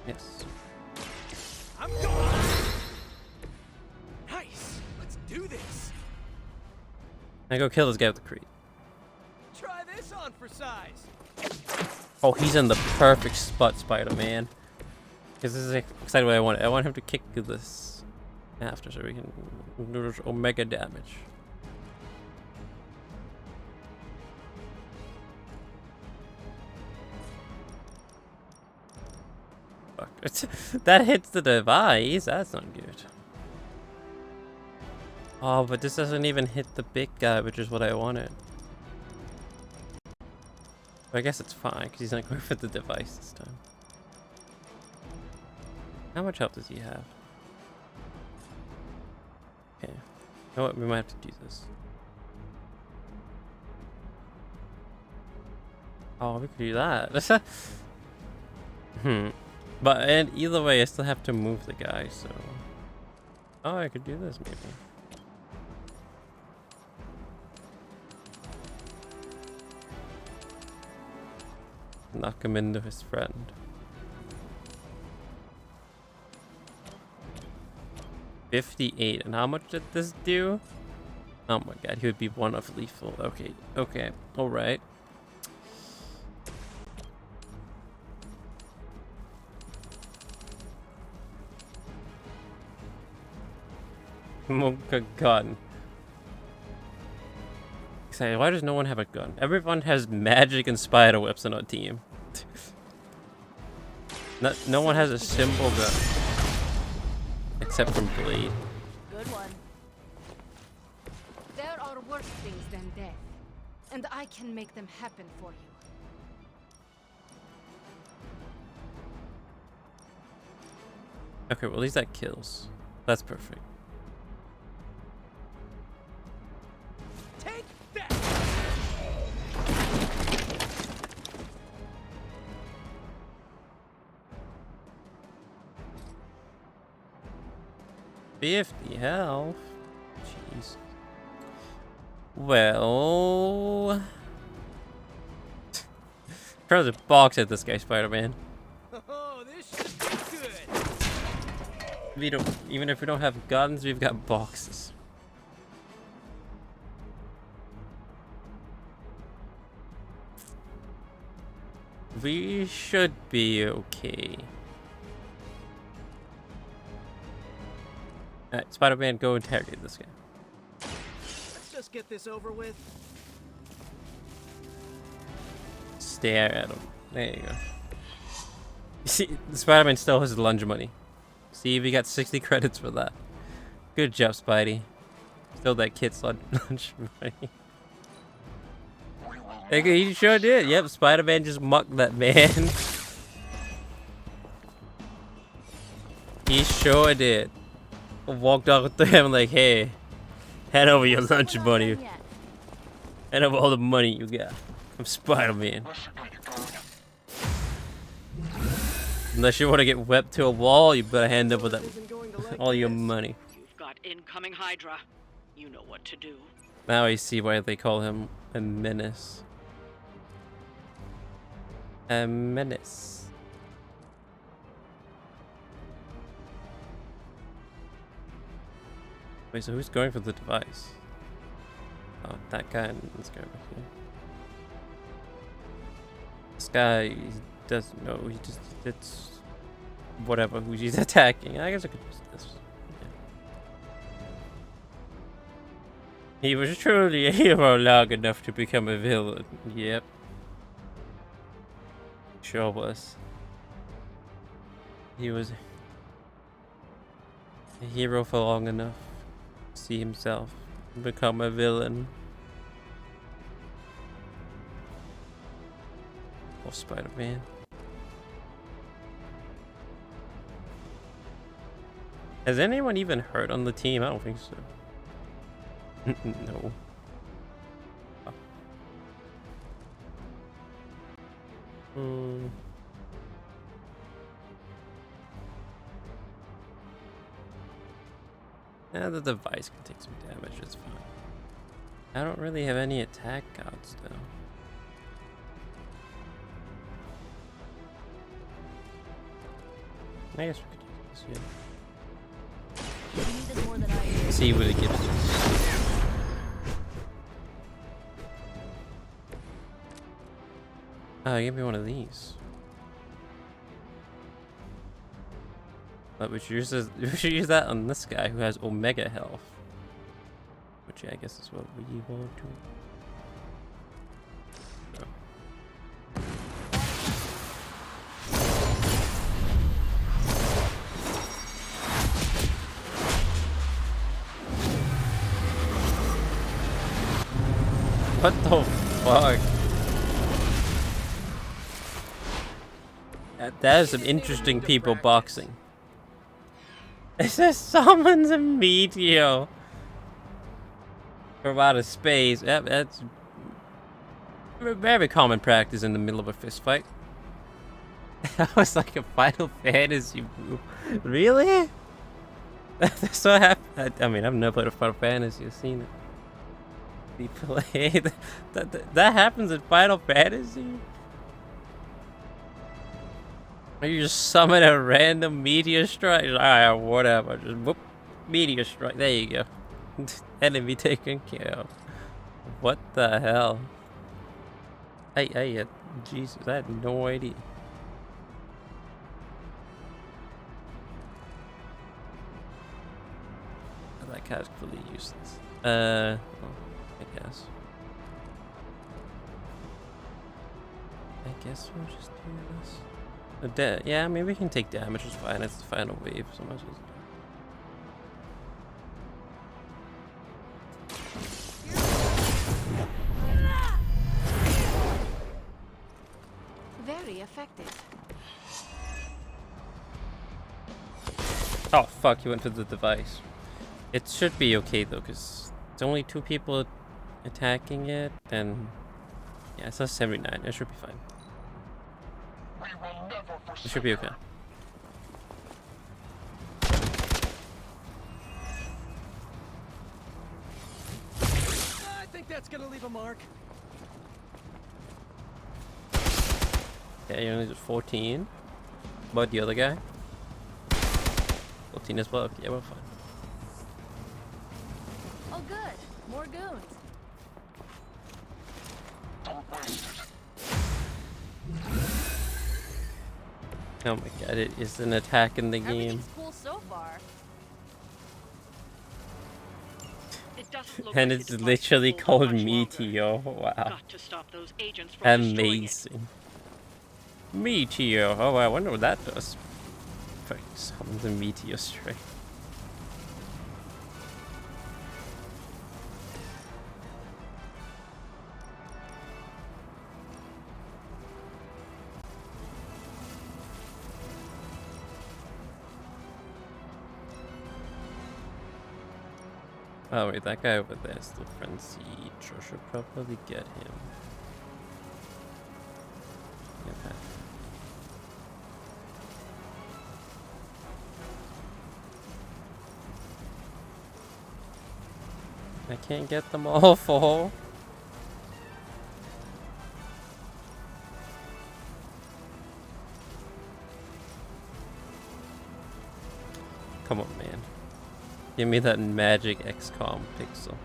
Yes. I'm going. Nice. Let's do this. I go kill this guy with the crate. Try this on for size. Oh, he's in the perfect spot, Spider-Man. Because this is exactly what I want. I want him to kick this after so we can do this omega damage. Fuck. That hits the device. That's not good. Oh, but this doesn't even hit the big guy, which is what I wanted. But I guess it's fine, because he's not going for the device this time. How much health does he have? Okay. You know what? We might have to do this. Oh, we could do that. But and either way, I still have to move the guy, so... Oh, I could do this, maybe. Knock him into his friend. $58, and how much did this do? Oh my god, he would be 1 of lethal. Okay, okay, alright. Monka gun. Excited. Why does no one have a gun? Everyone has magic and spider webs on our team. No one has a simple gun. Except from Blade. Good one. There are worse things than death, and I can make them happen for you. Okay, well at least that kills. That's perfect. Take that. 50 health. Jeez. Well, throw the box at this guy, Spider-Man. Oh, this should be good. We don't, even if we don't have guns, we've got boxes. We should be okay. Alright, Spider-Man, go interrogate this guy. Let's just get this over with. Stare at him. There you go. You see, Spider-Man still has lunge money. See, we got 60 credits for that. Good job, Spidey. Still that kid's lunch money. He sure did. Yep, Spider-Man just mucked that man. He sure did. Walked off to him like, hey, hand over your lunch money. Hand over all the money you got. I'm Spider-Man. Unless you want to get webbed to a wall, you better hand over that all your money. You've got incoming Hydra. You know what to do. Now I see why they call him a menace. A menace. Wait, so who's going for the device? Oh, that guy is going back here. This guy, he doesn't know. He just, it's whatever who he's attacking. I guess I could use this. Yeah. He was truly a hero long enough to become a villain. Yep. Sure was. He was a hero for long enough to see himself become a villain. Oh, Spider-Man. Has anyone even hurt on the team? I don't think so. No. Oh. Yeah, the device can take some damage, it's fine. I don't really have any attack cards though. I guess we could use this, yeah. See what it gives us. Oh, give me one of these. But we should use that on this guy who has Omega health. Which I guess is what we want to. So. What the fuck? That is some interesting people boxing. It says summons a meteor from outer space. Yep, that's very common practice in the middle of a fist fight. That was like a Final Fantasy move. Really? That's what happened. I mean, I've never played a Final Fantasy. I've seen it be played. That happens in Final Fantasy? You just summon a random meteor strike? Alright, whatever. Just whoop, meteor strike. There you go. Enemy taken care of. What the hell? Hey, Jesus, I had no idea. That guy's completely useless. Well, I guess we'll just do this. Yeah, I mean, we can take damage, it's fine. It's the final wave, so much as Very effective. oh, fuck, he went for the device. It should be okay, though, because it's only 2 people attacking it, and yeah, it's a 79. It should be fine. It should be okay. that's gonna leave a mark. Yeah, you only did 14. What about the other guy? 14 as well. Okay, yeah, we're fine. Oh, good. More goons. Oh my god, it is an attack in the game. Everything's cool so far. And it's literally called Meteor. Wow. Got to stop those agents from destroying it. Amazing. Meteor. Oh, I wonder what that does. Summons a meteor stray. Oh wait, that guy over there is still frenzied. I should probably get him. Okay. I can't get them all full. Come on, man. Give me that magic XCOM pixel.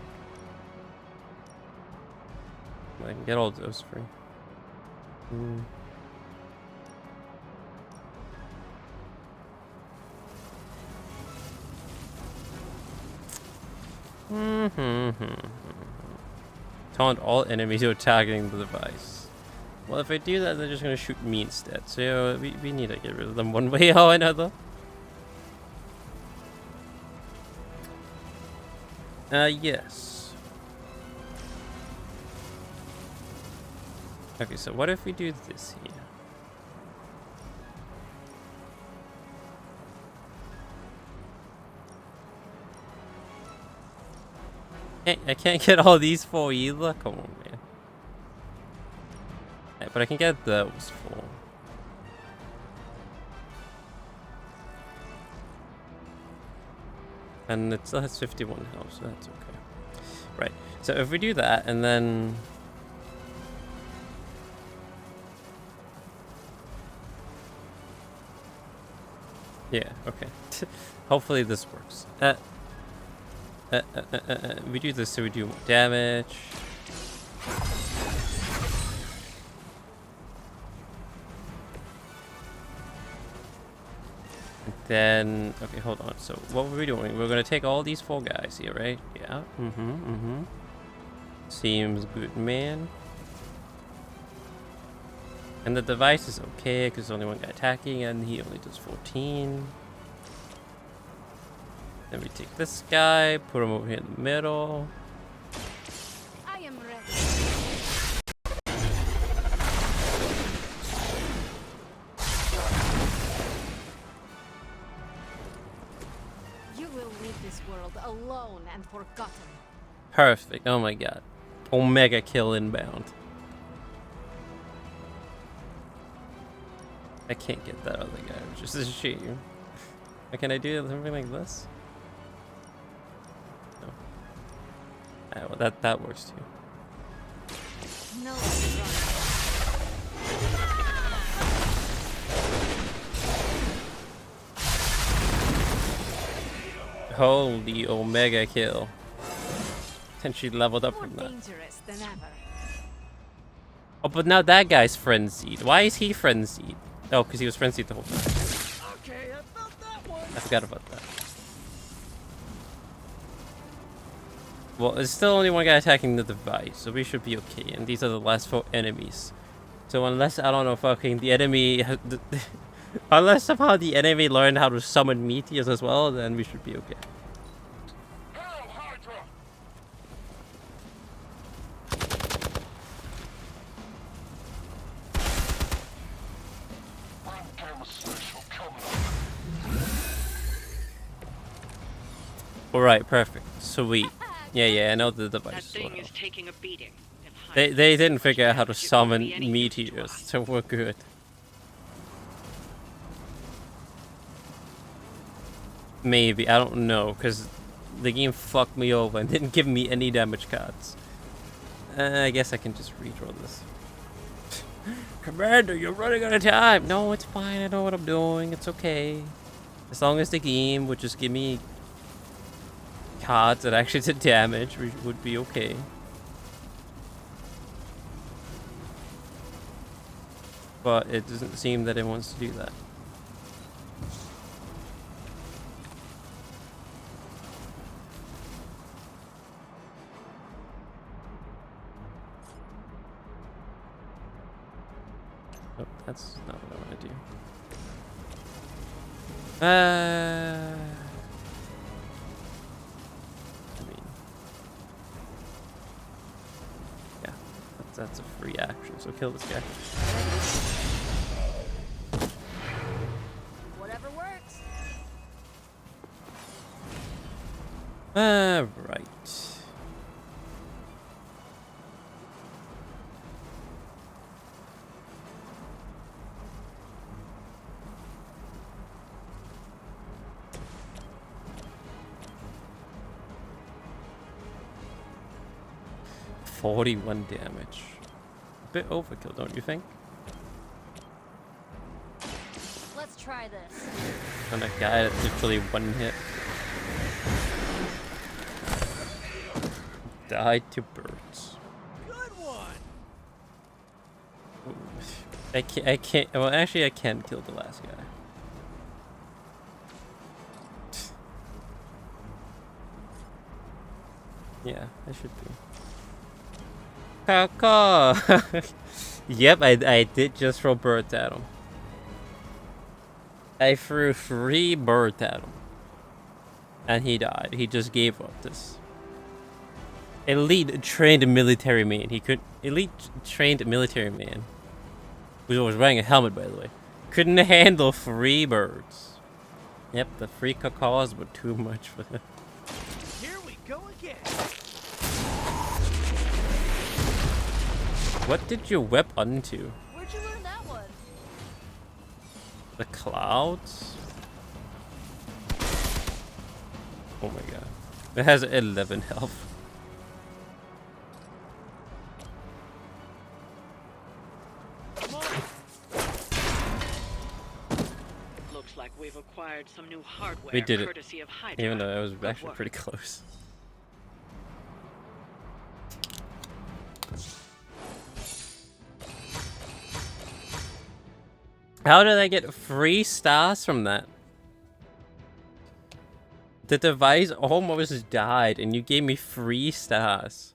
I can get all those free. Taunt all enemies who are targeting the device. Well, if I do that, they're just gonna shoot me instead. So we need to get rid of them one way or another. Yes. Okay, so what if we do this here? I can't get all these four either. Come on, man. Yeah, but I can get those four. And it still has 51 health, so that's okay. Right, so if we do that, and then... Yeah, okay. Hopefully this works. We do this so we do more damage. Then, okay, hold on. So what were we doing? We're gonna take all these four guys here, right? Yeah. Seems good, man. And the device is okay because there's only one guy attacking, and he only does 14. Then we take this guy, put him over here in the middle. I am ready. You will leave this world alone and forgotten. Perfect. Oh my god. Omega kill inbound. I can't get that other guy, which is a shame. Can I do something like this? No. Alright, well that works too. No. Holy Omega kill. And she leveled up from that. Dangerous than ever. Oh, but now that guy's frenzied. Why is he frenzied? Oh, because he was frenzied the whole time. Okay, I felt that one. I forgot about that. Well, there's still only one guy attacking the device, so we should be okay. And these are the last 4 enemies. So unless, I don't know, fucking the enemy... unless somehow the enemy learned how to summon meteors as well, then we should be okay. Alright, perfect. Sweet. Yeah, I know the device. That thing is taking a beating. They didn't figure out how to summon meteors, so we're good. Maybe, I don't know, because the game fucked me over and didn't give me any damage cards. I guess I can just redraw this. Commander, you're running out of time. No, it's fine. I know what I'm doing. It's okay. As long as the game would just give me cards that actually did damage, we would be okay. But it doesn't seem that it wants to do that. Oh, that's not what I want to do. I mean, yeah, that's a free action, so kill this guy. Whatever works. Right. $41 damage. A bit overkill, don't you think? Let's try this. On a guy that's literally one hit. Died to birds. Good one. I can't. Well, actually, I can kill the last guy. Yeah, I should be. Caw. Yep, I did just throw birds at him. I threw 3 birds at him. And he died. He just gave up this. Elite trained military man. Elite trained military man. Who was wearing a helmet, by the way. Couldn't handle 3 birds. Yep, the 3 cacaws were too much for him. Here we go again. What did you whip onto? Where'd you learn that one? The clouds? Oh my god. It has 11 health. Looks like we've acquired some new hardware We did it. courtesy of Hydra. Even though it was Good actually work. pretty close. How did I get 3 stars from that? The device almost died and you gave me 3 stars.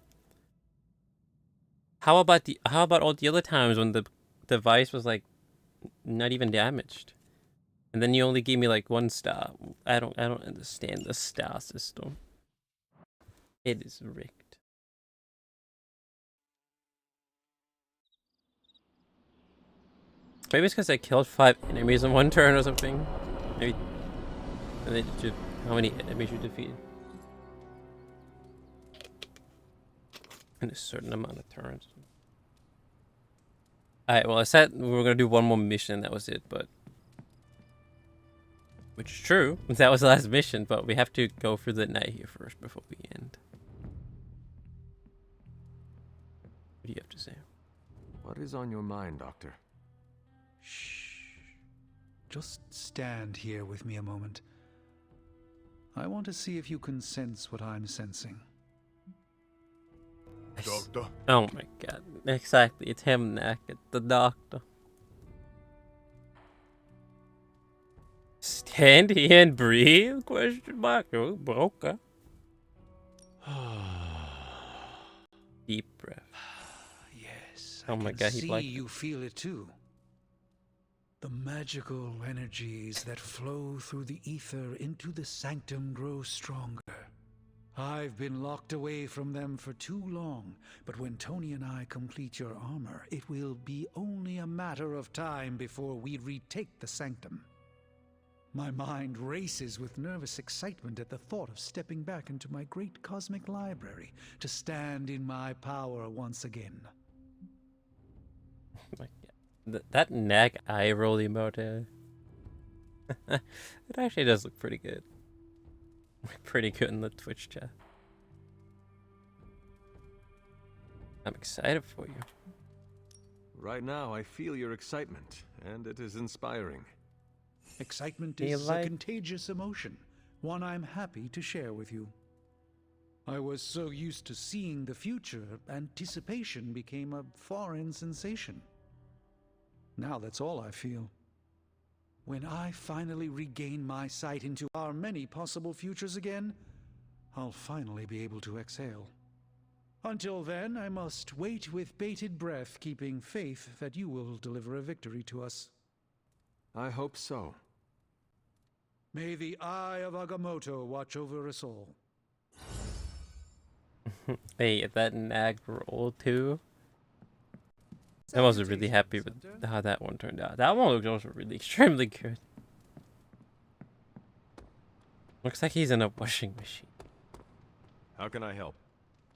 How about all the other times when the device was like not even damaged? And then you only gave me like 1 star. I don't understand the star system. It is rigged. Maybe it's because I killed 5 enemies in 1 turn or something. Maybe. And they just, how many enemies you defeated? In a certain amount of turns. Alright, well I said we were gonna do 1 more mission, that was it, but. Which is true. That was the last mission, but we have to go through the night here first before we end. What do you have to say? What is on your mind, Doctor? Just stand here with me a moment. I want to see if you can sense what I'm sensing. Doctor? Oh my god. Exactly, it's him naked. The doctor. Stand here and breathe? Question mark. Oh, okay. Deep breath. Yes. Oh my god, he liked it. You feel it too. The magical energies that flow through the ether into the sanctum grow stronger. I've been locked away from them for too long, but when Tony and I complete your armor, it will be only a matter of time before we retake the sanctum. My mind races with nervous excitement at the thought of stepping back into my great cosmic library to stand in my power once again. That neck eye roll emote. It actually does look pretty good. Pretty good in the Twitch chat. I'm excited for you. Right now, I feel your excitement, and it is inspiring. Excitement You is like- a contagious emotion, one I'm happy to share with you. I was so used to seeing the future, anticipation became a foreign sensation. Now that's all I feel. When I finally regain my sight into our many possible futures again, I'll finally be able to exhale. Until then, I must wait with bated breath, keeping faith that you will deliver a victory to us. I hope so. May the eye of Agamotto watch over us all. Hey, that nag roll too. I was really happy with how that one turned out. That one looked also really extremely good. Looks like he's in a washing machine. How can I help?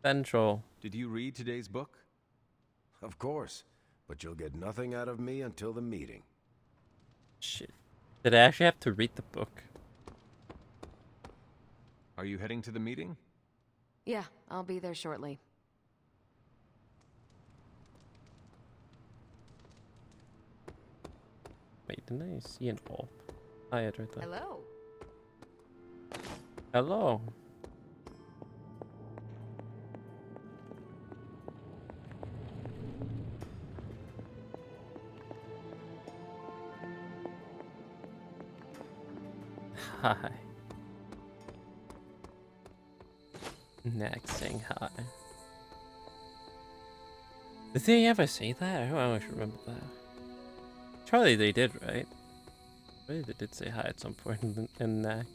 Central. Did you read today's book? Of course, but you'll get nothing out of me until the meeting. Shit. Did I actually have to read the book? Are you heading to the meeting? Yeah, I'll be there shortly. Wait, didn't I see an orb? I had right there. Hello. Hello. Hi. Next saying hi. Did they ever say that? I don't actually remember that. Surely they did, right? Maybe they did say hi at some point in Knack.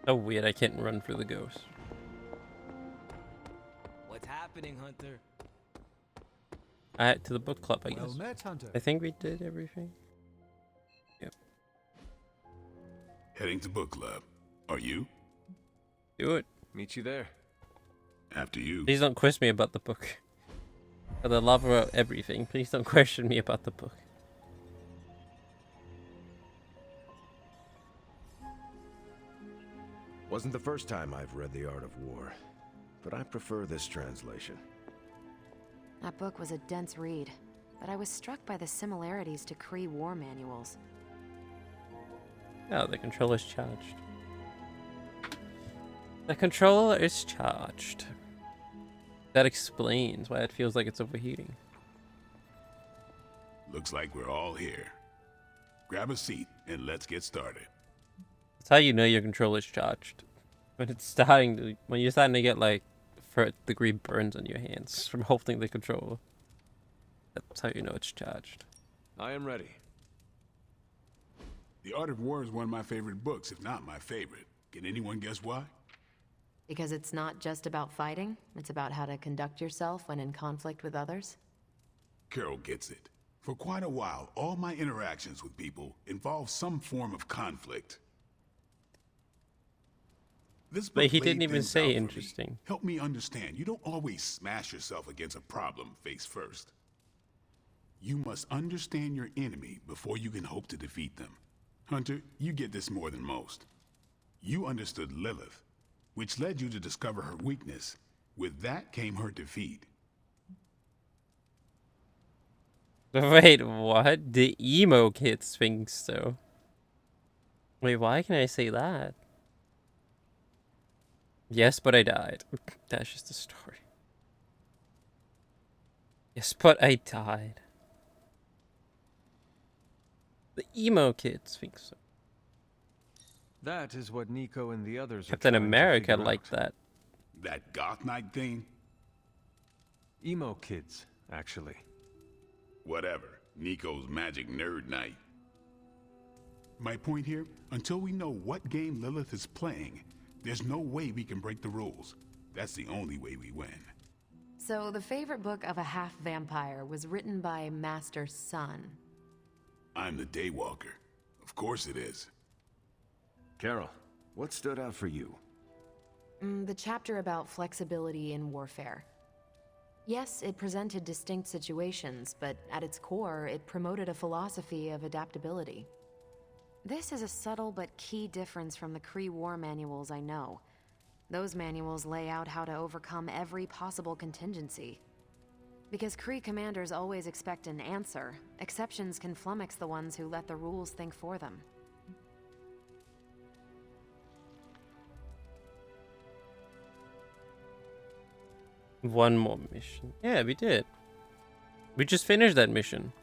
So weird, I can't run through the ghost. What's happening, Hunter? Alright, to the book club, I guess. Well met, Hunter. I think we did everything. Yep. Heading to book club. Are you? Do it. Meet you there. After you. Please don't question me about the book. For the love of everything, please don't question me about the book. Wasn't the first time I've read The Art of War, but I prefer this translation. That book was a dense read, but I was struck by the similarities to Kree war manuals. Oh, the controller's charged. The controller is charged. That explains why it feels like it's overheating. Looks like we're all here. Grab a seat and let's get started. That's how you know your controller's charged. When it's starting to, when you're starting to get like 3rd-degree burns on your hands from holding the controller. That's how you know it's charged. I am ready. The Art of War is one of my favorite books, if not my favorite. Can anyone guess why? Because it's not just about fighting, it's about how to conduct yourself when in conflict with others. Carol gets it. For quite a while, all my interactions with people involve some form of conflict. This book But he laid didn't even things say out for me. interesting. Help me understand. You don't always smash yourself against a problem face first. You must understand your enemy before you can hope to defeat them. Hunter, you get this more than most. You understood Lilith, which led you to discover her weakness. With that came her defeat. Wait, what? The emo kid thinks so. Wait, why can I say that? Yes, but I died. That's just the story. Yes, but I died. The emo kids think so. That is what Nico and the others are Captain trying to America figure liked out. that. That goth night thing? Emo kids, actually. Whatever. Nico's magic nerd night. My point here, until we know what game Lilith is playing, there's no way we can break the rules. That's the only way we win. So, the favorite book of a half-vampire was written by Master's son. I'm the Daywalker. Of Of course it is. Carol, what stood out for you? The chapter about flexibility in warfare. Yes, it presented distinct situations, but at its core, it promoted a philosophy of adaptability. This is a subtle but key difference from the Kree war manuals I know. Those manuals lay out how to overcome every possible contingency. Because Kree commanders always expect an answer, exceptions can flummox the ones who let the rules think for them. One more mission. Yeah, we did. We just finished that mission.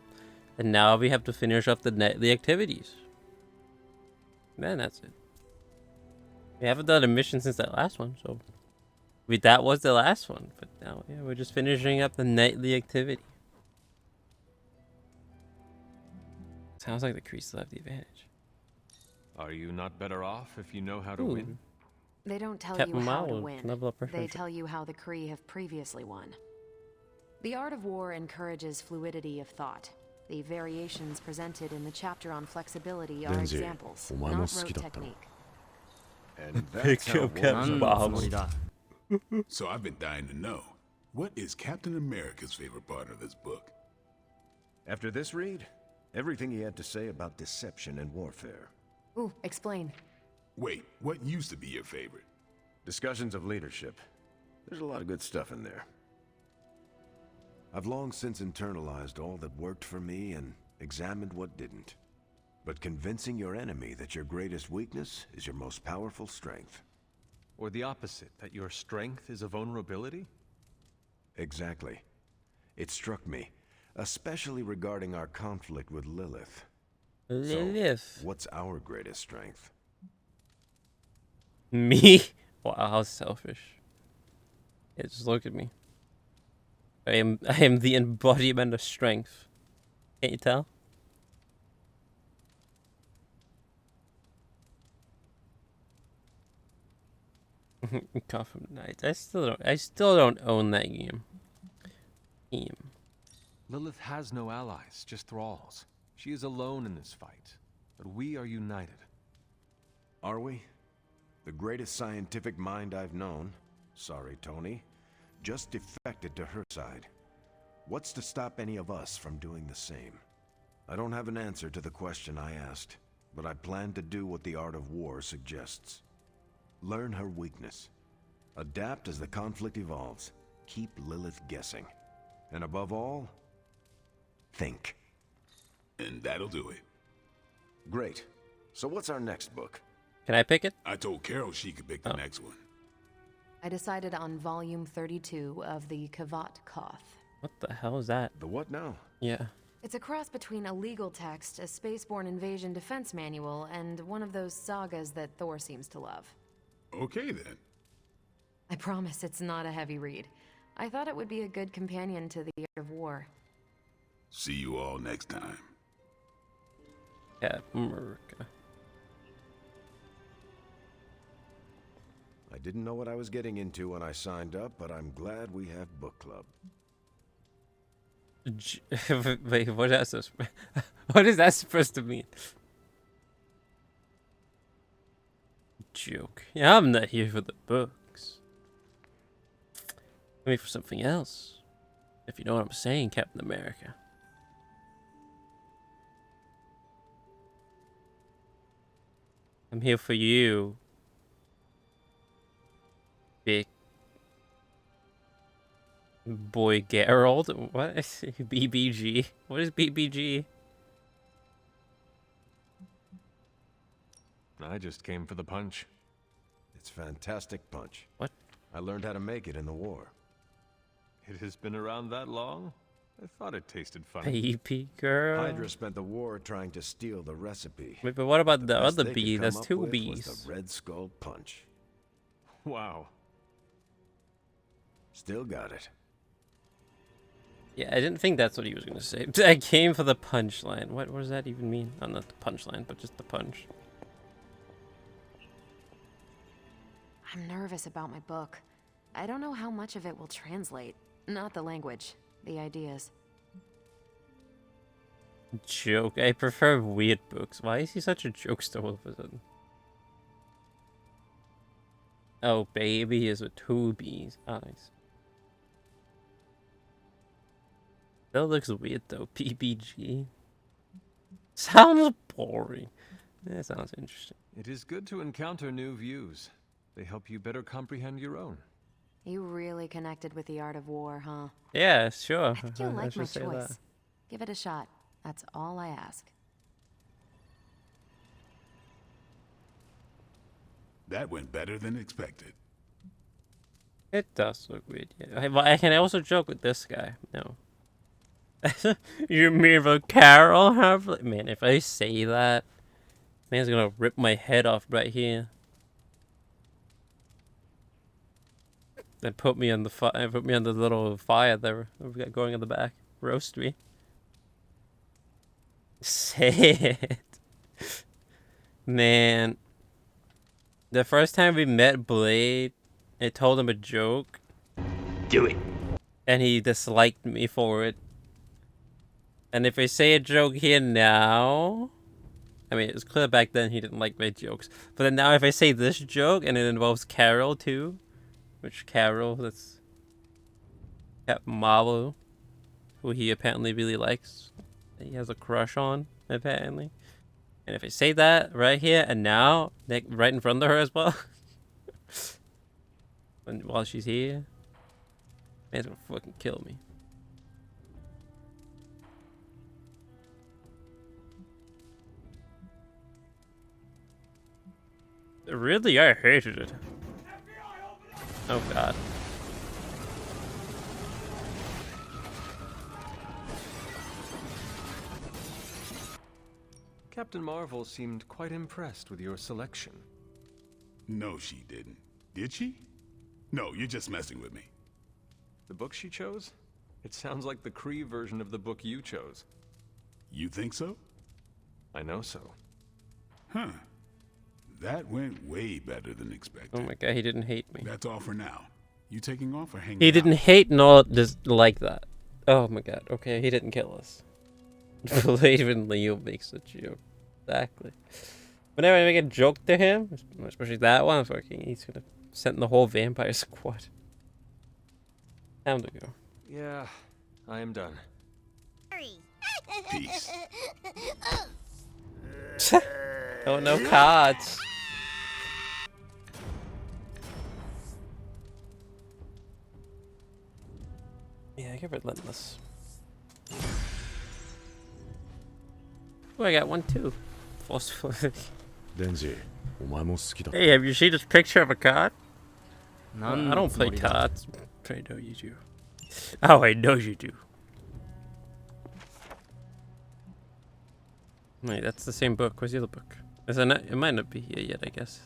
And now we have to finish up the nightly activities. Man, that's it. We haven't done a mission since that last one, so... that was the last one, but now, yeah, we're just finishing up the nightly activity. Sounds like the Kree still have the advantage. Are you not better off if you know how to win? They don't tell Captain you how to Marvel, win. level up They preference. tell you how the Kree have previously won. The art of war encourages fluidity of thought. The variations presented in the chapter on flexibility are Denji, examples, お前も not 好き rote だったの？ technique. And Pick that's how up Captain wars Marvel. are. So I've been dying to know, what is Captain America's favorite part of this book? After this read, everything he had to say about deception and warfare. Ooh, explain. Wait, what used to be your favorite? Discussions of leadership. There's a lot of good stuff in there. I've long since internalized all that worked for me and examined what didn't. But convincing your enemy that your greatest weakness is your most powerful strength. Or the opposite, that your strength is a vulnerability? Exactly. It struck me, especially regarding our conflict with Lilith. Lilith. So, what's our greatest strength? Me? Wow, how selfish. Yeah, just look at me. I am the embodiment of strength. Can't you tell? Gotham Knights. I still don't own that game. Lilith has no allies, just thralls. She is alone in this fight, but we are united. Are we? The greatest scientific mind I've known, sorry Tony, just defected to her side. What's to stop any of us from doing the same? I don't have an answer to the question I asked, but I plan to do what the art of war suggests. Learn her weakness. Adapt as the conflict evolves. Keep Lilith guessing. And above all, think. And that'll do it. Great. So what's our next book? Can I pick it? I told Carol she could pick the next one. I decided on volume 32 of the Kavat Koth. What the hell is that? The what now? Yeah. It's a cross between a legal text, a spaceborne invasion defense manual, and one of those sagas that Thor seems to love. Okay then. I promise it's not a heavy read. I thought it would be a good companion to the art of war. See you all next time. Captain America. I didn't know what I was getting into when I signed up, but I'm glad we have book club. Wait, what is that? What is that supposed to mean? Joke. Yeah, I'm not here for the books. I'm here for something else. If you know what I'm saying, Captain America. I'm here for you. Big boy Geralt. What is BBG? What is BBG? I just came for the punch. It's fantastic punch. What? I learned how to make it in the war. It has been around that long? I thought it tasted funny. Baby girl. Hydra spent the war trying to steal the recipe. Wait, but what about the best other they could bee? come That's up two with was bees. The Red Skull punch. Wow. Still got it. Yeah, I didn't think that's what he was gonna say. I came for the punchline. What does that even mean? Oh, not the punchline, but just the punch. I'm nervous about my book. I don't know how much of it will translate. Not the language, the ideas. Joke. I prefer weird books. Why is he such a jokester all of a sudden? Oh, baby is with two B's. Oh, nice. That looks weird though. PPG. Sounds boring. That sounds interesting. It is good to encounter new views. They help you better comprehend your own. You really connected with the art of war, huh? Yeah, sure. I think you'll like my say choice. that. Give it a shot. That's all I ask. That went better than expected. It does look weird. Yeah. I can also joke with this guy. No. You mean the Carol have? Man, if I say that, man's gonna rip my head off right here. Then put me on the put me on the little fire there we got going in the back. Roast me. Say it. Man. The first time we met Blade, I told him a joke. Do it. And he disliked me for it. And if I say a joke here now... I mean, it's clear back then he didn't like my jokes. But then now if I say this joke, and it involves Carol too... Which Carol, that's... Captain Marvel. Who he apparently really likes. He has a crush on, apparently. And if I say that right here and now, right in front of her as well... while she's here... Man's gonna fucking kill me. Really? I hated it. Oh god. Captain Marvel seemed quite impressed with your selection. No, she didn't. Did she? No, you're just messing with me. The book she chose? It sounds like the Kree version of the book you chose. You think so? I know so. Huh. That went way better than expected. Oh my god, he didn't hate me. That's all for now. You taking off or hanging He out? didn't hate nor just like that. Oh my god, okay, he didn't kill us. Blade and Leo makes a joke. Exactly. Whenever I make a joke to him, especially that one, fucking, he's gonna send the whole vampire squad. Time to go. Yeah, I am done. Peace. Oh no, cards. Yeah, you're relentless. Oh, I got one too. Forceful. Denji, お前も好きだ。 Hey, have you seen this picture of a card? I 何 don't のつも play りだ cards. I know you do. Oh, I know you do. Wait, that's the same book. Where's the other book? Is it not? It might not be here yet, I guess.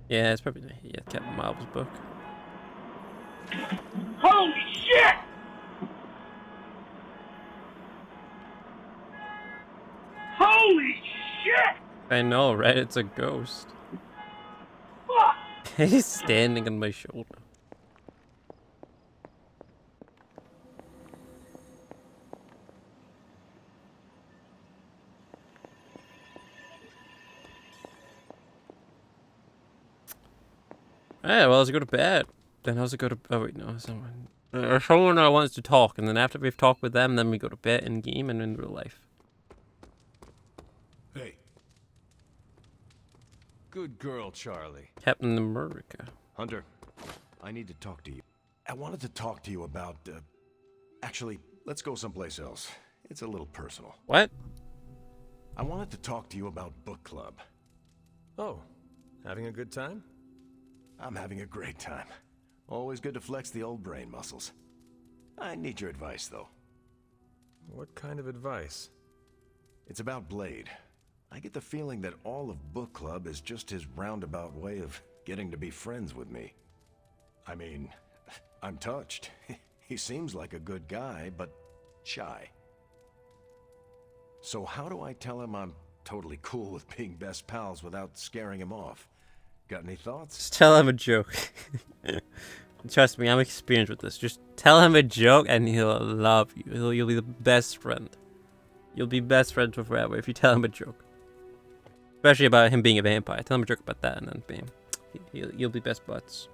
Yeah, it's probably not here yet. Captain Marvel's book. Holy shit! Holy shit! I know, right? It's a ghost. Fuck! He's standing on my shoulder. Alright, well, let's go to bed. Then how's it go to... Oh, wait, no. Someone wants to talk, and then after we've talked with them, then we go to bed in game and in real life. Hey. Good girl, Charlie. Captain America. Hunter, I need to talk to you. I wanted to talk to you about, actually, let's go someplace else. It's a little personal. What? I wanted to talk to you about book club. Oh, having a good time? I'm having a great time. Always good to flex the old brain muscles. I need your advice, though. What kind of advice? It's about Blade. I get the feeling that all of book club is just his roundabout way of getting to be friends with me. I mean, I'm touched. He seems like a good guy, but shy. So how do I tell him I'm totally cool with being best pals without scaring him off? Got any thoughts? Just tell him a joke. Trust me, I'm experienced with this. Just tell him a joke and he'll love you. You'll be the best friend. You'll be best friends with forever if you tell him a joke. Especially about him being a vampire. Tell him a joke about that and then bam. You'll be best buds.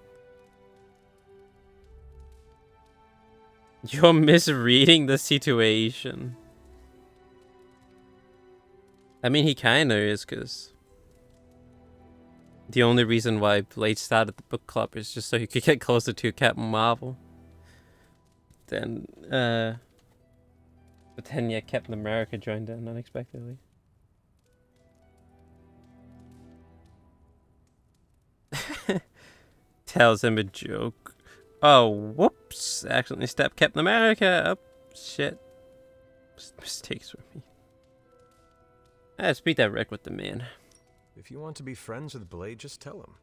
You're misreading the situation. I mean, he kinda is, because the only reason why Blade started the book club is just so he could get closer to Captain Marvel. Then, but then, yeah, Captain America joined in unexpectedly. Tells him a joke. Oh, whoops. Accidentally stepped Captain America. Oh, shit. Mistakes for me. Let's beat that wreck with the man. If you want to be friends with Blade, just tell him.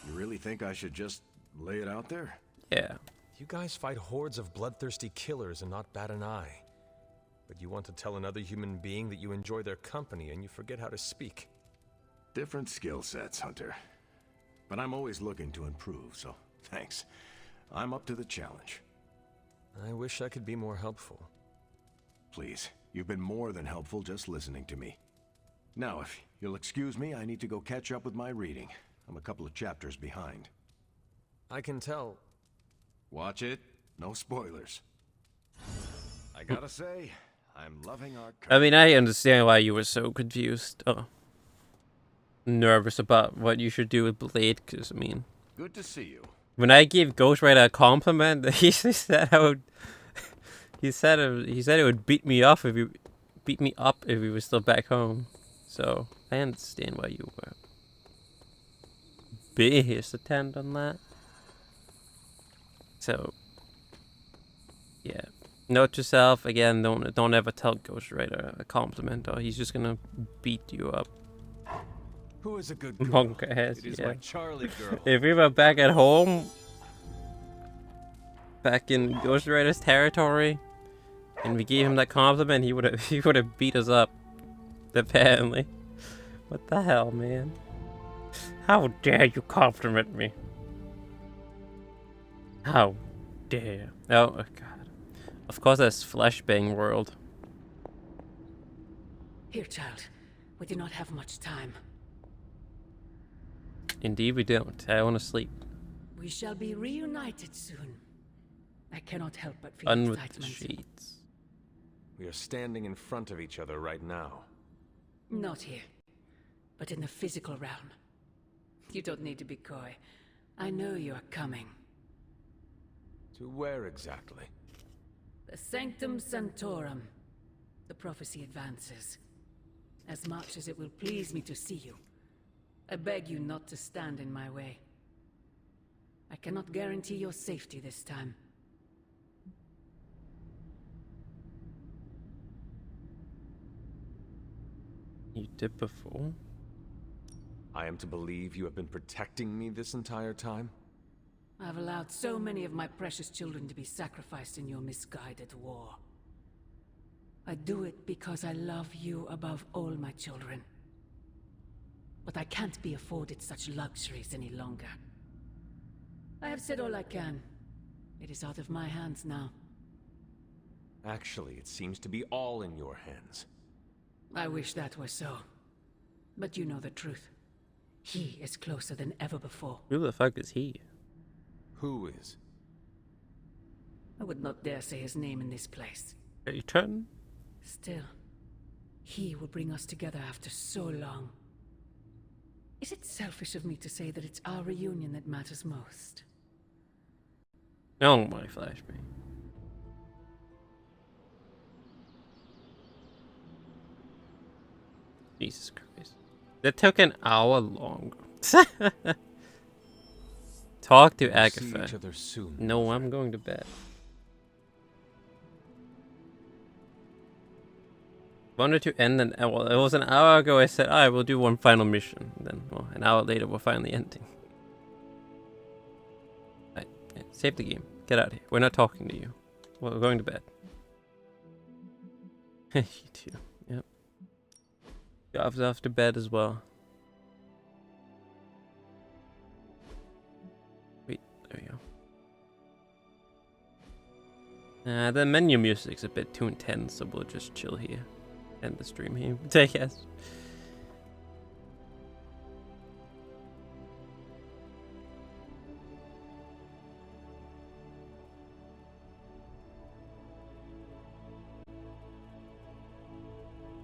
You really think I should just lay it out there? Yeah. You guys fight hordes of bloodthirsty killers and not bat an eye. But you want to tell another human being that you enjoy their company and you forget how to speak. Different skill sets, Hunter. But I'm always looking to improve, so thanks. I'm up to the challenge. I wish I could be more helpful. Please, you've been more than helpful just listening to me. Now, if you'll excuse me, I need to go catch up with my reading. I'm a couple of chapters behind. I can tell. Watch it. No spoilers. I gotta say, I'm loving our... I mean, I understand why you were so confused. Nervous about what you should do with Blade, because, I mean... Good to see you. When I gave Ghost Rider a compliment, he said I would... he said it would beat me up if he was still back home. So, I understand why you were bit hesitant on that. So, yeah. Note to self, again, don't ever tell Ghost Rider a compliment or he's just gonna beat you up. Who is a good girl? Monk ass, It is yeah. my Charlie girl. If we were back at home, back in Ghost Rider's territory, and we gave him that compliment, he would have beat us up. Apparently. What the hell, man? How dare you compliment me? How dare? Oh god. Of course that's Flashbang World. Here, child. We do not have much time. Indeed we don't. I want to sleep. We shall be reunited soon. I cannot help but feel Unwith the excitement. sheets. We are standing in front of each other right now. Not here, but in the physical realm. You don't need to be coy. I know you are coming. To where exactly? The Sanctum Sanctorum. The prophecy advances. As much as it will please me to see you, I beg you not to stand in my way. I cannot guarantee your safety this time. You did before? I am to believe you have been protecting me this entire time? I've allowed so many of my precious children to be sacrificed in your misguided war. I do it because I love you above all my children. But I can't be afforded such luxuries any longer. I have said all I can. It is out of my hands now. Actually, it seems to be all in your hands. I wish that were so. But you know the truth. He is closer than ever before. Who the fuck is he? Who is? I would not dare say his name in this place. Ethan? Still, he will bring us together after so long. Is it selfish of me to say that it's our reunion that matters most? Oh my flashbang. Jesus Christ. That took an hour long. Talk to We'll Agatha. see each other soon. No, I'm going to bed. Wanted to end an hour. It was an hour ago I said, I will do one final mission. And then, well, an hour later we're finally ending. Right, yeah, save the game. Get out of here. We're not talking to you. We're going to bed. You too. Yep. Job's off to bed as well. Wait, there we go. The menu music's a bit too intense, so we'll just chill here. End the stream here, I guess.